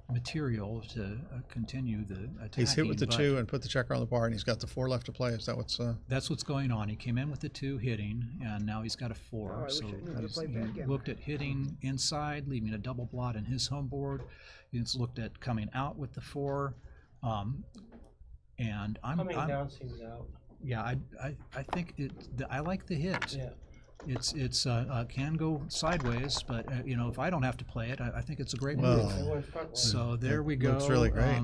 material to continue the attacking. He's hit with the but 2 and put the checker on the bar, and he's got the 4 left to play. Is that what's? That's what's going on. He came in with the 2 hitting, and now he's got a 4. Oh, I wish So I knew how to play he backgammon. looked at hitting inside, leaving a double blot in his home board. He's looked at coming out with the 4. And Coming down seems out. Yeah, I think I like the hit. Yeah. It's can go sideways, but you know, if I don't have to play it, I think it's a great Well, move. So there we it go. looks really great.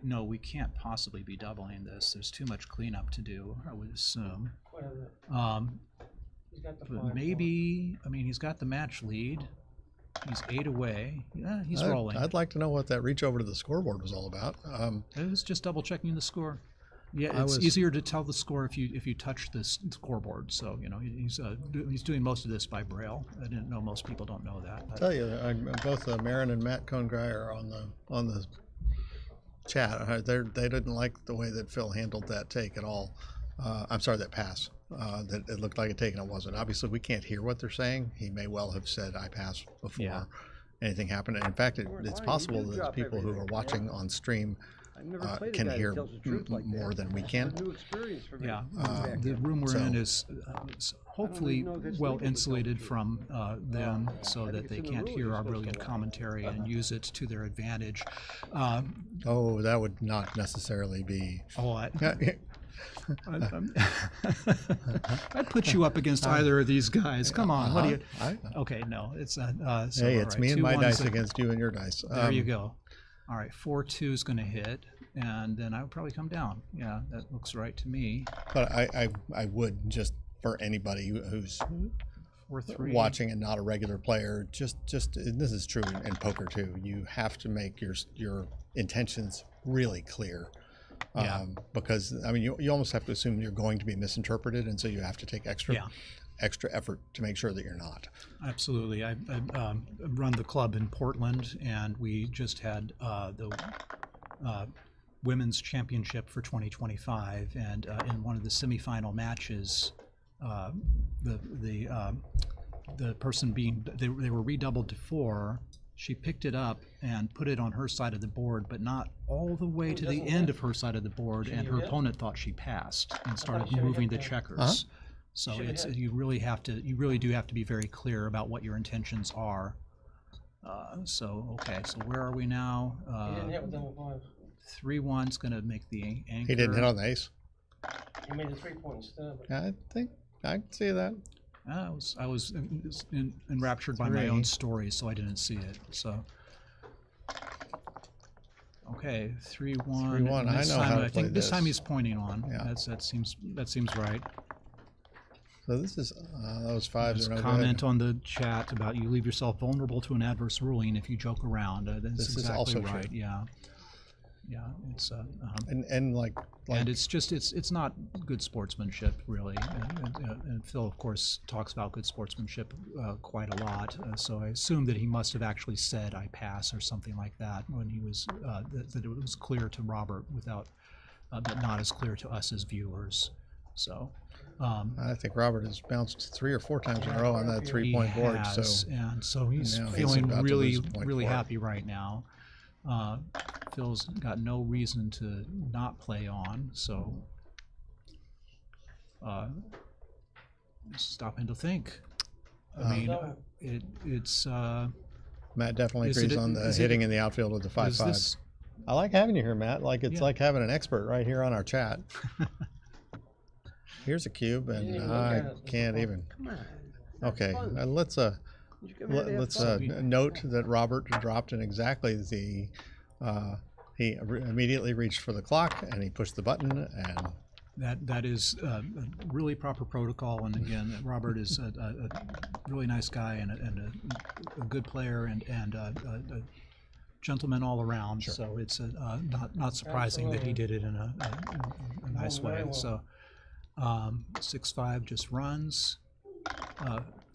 No, we can't possibly be doubling this. There's too much cleanup to do, I would assume. He's got the But 5. maybe, I mean, he's got the match lead. He's 8 away. Yeah, he's rolling. I'd like to know what that reach over to the scoreboard was all about. It was just double checking the score. Yeah, I it's was- easier to tell the score if you touch the scoreboard. So you know he's doing most of this by braille. I didn't know most people don't know that. I'll tell you, both Marin and Matt Kongrai are on the chat. They didn't like the way that Phil handled that take at all. I'm sorry, that pass. That it looked like a take and it wasn't. Obviously, we can't hear what they're saying. He may well have said "I pass" before anything happened. And in fact, it's possible that people who are watching on stream can hear more than we can. Yeah, the room we're in is hopefully well insulated from them, so that they can't hear our brilliant commentary and use it to their advantage. Oh, that would not necessarily be. I'd put you up against either of these guys. Come on, what do you? Okay, no, it's so, hey, it's all right, me and my 2-1's dice against you and your dice. There you go. All right, 4-2 is going to hit, and then I would probably come down. Yeah, that looks right to me. But I would, just for anybody who's 4-3 watching and not a regular player, just and this is true in poker too. You have to make your intentions really clear. Because I mean, you almost have to assume you're going to be misinterpreted, and so you have to take extra effort to make sure that you're not. Absolutely. I run the club in Portland, and we just had the women's championship for 2025, and in one of the semifinal matches, the person they were redoubled to 4. She picked it up and put it on her side of the board, but not all the way to the end of her side of the board, and her opponent thought she passed and started moving the checkers. So you really do have to be very clear about what your intentions are. Okay, so where are we now? He didn't hit with double 5. 3-1's going to make the anchor. He didn't hit on the ace. He made a 3-point stub. I think I can see that. I was enraptured by my own story, so I didn't see it. So, okay, 3-1. 3-1. I know how to I think play this time this. he's pointing on. Yeah. That seems right. So this is those 5s There's are a no comment good. on the chat about you leave yourself vulnerable to an adverse ruling if you joke around. That's This is exactly also right. true. Yeah, it's and like and it's just it's not good sportsmanship really, and Phil of course talks about good sportsmanship quite a lot. So I assume that he must have actually said "I pass" or something like that when he was that it was clear to Robert without, but not as clear to us as viewers. So. I think Robert has bounced 3 or 4 times in a row on that 3-point board. So he's feeling really happy right now. Phil's got no reason to not play on, so stopping to think. I mean, it's. Matt definitely agrees on the hitting in the outfield with the 5-5. I like having you here, Matt. Like it's like having an expert right here on our chat. Here's a cube, and I can't even. Okay, let's note that Robert dropped in exactly the. He immediately reached for the clock, and he pushed the button, and that is a really proper protocol. And again, Robert is a really nice guy and a good player and a gentleman all around. Sure. So it's not surprising that he did it in a nice way. So 6-5 just runs.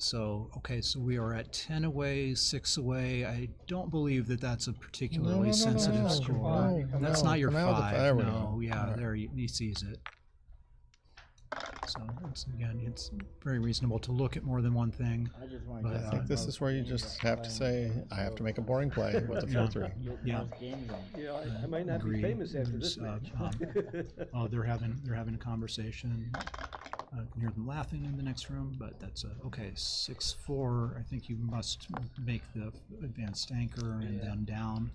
So, okay, so we are at 10 away, 6 away. I don't believe that that's a particularly sensitive score. That's not your 5. There we No, go. yeah, Right. there he sees it. So, it's very reasonable to look at more than one thing. But, I think this is where you just have to say, I have to make a boring play with the 4-3. Yeah. I might not Agree. be famous after this There's, match. oh, they're having a conversation. I can hear them laughing in the next room, but that's okay. 6-4. I think you must make the advanced anchor and then down.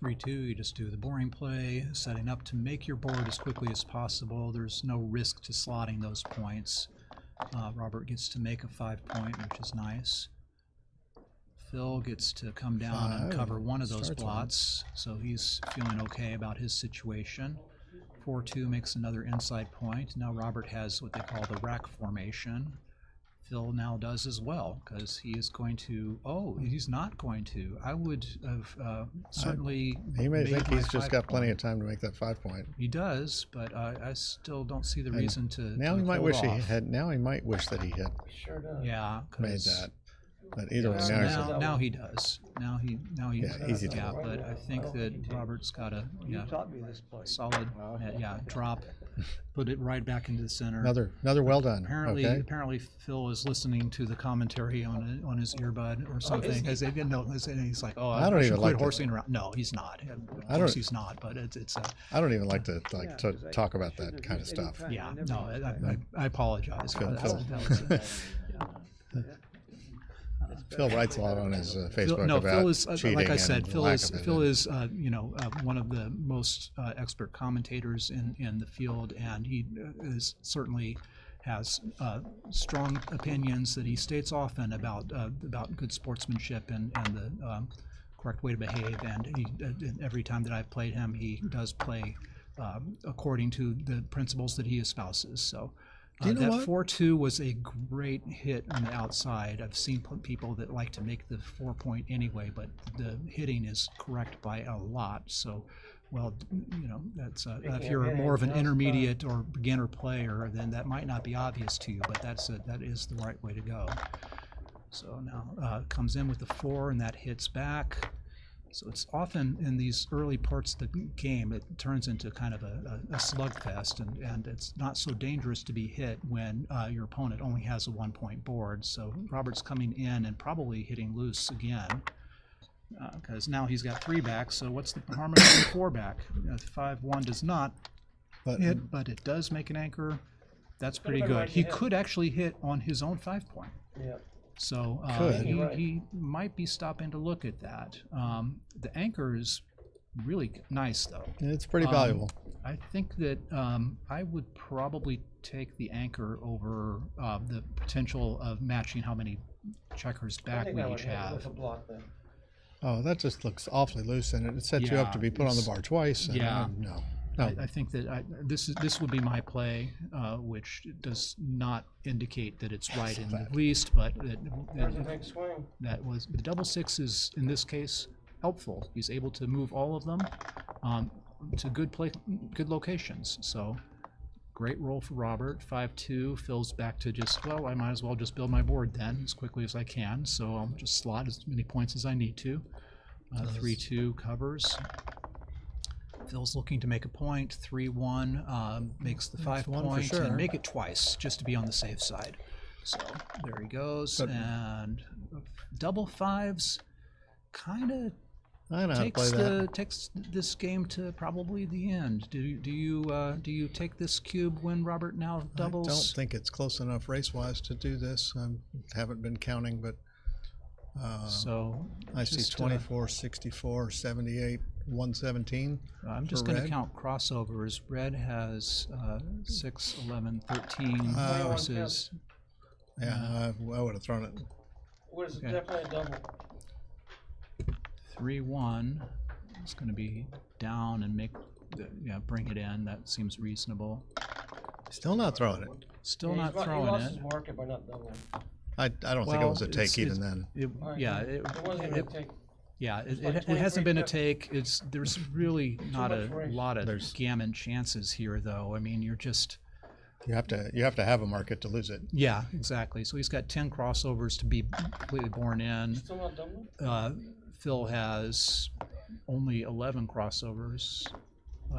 3-2. You just do the boring play, setting up to make your board as quickly as possible. There's no risk to slotting those points. Robert gets to make a 5-point, which is nice. Phil gets to come down and cover one of those blots, so he's feeling okay about his situation. 4-2 makes another inside point. Now Robert has what they call the rack formation. Phil now does as well, because he is going to, he's not going to. I would have certainly He may made think my he's just 5 got plenty point. of time to make that 5-point. He does, but I still don't see the And reason to now to he might hold wish off. he had. Now he might wish that he had Yeah, made 'cause- that. But either way, So now, now he does. Now he Yeah, easy to yeah. do. But I think that Robert's got a taught me this play. solid drop, put it right back into the center. Another well done. Apparently, Okay. apparently Phil is listening to the commentary on his earbud or something. As they didn't know, and he's like, I don't should even quit like to- horsing around. No, he's not. Of I course don't- he's not. But it's a I don't even like to talk about that kind of stuff. yeah. No, I apologize. Phil- That was- Phil writes a lot on his Facebook no, about Phil is cheating like I said. and Phil lack is of it. one of the most expert commentators in the field, and he is certainly has strong opinions that he states often about good sportsmanship and the correct way to behave. And he, every time that I've played him, he does play according to the principles that he espouses. So. You know That what? 4-2 was a great hit on the outside. I've seen people that like to make the 4-point anyway, but the hitting is correct by a lot. So, well, that's if you're more of an intermediate or beginner player, then that might not be obvious to you, but that is the right way to go. So now comes in with the 4, and that hits back. So it's often in these early parts of the game, it turns into kind of a slugfest, and it's not so dangerous to be hit when your opponent only has a 1-point board. So Robert's coming in and probably hitting loose again, because now he's got 3 back. So what's the Harmon on 4 back? 5-1 does not hit, but it does make an anchor. That's pretty been good. right He to hit. could actually hit on his own 5-point. Yeah. So Could. he might be stopping to look at that. The anchor is really nice, though. It's pretty valuable. I think that I would probably take the anchor over the potential of matching how many checkers back we each have. Oh, that just looks awfully loose, and it sets you up to be put on the bar twice. And Yeah. No. I think that this would be my play, which does not indicate that it's right in the least, but There's a big swing. that was the double 6 is in this case helpful. He's able to move all of them to good locations. So great roll for Robert. 5-2 Phil's back to just, well, I might as well just build my board then as quickly as I can. So I'll just slot as many points as I need to. 3-2 covers. Phil's looking to make a point. 3-1 makes the 5 one for point sure. and make it twice just to be on the safe side. So there he goes. But- and double 5s kind of I know how to play that. takes this game to probably the end. Do you take this cube when Robert now doubles? I don't think it's close enough race-wise to do this. I haven't been counting, but so I see just, 24, 64, 78, 117. I'm just going to count crossovers. Red has 6, 11, 13 versus. Yeah, I would have thrown it. What is it? Okay. Definitely a double. 3-1. It's going to be down and bring it in. That seems reasonable. Still not throwing it. Still Yeah, not he throwing lost it. his market by not doubling. I don't think it was a take even then. It wasn't a take. Yeah, It's it like hasn't been a 23. take. There's really not a much race. lot of gammon chances here, though. I mean, you're just You have to have a market to lose it. Yeah, exactly. So he's got 10 crossovers to be completely born in. Still not done? Phil has only 11 crossovers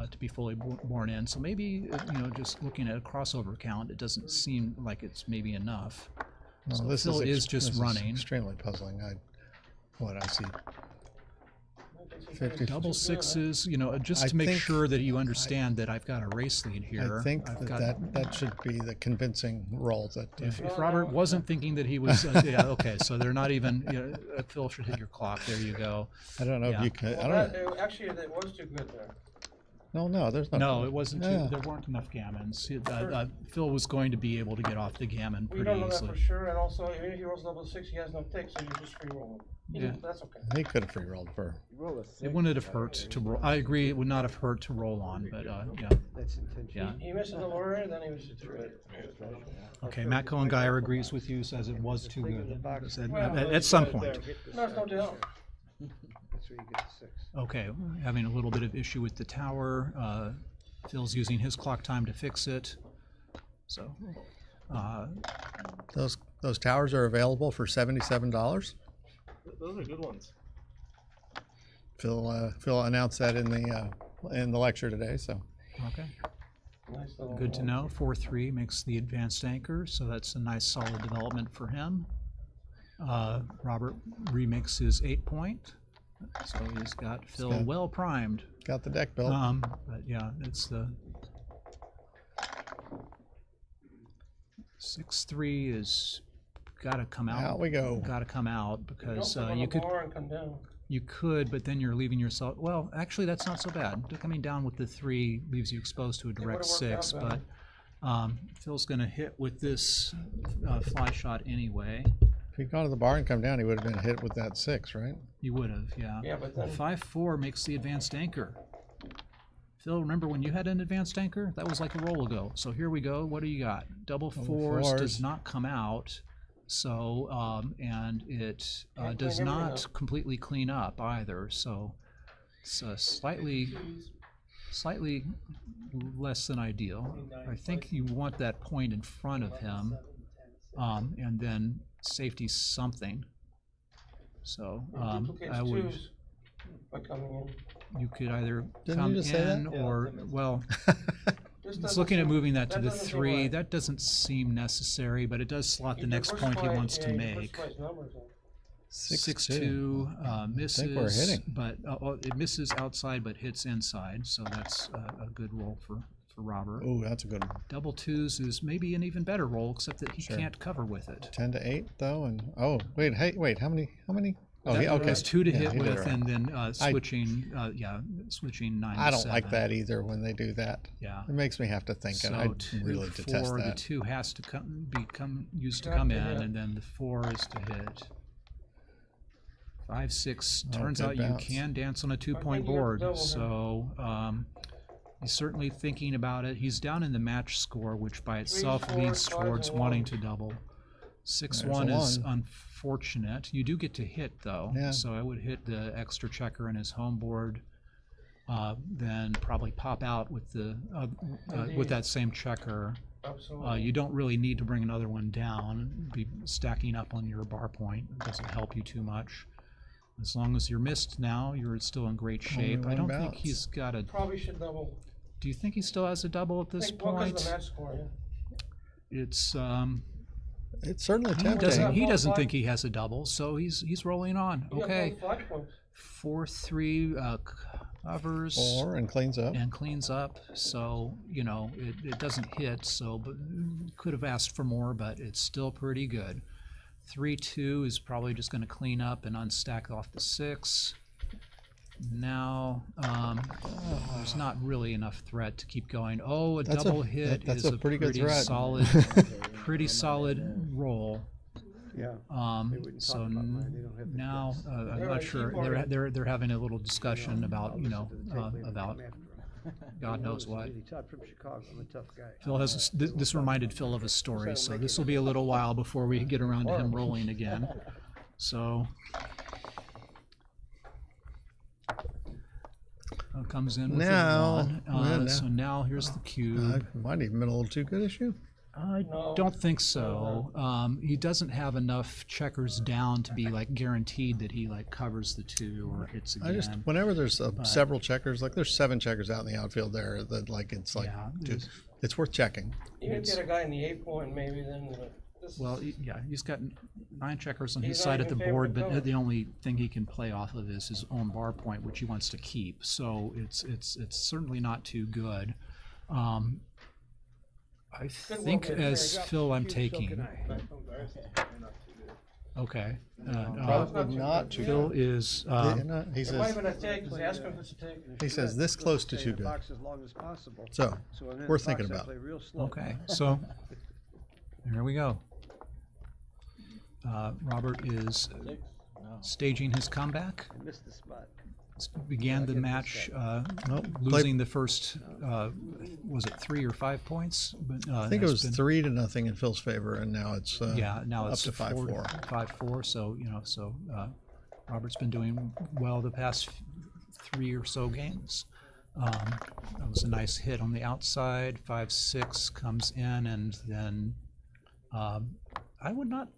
to be fully born in. So maybe, just looking at a crossover count, it doesn't seem like it's maybe enough. Well, so this Phil is this just running. extremely puzzling. What I see. 50. Double sixes, just to make sure that you understand that I've got a race lead here. I think that should be the convincing role. That if Robert wasn't thinking that he was, okay, so they're not even. Phil should hit your clock. There you go. I don't know if you can. Actually, it was too good there. No, there's no. No, it wasn't. There weren't enough gammons. Phil was going to be able to get off the gammon pretty easily. We don't know that for sure, and also even if he rolls double six, he has no tick, so you just free roll him. Yeah, that's okay. He could have free rolled for. It wouldn't have hurt to roll. I agree. It would not have hurt to roll on, but yeah. That's intentional. Yeah. He missed the lower, then he was through it. Okay, Matt Cohen-Geyer agrees with you. Says it was too good. At some point. No, it's no doubt. That's where you get the 6. Okay, having a little bit of issue with the tower. Phil's using his clock time to fix it. So, those towers are available for $77. Those are good ones. Phil announced that in the lecture today. So. Okay. Good to know. 4-3 makes the advanced anchor, so that's a nice solid development for him. Robert remakes his 8-point. So he's got Phil well primed. Got the deck built. But yeah, it's the 6-3 is got to come out. Out we go. Got to come out because you could, but then you're leaving yourself. Well, actually, that's not so bad. Coming down with the 3 leaves you exposed to a direct 6, but Phil's going to hit with this fly shot anyway. If he'd gone to the bar and come down, he would have been hit with that 6, right? He would have, yeah. Yeah, but then 5-4 makes the advanced anchor. Phil, remember when you had an advanced anchor? That was like a roll ago. So here we go. What do you got? Double fours does not come out. So, and it does not completely clean up either. So it's slightly less than ideal. I think you want that point in front of him, and then safety something. So I would. You could either come in or well. It's looking at moving that to the 3. That doesn't seem necessary, but it does slot the next point he wants to make. 6-2 misses, but it misses outside but hits inside, so that's a good roll for Robert. Oh, that's a good one. Double 2s is maybe an even better roll, except that he can't cover with it. 10-8 though, and wait, how many? Oh, that okay. Has 2 to yeah, hit with, and then switching 9 I don't 7. like that either when they do that. Yeah, it makes me have to think, so and I really detest that. The 2 has to become used to come in, and then the 4 is to hit. 5-6 turns out bounce. You can dance on a 2-point board, so he's certainly thinking about it. He's down in the match score, which by itself leads towards wanting to double. 6-1 is unfortunate. You do get to hit though, so I would hit the extra checker in his home board, then probably pop out with the with that same checker. You don't really need to bring another one down. Be stacking up on your bar point. It doesn't help you too much. As long as you're missed now, you're still in great shape. I don't think he's got a. Probably should double. Do you think he still has a double at this point? The match score, It's It's certainly tempting. He doesn't think he has a double, so he's rolling on. Okay. 4-3 covers. 4 and cleans up. And cleans up. So it doesn't hit. So, but could have asked for more, but it's still pretty good. 3-2 is probably just going to clean up and unstack off the 6. Now there's not really enough threat to keep going. Oh, That's double hit that's is a pretty good threat. Solid, pretty solid roll. Yeah. So now I'm not sure. They're having a little discussion about about God knows what. Phil has this reminded Phil of a story, so this will be a little while before we get around to him rolling again. So. comes in with Now, a 1. well, So now here's the cube. Might even been a little too good issue. I don't think so. He doesn't have enough checkers down to be like guaranteed that he like covers the 2 or hits again. Whenever there's several checkers, like there's 7 checkers out in the outfield there, that like it's like it's worth checking. You can get a guy in the 8 point maybe then. Well, yeah, he's got 9 checkers on his He's side not of the even board, favored to but go. the only thing he can play off of is his own bar point, which he wants to keep. So it's certainly not too good. I think as Phil, I'm taking. Okay. Probably not too Phil good. is. He says. He says this close to too good. So we're thinking about. Okay, so here we go. Robert is staging his comeback. I missed the spot. Began the match losing the first, was it 3 or 5 points? But, I think it was 3-0 in Phil's favor, and now it's now up it's to 5-4. 5-4. So Robert's been doing well the past 3 or so games. That was a nice hit on the outside. 5-6 comes in, and then I would not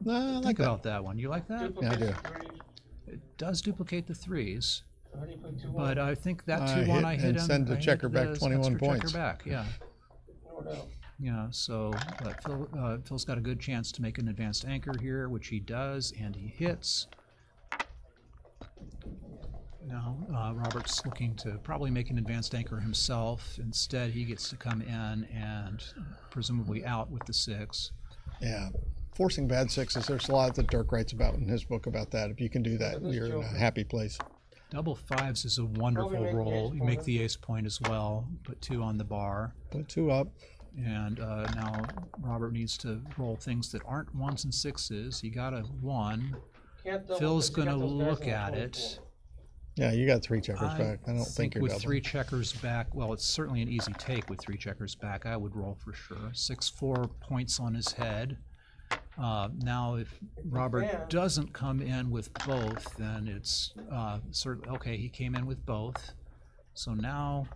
think about that one. You like that? Yeah, I do. It does duplicate the 3s, but I think that I 2-1 hit I hit and him. send the I hit checker back the 21 extra points. Checker back, yeah. Yeah, so Phil's got a good chance to make an advanced anchor here, which he does, and he hits. Now Robert's looking to probably make an advanced anchor himself. Instead, he gets to come in and presumably out with the 6. Yeah. Forcing bad 6s, there's a lot that Dirk writes about in his book about that. If you can do that, you're in a happy place. Double 5s is a wonderful roll. You make the ace point as well, put 2 on the bar. Put 2 up. And now Robert needs to roll things that aren't 1s and 6s. He got a 1. Phil's going to look at it. Yeah, you got 3 checkers back. I don't think you're with double. 3 checkers back, well, it's certainly an easy take with 3 checkers back. I would roll for sure. 6-4 points on his head. Now, if Robert doesn't come in with both, then it's certainly okay. He came in with both, so now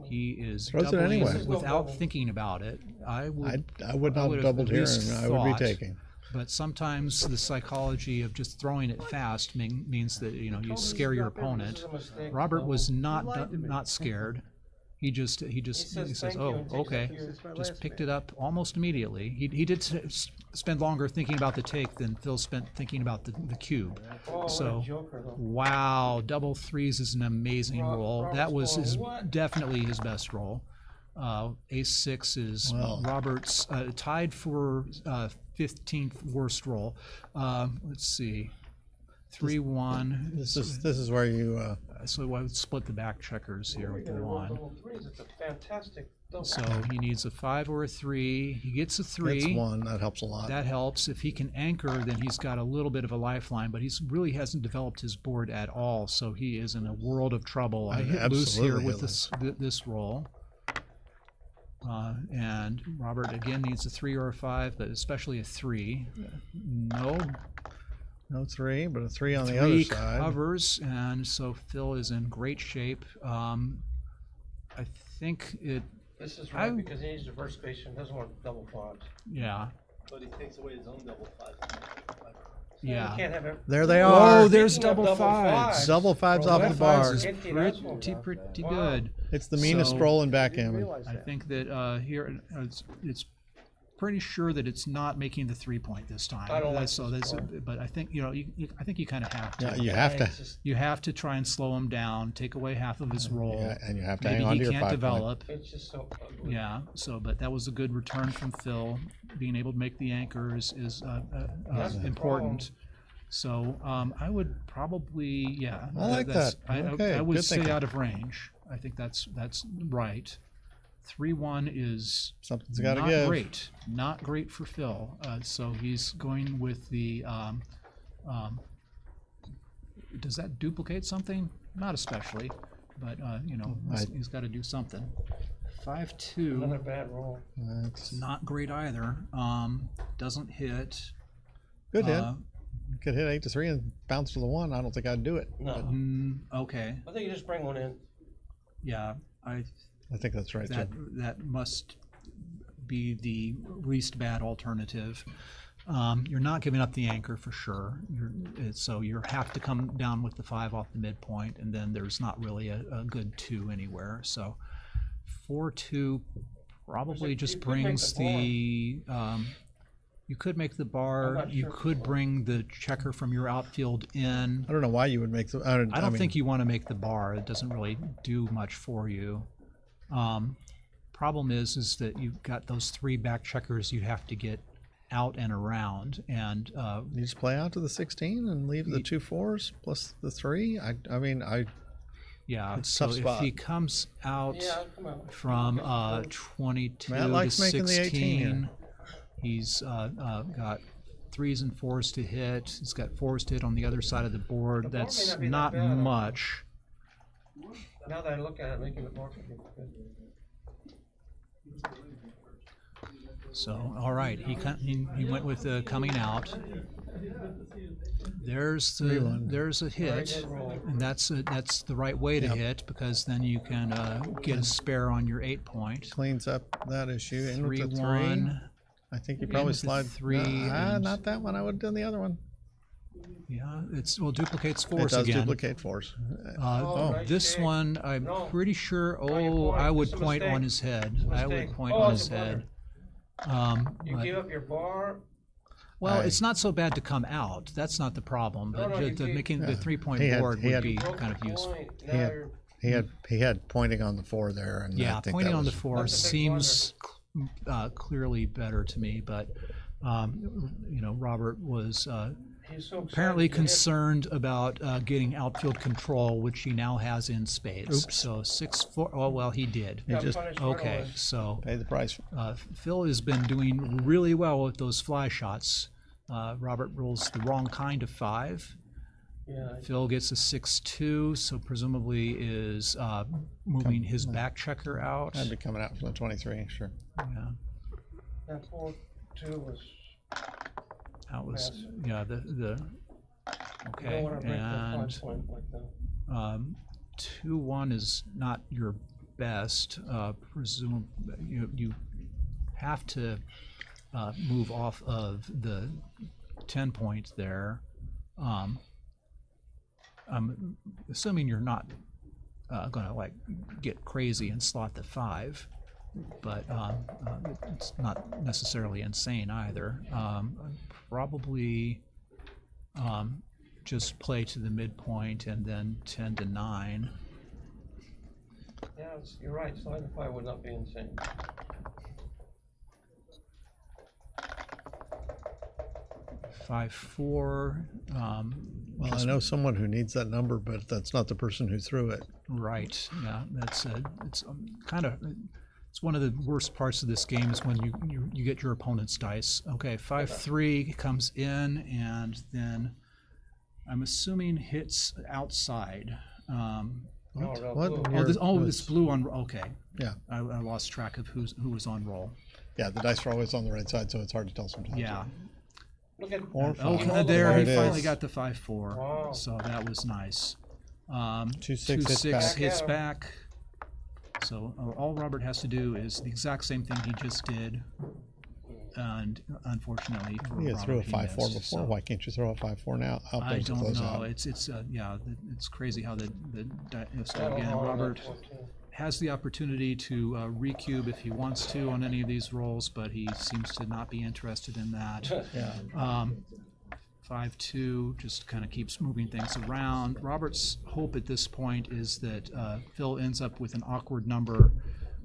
he is doubling without thinking about it. I would not have doubled here, and I would be taking. But sometimes the psychology of just throwing it fast means that you scare your opponent. Robert was not scared. He says, "Oh, okay." Just picked it up almost immediately. He did spend longer thinking about the take than Phil spent thinking about the cube. So, wow, double 3s is an amazing roll. That was definitely his best roll. Ace 6 is Robert's tied for 15th worst roll. Let's see. 3-1. This is where you. So I would split the back checkers here with the 1. It's a fantastic double. So he needs a 5 or a 3. He gets a 3. That's 1. That helps a lot. That helps. If he can anchor, then he's got a little bit of a lifeline, but he's really hasn't developed his board at all. So he is in a world of trouble. I hit loose here with this roll. And Robert again needs a 3 or a 5, but especially a 3. No 3, but a 3 on the other side. 3 covers, and so Phil is in great shape. I think it. This is right because he needs diversification. Doesn't want double 5s. Yeah. But he takes away his own double 5. Yeah. You can't have There they are. Oh, there's double 5s. Double 5s off the bar. Is pretty good. It's the meanest roll in backgammon. I think that here it's pretty sure that it's not making the 3-point this time. I don't like so this but I think I think you kind of have to. Yeah, you have to. You have to try and slow him down, take away half of his roll. Yeah, and you have to Maybe hang on he to your can't 5 develop. It's just so ugly. Yeah. So, but that was a good return from Phil. Being able to make the anchor is important. So I would probably I like that. Okay, I would good stay thinking. out of range. I think that's right. 3-1 is Something's gotta not give. great. Not great for Phil. So he's going with the. Does that duplicate something? Not especially, but he's got to do something. 5-2. Another bad roll. It's not great either. Doesn't hit. Good hit. could hit 8-3 and bounce to the 1, I don't think I'd do it. No. Okay. I think you just bring one in. Yeah, I think that's right, that, too. That must be the least bad alternative. You're not giving up the anchor for sure. So you have to come down with the 5 off the midpoint, and then there's not really a good 2 anywhere. So 4-2 probably just brings the. You could make the bar. You could bring the checker from your outfield in. I don't know why you would make the. I don't think you want to make the bar. It doesn't really do much for you. Problem is that you've got those 3 back checkers you have to get out and around, and you just play out to the 16 and leave the 2 4s plus the 3. Yeah, it's a so tough spot. if he comes out from 22 Matt to likes making the 18 here. 16, he's got 3s and 4s to hit. He's got 4s to hit on the other side of the board. That's not much. Now that I look at it, making it more good. So, all right, he went with the coming out. There's a hit, and that's the right way to hit, because then you can get a spare on your 8 point. Cleans up that issue. In with the 3. 3-1. I think you probably slide 3. Not that one. I would have done the other one. Yeah, duplicates 4s It does again. duplicate 4s. This one, I'm pretty sure. Oh, I would point on his head. I would point on his head. You give up your bar. Well, it's not so bad to come out. That's not the problem. But making the 3-point board would be kind of useful. He had pointing on the 4 there, and yeah, I think pointing that on the was, 4 seems clearly better to me. But Robert was apparently concerned about getting outfield control, which he now has in spades. Oops. So 6-4. Oh well, he did. He just okay. So pay the price. Phil has been doing really well with those fly shots. Robert rolls the wrong kind of 5. Yeah. Phil gets a 6-2, so presumably is moving his back checker out. I'd be coming out from the 23, sure. Yeah. That 4-2 was. That was the okay, You don't want to break and the 5 point like that. 2-1 is not your best. Presume you have to move off of the 10 point there. I'm assuming you're not going to get crazy and slot the 5, but it's not necessarily insane either. Probably just play to the midpoint and then 10-9. Yeah, you're right. Slide the 5 would not be insane. Five-4. Well, I know someone who needs that number, but that's not the person who threw it. Right. Yeah. That's it's kind of. It's one of the worst parts of this game is when you get your opponent's dice. Okay, 5-3 comes in, and then I'm assuming hits outside. It's blue on. Okay. Yeah. I lost track of who was on roll. Yeah, the dice are always on the right side, so it's hard to tell sometimes. Yeah. Look at there he finally is. got the 5-4. Wow. So that was nice. 2-6 hits back. So all Robert has to do is the exact same thing he just did, and unfortunately for You Robert, threw a he 5-4 missed, before. so. Why can't you throw a 5-4 now? I don't know. It's crazy how so again Robert has the opportunity to recube if he wants to on any of these rolls, but he seems to not be interested in that. Yeah. 5-2 just kind of keeps moving things around. Robert's hope at this point is that Phil ends up with an awkward number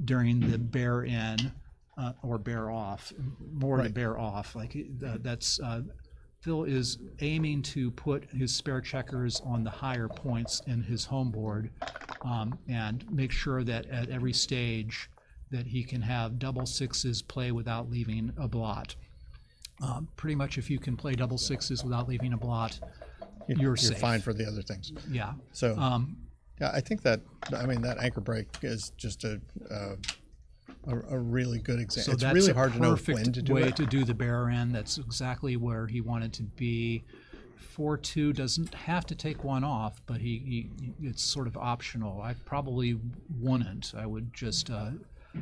during the bear in or bear off, more the bear off. Phil is aiming to put his spare checkers on the higher points in his home board and make sure that at every stage that he can have double 6s play without leaving a blot. Pretty much if you can play double 6s without leaving a blot, you're safe. Fine for the other things. Yeah. So, yeah, I think that anchor break is just a really good example. So it's that's really a hard to know perfect when to do way it. to do the bear in. That's exactly where he wanted to be. 4-2 doesn't have to take one off, but it's sort of optional. I probably wouldn't. I would just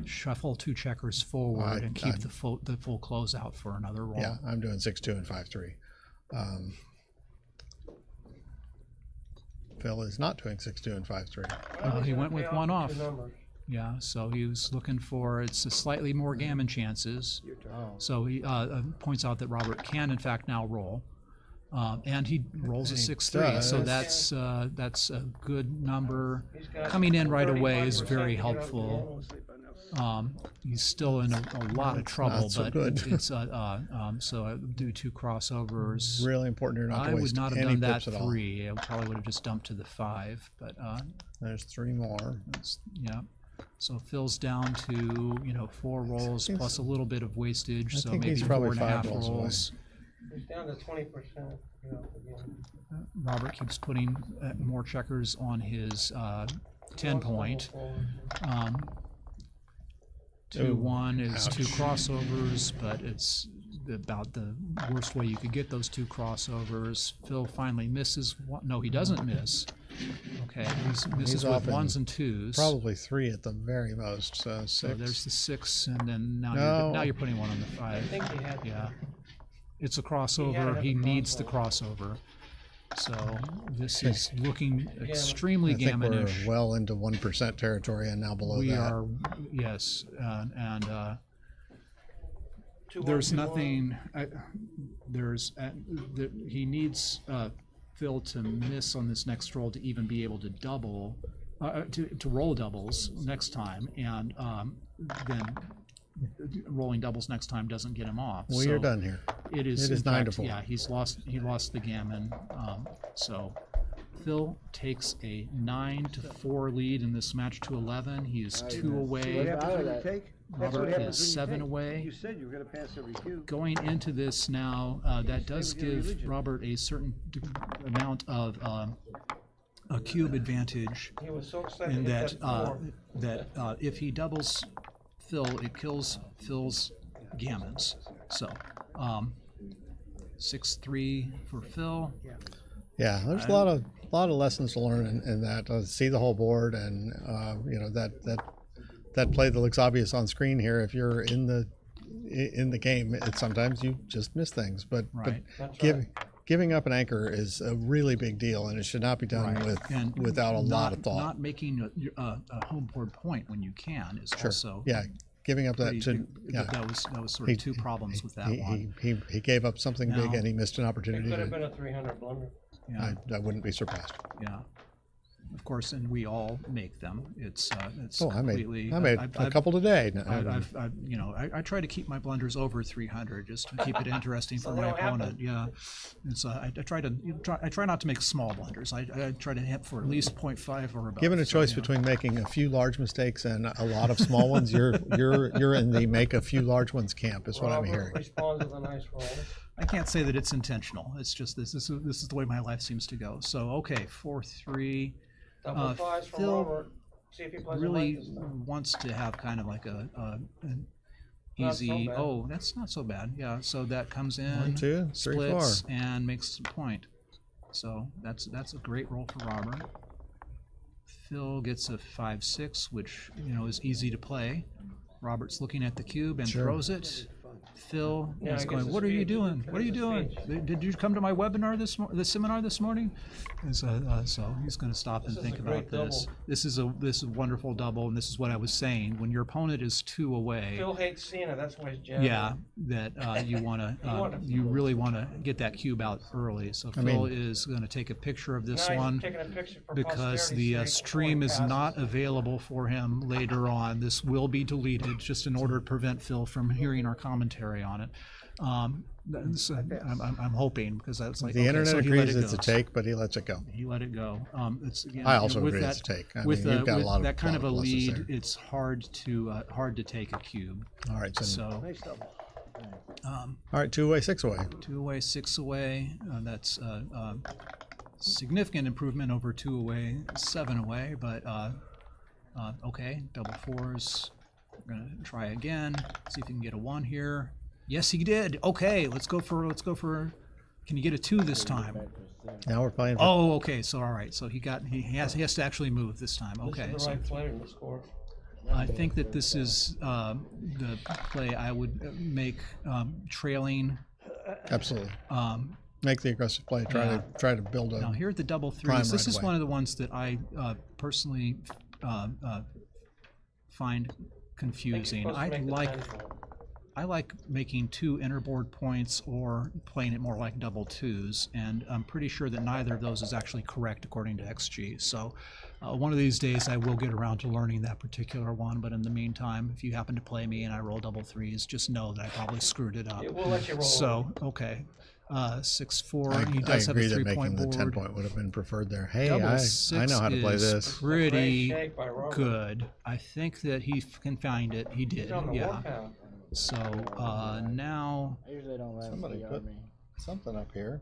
shuffle 2 checkers forward and keep the full closeout for another roll. Yeah, I'm doing 6-2 and 5-3. Phil is not doing 6-2 and 5-3. He went with one off. Yeah, so he was looking for it's a slightly more gammon chances. So he points out that Robert can in fact now roll, and he rolls a 6-3. So that's a good number. Coming in right away is very helpful. He's still in a lot of trouble, but it's so I would do 2 crossovers. Really important here not to I would waste not have any done that pips at all. 3. I probably would have just dumped to the 5, but there's 3 more. Yeah. So Phil's down to 4 rolls plus a little bit of wastage. I So think maybe he's probably 4.5 5 rolls away. rolls. He's down to 20%. Robert keeps putting more checkers on his 10 point. 2-1 is 2 crossovers, but it's about the worst way you could get those 2 crossovers. Phil finally misses one. No, he doesn't miss. Okay, he misses with 1s and 2s. Probably 3 at the very most. So 6. So there's the 6, and then now you're putting 1 on the 5. I think he had. Yeah, it's a crossover. He needs the crossover. So this is looking extremely I think gammonish. we're well into 1% territory and now below We that. are, yes, and there's nothing. He needs Phil to miss on this next roll to even be able to double, to roll doubles next time, and then rolling doubles next time doesn't get him off. Well, you're done here. It is. It is in 9 fact, to 4. Yeah, he lost the gammon. So Phil takes a 9-4 lead in this match to 11. He is 2 away. What happens when you take? That's what Robert happens is when you 7 take. away. You said you were going to pass every cube. Going into this now, that does give Robert a certain amount of a cube advantage. He was so excited In to get that if he doubles Phil, it kills Phil's gammons. So 6-3 for Phil. Yeah, there's a lot of lessons to learn in that. See the whole board, and that play that looks obvious on screen here. If you're in the game, sometimes you just miss things. But giving up an anchor is a really big deal, and it should not be done without a lot of thought. Not making a home board point when you can is also giving up that that was sort of 2 problems with that one. He gave up something big, and he missed an opportunity. It could have been a 300 blunder. Yeah. I wouldn't be surprised. Yeah, of course, and we all make them. It's I completely. made a couple today. I try to keep my blunders over 300 just to keep it interesting for my opponent. Yeah, it's I try not to make small blunders. I try to hit for at least 0.5 or above. Given a choice between making a few large mistakes and a lot of small ones, you're in the make a few large ones camp. Is what I'm hearing. Responds with a nice roll. I can't say that it's intentional. It's just this is the way my life seems to go. So okay, 4-3. Double 5s from Phil Robert. See if he plays really wants to have kind of like an easy. Oh, that's not so bad. Yeah, so that comes in, 1, 2, 3, splits, 4, and makes a point. So that's a great roll for Robert. Phil gets a 5-6, which is easy to play. Robert's looking at the cube and throws it. Phil is going, "What are you doing? What are you doing? Did you come to my webinar the seminar this morning?" And so he's going to stop and think about this. This is a wonderful double, and this is what I was saying. When your opponent is 2 away, Phil hates seeing it. That's why he's jamming. yeah, that you really want to get that cube out early. So Phil is going to take a picture of this one because the stream is not available for him later on. This will be deleted just in order to prevent Phil from hearing our commentary on it. I'm hoping because that's like the internet agrees it's a take, but he lets it go. He let it go. I also agree it's a take. With that kind of a lead, it's hard to take a cube. All right, so all right, 2 away, 6 away. 2 away, 6 away. That's significant improvement over 2 away, 7 away. But okay, double 4s. We're gonna try again. See if we can get a 1 here. Yes, he did. Okay, let's go for Can you get a 2 this time? Now we're playing. For Oh, okay. So all right. So he has to actually move this time. Okay. This is the So right play in the score. I think that this is the play I would make trailing. Absolutely. Um, Make the aggressive play. Try to build a. Now here at the double prime threes, this right is away. one of the ones that I personally find confusing. supposed to make the tens I like making 2 interboard points or playing it more like double 2s, and I'm pretty sure that neither of those is actually correct according to XG. So one of these days I will get around to learning that particular one, but in the meantime, if you happen to play me and I roll double 3s, just know that I probably screwed it up. Yeah, we'll let you roll. So, okay. 6-4, he does I have a agree that 3-point making board. the 10-point would have been preferred there. Hey, Double I six know how to play is this. pretty Great shake by Rory. good. I think that he can find it. He did, He's on the yeah. warpath. So now, I usually don't let Somebody them put me. something up here.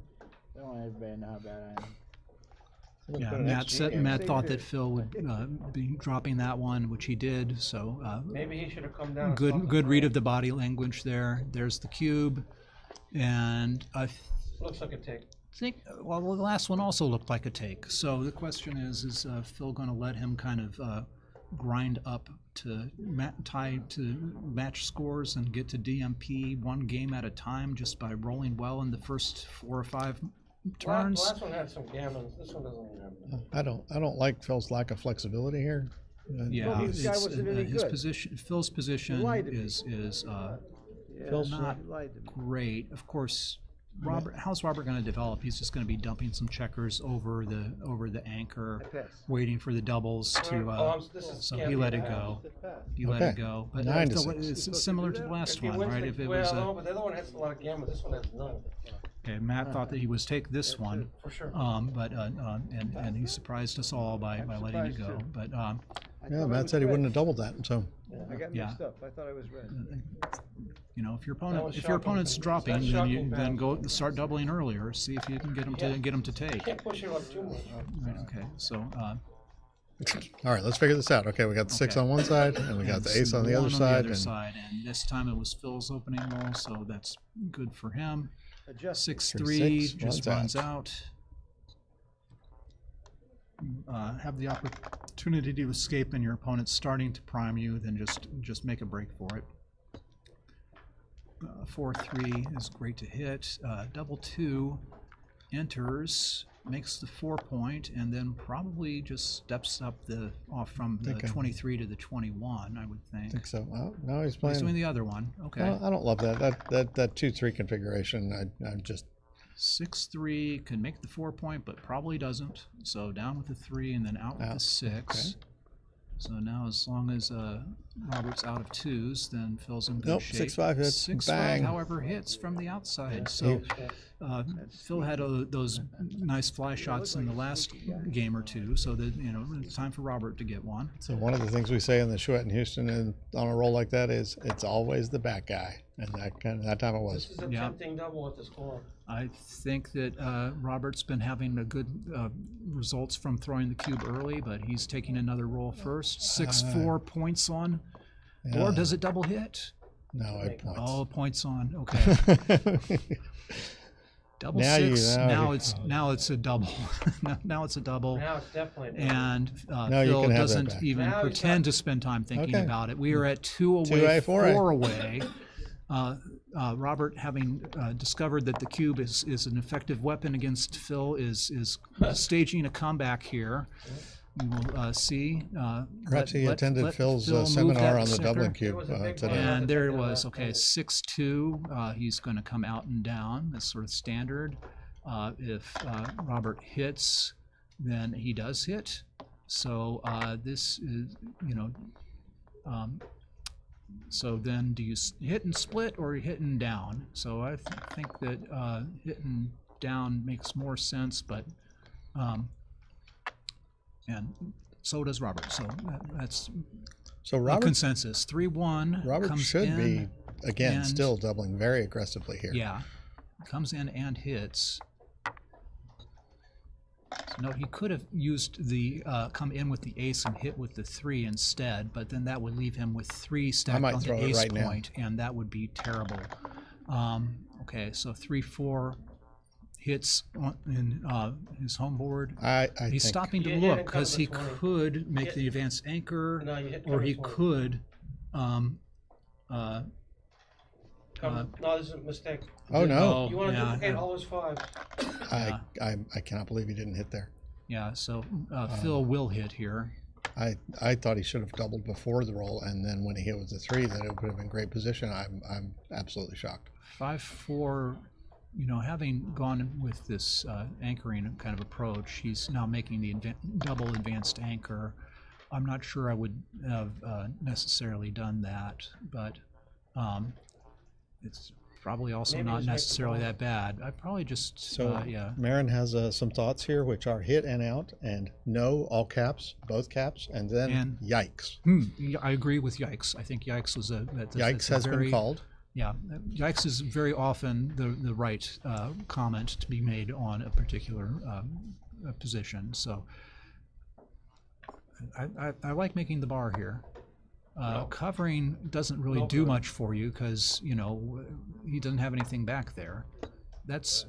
They don't want everybody to know how bad I am. Somebody yeah, put an Matt XG said game. Matt thought that Phil would be dropping that one, which he did. So Maybe he should have come down. and good stopped good the read play. of the body language there. There's the cube, and I Looks like a take. think well the last one also looked like a take. So the question is Phil going to let him kind of grind up to tie to match scores and get to DMP one game at a time just by rolling well in the first 4 or 5 turns? The last one had some gammons. This one doesn't have them. I don't like Phil's lack of flexibility here. Yeah, this guy it's, wasn't any his good. position, Phil's position lied to me. is Phil's not lied to me. great. Of course, Robert. How's Robert going to develop? He's just going to be dumping some checkers over the anchor, waiting for the doubles to. So he let it go. He let it go. But 9 to 6. it's similar to the last one, right? If it was no, but the other one has a lot of gammons. This one has none. okay, Matt thought that he was take this one, For sure. but and he surprised us all by letting it go. But Yeah, Matt said he wouldn't have doubled that. So I got Yeah. mixed up. I thought I was red. you know, if your That was opponent's shocking. dropping, That's then shocking, then Pat. go start doubling earlier. See if you can get him to take. Can't push it up too much. Right, okay, so all right, let's figure this out. Okay, we got the 6 on one side, and we got the ace on the other side. And this time it was Phil's opening roll, so that's good for him. Adjust. 6-3 6 just runs runs out. Have the opportunity to escape, and your opponent's starting to prime you. Then just make a break for it. 4-3 is great to hit. Double 2 enters, makes the 4-point, and then probably just steps up off from the 23 to the 21. I would think. I think so. Well, now he's He's playing. doing the other one. Okay. Well, I don't love that 2-3 configuration. I'm just 6-3 can make the 4-point, but probably doesn't. So down with the 3 and then out with the 6. Okay. So now, as long as Robert's out of 2s, then Phil's in good Nope, shape. 6-5 hits. 6-5, Bang. however, hits from the outside. So Phil had those nice fly shots in the last game or two. So that it's time for Robert to get one. So one of the things we say in the Chouette in Houston and on a roll like that is it's always the back guy, and that time it was. This is a tempting double with the score. I think that Robert's been having a good results from throwing the cube early, but he's taking another roll first. 6-4 points on, or does it double hit? No, it points. Oh, points on. Okay. Double Now 6. you- Now it's a double. Now it's a double. Now it's definitely a double. And Now you Phil can have that doesn't back. even Now he's pretend got- to spend time thinking Okay. about it. We are at 2 away, 2A, 4A. 4 away. Robert, having discovered that the cube is an effective weapon against Phil, is staging a comeback here. You will see. Perhaps he attended Phil's Phil move seminar that on the checker. Dublin cube today. And there it was. Okay, 6-2. He's going to come out and down. That's sort of standard. If Robert hits, then he does hit. So this is, so then do you hit and split or hit and down? So I think that hitting down makes more sense, but and so does Robert. So that's So a Robert, consensus. 3-1. Robert comes should in be again and- still doubling very aggressively here. Yeah, comes in and hits. No, he could have used the come in with the ace and hit with the 3 instead, but then that would leave him with 3 stacked might on throw the it ace right now. point, and that would be terrible. Okay, so 3-4 hits in his home board. I He's think- stopping to You look hit because he cover 20. could make Hit- the advanced anchor, No, you hit or cover he 20. could. No, this is a mistake. Oh, no. You want to yeah, duplicate all those fives. I cannot believe he didn't hit there. Yeah, so Phil will hit here. I thought he should have doubled before the roll, and then when he hit with the 3, that it would have been great position. I'm absolutely shocked. 5-4, having gone with this anchoring kind of approach, he's now making the double advanced anchor. I'm not sure I would have necessarily done that, but it's probably also Maybe not just make the necessarily ball. that bad. I probably just, So yeah. Marin has some thoughts here, which are hit and out, and no, all caps, both caps, and then And- yikes. Yeah, I agree with yikes. I think yikes was Yikes has been called. Yeah, yikes is very often the right comment to be made on a particular position. So I like making the bar here. Covering doesn't really do much for you because he doesn't have anything back there. That's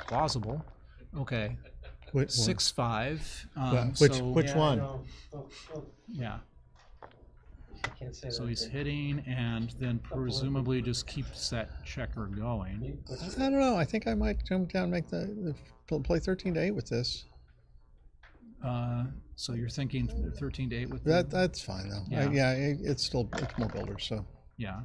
plausible. Okay, Which one? 6-5. Which one? Yeah. Can't say So that. he's hitting and then presumably just keeps that checker going. I don't know. I think I might jump down and make play 13 to 8 with this. So you're thinking 13 to 8 with That's fine though. Yeah. It's more builders. So yeah.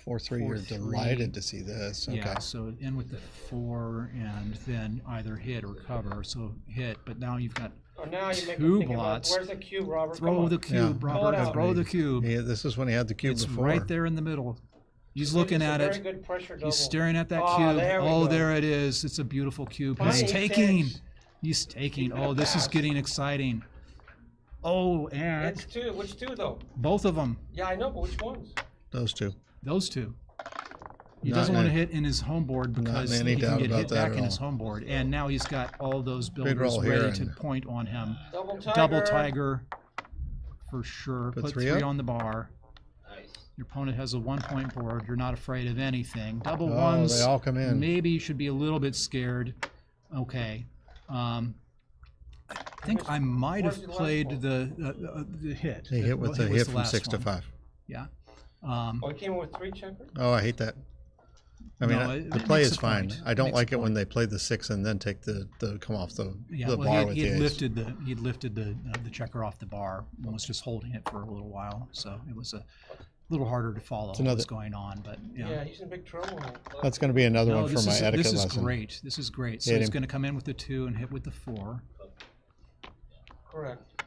4-3. You're 4-3. delighted to see this. Okay. Yeah. So in with the 4 and then either hit or cover. So hit, but now you've got Oh, now you make me two think about blots. where's the cube, Robert? Come Throw on. the cube, Pull it Robert. out. Throw the cube. Yeah, this is when he had the cube It's before. right there in the middle. He's It's looking a at very it. good pressure double. He's staring at that Oh, cube. there we Oh, go. there it is. It's a beautiful cube. Fine, He's he taking. takes. He's taking. Keep it Oh, this is fast. getting exciting. Oh, and It's two. Which two though? both of them. Yeah, I know, but which ones? Those two. Those two. He Not doesn't want to in- hit in his home board not because in any he can doubt get about hit that back at in his all. home board. And now he's got all those Big builders roll here ready to and- point on him. Double tiger. Tiger for sure. Put Put 3 three up? on the bar. Your opponent has a 1-point board. You're not afraid of anything. Double Oh, ones. they all come in. Maybe you should be a little bit scared. Okay. I think I might where's have the last played one? He the hit. hit with Well, the was hit the from last 6 to one. 5. Yeah. Oh, he came in with 3 checkers? Oh, I hate that. I mean, No, the it play makes is a fine. point. I don't Makes like a it when point. they play the 6 and then take the come off the Yeah, bar well, with he the had ace. lifted the checker off the bar and was just holding it for a little while, so it was a little harder to follow It's what another- was going on. But Yeah, he's in big trouble. That's going to be another no, one for this my is etiquette this is lesson. great. This is great. So Hit he's him. going to come in with the 2 and hit with the 4. Correct.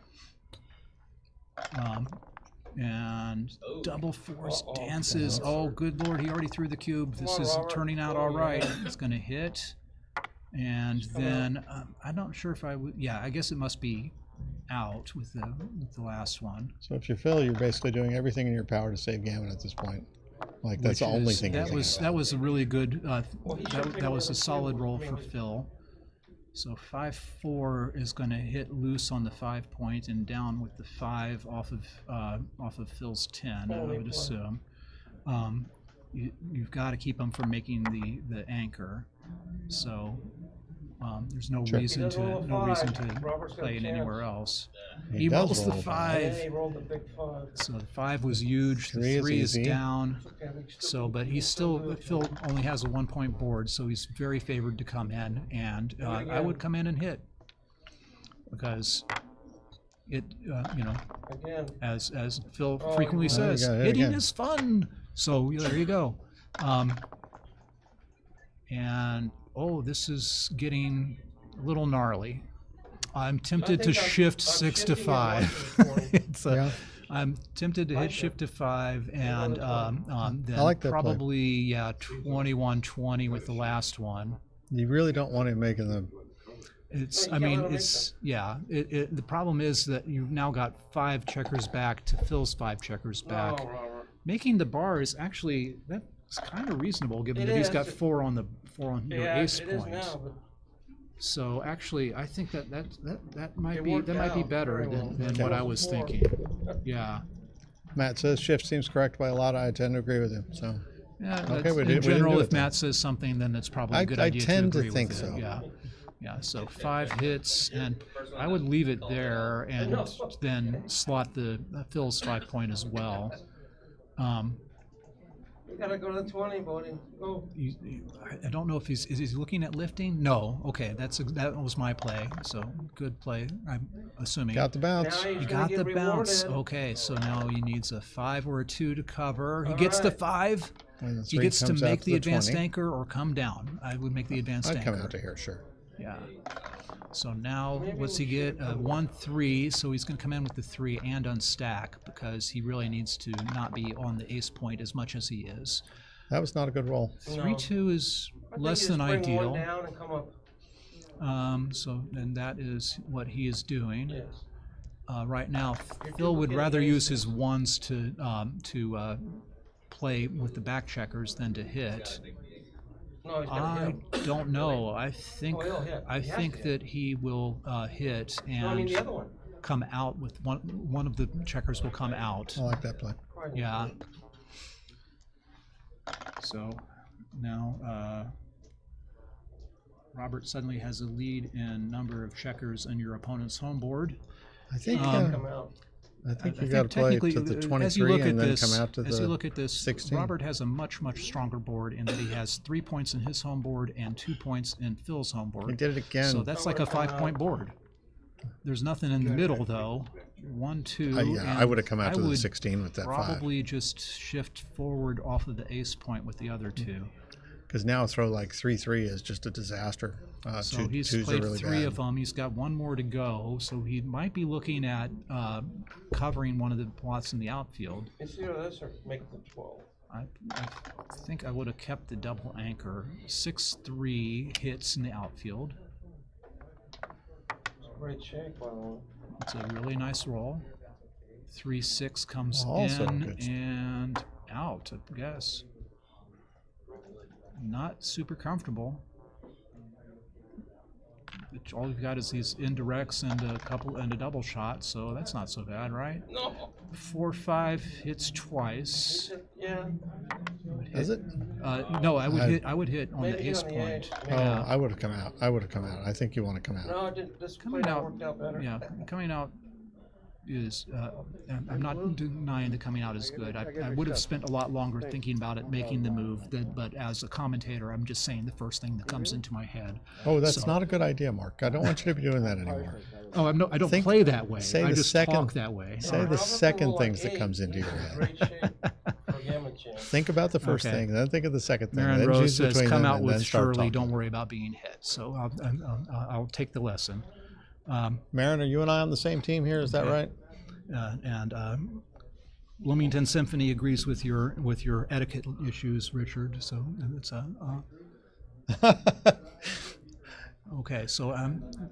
And double force Uh-oh. dances. Oh, good lord! He already threw the cube. This on, is Robert. turning out Oh, all right. yeah. It's going to hit, and then I'm not sure if I would. Yeah, I guess it must be out with the last one. So if you Phil, you're basically doing everything in your power to save Gammon at this point. Like that's the Which only is- thing. that you're was thinking that was a really good. Well, he should've that was a taken solid the roll two. for Phil. So 5-4 is going to hit loose on the 5-point and down with the 5 off of Phil's 10. I Holy would boy. assume. You've got to keep him from making the anchor. So there's no Sure. reason He does roll to a no reason five. to Robert's got play a it chance. anywhere else. He He does rolls the roll a 5. And then he rolled the big 5. So the 5 was huge. Three The is 3 is easy. down. Okay, we still- So, but he's still Phil only has a 1-point board, so he's very favored to come in, and I would come in and hit because it Again. as Phil Oh, frequently you says, gotta hit hitting again. is fun. So there you go. And oh, this is getting a little gnarly. I'm tempted to think I'm- shift I'm 6 to shifting it 5. once this morning. It's a, Yeah. I'm tempted to I hit should- shift to 5 and then I like that play. probably 21-20 with the last one. You really don't want him making the. It's You I can't mean let him make it's yeah. The problem is that you've now got 5 checkers back to Phil's 5 checkers back. No, Robert. Making the bar is actually that's kind of reasonable given It that he's is. got 4 on your Yeah, ace it is point. now, but So actually, I think that might It be worked better very well. than Okay. what I was Four. thinking. Yeah. Matt says shift seems correct by a lot. I tend to agree with him. So Yeah, Okay, that's- we in didn't general, do it if then. Matt says something, then it's probably a good I idea tend to to agree think with it. so. Yeah, so 5 hits, and I would leave it there and then slot the Phil's 5 point as well. You gotta go to the 20, buddy. Go. I don't know if is he looking at lifting? No. Okay, that was my play. So good play. I'm assuming. Got the bounce. Now he's You gonna got get the bounce. rewarded. Okay, so now he needs a 5 or a 2 to cover. He gets the 5. And the He 3 gets to comes out make the advanced 20. anchor or come down. I would make the advanced I'd anchor. come out to here, sure. Yeah. So now, what's he get? 1-3. So he's going to come in with the 3 and unstack because he really needs to not be on the ace point as much as he is. That was not a good roll. 3-2 is I think less you than just bring ideal. one down and come up. So then that is what he is doing. Yes. Right now, Phil would rather use his 1s to play with the back checkers than to hit. No, he's gonna I hit. don't know. I think Oh, he'll hit. I He has think to that he will hit No, I mean and the other one. come out with one of the checkers will come out. I like that play. Yeah. So now Robert suddenly has a lead in number of checkers on your opponent's home board. I think Come out. I think I you got to play technically, to the as you 23 look and at then this, come out to as you the look at this, 16. Robert has a much stronger board in that he has 3 points in his home board and 2 points in Phil's home board. He did it again. So that's like a 5-point board. There's nothing in the middle though. 1, 2. Yeah, I would have come out I to the would 16 with that 5. Probably just shift forward off of the ace point with the other 2. Because now a throw like 3-3 is just a disaster. So he's twos are played really 3 bad. of them. He's got 1 more to go. So he might be looking at covering one of the plots in the outfield. It's either this or make the 12. I think I would have kept the double anchor. 6-3 hits in the outfield. It's a great shake, by the way. It's a really nice roll. 3-6 comes Also in good. and out, I guess. Not super comfortable. All you've got is these indirects and a double shot, so that's not so bad, right? No. 4-5 hits twice. Yeah. Is it? No, I would hit on Maybe the ace on the point. edge. Oh, Yeah. I would have come out. I think you want to come out. No, it didn't. This Coming play out, worked out better. yeah, coming out is. I'm not denying that coming out is good. I would have spent a lot longer thinking about it, making the move. But as a commentator, I'm just saying the first thing that comes into my head. Oh, that's So- not a good idea, Mark. I don't want you to be doing that anymore. Oh, I don't Think- play that way. Say I the just second, talk that way. Say the second things that comes into your head. Great shape for Gammon chance. Think about the first Okay. thing, then think of the second thing. Marin then Rose choose says, between "Come them out and with then start Shirley. talking." Don't worry about being hit." So I'll take the lesson. Marin, are you and I on the same team here? Is that Okay. right? And Bloomington Symphony agrees with your etiquette issues, Richard. So it's okay. So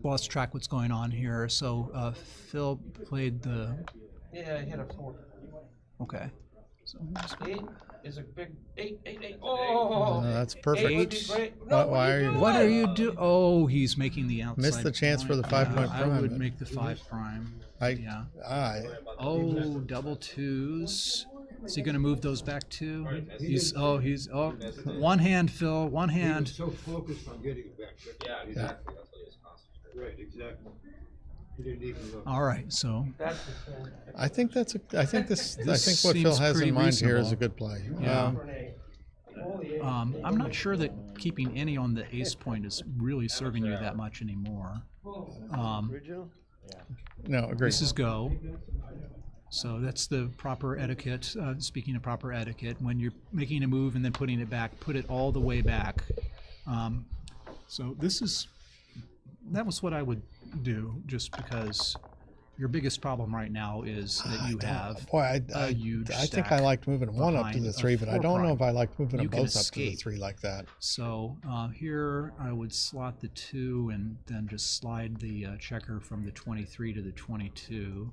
lost track what's going on here. So Phil played the. Yeah, I hit a 4. Okay. So 8 is a big 8. Oh, that's perfect. 8 would be great. No, Why are you? what are you do? Oh, he's making the outside. Missed the chance for the 5-point I prime. would make the 5 prime. Yeah. Oh, double 2s. Is he going to move those back too? He's one hand, Phil. One hand. So focused on getting it back. Yeah, exactly. That's what he was concentrating. Right, exactly. He didn't even look. All right, so I think that's a. I think this. I This think what Phil seems has pretty in mind here is reasonable. a good play. Yeah. I'm not sure that keeping any on the ace point is really serving you that much anymore. No, agree. This is go. So that's the proper etiquette. Speaking of proper etiquette, when you're making a move and then putting it back, put it all the way back. So that was what I would do, just because your biggest problem right now is that you have a huge I think stack I liked moving one up to behind the a 3, but I 4 don't know prime. if I liked moving them You can both up to the escape. 3 like that. So here I would slot the 2 and then just slide the checker from the 23 to the 22.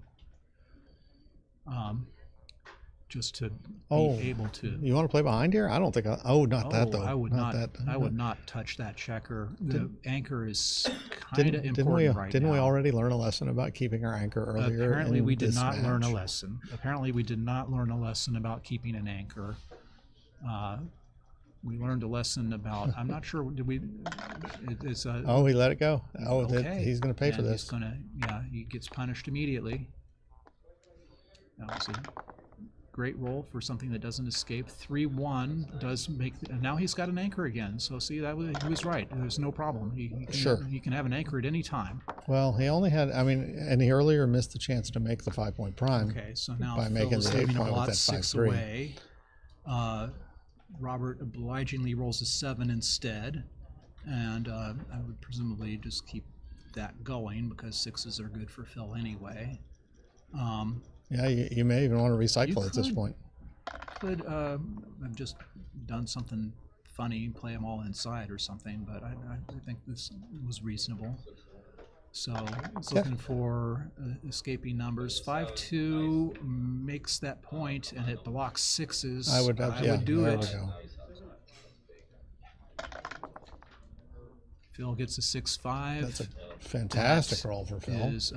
Just to be able to. You want to play behind here? I don't think. Not that though. I would not. not. That. I would not touch that checker. The anchor is kind of Didn't important we? right Didn't now. we already learn a lesson about keeping our anchor earlier? Apparently, in we did this not learn a match? lesson. Apparently, we did not learn a lesson about keeping an anchor. we learned a lesson about. I'm not sure. Did we? It's a. Oh, he let it go. Oh, okay. He's going to pay for And this. He's gonna. Yeah, he gets punished immediately. That was a great roll for something that doesn't escape. 3-1 does make. Now he's got an anchor again. So see, he was right. There's no problem. He can have an anchor at any time. Well, he only had. I mean, and he earlier missed the chance to make the 5-point prime. Okay, so now by making the 8-point with that 6 5-3. away. Robert obligingly rolls a 7 instead, and I would presumably just keep that going because 6s are good for Phil anyway. Yeah, you may even want to recycle at this point. Could I've just done something funny, play them all inside or something, but I think this was reasonable. So it's looking for escaping numbers. 5-2 makes that point, and it blocks 6s. I would do there it. We go. Phil gets a 6-5. That's a fantastic roll for Phil. Is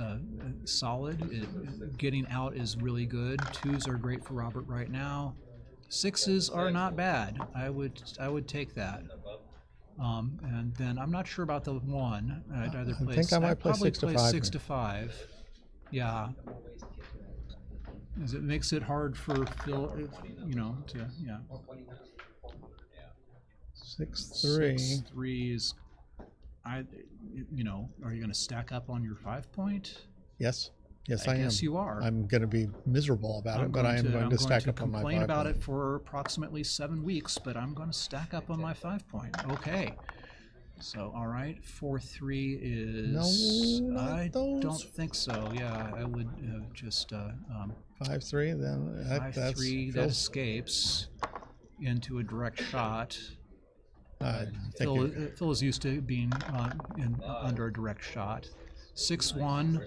solid. Getting out is really good. 2s are great for Robert right now. 6s are not bad. I would take that. And then I'm not sure about the 1. I'd either play. I think I might play 6 to 5. 6 to 5. Yeah. As it makes it hard for Phil, to 6-3. 6-3 is. Are you going to stack up on your 5-point? Yes. Yes, I am. Yes, you are. I'm going to be miserable about it, but I am going to stack up on my 5-point. Complain about it for approximately 7 weeks, but I'm going to stack up on my 5-point. Okay. So, all right, 4-3 is. No, I don't think so. Yeah, I would just. 5-3, then 5-3 that escapes into a direct shot. Phil is used to being under a direct shot. 6-1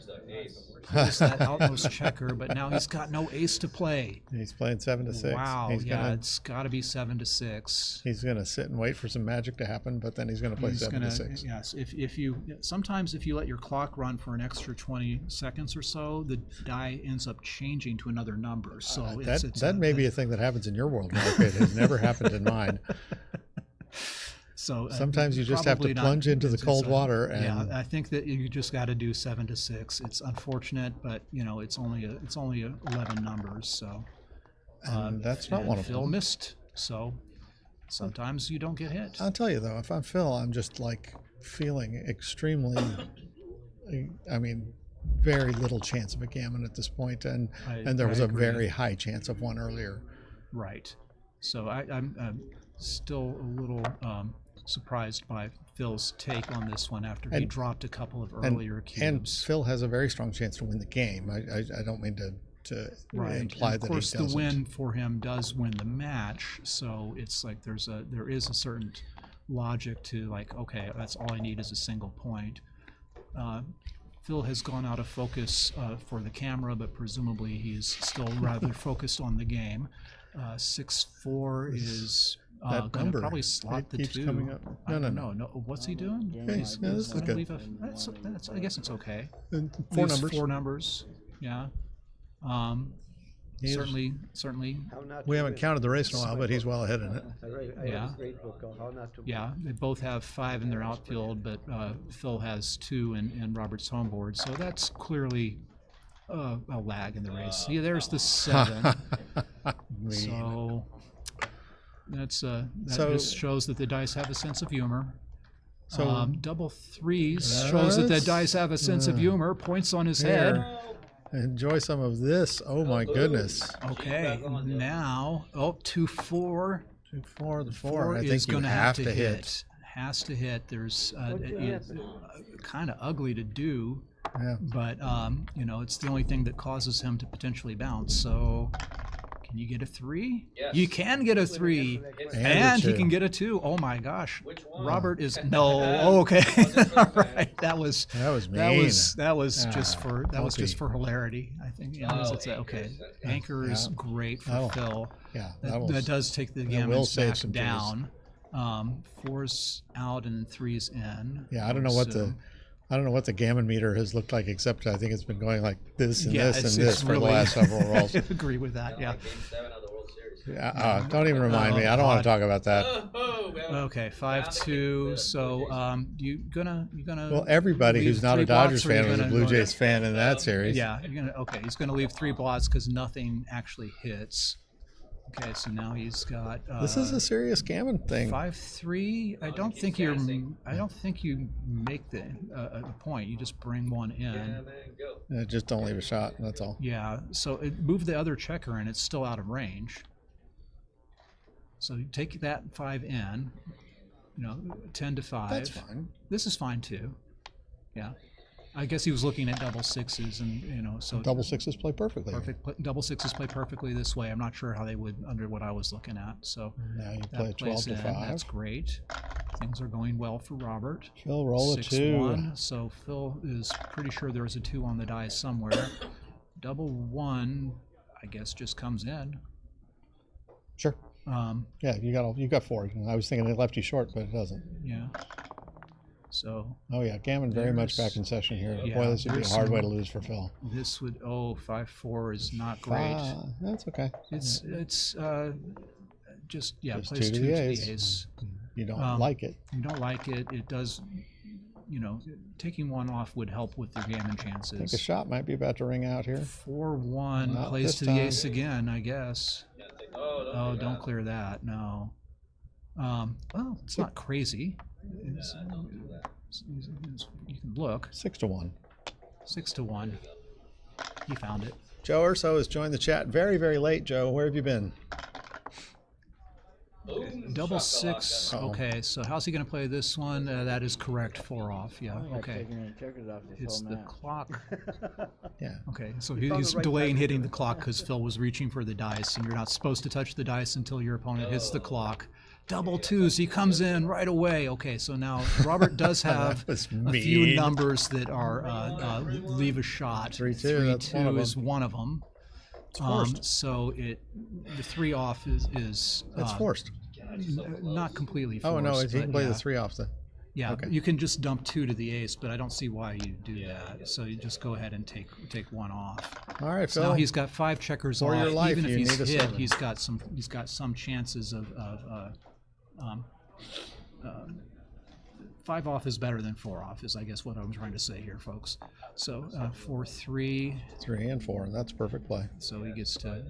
is that outmost checker, but now he's got no ace to play. He's playing 7 to 6. Wow, it's got to be 7 to 6. He's going to sit and wait for some magic to happen, but then he's going to play 7 to 6. Yes, sometimes if you let your clock run for an extra 20 seconds or so, the die ends up changing to another number. So that may be a thing that happens in your world, Mark. It has never happened in mine. So sometimes you just have to plunge into the cold water. And yeah, I think that you just got to do 7 to 6. It's unfortunate, but it's only 11 numbers. So that's not one of them. Phil missed, so sometimes you don't get hit. I'll tell you though, if I'm Phil, I'm just feeling extremely. I mean, very little chance of a gammon at this point, and there was a very high chance of one earlier. Right. So I'm still a little. Surprised by Phil's take on this one after he dropped a couple of earlier cubes. And Phil has a very strong chance to win the game. I don't mean to imply that he doesn't. Of course, the win for him does win the match, so it's like there is a certain logic to okay, that's all I need is a single point. Phil has gone out of focus for the camera, but presumably he's still rather focused on the game. 6-4 is. That gonna number probably slot the keeps 2. coming up. No. What's he doing? This is good. I guess it's okay. 4 numbers. 4 numbers. Yeah. Certainly. We haven't counted the race in a while, but he's well ahead in it. Yeah. Yeah. They both have 5 in their outfield, but Phil has 2 in Robert's home board, so that's clearly a lag in the race. Yeah, there's the 7. So. That just shows that the dice have a sense of humor. So double 3s shows that the dice have a sense of humor. Points on his head. Enjoy some of this. Oh my goodness. Okay, now 2-4. 2-4. The 4. I is think you have to hit. Has to hit. There's kind of ugly to do. Yeah. But it's the only thing that causes him to potentially bounce. So. Can you get a 3? Yes. You can get a 3, and he can get a 2. Oh my gosh! Which one? Robert is okay. All right, that was mean. That was just for hilarity. I think. Okay. Anchor is great for Phil. Yeah, that does take the gammon back down. 4's out and 3's in. Yeah, I don't know what the gammon meter has looked like, except I think it's been going like this and this and this for the last several rolls. I agree with that. Yeah. Don't even remind me. I don't want to talk about that. Okay, 5-2. So you gonna Well, everybody leave who's not a 3 blots, Dodgers or you fan was a gonna- Blue Jays fan in that series. Yeah, he's gonna leave 3 blots because nothing actually hits. Okay, so now he's got. This is a serious gammon thing. 5-3. I don't think you make the a point. You just bring one in. Just don't leave a shot. That's all. Yeah. So move the other checker, and it's still out of range. So you take that 5 in. 10-5. That's fine. This is fine too. Yeah. I guess he was looking at double sixes, and so double sixes play perfectly. Double sixes play perfectly this way. I'm not sure how they would under what I was looking at. So now you that play 12 to 5. That's great. Things are going well for Robert. Phil roll a 6-1. So Phil is pretty sure there's a 2 on the die somewhere. Double 1, I guess, just comes in. Sure. Yeah, you got 4. I was thinking it left you short, but it doesn't. Yeah. So. Oh yeah, gammon very much back in session here. Yeah, Boy, this would be a hard way to lose for Phil. This would 5-4 is not great. That's okay. It's just Just plays 2 to the ace. You don't like it. You don't like it. It does. Taking 1 off would help with your gammon chances. I think a shot might be about to ring out here. 4-1 Not plays this to the time. ace again, I guess. Oh, don't clear that. No. Well, it's not crazy. You can look. 6-1. 6-1. He found it. Joe Urso has joined the chat very, very late. Joe, where have you been? Double 6. Okay, so how's he going to play this one? That is correct. 4 off. Yeah. Okay. It's the clock. Yeah. Okay, so You found he's the right delaying time. hitting the clock because Phil was reaching for the dice, and you're not supposed to touch the dice until your opponent hits the clock. Double 2s, he comes in right away. Okay, so now Robert does have was a few mean. numbers that are leave a shot. 3-2, that's one of 3-2 is them. one of them. It's forced. So the 3 off is It's forced. Not completely forced. Oh no, he can but play yeah. the 3 off the. Yeah, Okay. you can just dump 2 to the ace, but I don't see why you do that. So you just go ahead and take 1 off. All right, So Phil. now he's got 5 checkers For off. your life, Even if you he's need a hit, 7. he's got some chances of 5 off is better than 4 off. Is I guess what I'm trying to say here, folks. So 4-3. 3 and 4. That's perfect play. So he gets to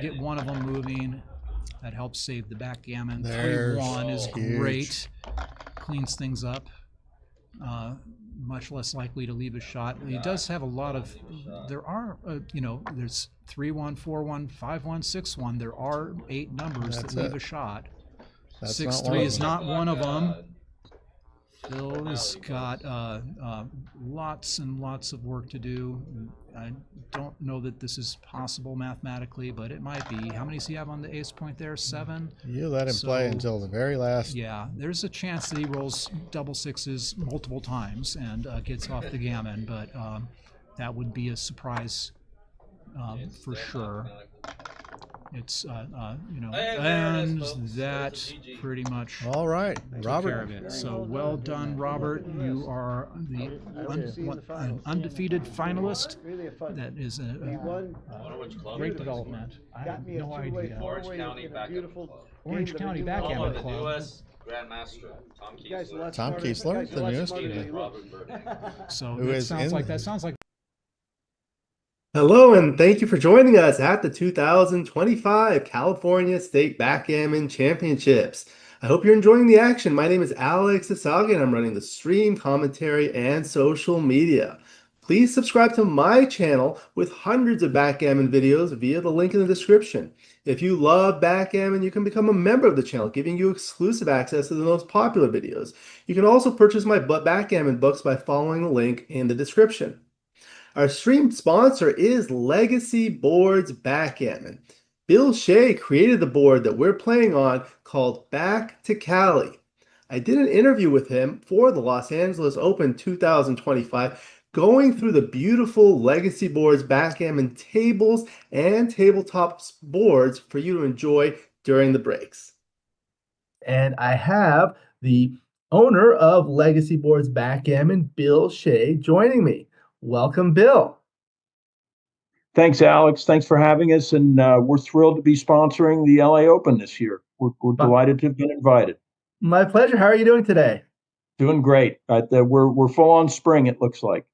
get one of them moving. That helps save the backgammon. There's 3-1 is huge. great. Cleans things up. Much less likely to leave a shot. He does have a lot of. There are, there's 3-1, 4-1, 5-1, 6-1. There are 8 numbers That's that leave it. a shot. That's not 6-3 one of is them. not one of them. Phil has got lots and lots of work to do. I don't know that this is possible mathematically, but it might be. How many does he have on the ace point there? 7? You let him play until the very last. Yeah, there's a chance that he rolls double 6s multiple times and gets off the gammon, but that would be a surprise for sure. It's and that pretty much All right, took Robert. care of it. So well done, Robert. You are an undefeated finalist. That is a great development. I have no idea. Orange County Backgammon. Orange County Backgammon The Club. newest Grandmaster, Tom Kiesler. Tom Kiesler, the newest. So Who that is sounds in like the- that sounds like. Hello, and thank you for joining us at the 2025 California State Backgammon Championships. I hope you're enjoying the action. My name is Alex Eshaghian. I'm running the stream, commentary, and social media. Please subscribe to my channel with hundreds of backgammon videos via the link in the description. If you love backgammon, you can become a member of the channel, giving you exclusive access to the most popular videos. You can also purchase my backgammon books by following the link in the description. Our stream sponsor is Legacy Boards Backgammon. Bill Shea created the board that we're playing on called Back to Cali. I did an interview with him for the Los Angeles Open 2025, going through the beautiful Legacy Boards Backgammon tables and tabletop boards for you to enjoy during the breaks. And I have the owner of Legacy Boards Backgammon, Bill Shea, joining me. Welcome, Bill. Thanks, Alex. Thanks for having us, and we're thrilled to be sponsoring the LA Open this year. We're delighted to have been invited. My pleasure. How are you doing today? Doing great. We're full on spring, it looks like.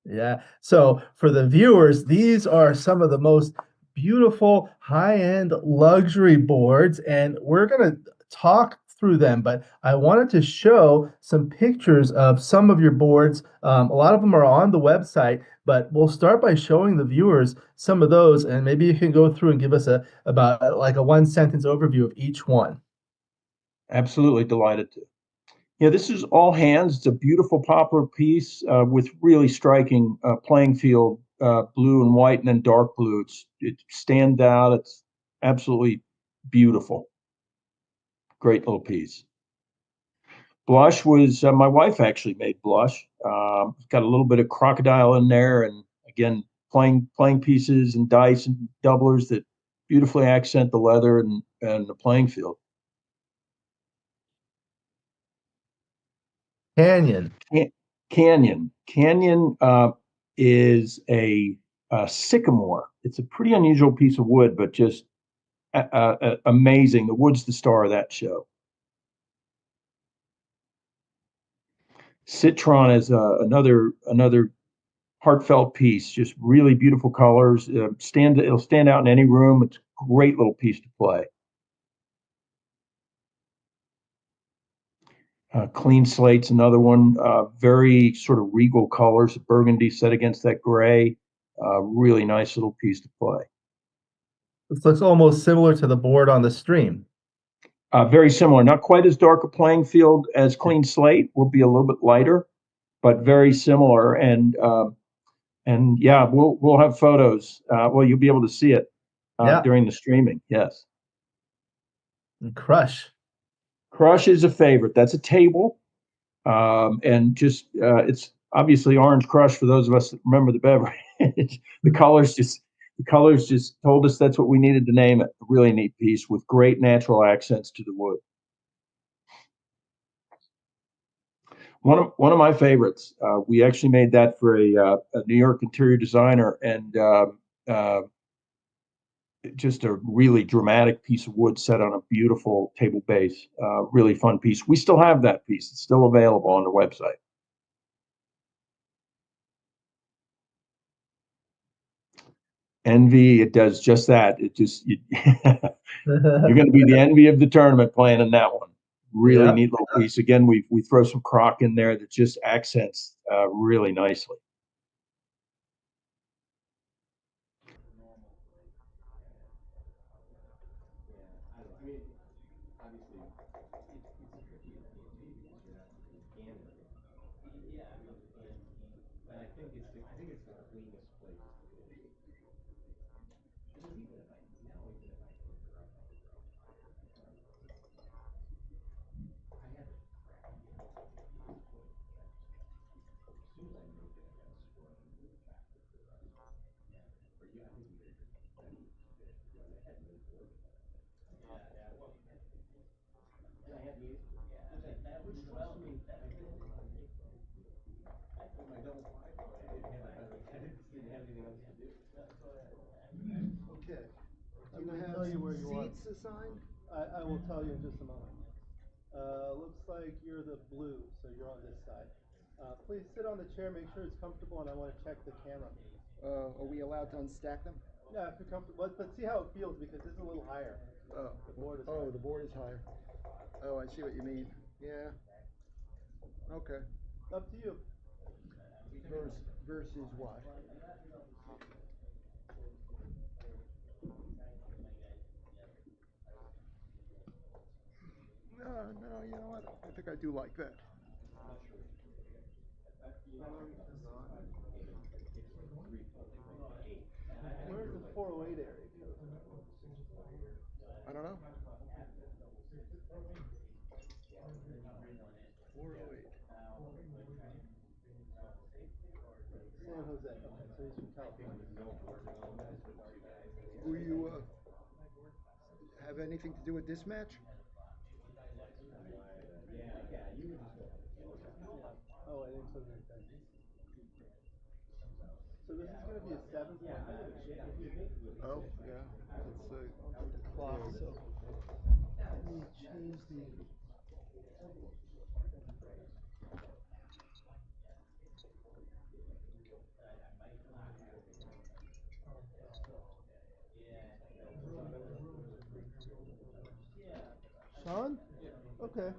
Yeah. So for the viewers, these are some of the most beautiful high-end luxury boards, and we're going to talk through them, but I wanted to show some pictures of some of your boards. A lot of them are on the website, but we'll start by showing the viewers some of those, and maybe you can go through and give us about like a one-sentence overview of each one. Absolutely delighted to. Yeah, this is All Hands. It's a beautiful poplar piece with really striking playing field, blue and white, and then dark blue. It stands out. It's absolutely beautiful. Great little piece. Blush was my wife actually made blush. It's got a little bit of crocodile in there, and again, playing pieces and dice and doublers that beautifully accent the leather and the playing field. Canyon. Canyon is a sycamore. It's a pretty unusual piece of wood, but just amazing. The wood's the star of that show. Citron is another heartfelt piece. Just really beautiful colors. It'll stand out in any room. It's a great little piece to play. Clean Slate's another one. Very sort of regal colors, burgundy set against that gray. Really nice little piece to play. This looks almost similar to the board on the stream. Very similar. Not quite as dark a playing field as Clean Slate. Will be a little bit lighter, but very similar. And yeah, we'll have photos. Well, you'll be able to see it during the streaming. Yes. And Crush. Crush is a favorite. That's a table, and just it's obviously Orange Crush for those of us that remember the beverage. The colors just told us that's what we needed to name it. A really neat piece with great natural accents to the wood. One of my favorites. We actually made that for a New York interior designer, and just a really dramatic piece of wood set on a beautiful table base. Really fun piece. We still have that piece. It's still available on the website. Envy, it does just that. It just you're going to be the envy of the tournament playing in that one. Really neat little piece. Again, we throw some croc in there that just accents really nicely. Okay. I'm going to tell you where you are. Seats assigned? I will tell you in just a moment. Looks like you're the blue, so you're on this side. Please sit on the chair, make sure it's comfortable, and I want to check the camera. Are we allowed to unstack them? Yeah, if you're comfortable. Let's see how it feels because this is a little higher. Oh, The board is the board is higher. Oh, I see what you mean. Yeah. Okay. Up to you. Versus what? No, you know what? I think I do like that. Where's the 408 area? I don't know. 408. San Jose. Okay, so he's from California. Will you have anything to do with this match? Oh, I didn't put it in. So this is gonna be a 7-point match. Oh, yeah. It's the clock. So let me change the. Sean? Okay.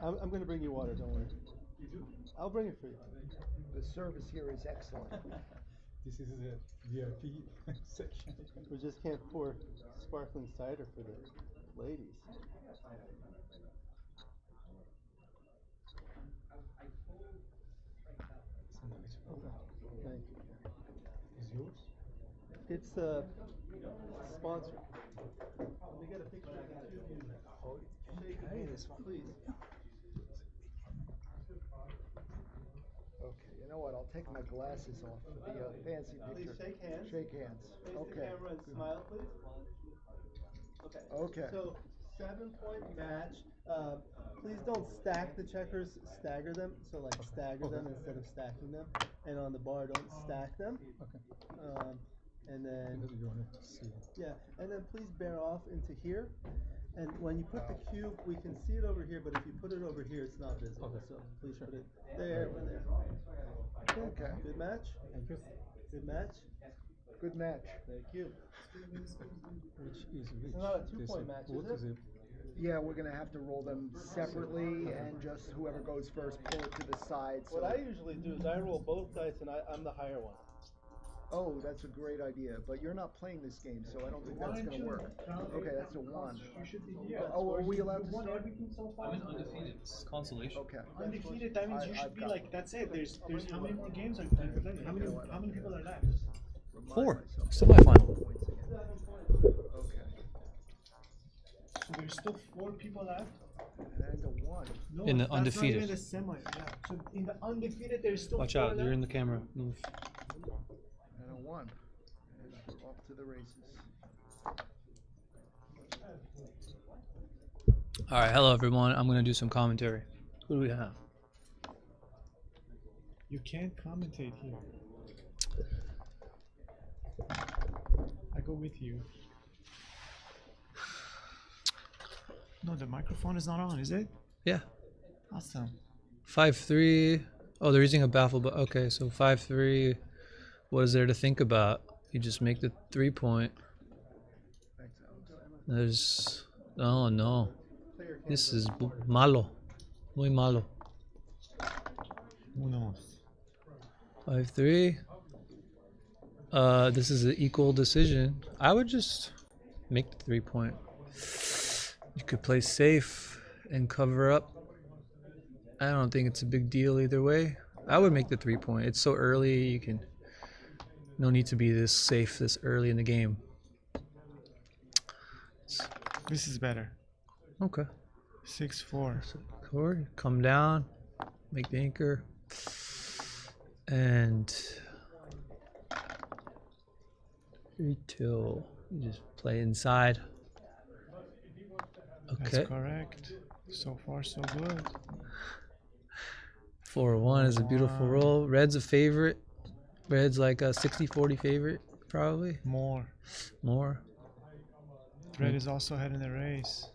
I'm going to bring you water, don't worry. You do? I'll bring it for you. The service here is excellent. This is the VIP section. We just can't pour sparkling cider for the ladies. Thank you. Is yours? It's sponsored. Let me get a picture. Hey, this one. Please. Okay, you know what? I'll take my glasses off for the fancy picture. Please shake hands. Shake hands. Face Okay. the camera and smile, please. Okay. Okay. So 7-point match. Please don't stack the checkers, stagger them. So like stagger them instead of stacking them. And on the bar, don't stack them. Okay. And then, Because you want to see it. yeah, and then please bear off into here. And when you put the cube, we can see it over here, but if you put it over here, it's not visible. Okay. So please put it there or there. Okay. Good match? Thank you. Good match? Good match. Thank you. Which is which? It's not a 2-point match, What is it? Yeah, we're gonna have to roll them separately, and just whoever goes first, pull it to the side. So What I usually do is I roll both dice and I'm the higher one. Oh, that's a great idea, but you're not playing this game, so I don't think that's gonna work. Okay, that's a 1. Oh, are we allowed to start? I'm in undefeated. It's consolation. Okay. Undefeated, that means you should be like, that's it. There's how many more games are you playing? How many people are left? 4. Semifinal. Okay. So there's still 4 people left? And a 1. No, In the that's undefeated. Not even the semi, yeah. So in the undefeated, there's still Watch 4 out, you're left? in the camera. Move. And a 1. And we're off to the races. All right, hello everyone. I'm gonna do some commentary. Who do we have? You can't commentate here. I go with you. No, the microphone is not on, is it? Yeah. Awesome. 5-3. Oh, they're using a baffle, but okay. So 5-3. What is there to think about? You just make the 3-point. There's. Oh no. This is malo. Muy malo. Who knows? 5-3. This is an equal decision. I would just make the 3-point. You could play safe and cover up. I don't think it's a big deal either way. I would make the 3-point. It's so early. You can. No need to be this safe this early in the game. This is better. Okay. 6-4. Corey, come down, make the anchor, and 3-2. You just play inside. Okay. That's correct. So far, so good. 4-1 is a beautiful roll. Red's a favorite. Red's like a 60-40 favorite, probably. More. More. Red is also ahead in the race.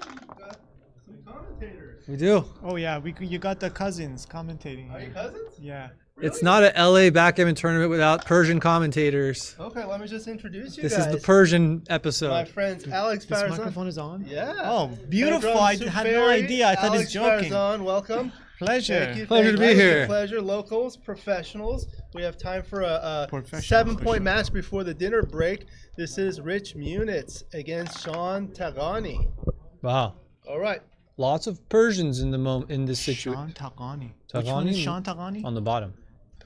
Some commentators. We do. Oh yeah, you got the cousins commentating. Are you here. cousins? Yeah. It's not a LA backgammon tournament without Persian commentators. Okay, let me just introduce you This guys. is the Persian episode. My friends, Alex This Farzan. microphone is on? Yeah. Oh, beautiful. I Pedram, had no Sooferi, idea. I thought Alex he's joking. Farzan, welcome. Pleasure. Thank you, Pleasure thank to be you. here. Pleasure. Locals, professionals. We have time for a 7-point match before the dinner break. This is Rich Munitz against Sean Taghani. Wow. All right. Lots of Persians in the in this situation. Sean Taghani. Which one is Sean Taghani? On the bottom.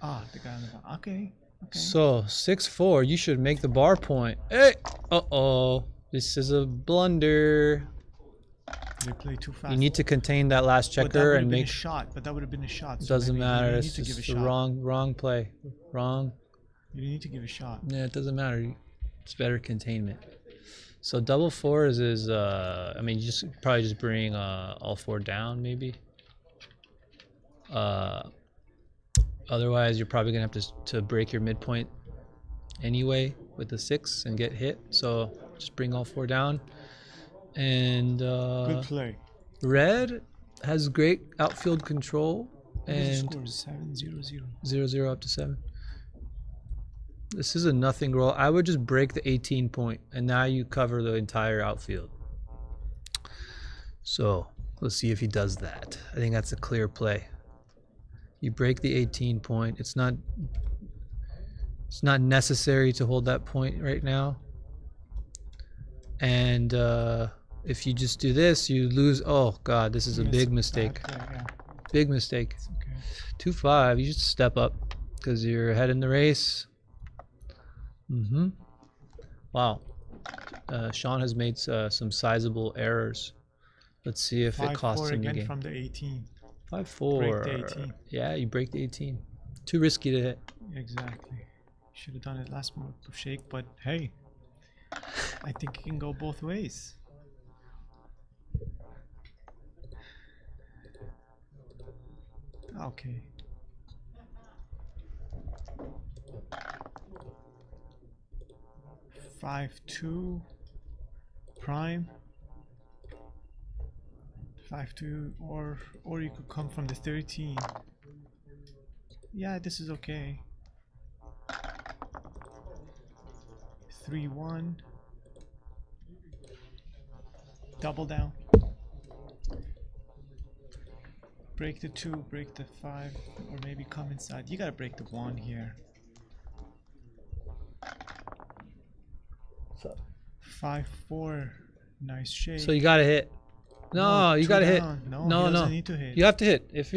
Ah, the guy on the bottom. Okay. So 6-4. You should make the bar point. Hey. Uh-oh. This is a blunder. They play too fast. You need to contain that last But that checker would have and been make. a shot. But that would have been a shot. So Doesn't maybe matter. you It's need to give just a the shot. wrong play. Wrong. You need to give a shot. Yeah, it doesn't matter. It's better containment. So double fours is, I mean, you just probably just bring all four down, maybe. Otherwise, you're probably gonna have to break your midpoint anyway with the 6 and get hit. So just bring all four down. And Good play. red has great outfield control. What is the And scores? 7-0-0. 0-0 up to 7. This is a nothing roll. I would just break the 18 point, and now you cover the entire outfield. So let's see if he does that. I think that's a clear play. You break the 18 point. It's not necessary to hold that point right now. And if you just do this, you lose. Oh God, this is a big mistake. Big mistake. 2-5. You should step up because you're ahead in the race. Wow. Sean has made some sizable errors. Let's see if it costs him the again game. from the 18. 5-4. Break the 18. Yeah, you break the 18. Too risky to hit. Exactly. Should have done it last move of shake, but hey, I think it can go both ways. Okay. Five, 2 prime. 5-2, or you could come from the 13. Yeah, this is okay. 3-1. Double down. Break the 2, break the 5, or maybe come inside. You gotta break the 1 here. 5-4. Nice shake. So you gotta hit. No, you gotta hit. No, No, he no. doesn't need to hit. You have to hit. If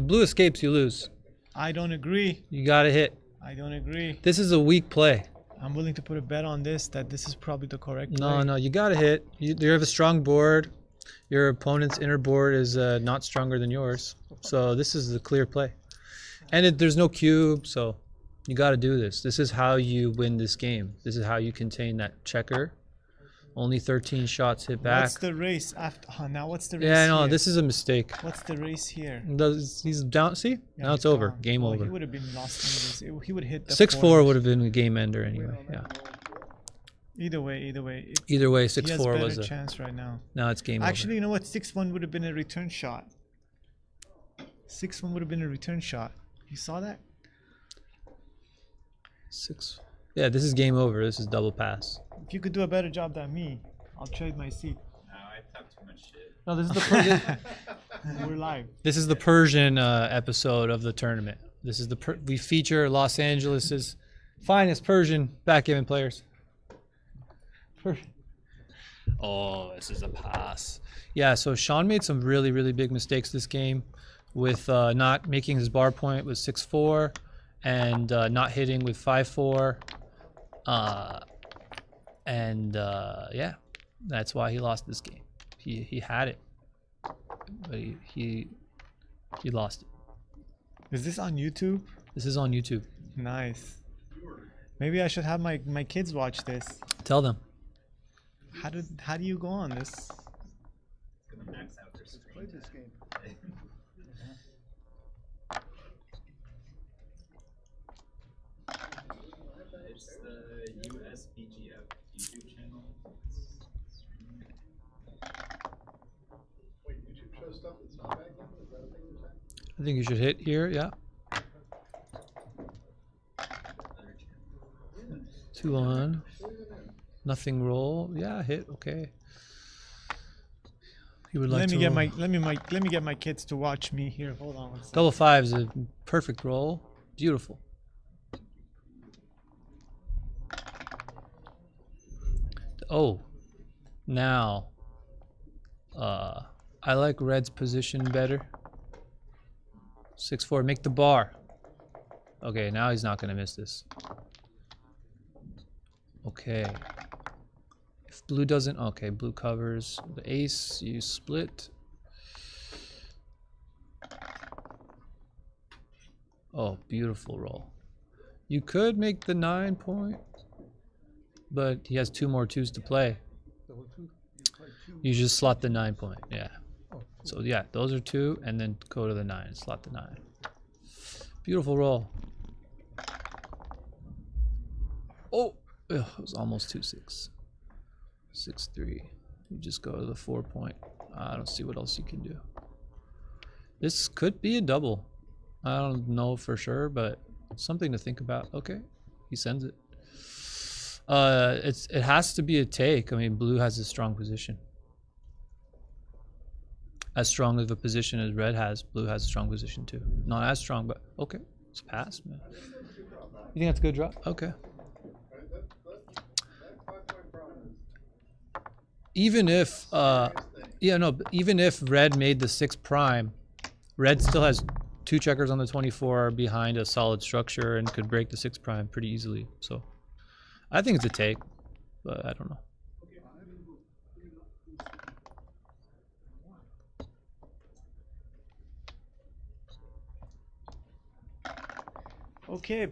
blue escapes, you lose. I don't agree. You gotta hit. I don't agree. This is a weak play. I'm willing to put a bet on this that this is probably the correct play. No, you gotta hit. You have a strong board. Your opponent's inner board is not stronger than yours. So this is the clear play. And there's no cube, so you gotta do this. This is how you win this game. This is how you contain that checker. Only 13 shots hit back. What's the race after? Now what's the race? Yeah, I know. here? This is a mistake. What's the race here? He's down. See? Yeah, now it's he's over. down. Game Well, over. He would have been lost in this. He would hit the 6-4 would have been a game ender anyway. Yeah. Either way. Either way, He has 6-4 better was a chance right now. Now it's game Actually, you know what? 6-1 would have been a return shot. 6-1 would have been a return shot. You saw that? 6. Yeah, this is game over. This is double pass. If you could do a better job than me, I'll trade my seat. No, I talk too much shit. No, this is the We're live. This is the Persian episode of the tournament. This is we feature Los Angeles's finest Persian backgammon players. Oh, this is a pass. Yeah, so Sean made some really, really big mistakes this game with not making his bar point with 6-4 and not hitting with 5-4. Yeah, that's why he lost this game. He had it, but he lost it. Is this on YouTube? This is on YouTube. Nice. Maybe I should have my kids watch this. Tell them. How do you go on this? Play this game. It's the USBGF YouTube channel. Wait, YouTube shows stuff that's not backgammon? Is that a thing you're saying? I think you should hit here. Yeah. 2-1. Nothing roll. Yeah, hit. Okay. He would like let to me roll. get my kids to watch me here. Hold on one second. Double 5 is a perfect roll. Beautiful. Oh, now I like red's position better. 6-4, make the bar. Okay, now he's not gonna miss this. Okay. If blue doesn't, okay, blue covers the ace, you split. Oh, beautiful roll. You could make the 9 point, but he has 2 more 2s to play. You just slot the 9 point, yeah. So yeah, those are 2, and then go to the 9, slot the 9. Beautiful roll. Oh, it was almost 2-6. 6-3. You just go to the 4 point. I don't see what else you can do. This could be a double. I don't know for sure, but something to think about. Okay, he sends it. It has to be a take. I mean, blue has a strong position. As strong of a position as red has, blue has a strong position too. Not as strong, but okay. It's a pass, man. You think that's a good drop? Okay. Even if, even if red made the 6 prime, red still has 2 checkers on the 24 behind a solid structure and could break the 6 prime pretty easily. So I think it's a take, but I don't know. Okay,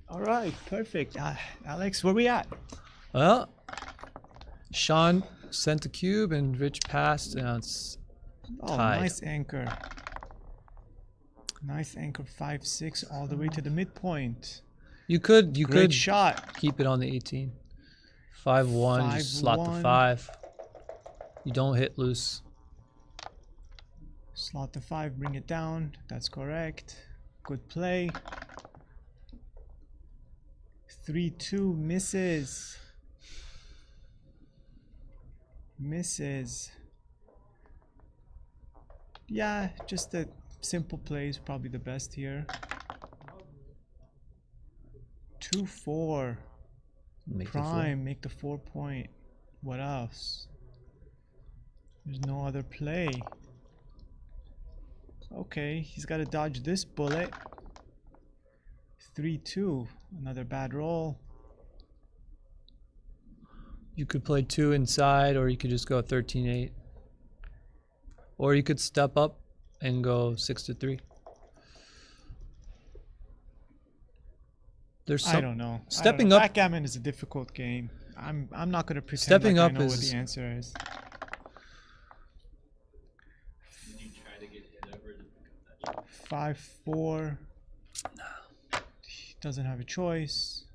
all right, perfect. Alex, where we at? Well, Sean sent a cube and Rich passed, and it's tied. Nice anchor. Nice anchor, 5-6 all the way to the midpoint. You could Great shot. Keep it on the 18. 5-1, just slot the 5. You don't hit loose. Slot the 5, bring it down. That's correct. Good play. 3-2 misses. Misses. Yeah, just a simple play is probably the best here. 2-4. Prime, make the 4 point. What else? There's no other play. Okay, he's got to dodge this bullet. 3-2. Another bad roll. You could play 2 inside, or you could just go 13-8. Or you could step up and go 6-3. There's some, I don't know. Stepping up. Backgammon is a difficult game. I'm not gonna pretend stepping like up I know is, what the answer is. Did you try to get hit over to pick up that shot? 5-4. He doesn't have a choice.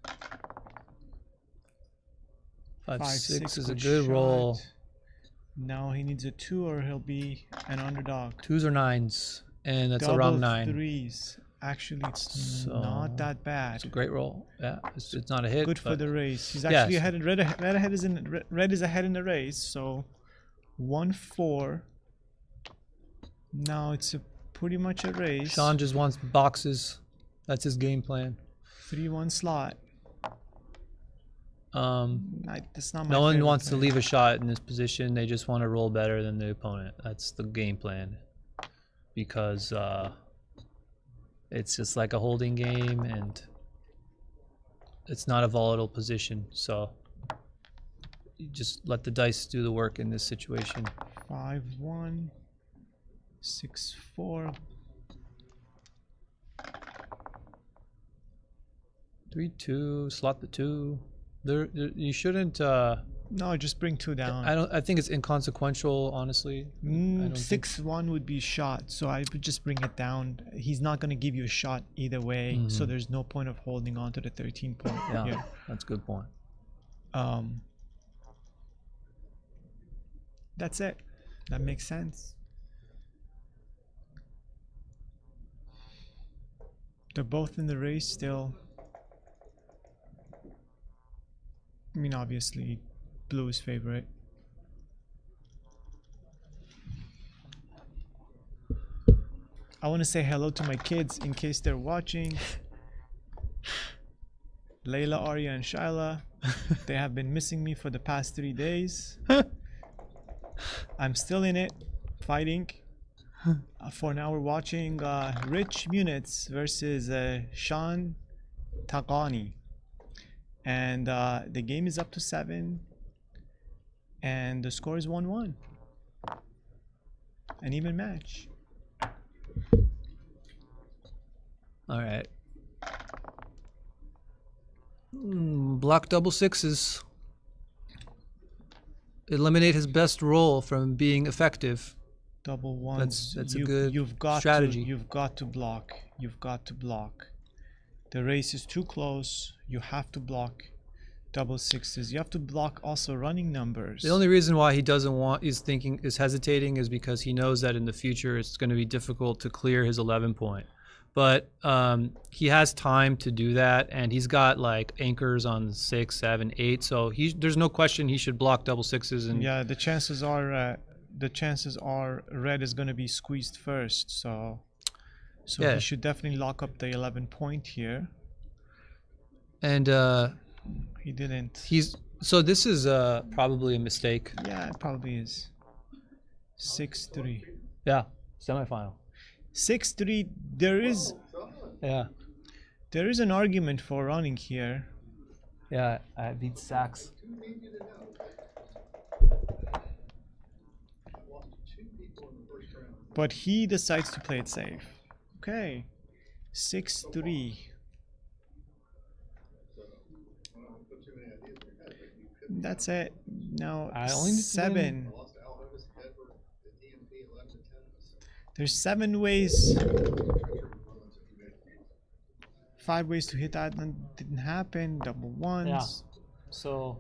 5-6 is a good good shot. roll. No, he needs a 2 or he'll be an underdog. 2s or 9s, and that's Double around 9. 3s. Actually, it's So, not that bad. It's a great roll. Yeah, it's not a hit. Good for but the race. He's actually ahead. Red is ahead in the race. So 1-4. Now it's pretty much a race. Sean just wants boxes. That's his game plan. 3-1 slot. That's not my no one favorite wants play. to leave a shot in this position. They just want to roll better than the opponent. That's the game plan. Because it's just like a holding game, and it's not a volatile position. So you just let the dice do the work in this situation. 5-1. 6-4. 3-2. Slot the 2. You shouldn't. No, just bring 2 down. I think it's inconsequential, honestly. 6-1 would be shot, so I would just bring it down. He's not going to give you a shot either way, so there's no point of holding on to the 13 point. Yeah, that's a good point. That's it. That makes sense. They're both in the race still. I mean, obviously, blue is favorite. I want to say hello to my kids in case they're watching. Layla, Arya, and Shyla. They have been missing me for the past 3 days. I'm still in it, fighting. For now, we're watching Rich Munitz versus Sean Taghani. And the game is up to 7. And the score is 1-1. An even match. All right. Block double sixes. Eliminate his best roll from being effective. Double ones. That's a good strategy. You've got to block. You've got to block. The race is too close. You have to block double sixes. You have to block also running numbers. The only reason why he doesn't want is hesitating is because he knows that in the future it's going to be difficult to clear his 11 point. But he has time to do that, and he's got like anchors on 6, 7, 8. So there's no question he should block double sixes. And yeah, the chances are red is going to be squeezed first. So yeah. He should definitely lock up the 11 point here. And he didn't. So this is probably a mistake. Yeah, it probably is. 6-3. Yeah, semifinal. 6-3. There is an argument for running here. Yeah, I beat Sachs. But he decides to play it safe. Okay. 6-3. That's it. Now 7. There's 7 ways. 5 ways to hit that. Didn't happen. Double ones. Yeah. So.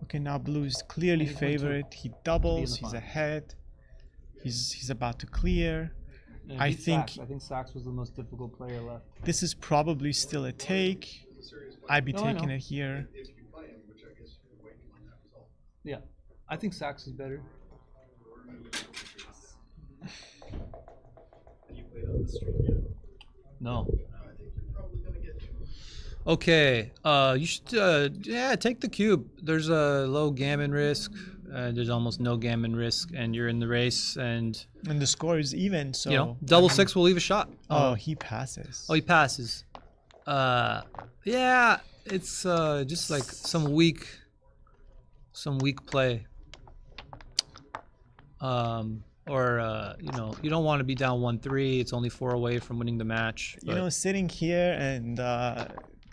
Okay, now blue is clearly favorite. He doubles. He's ahead. He's about to clear. I think Sachs was the most difficult player left. This is probably still a take. I'd be taking it here. Yeah, I think Sachs is better. No. Okay, you should take the cube. There's a low gammon risk. There's almost no gammon risk, and you're in the race, and the score is even. So double six will leave a shot. Oh, he passes. Oh, he passes. Yeah, it's just like some weak play. Or you don't want to be down 1-3. It's only 4 away from winning the match. Sitting here and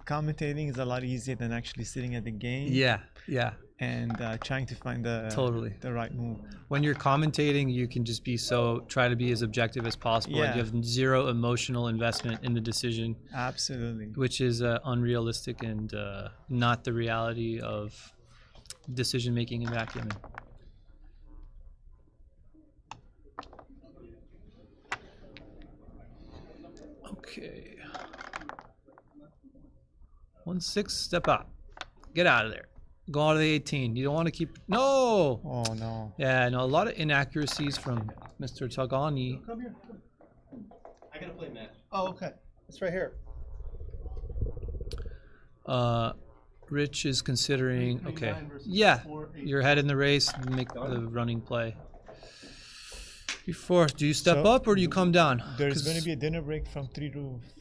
commentating is a lot easier than actually sitting at the game. Yeah. And trying to find the right move. When you're commentating, you can just try to be as objective as possible. Yeah. And you have zero emotional investment in the decision. Absolutely. Which is unrealistic and not the reality of decision making in backgammon. Okay. 1-6, step out. Get out of there. Go on to the 18. You don't want to keep. No! Oh, no. Yeah, no, a lot of inaccuracies from Mr. Taghani. Come here. I gotta play match. Oh, okay. It's right here. Rich is considering. Okay. Yeah, you're ahead in the race. Make the running play. Before, do you step up or do you come down? There's going to be a dinner break from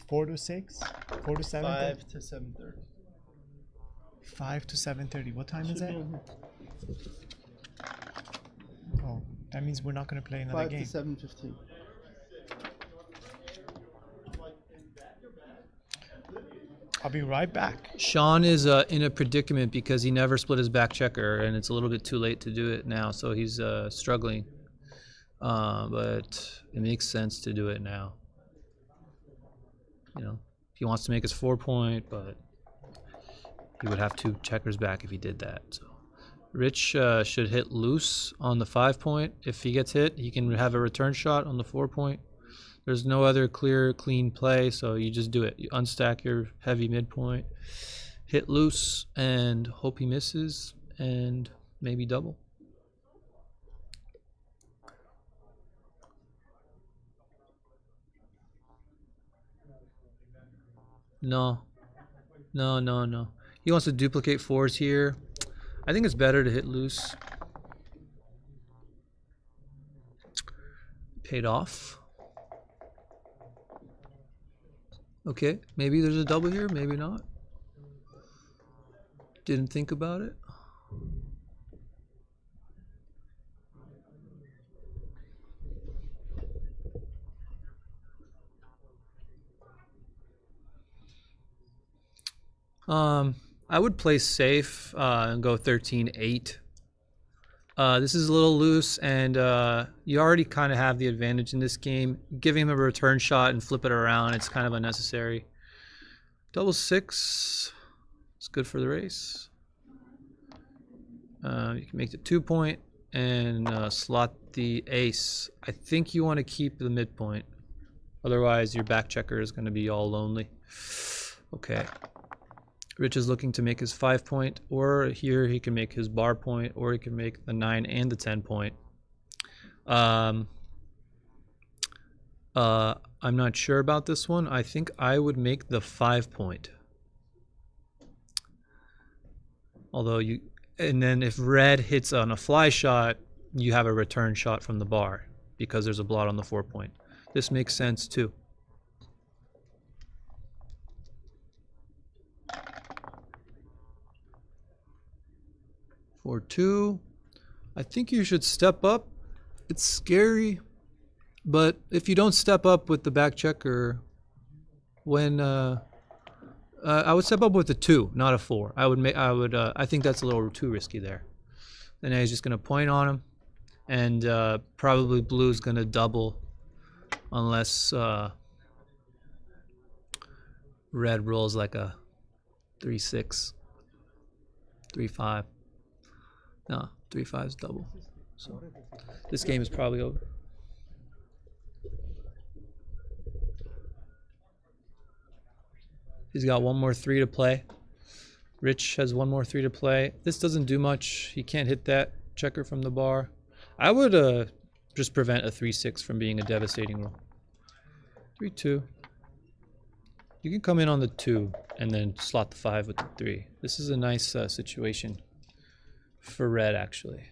4 to 6, 4 to 7. 5 to 7:30. 5 to 7:30. What time is it? Oh, that means we're not going to play another game. 5 to 7:15. I'll be right back. Sean is in a predicament because he never split his back checker, and it's a little bit too late to do it now, so he's struggling. But it makes sense to do it now. He wants to make his 4 point, but he would have 2 checkers back if he did that. So Rich should hit loose on the 5 point. If he gets hit, he can have a return shot on the 4 point. There's no other clear, clean play, so you just do it. You unstack your heavy midpoint, hit loose, and hope he misses, and maybe double. No. He wants to duplicate 4s here. I think it's better to hit loose. Paid off. Okay, maybe there's a double here, maybe not. Didn't think about it. I would play safe and go 13-8. This is a little loose, and you already kind of have the advantage in this game. Giving him a return shot and flip it around, it's kind of unnecessary. Double 6. It's good for the race. You can make the 2-point and slot the ace. I think you want to keep the midpoint. Otherwise, your back checker is going to be all lonely. Okay. Rich is looking to make his 5-point, or here he can make his bar point, or he can make the 9 and the 10-point. I'm not sure about this one. I think I would make the 5-point. Although and then if red hits on a fly shot, you have a return shot from the bar because there's a blot on the 4-point. This makes sense too. 4-2. I think you should step up. It's scary, but if you don't step up with the back checker, when I would step up with a 2, not a 4. I think that's a little too risky there. Then he's just gonna point on him, and probably blue's gonna double, unless red rolls like a 3-6, 3-5. No, 3-5 is double. So this game is probably over. He's got one more 3 to play. Rich has one more 3 to play. This doesn't do much. He can't hit that checker from the bar. I would just prevent a 3-6 from being a devastating roll. 3-2. You can come in on the 2 and then slot the 5 with the 3. This is a nice situation for red, actually.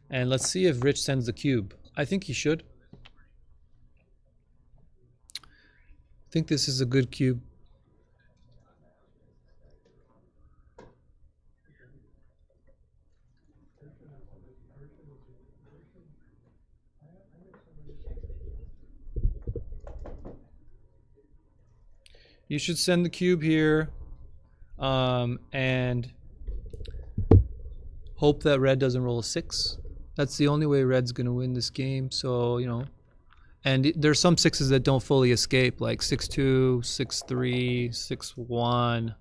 And let's see if Rich sends the cube. I think he should. I think this is a good cube. You should send the cube here, and hope that red doesn't roll a 6. That's the only way red's gonna win this game. So, you know, and there's some 6s that don't fully escape, like 6-2, 6-3, 6-1.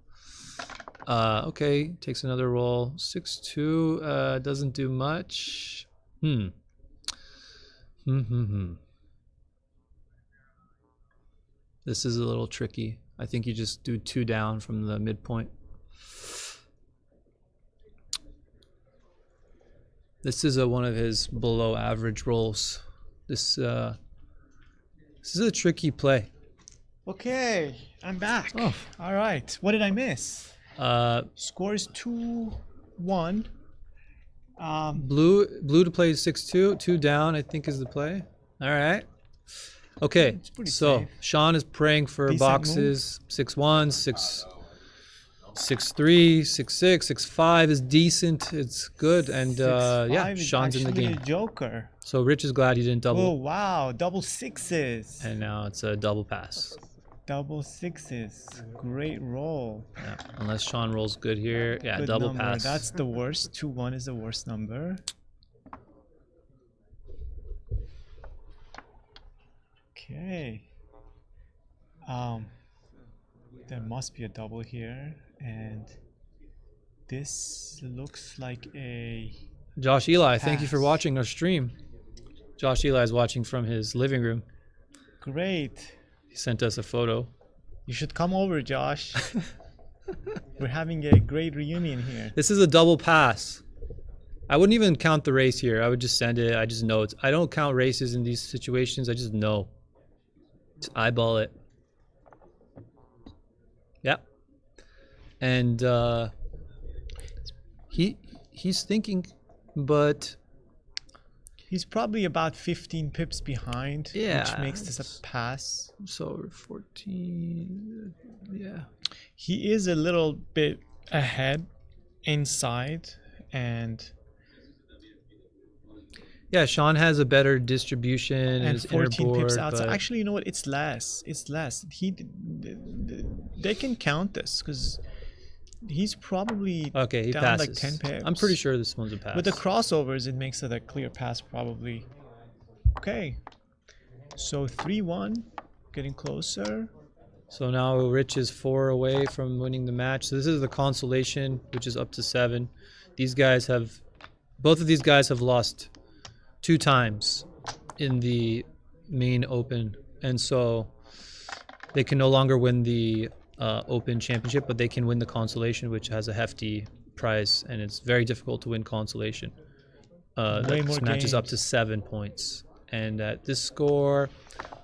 Okay, takes another roll. 6-2 doesn't do much. This is a little tricky. I think you just do 2 down from the midpoint. This is one of his below average rolls. This is a tricky play. Okay, I'm back. Oh. All right. What did I miss? Score is 2-1. Blue to play 6-2. 2 down, I think, is the play. All right. Okay, so safe. Sean is praying for decent boxes. 6-1, 6-3, 6-6, 6-5 is decent. It's good, and yeah, Sean's in the game. A joker. So Rich is glad he didn't double. Oh wow, double 6s. And now it's a double pass. Double 6s. Great roll. Yeah, unless Sean rolls good here. Yeah, good double number. Pass. That's the worst. 2-1 is the worst number. Okay. There must be a double here, and this looks like a Josh Eli, pass. Thank you for watching our stream. Josh Eli is watching from his living room. Great. He sent us a photo. You should come over, Josh. We're having a great reunion here. This is a double pass. I wouldn't even count the race here. I would just send it. I just know it's. I don't count races in these situations. I just know. Just eyeball it. Yep. And he's thinking, but he's probably about 15 pips behind, yeah, which makes this a pass. So 14, yeah. He is a little bit ahead inside, and Yeah, Sean has a better distribution in and his inner 14 pips board, outside. but Actually, you know what? It's less. It's less. They can count this because he's probably okay, he down passes. like 10 pips. I'm pretty sure this one's a pass. With the crossovers, it makes it a clear pass probably. Okay, so 3-1, getting closer. So now Rich is 4 away from winning the match. So this is the consolation, which is up to 7. These guys have, both of these guys have lost 2 times in the main open, and so they can no longer win the open championship, but they can win the consolation, which has a hefty prize, and it's very difficult to win consolation. This match is up to 7 points, and at this score,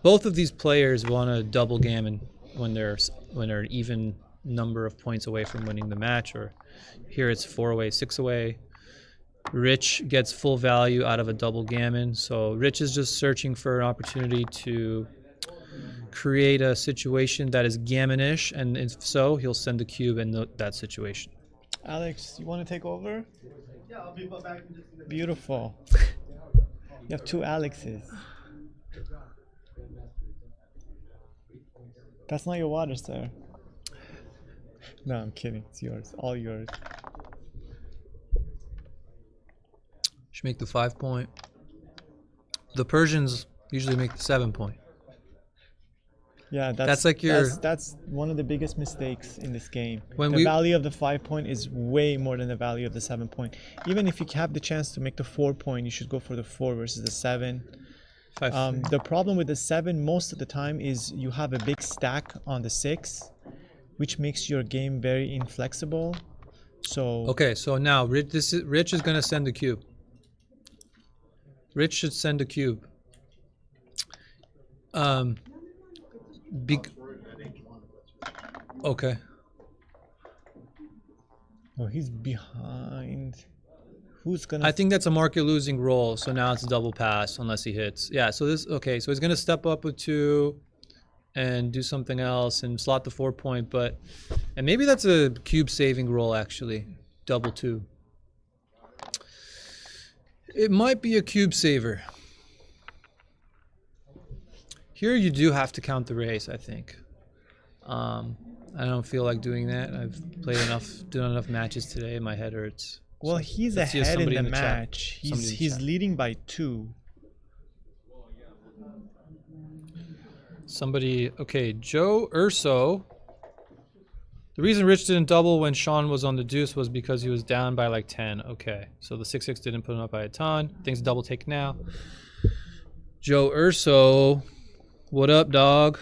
both of these players want a double gammon when they're an even number of points away from winning the match. Or here it's 4 away, 6 away. Rich gets full value out of a double gammon, so Rich is just searching for an opportunity to create a situation that is gammonish, and if so, he'll send the cube in that situation. Alex, you want to take over? Yeah, I'll be back in just a minute. Beautiful. You have 2 Alexes. That's not your water, sir. No, I'm kidding. It's yours. All yours. Should make the 5 point. The Persians usually make the 7 point. Yeah, that's like your. That's one of the biggest mistakes in this game. When the value of the 5 point is way more than the value of the 7 point. Even if you have the chance to make the 4 point, you should go for the 4 versus the 7. The problem with the 7 most of the time is you have a big stack on the 6, which makes your game very inflexible. So okay, so now Rich is gonna send the cube. Rich should send a cube. Okay. Oh, he's behind. Who's gonna? I think that's a market losing roll, so now it's a double pass unless he hits. Yeah, so this, okay, so he's gonna step up with 2 and do something else and slot the 4 point, and maybe that's a cube saving roll actually, double 2. It might be a cube saver. Here you do have to count the race, I think. I don't feel like doing that. I've done enough matches today, my head hurts. Well, he's ahead in the match. He's leading by 2. Okay, Joe Urso. The reason Rich didn't double when Sean was on the deuce was because he was down by like 10. Okay, so the 6-6 didn't put him up by a ton. Things double take now. Joe Urso, what up, dog?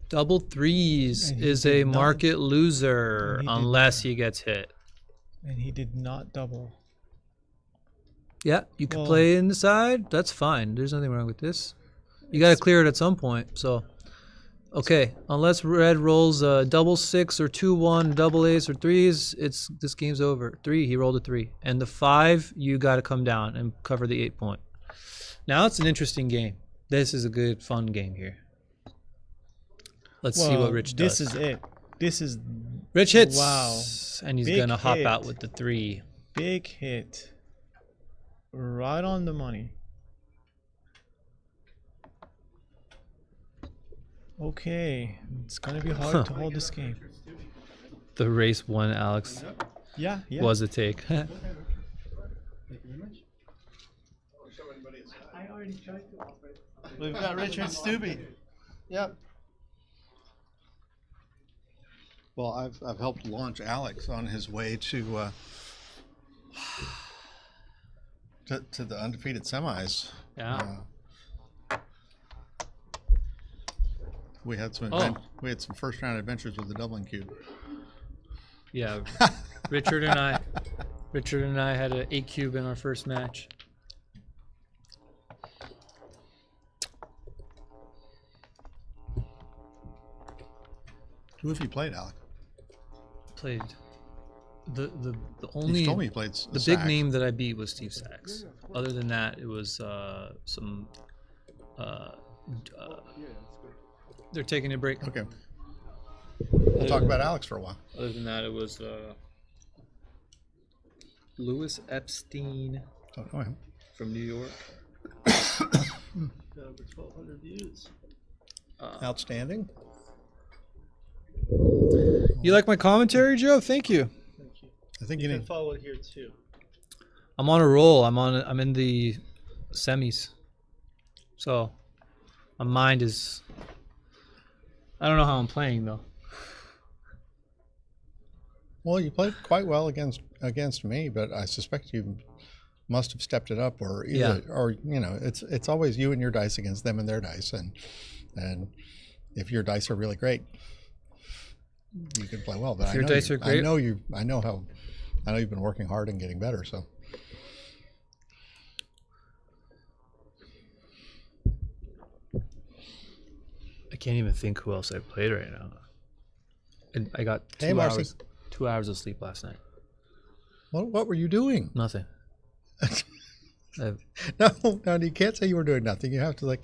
Double 3s is a market loser unless he gets hit. And he did not double. Yeah, you can play in the side. That's fine. There's nothing wrong with this. You got to clear it at some point. So, okay, unless red rolls double 6 or 2-1, double ace or 3s, this game's over. 3, he rolled a 3, and the 5, you got to come down and cover the 8 point. Now it's an interesting game. This is a good, fun game here. Let's see what Rich does. This is it. This is Rich hits. Wow, and he's gonna hop out with the 3. Big hit. Right on the money. Okay, it's gonna be hard to hold this game. The race 1, Alex. Yeah. Was a take. Thank you very much. I already tried to offer it. We've got Richard Stubbe. Yep. Well, I've helped launch Alex on his way to the undefeated semis. Yeah. We had some first round adventures with the Dublin cube. Yeah, Richard and I had an 8 cube in our first match. Who have you played, Alec? Played the only. You told me he played the big name that I beat was Steve Sachs. Other than that, it was some. They're taking a break. Okay. We'll talk about Alex for a while. Other than that, it was Louis Epstein Don't know him. from New York. Over 1,200 views. Outstanding. You like my commentary, Joe? Thank you. Thank you. I think You you can need. follow it here too. I'm on a roll. I'm in the semis. So my mind is. I don't know how I'm playing though. Well, you played quite well against me, but I suspect you must have stepped it up, or either, or you know, it's always you and your dice against them and their dice, and if your dice are really great, you can play well. But If your dice are great, I know you've been working hard and getting better. So I can't even think who else I played right now. And I got Hey, Marcy. 2 hours of sleep last night. what were you doing? Nothing. No, you can't say you were doing nothing. You have to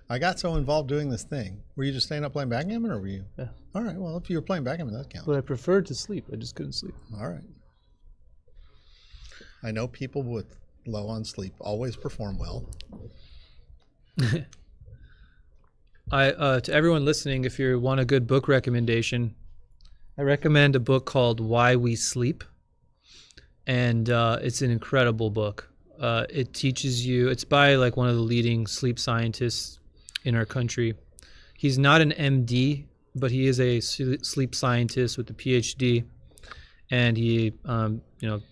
I got so involved doing this thing. Were you just staying up playing backgammon, or were you? Yeah. All right. Well, if you were playing backgammon, that counts. But I preferred to sleep. I just couldn't sleep. All right. I know people with low on sleep always perform well. To everyone listening, if you want a good book recommendation, I recommend a book called Why We Sleep. And it's an incredible book. It teaches you, it's by like one of the leading sleep scientists in our country. He's not an MD, but he is a sleep scientist with a PhD. And he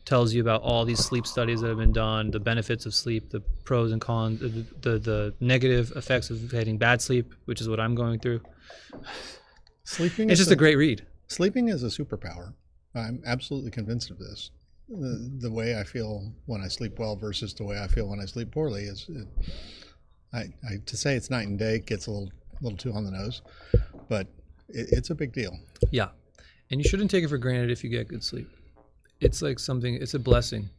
tells you about all these sleep studies that have been done, the benefits of sleep, the pros and cons, the negative effects of having bad sleep, which is what I'm going through. It's just a great read. Sleeping is a superpower. I'm absolutely convinced of this. The way I feel when I sleep well versus the way I feel when I sleep poorly is, to say it's night and day gets a little too on the nose, but it's a big deal. Yeah, and you shouldn't take it for granted if you get good sleep. It's like something. It's a blessing.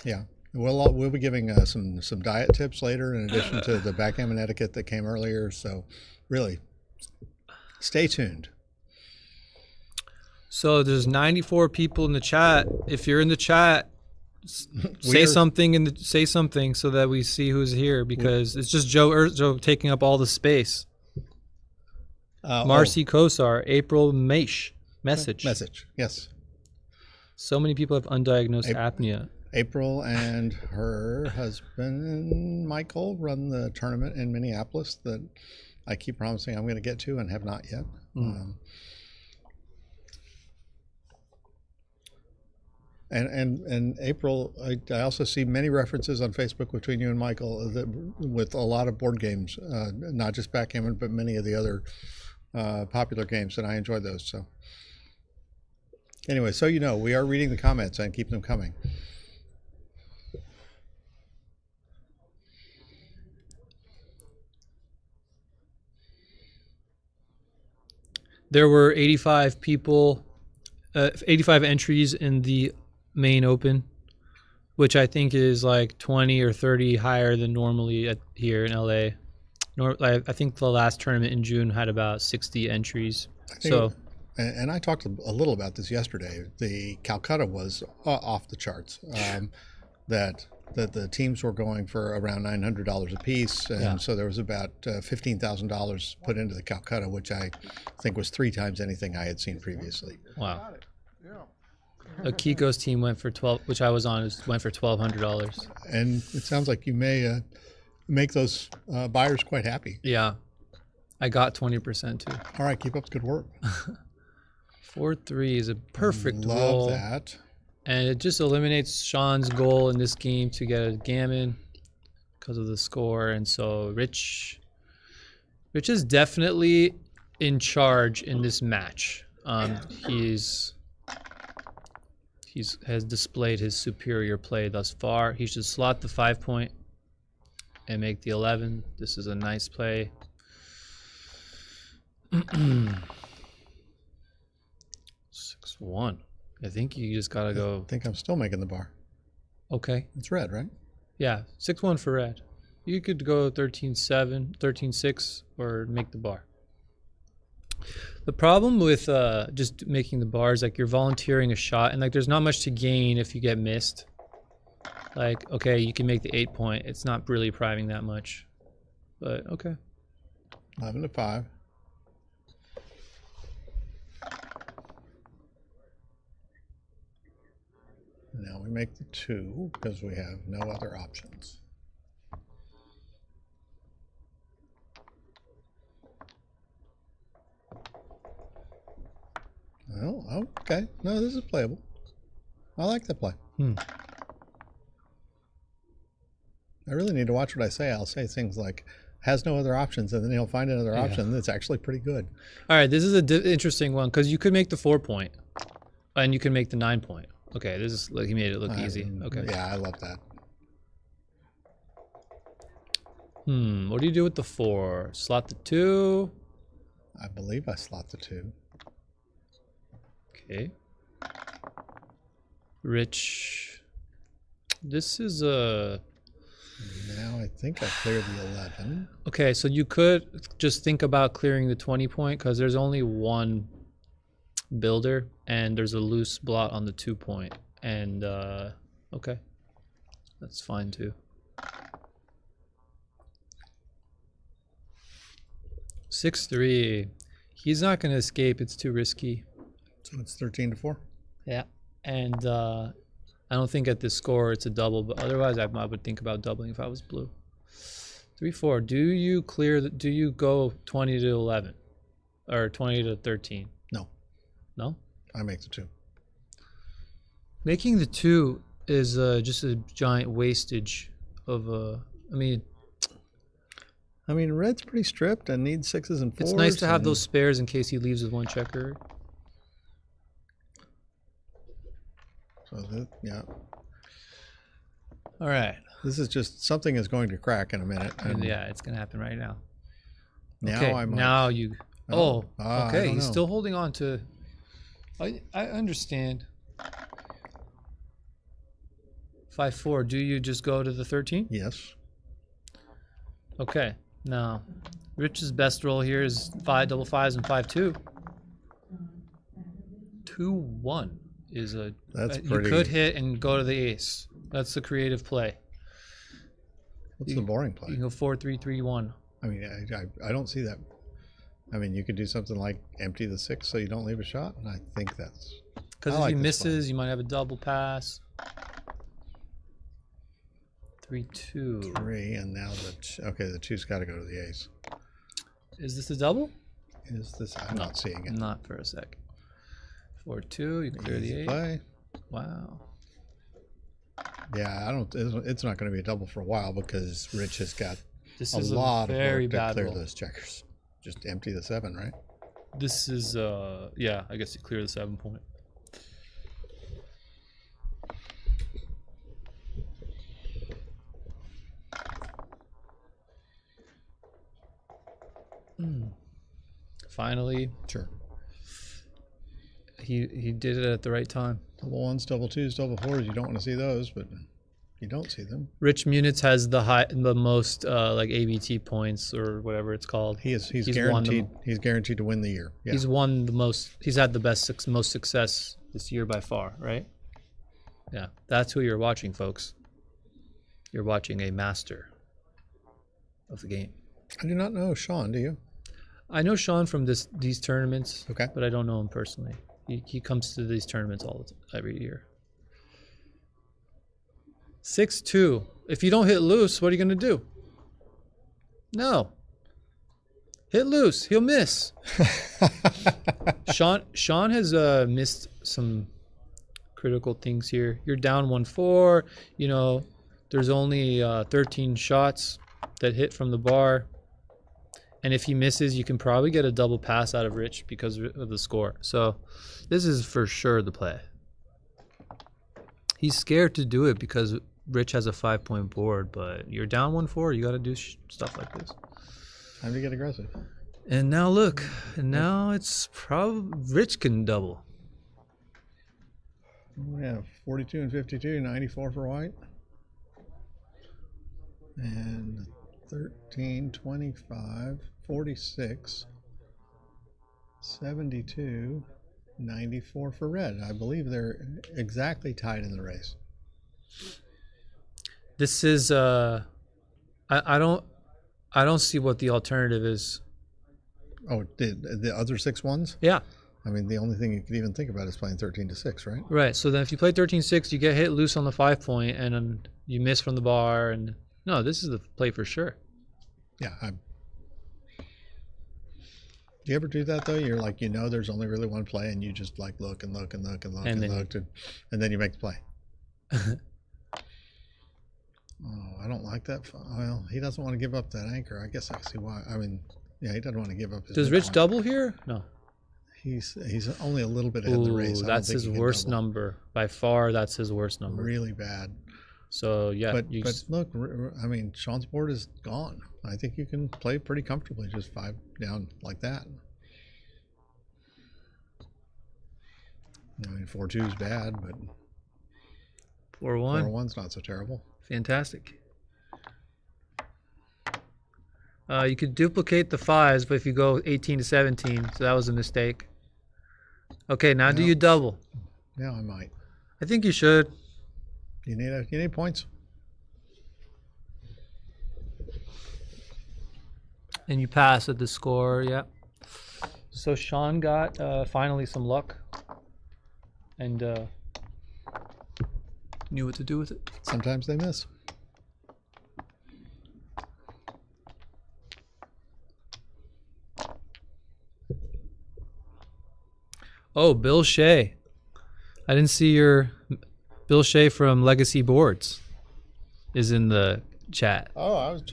Yeah, we'll be giving some diet tips later in addition to the backgammon etiquette that came earlier. So, really, stay tuned. So there's 94 people in the chat. If you're in the chat, say something so that we see who's here, because it's just Joe taking up all the space. Marcy Kosar, April Maish, message. Yes. So many people have undiagnosed apnea. April and her husband Michael run the tournament in Minneapolis that I keep promising I'm going to get to and have not yet. And April, I also see many references on Facebook between you and Michael with a lot of board games, not just backgammon, but many of the other popular games, and I enjoy those. So anyway, so we are reading the comments and keep them coming. There were 85 people, 85 entries in the main open, which I think is like 20 or 30 higher than normally here in LA. I think the last tournament in June had about 60 entries. And I talked a little about this yesterday. The Calcutta was off the charts. That the teams were going for around $900 a piece, and so there was about $15,000 put into the Calcutta, which I think was 3 times anything I had seen previously. Wow. Akiko's team went for which I was on, went for $1,200. And it sounds like you may make those buyers quite happy. Yeah, I got 20% too. All right, keep up the good work. 4-3 is a perfect Love roll. that. And it just eliminates Sean's goal in this game to get a gammon because of the score. And so Rich is definitely in charge in this match. He has displayed his superior play thus far. He should slot the 5-point and make the 11. This is a nice play. 6-1. I think you just gotta go. I think I'm still making the bar. Okay. It's red, right? Yeah, 6-1 for red. You could go 13-7, 13-6, or make the bar. The problem with just making the bars, like you're volunteering a shot, and like there's not much to gain if you get missed. Like, okay, you can make the 8 point. It's not really priming that much, but okay. 11 to 5. Now we make the 2 because we have no other options. Oh, okay. No, this is playable. I like the play. I really need to watch what I say. I'll say things like, has no other options, and then he'll find another option that's actually pretty good. All right, this is an interesting one because you could make the 4 point, and you can make the 9 point. Okay, this is like he made it look easy. Okay. Yeah, I love that. What do you do with the 4? Slot the 2. I believe I slot the 2. Okay. Rich. This is a. Now I think I cleared the 11. Okay, so you could just think about clearing the 20 point because there's only one builder and there's a loose blot on the 2 point. And okay, that's fine too. 6-3. He's not going to escape. It's too risky. So it's 13 to 4. Yeah, and I don't think at this score it's a double, but otherwise I would think about doubling if I was blue. 3-4. Do you clear? Do you go 20 to 11, or 20 to 13? No. No. I make the 2. Making the 2 is just a giant wastage of I mean, red's pretty stripped and needs 6s and 4s. It's nice to have those spares in case he leaves with 1 checker. So yeah. All right. This is just something is going to crack in a minute. And yeah, it's gonna happen right now. Now okay, I might. now you. Oh, okay. He's know. still holding on to. I understand. 5-4. Do you just go to the 13? Yes. Okay. Now, Rich's best roll here is 5 double 5s and 5-2. 2-1 is a. That's You pretty. could hit and go to the ace. That's the creative play. What's the boring play? You can go 4-3-3-1. I mean, I don't see that. I mean, you could do something like empty the 6 so you don't leave a shot, and I think that's. Because if he misses, you might have a double pass. 3-2. 3, and now okay, the 2's got to go to the ace. Is this a double? Is this? I'm not seeing it. Not for a sec. 4-2. You clear Easy the 8. play. Wow. Yeah, I don't. It's not going to be a double for a while because Rich has got This a is lot a of very work to bad clear roll. those checkers. Just empty the 7, right? This is yeah, I guess you clear the 7 point. Finally, sure. He did it at the right time. Double 1s, double 2s, double 4s. You don't want to see those, but you don't see them. Rich Munitz has the most like ABT points or whatever it's called. He's won guaranteed. He's guaranteed to win the year. Yeah. He's won the most. He's had the most success this year by far, right? Yeah, that's who you're watching, folks. You're watching a master of the game. I do not know Sean. Do you? I know Sean from these tournaments. Okay. But I don't know him personally. He comes to these tournaments every year. 6-2. If you don't hit loose, what are you gonna do? No. Hit loose. He'll miss. Sean has missed some critical things here. You're down 1-4. You know, there's only 13 shots that hit from the bar. And if he misses, you can probably get a double pass out of Rich because of the score. So this is for sure the play. He's scared to do it because Rich has a 5-point board, but you're down 1-4. You got to do stuff like this. Time to get aggressive. And now look, and now it's probably Rich can double. We have 42 and 52, 94 for white. And 13, 25, 46. 72, 94 for red. I believe they're exactly tied in the race. This is I don't see what the alternative is. Oh, the other 6 ones? Yeah. I mean, the only thing you could even think about is playing 13-6, right? Right. So then if you play 13-6, you get hit loose on the 5 point and then you miss from the bar. And no, this is the play for sure. Yeah. Do you ever do that though? You're like, there's only really one play and you just like look and look and look and look and look and then you make the play. Oh, I don't like that. Well, he doesn't want to give up that anchor. I guess I see why. I mean, yeah, he doesn't want to give up his Does Rich double here? No. He's only a little bit ahead of the race. That's his worst number. By far, that's his worst number. Really bad. So, yeah. But look, I mean, Sean's board is gone. I think you can play pretty comfortably, just 5 down like that. I mean, 4-2 is bad, but 4-1. 4-1's not so terrible. Fantastic. You could duplicate the 5s, but if you go 18-17, so that was a mistake. Okay, now do you double? Yeah, I might. I think you should. You need points. And you pass at the score, yeah. So Sean got finally some luck. And knew what to do with it. Sometimes they miss. Oh, Bill Shea. I didn't see your Bill Shea from Legacy Boards is in the chat. Oh, I was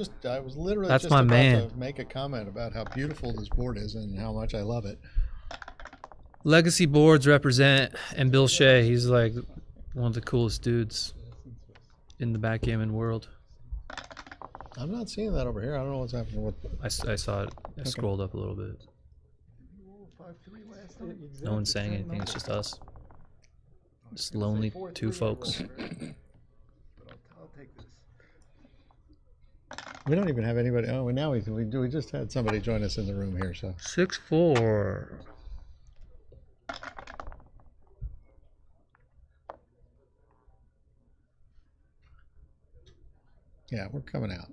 literally That's just my about man. to make a comment about how beautiful this board is and how much I love it. Legacy Boards represent, and Bill Shea, he's like one of the coolest dudes in the backgammon world. I'm not seeing that over here. I don't know what's happening with. I saw it. I scrolled up a little bit. No one's saying anything. It's just us. Just lonely 2 folks. I'll take this. We don't even have anybody. Oh, now we just had somebody join us in the room here. So 6-4. Yeah, we're coming out.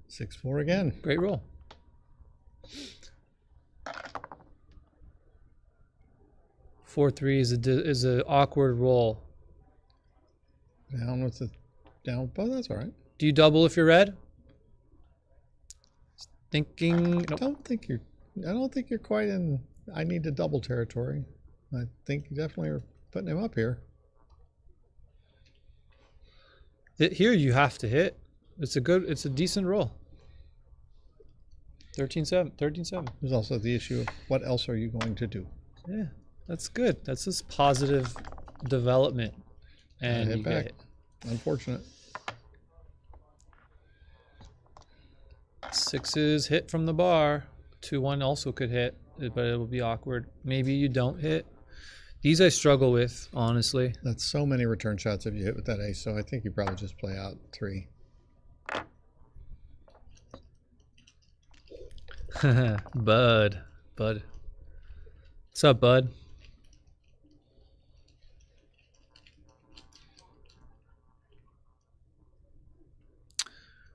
6-4 again. Great roll. Four three is a awkward roll. Down with the down. Oh, that's all right. Do you double if you're red? Thinking. Nope. I don't think you're quite in. I need to double territory. I think you definitely are putting him up here. Here you have to hit. It's a decent roll. 13-7. 13-7. There's also the issue of what else are you going to do? Yeah, that's good. That's just positive development. And hit you back. get it. Unfortunate. 6s hit from the bar. 2-1 also could hit, but it will be awkward. Maybe you don't hit. These I struggle with, honestly. That's so many return shots if you hit with that ace, so I think you probably just play out 3. Bud. What's up, Bud?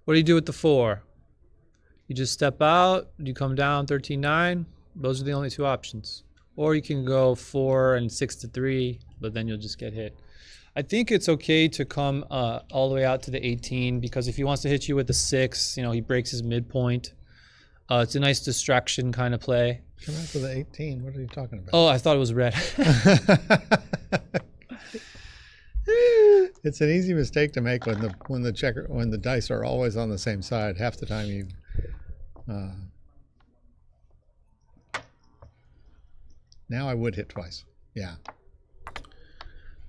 What do you do with the 4? You just step out, you come down 13-9. Those are the only 2 options. Or you can go 4 and 6-3, but then you'll just get hit. I think it's okay to come all the way out to the 18, because if he wants to hit you with the 6, he breaks his midpoint. It's a nice distraction kind of play. Come out to the 18. What are you talking about? Oh, I thought it was red. It's an easy mistake to make when the dice are always on the same side. Half the time you. Now I would hit twice. Yeah.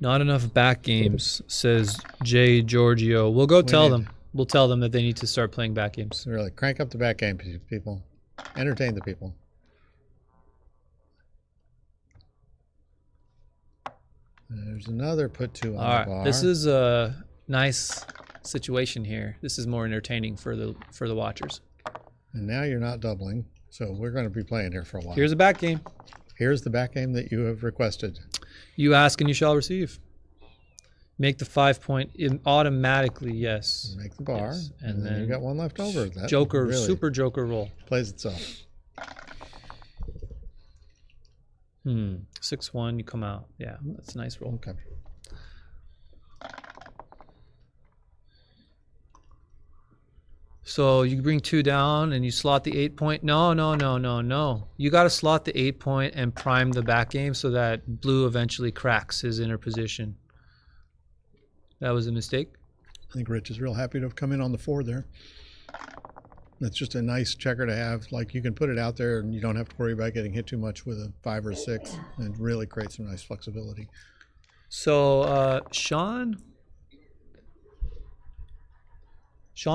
Not enough back games, says Jay Giorgio. We'll go tell them. We'll tell them that they need to start playing back games. Really, crank up the back game, people. Entertain the people. There's another put 2 on the bar. This is a nice situation here. This is more entertaining for the watchers. And now you're not doubling, so we're going to be playing here for a while. Here's a back game. Here's the back game that you have requested. You ask and you shall receive. Make the 5 point automatically, yes. Make the bar, yes. and then you got one left over. That Joker, really super Joker roll. plays itself. 6-1, you come out. Yeah, that's a nice roll. Okay. So you bring 2 down and you slot the 8 point. No. You got to slot the 8 point and prime the back game so that blue eventually cracks his inner position. That was a mistake. I think Rich is real happy to have come in on the 4 there. That's just a nice checker to have. Like, you can put it out there and you don't have to worry about getting hit too much with a 5 or 6. And it really creates some nice flexibility. So Sean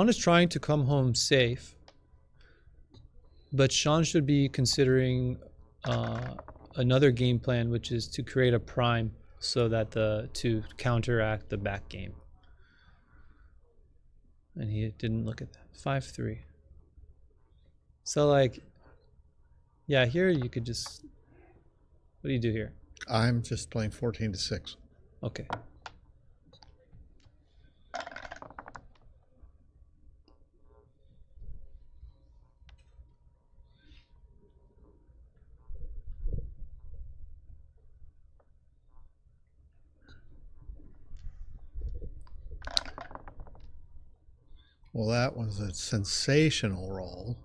is trying to come home safe, but Sean should be considering another game plan, which is to create a prime so that to counteract the back game. And he didn't look at that. 5-3. So like, yeah, here you could just. What do you do here? I'm just playing 14-6. Okay. Well, that was a sensational roll.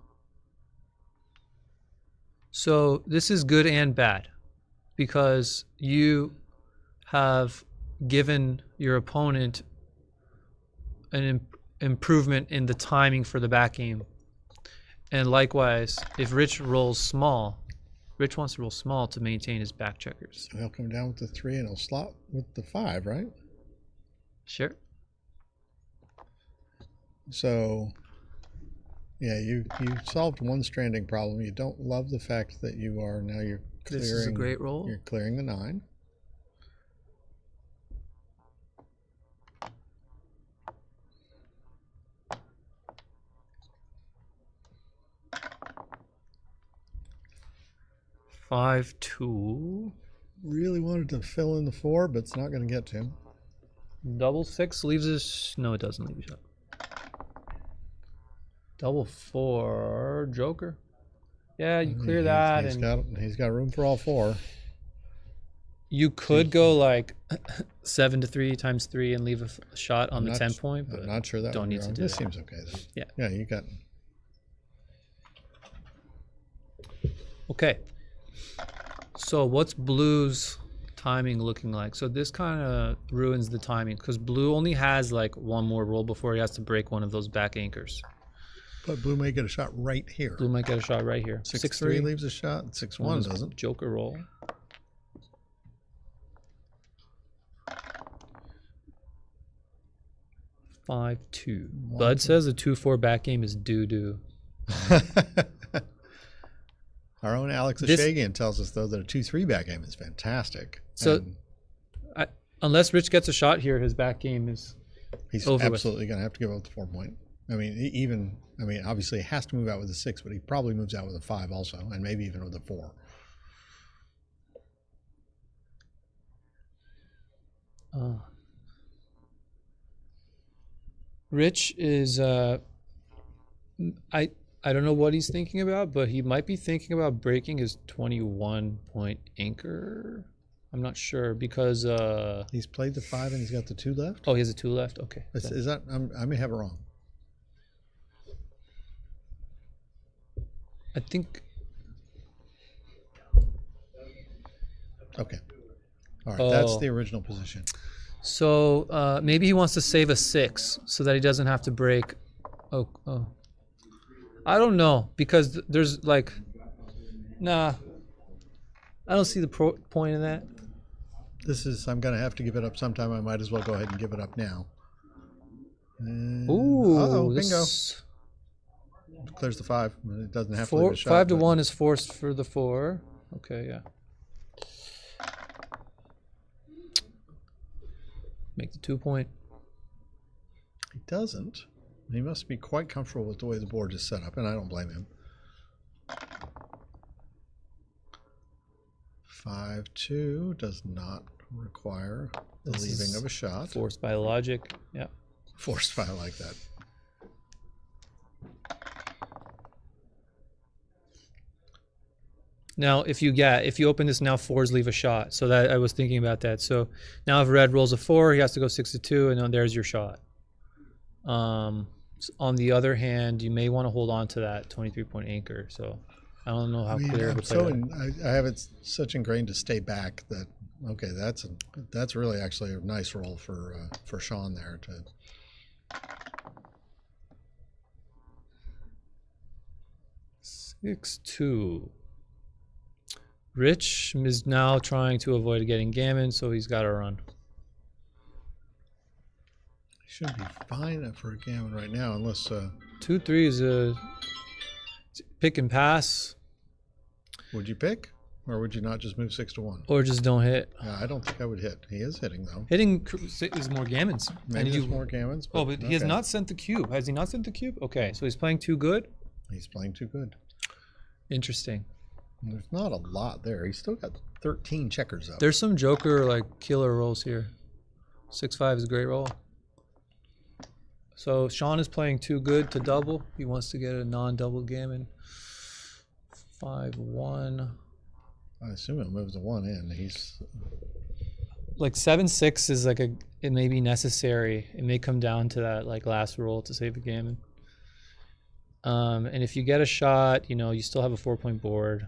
So this is good and bad because you have given your opponent an improvement in the timing for the back game. And likewise, if Rich rolls small, Rich wants to roll small to maintain his back checkers. He'll come down with the 3 and he'll slot with the 5, right? Sure. So, yeah, you solved one stranding problem. You don't love the fact that you're clearing. This is a great roll. You're clearing the 9. Five, 2. Really wanted to fill in the 4, but it's not going to get to him. Double 6 leaves us. No, it doesn't leave a shot. Double 4, Joker. Yeah, you clear that, he's got room for all 4. You could go like 7-3 times 3 and leave a shot on the 10 point, but I'm not sure that don't need to do this that. seems okay though. Yeah. Yeah, you got. Okay. So what's blue's timing looking like? So this kind of ruins the timing because blue only has like one more roll before he has to break one of those back anchors. But blue may get a shot right here. Blue might get a shot right here. 6-3 leaves a shot. 6-1 doesn't. Joker roll. Five, 2. Bud says a 2-4 back game is doo-doo. Our own Alex Eshaghian tells us, though, that a 2-3 back game is fantastic. So, unless Rich gets a shot here, his back game is he's over absolutely going to have to give up the 4 point. I mean, obviously he has to move out with a 6, but he probably moves out with a 5 also, and maybe even with a 4. Rich is I don't know what he's thinking about, but he might be thinking about breaking his 21 point anchor. I'm not sure because he's played the 5 and he's got the 2 left. Oh, he has a 2 left. Okay. Is that I may have it wrong. I think. Okay. All right. That's the original position. So maybe he wants to save a 6 so that he doesn't have to break. Oh. I don't know because there's like, nah. I don't see the point in that. I'm going to have to give it up sometime. I might as well go ahead and give it up now. Ooh, bingo. Clears the 5. It doesn't have to leave a shot. 5 to 1 is forced for the 4. Okay, yeah. Make the 2 point. He doesn't. He must be quite comfortable with the way the board is set up, and I don't blame him. 5-2 does not require the This leaving is of a shot. Forced by logic. Yeah. Forced by like that. Now, if you open this now, 4s leave a shot. So that I was thinking about that. So now if red rolls a 4, he has to go 6-2, and then there's your shot. On the other hand, you may want to hold on to that 23-point anchor. So I don't know how clear of a play I have it such ingrained to stay back that okay, that's really actually a nice roll for Sean there to. Six, 2. Rich is now trying to avoid getting gammon, so he's got to run. Should be fine for a gammon right now, unless 2-3 is a pick and pass. Would you pick, or would you not just move 6-1? Or just don't hit. Yeah, I don't think I would hit. He is hitting though. Hitting is more gammons. Maybe there's more gammons. Oh, but he has not sent the cube. Has he not sent the cube? Okay, so he's playing too good. He's playing too good. Interesting. There's not a lot there. He's still got 13 checkers up. There's some joker like killer rolls here. 6-5 is a great roll. So Sean is playing too good to double. He wants to get a non-double gammon. 5-1. I assume he'll move the 1 in. He's like 7-6 is like it may be necessary. It may come down to that like last roll to save a gammon. And if you get a shot, you still have a 4-point board.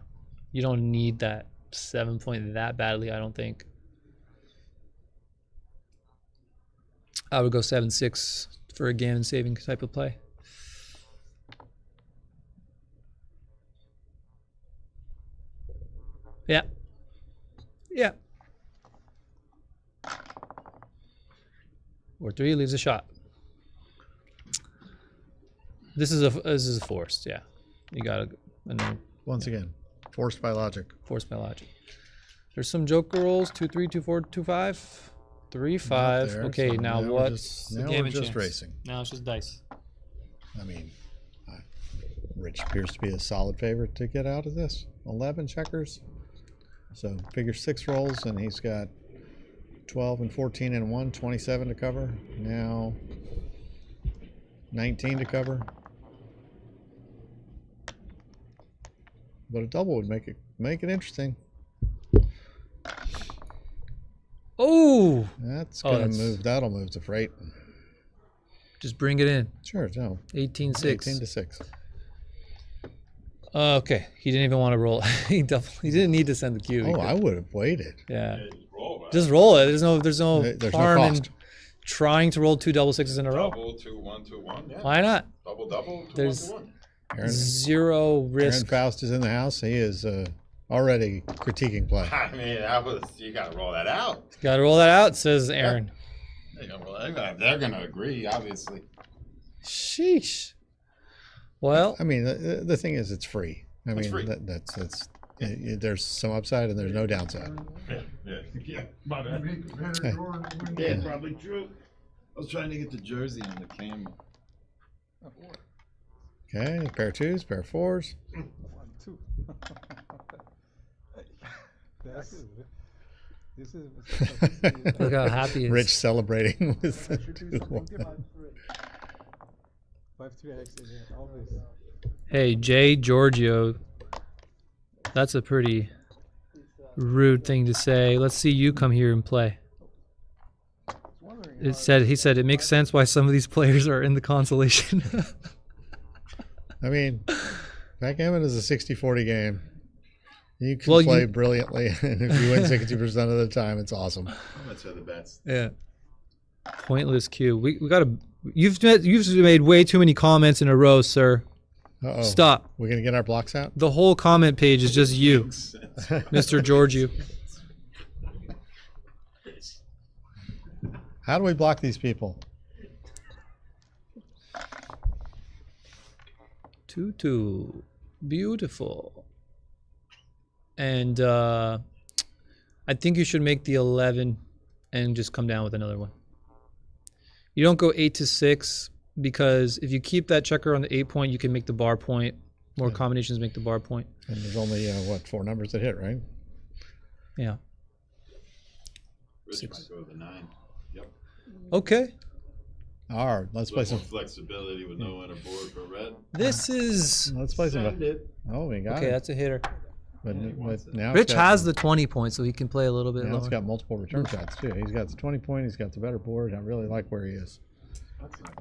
You don't need that 7-point that badly, I don't think. I would go 7-6 for a gammon saving type of play. Yeah. Yeah. Or 3 leaves a shot. This is a forced, yeah. You gotta, and then once again, forced by logic. Forced by logic. There's some joker rolls. 2-3, 2-4, 2-5, 3-5. Okay, so now we're what's just, the now gammon we're just chance? racing. Now it's just dice. I mean, Rich appears to be a solid favorite to get out of this. 11 checkers. So figure 6 rolls, and he's got 12 and 14 and 1, 27 to cover. Now 19 to cover. But a double would make it interesting. Oh, that's gonna move. That'll move the freight. Just bring it in. Sure, no. 18-6. 18-6. Okay, he didn't even want to roll. He didn't need to send the cube. Oh, I would have waited. Yeah. Just roll it. There's no harm in cost. trying to roll 2 double 6s in a row. Double 2-1, 2-1. Yeah. Why not? Double 2-1, There's 2-1. zero risk. Aaron Faust is in the house. He is already critiquing play. I mean, you got to roll that out. Got to roll that out, says Aaron. They're going to agree, obviously. Sheesh. Well, I mean, the thing is, it's free. I mean, free. That's there's some upside and there's no downside. Yeah. My bad. Yeah. Probably true. I was trying to get the jersey on the camera. Okay, pair of 2s, pair of 4s. 1, 2. This is look how happy he is. Rich celebrating with the 2-1. Hey, Jay Giorgio. That's a pretty rude thing to say. Let's see you come here and play. He said it makes sense why some of these players are in the consolation. I mean, Backgammon is a 60-40 game. You can play brilliantly, and if you win 60% of the time, it's awesome. That's the best. Yeah. Pointless cue. We gotta. You've made way too many comments in a row, sir. Uh-oh. Stop. We're gonna get our blocks out. The whole comment page is just you, Mr. Giorgio. How do we block these people? 2-2. Beautiful. And I think you should make the 11 and just come down with another one. You don't go 8 to 6 because if you keep that checker on the 8 point, you can make the bar point. More combinations make the bar point. And there's only, what, 4 numbers that hit, right? Yeah. Rich might go with a 9. Yep. Okay. All right, let's play some flexibility with no inner board for red. This is. Let's play some. Send it. Oh, we got it. Okay, that's a hitter. But now Rich it's got, has the 20 points, so he can play a little bit now lower. it's got multiple return shots too. He's got the 20 point. He's got the better board. I really like where he is.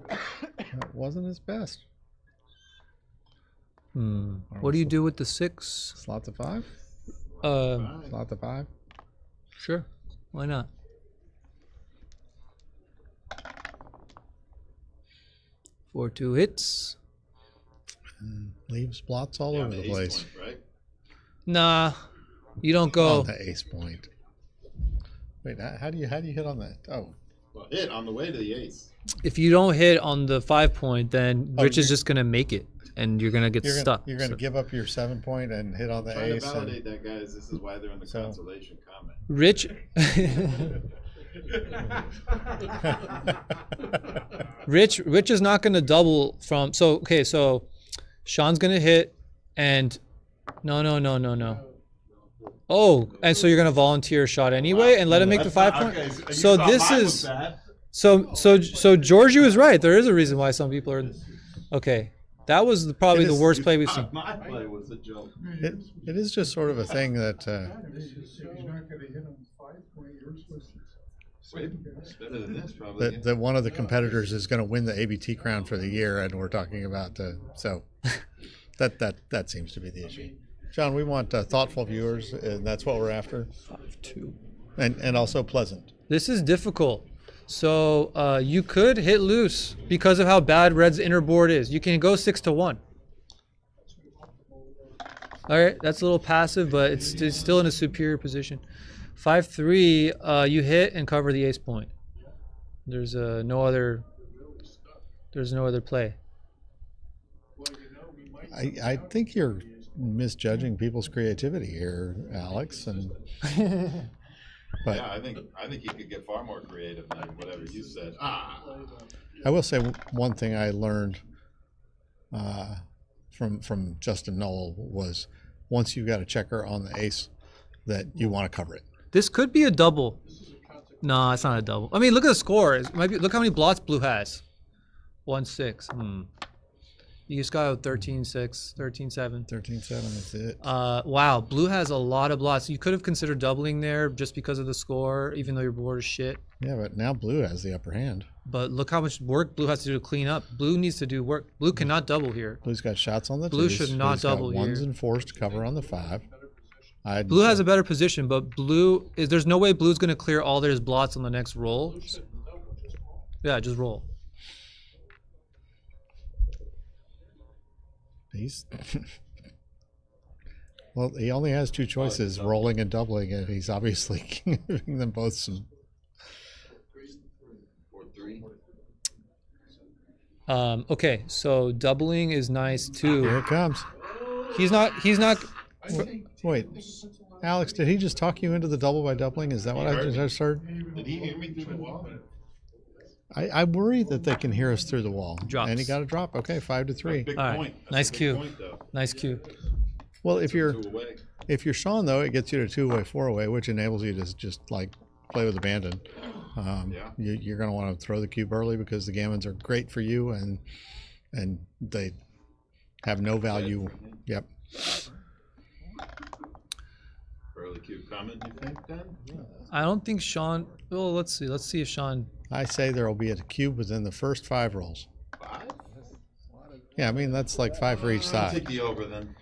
That wasn't his best. What do you do with the 6? Slot to 5. Slot to 5. Sure. Why not? For 2 hits. Leaves blots all over the place. Point, right? Nah, you don't go. On the ace point. Wait, how do you hit on that? Oh, Well, hit on the way to the ace. If you don't hit on the 5 point, then Rich is just gonna make it, and you're gonna get stuck. You're gonna give up your 7 point and hit on the Trying ace. to validate that, guys. This is why they're in the consolation comment. Rich. Rich is not gonna double from. So okay, so Sean's gonna hit, and no. Oh, and so you're gonna volunteer a shot anyway and let him make the 5 point. Okay, So this is so Giorgio is right. There is a reason why some people are. Okay, that was probably the worst play we've seen. My play was a joke. It is just sort of a thing that. It's better than this, probably. That one of the competitors is going to win the ABT crown for the year, and we're talking about so that seems to be the issue. John, we want thoughtful viewers, and that's what we're after. 5-2. And also pleasant. This is difficult. So you could hit loose because of how bad Red's inner board is. You can go 6-1. All right, that's a little passive, but it's still in a superior position. 5-3, you hit and cover the ace point. There's no other play. I think you're misjudging people's creativity here, Alex, and but yeah, I think he could get far more creative than whatever you said. I will say one thing I learned from Justin Knoll was once you've got a checker on the ace, that you want to cover it. This could be a double. No, it's not a double. I mean, look at the score. It might be, look how many blots Blue has. 1-6. You just got 13-6, 13-7. 13-7, that's it. Wow, Blue has a lot of blots. You could have considered doubling there just because of the score, even though your board is shit. Yeah, but now Blue has the upper hand. But look how much work Blue has to do to clean up. Blue needs to do work. Blue cannot double here. Blue's got shots on the Blue twos. should not double got ones here. and fours to cover on the 5. Blue has a better position, but there's no way Blue's going to clear all their blots on the next roll. Yeah, just roll. Well, he only has 2 choices, rolling and doubling, and he's obviously giving them both some. 4-3. Okay, so doubling is nice too. Here it comes. He's not. Wait, Alex, did he just talk you into the double by doubling? Is that what I just heard? Did he hear me through the wall? I worry that they can hear us through the wall. Drops. And he got a drop. Okay, 5-3. Big All right. point. Nice a big cue. point, though. Nice cue. Well, if you're 2 away. Sean though, it gets you to 2-away, 4-away, which enables you to just like play with abandon. You're going to want to throw the cube early because the gammons are great for you, and they have no value. Yep. Early cube comment, you think, then? I don't think Sean. Well, let's see. Let's see if Sean. I say there will be a cube within the first 5 rolls. 5? Yeah, I mean that's like 5 for each I'll side. take the over then.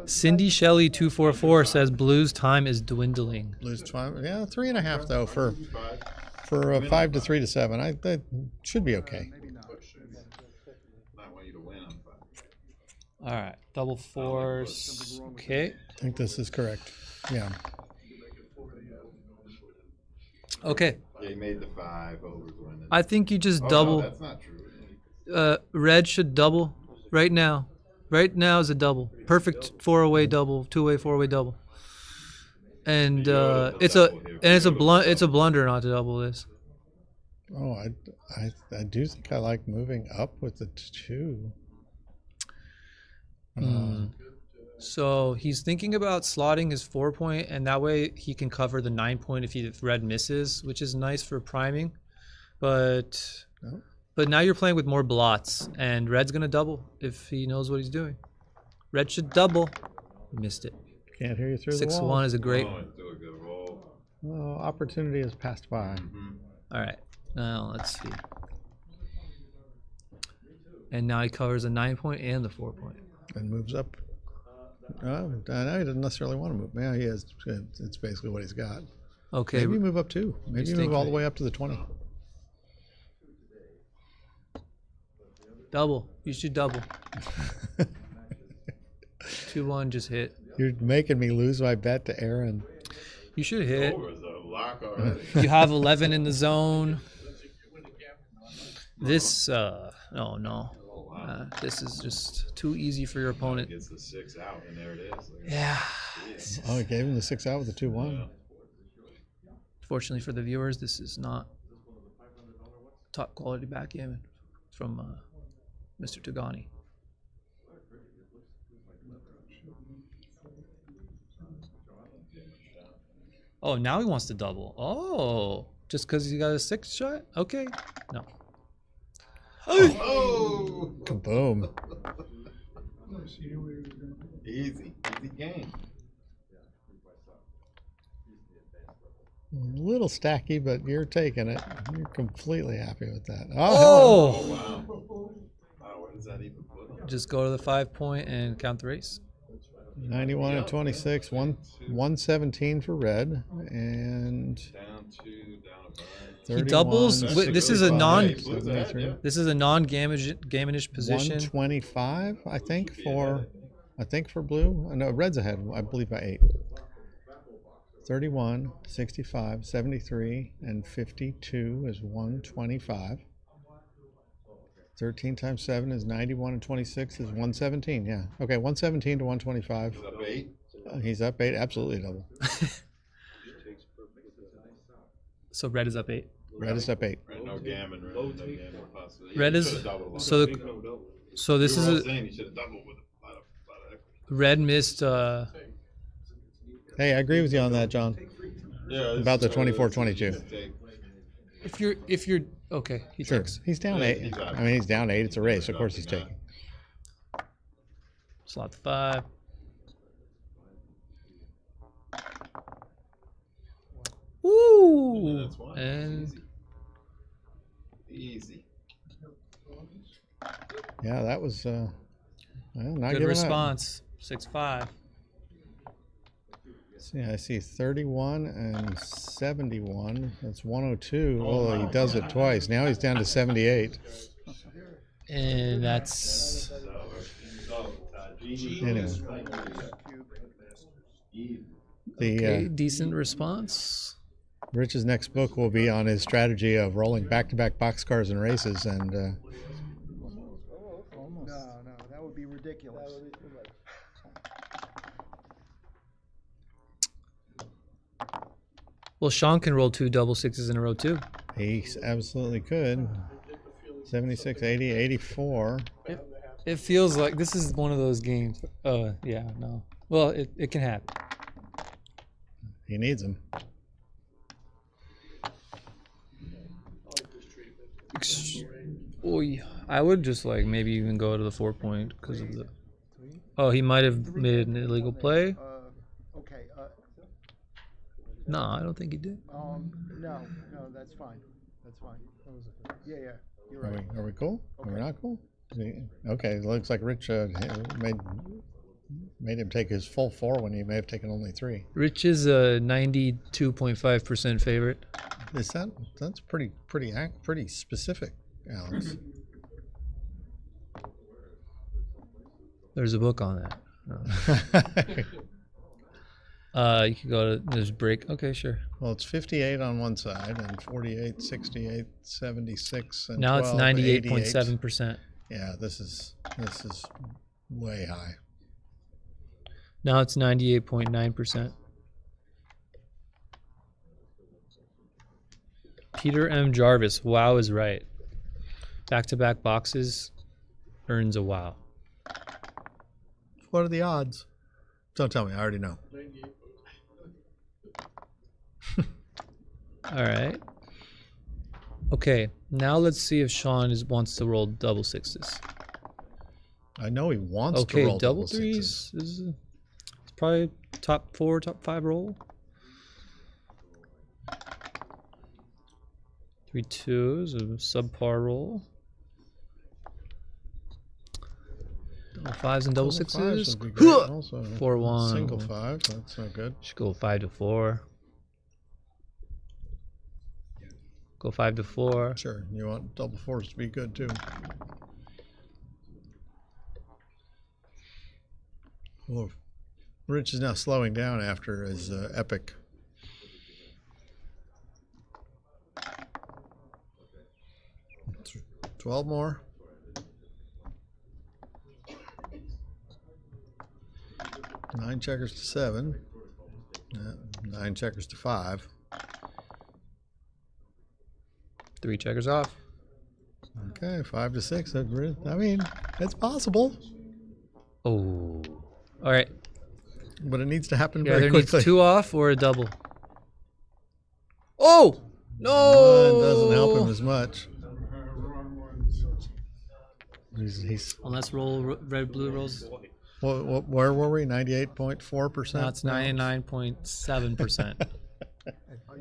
Cindy Shelley 244 says Blue's time is dwindling. Blues 5, yeah, 3.5 though for 5 to 3 to 7. That should be okay. I want you to win on 5. All right, double fours. Okay. I think this is correct. Yeah. Okay. Yeah, he made the 5 over. I think you just Oh, double. no, that's not true. Red should double right now. Right now is a double. Perfect 4-away double, 2-away, 4-away double. And it's a blunder not to double this. Oh, I do think I like moving up with the 2. So he's thinking about slotting his 4-point, and that way he can cover the 9-point if red misses, which is nice for priming. But now you're playing with more blots, and red's gonna double if he knows what he's doing. Red should double. Missed it. Can't hear you through the wall. 6-1 is a great. Oh, opportunity has passed by. All right, now let's see. And now he covers a 9-point and the 4-point. And moves up. Now he doesn't necessarily want to move. Now he has. It's basically what he's got. Okay. Maybe move up 2. Maybe move all the way up to the 20. Double. You should double. 2-1 just hit. You're making me lose my bet to Aaron. You should hit. Over is a lock already. You have 11 in the zone. This, no. This is just too easy for your opponent. Gets the 6 out, and there it is. Yeah. Oh, he gave him the 6 out with the 2-1. Fortunately for the viewers, this is not top quality backgammon from Mr. Taghani. Oh, now he wants to double. Oh, just because he got a 6 shot? Okay. No. Oh! Kaboom. Easy game. A little stacky, but you're taking it. You're completely happy with that. Oh! Wow. Wow, where does that even put him? Just go to the 5-point and count the race. 91 and 26, 117 for red, and down he doubles. This is a non-gammonish position. 125, I think for blue. No, red's ahead. I believe by 8. 31, 65, 73, and 52 is 125. 13 times 7 is 91 and 26 is 117. Yeah. Okay, 117 to 125. He's up 8. He's up 8. Absolutely double. So red is up 8. Red is up 8. Right, no gammon. No gammon possibly. Red is so this is a red missed. Hey, I agree with you on that, John. Yeah, about the 24-22. If you're okay, he takes. He's down 8. I mean, he's down 8. It's a race. Of course, he's taking. Slot the 5. Woo! And easy. Yeah, that was not good response. 6-5. Yeah, I see 31 and 71. That's 102. Oh, he does it twice. Now he's down to 78. And that's anyway. Okay, decent response. Rich's next book will be on his strategy of rolling back-to-back boxcars and races, and no, that would be ridiculous. Well, Sean can roll 2 double 6s in a row too. He absolutely could. 76, 80, 84. It feels like this is one of those games. Yeah, no. Well, it can happen. He needs them. I would just like maybe even go to the 4-point because of the. Oh, he might have made an illegal play. Okay. No, I don't think he did. No, that's fine. That's fine. Yeah, you're right. Are we cool? Okay. Are we not cool? Okay, it looks like Rich made him take his full 4 when he may have taken only 3. Rich is a 92.5% favorite. Is that's pretty specific, Alex. There's a book on that. You could go to there's break. Okay, sure. Well, it's 58 on one side and 48, 68, 76, and now 12, it's 98.7%. Yeah, this is way high. Now it's 98.9%. Peter M. Jarvis. Wow is right. Back-to-back boxes earns a wow. What are the odds? Don't tell me. I already know. All right. Okay, now let's see if Sean wants to roll double sixes. I know he wants to Okay, roll double threes is it's probably top 4, top 5 roll. 3 twos, a subpar roll. Double fives and double sixes. 4 1. Single five. That's not good. Should go 5 to 4. Go 5 to 4. Sure. You want double fours to be good too. Well, Rich is now slowing down after his epic. It's 12 more. Nine checkers to 7. 9 checkers to 5. 3 checkers off. Okay, 5 to 6. I mean, it's possible. Oh. All right. But it needs to happen Yeah, very there quickly. needs 2 off or a double. Oh! No! It doesn't help him as much. He's Unless red blue rolls. where were we? 98.4%? No, it's 99.7%.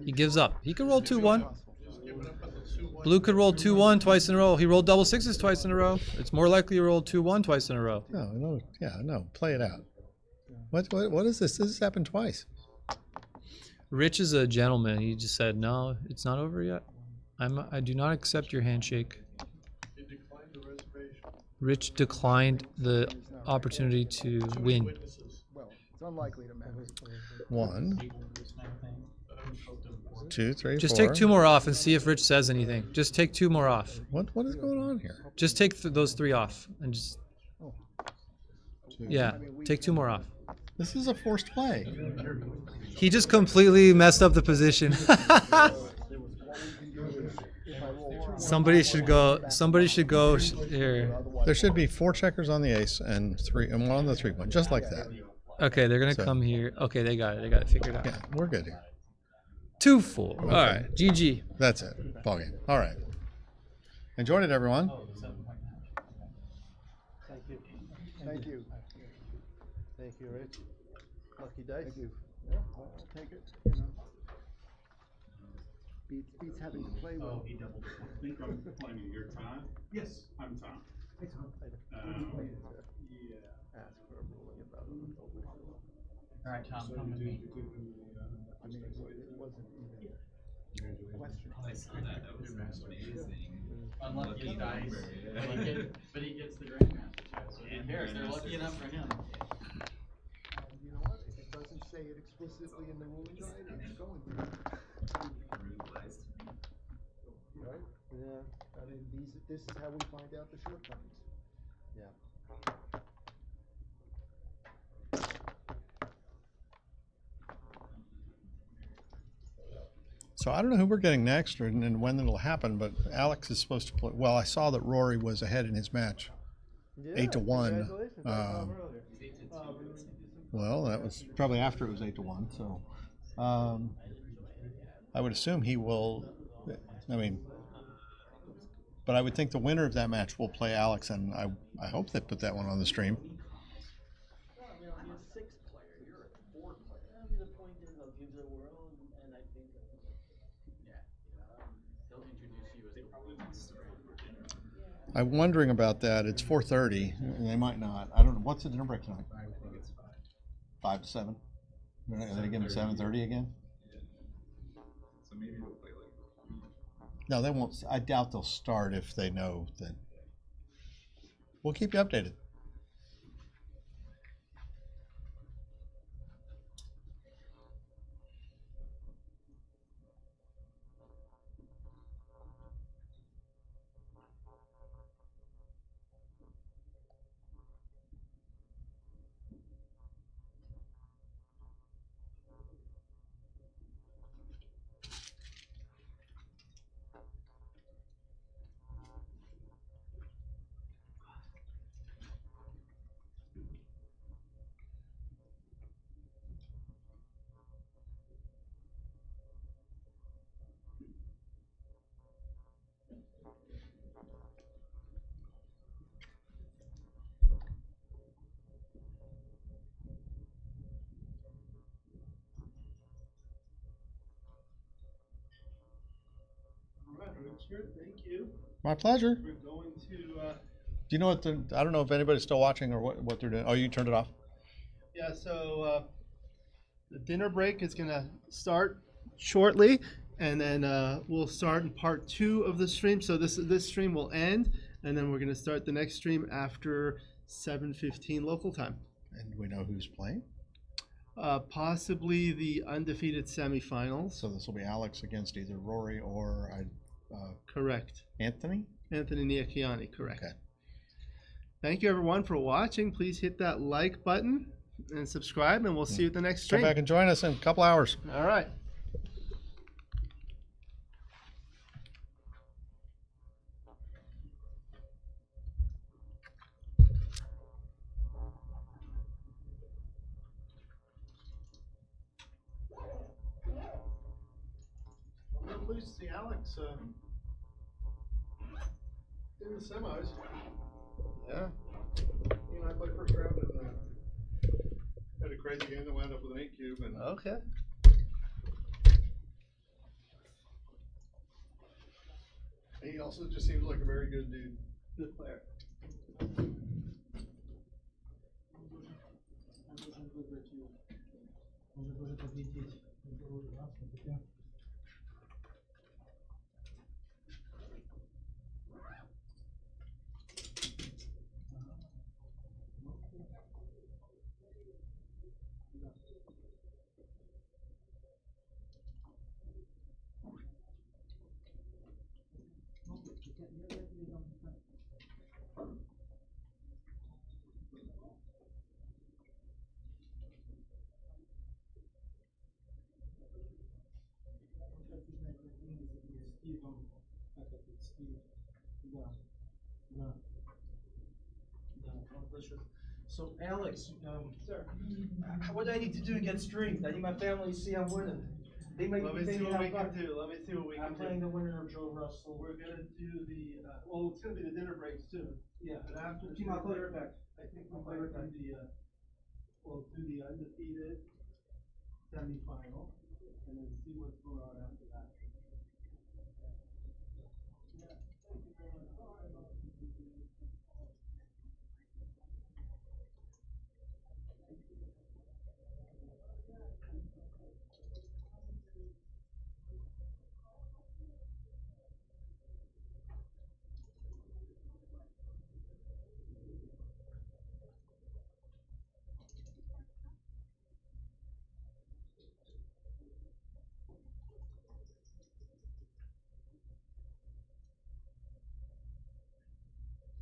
He gives up. He could roll 2-1. Blue could roll 2-1 twice in a row. He rolled double sixes twice in a row. It's more likely he rolled 2-1 twice in a row. No. Play it out. What is this? This has happened twice. Rich is a gentleman. He just said, "No, it's not over yet. I do not accept your handshake." Rich declined the opportunity to win. Well, it's unlikely to matter. 1, 2, 3, Just 4. take 2 more off and see if Rich says anything. Just take 2 more off. What is going on here? Just take those 3 off and just. Yeah, take 2 more off. This is a forced play. He just completely messed up the position. Somebody should go here. There should be 4 checkers on the ace and 1 on the 3-point, just like that. Okay, they're gonna come here. Okay, they got it. They got it figured out. Yeah, we're good here. 2-4. Okay. All right, GG. That's it. Ball game. All right. Enjoyed it, everyone. Thank you. Thank you. Thank you, Rich. Lucky dice. Thank you. Yeah, I'll take it. You know. Beats having to play well. I think I'm playing in your time. Yes, I'm Tom. Yeah. Ask for a ruling about it. All right, Tom, come with me. I mean, it wasn't even a question. I saw that. That was amazing. Unlucky dice, but he gets the Grandmaster too. So who cares? They're lucky enough for him. You know what? If it doesn't say it explicitly in the ruling guide, it's going to. Right? Yeah. I mean, this is how we find out the shortcomings. Yeah. So I don't know who we're getting next and when it'll happen, but Alex is supposed to play. Well, I saw that Rory was ahead in his match, Yeah, 8-1. congratulations. I saw him earlier. Well, that was probably after it was 8-1. So I would assume he will. I mean, but I would think the winner of that match will play Alex, and I hope they put that one on the stream. I'm a 6th player. You're a 4th player. I mean, the point is, I'll give the world, and I think, he'll introduce you as a I'm wondering about that. It's 4:30. They might not. I don't know. What's the dinner break tonight? I think it's 5. 5 to 7. Are they giving 7:30 again? So maybe we'll play like. No, they won't. I doubt they'll start if they know that. We'll keep you updated. Oscar. Thank you. My pleasure. We're going to. Do you know what? I don't know if anybody's still watching or what they're doing. Oh, you turned it off. Yeah. So the dinner break is gonna start shortly, and then we'll start in part 2 of the stream. So this stream will end, and then we're gonna start the next stream after 7:15 local time. And we know who's playing. Possibly the undefeated semifinals. So this will be Alex against either Rory or correct. Anthony Niakiani, correct. Okay. Thank you everyone for watching. Please hit that like button and subscribe, and we'll see you at the next stream. Come back and join us in a couple hours. All right. I'm pleased to see Alex in the semis. Yeah. He and I played first round and had a crazy game that wound up with an 8 cube. And okay. He also just seems like a very good dude. Good player. So Alex, sir, what do I need to do to get strength? I need my family to see I'm winning. They might Let be me see thinking what we I'm can fucking- do. Let me see what we can I'm do. playing the winner of Joe Russell. We're gonna do the well. It's gonna be the dinner breaks too. Yeah. But after the Team, dinner I'll call you break, right back. I think we might do the we'll do the undefeated semifinal, and then see what's going on after that.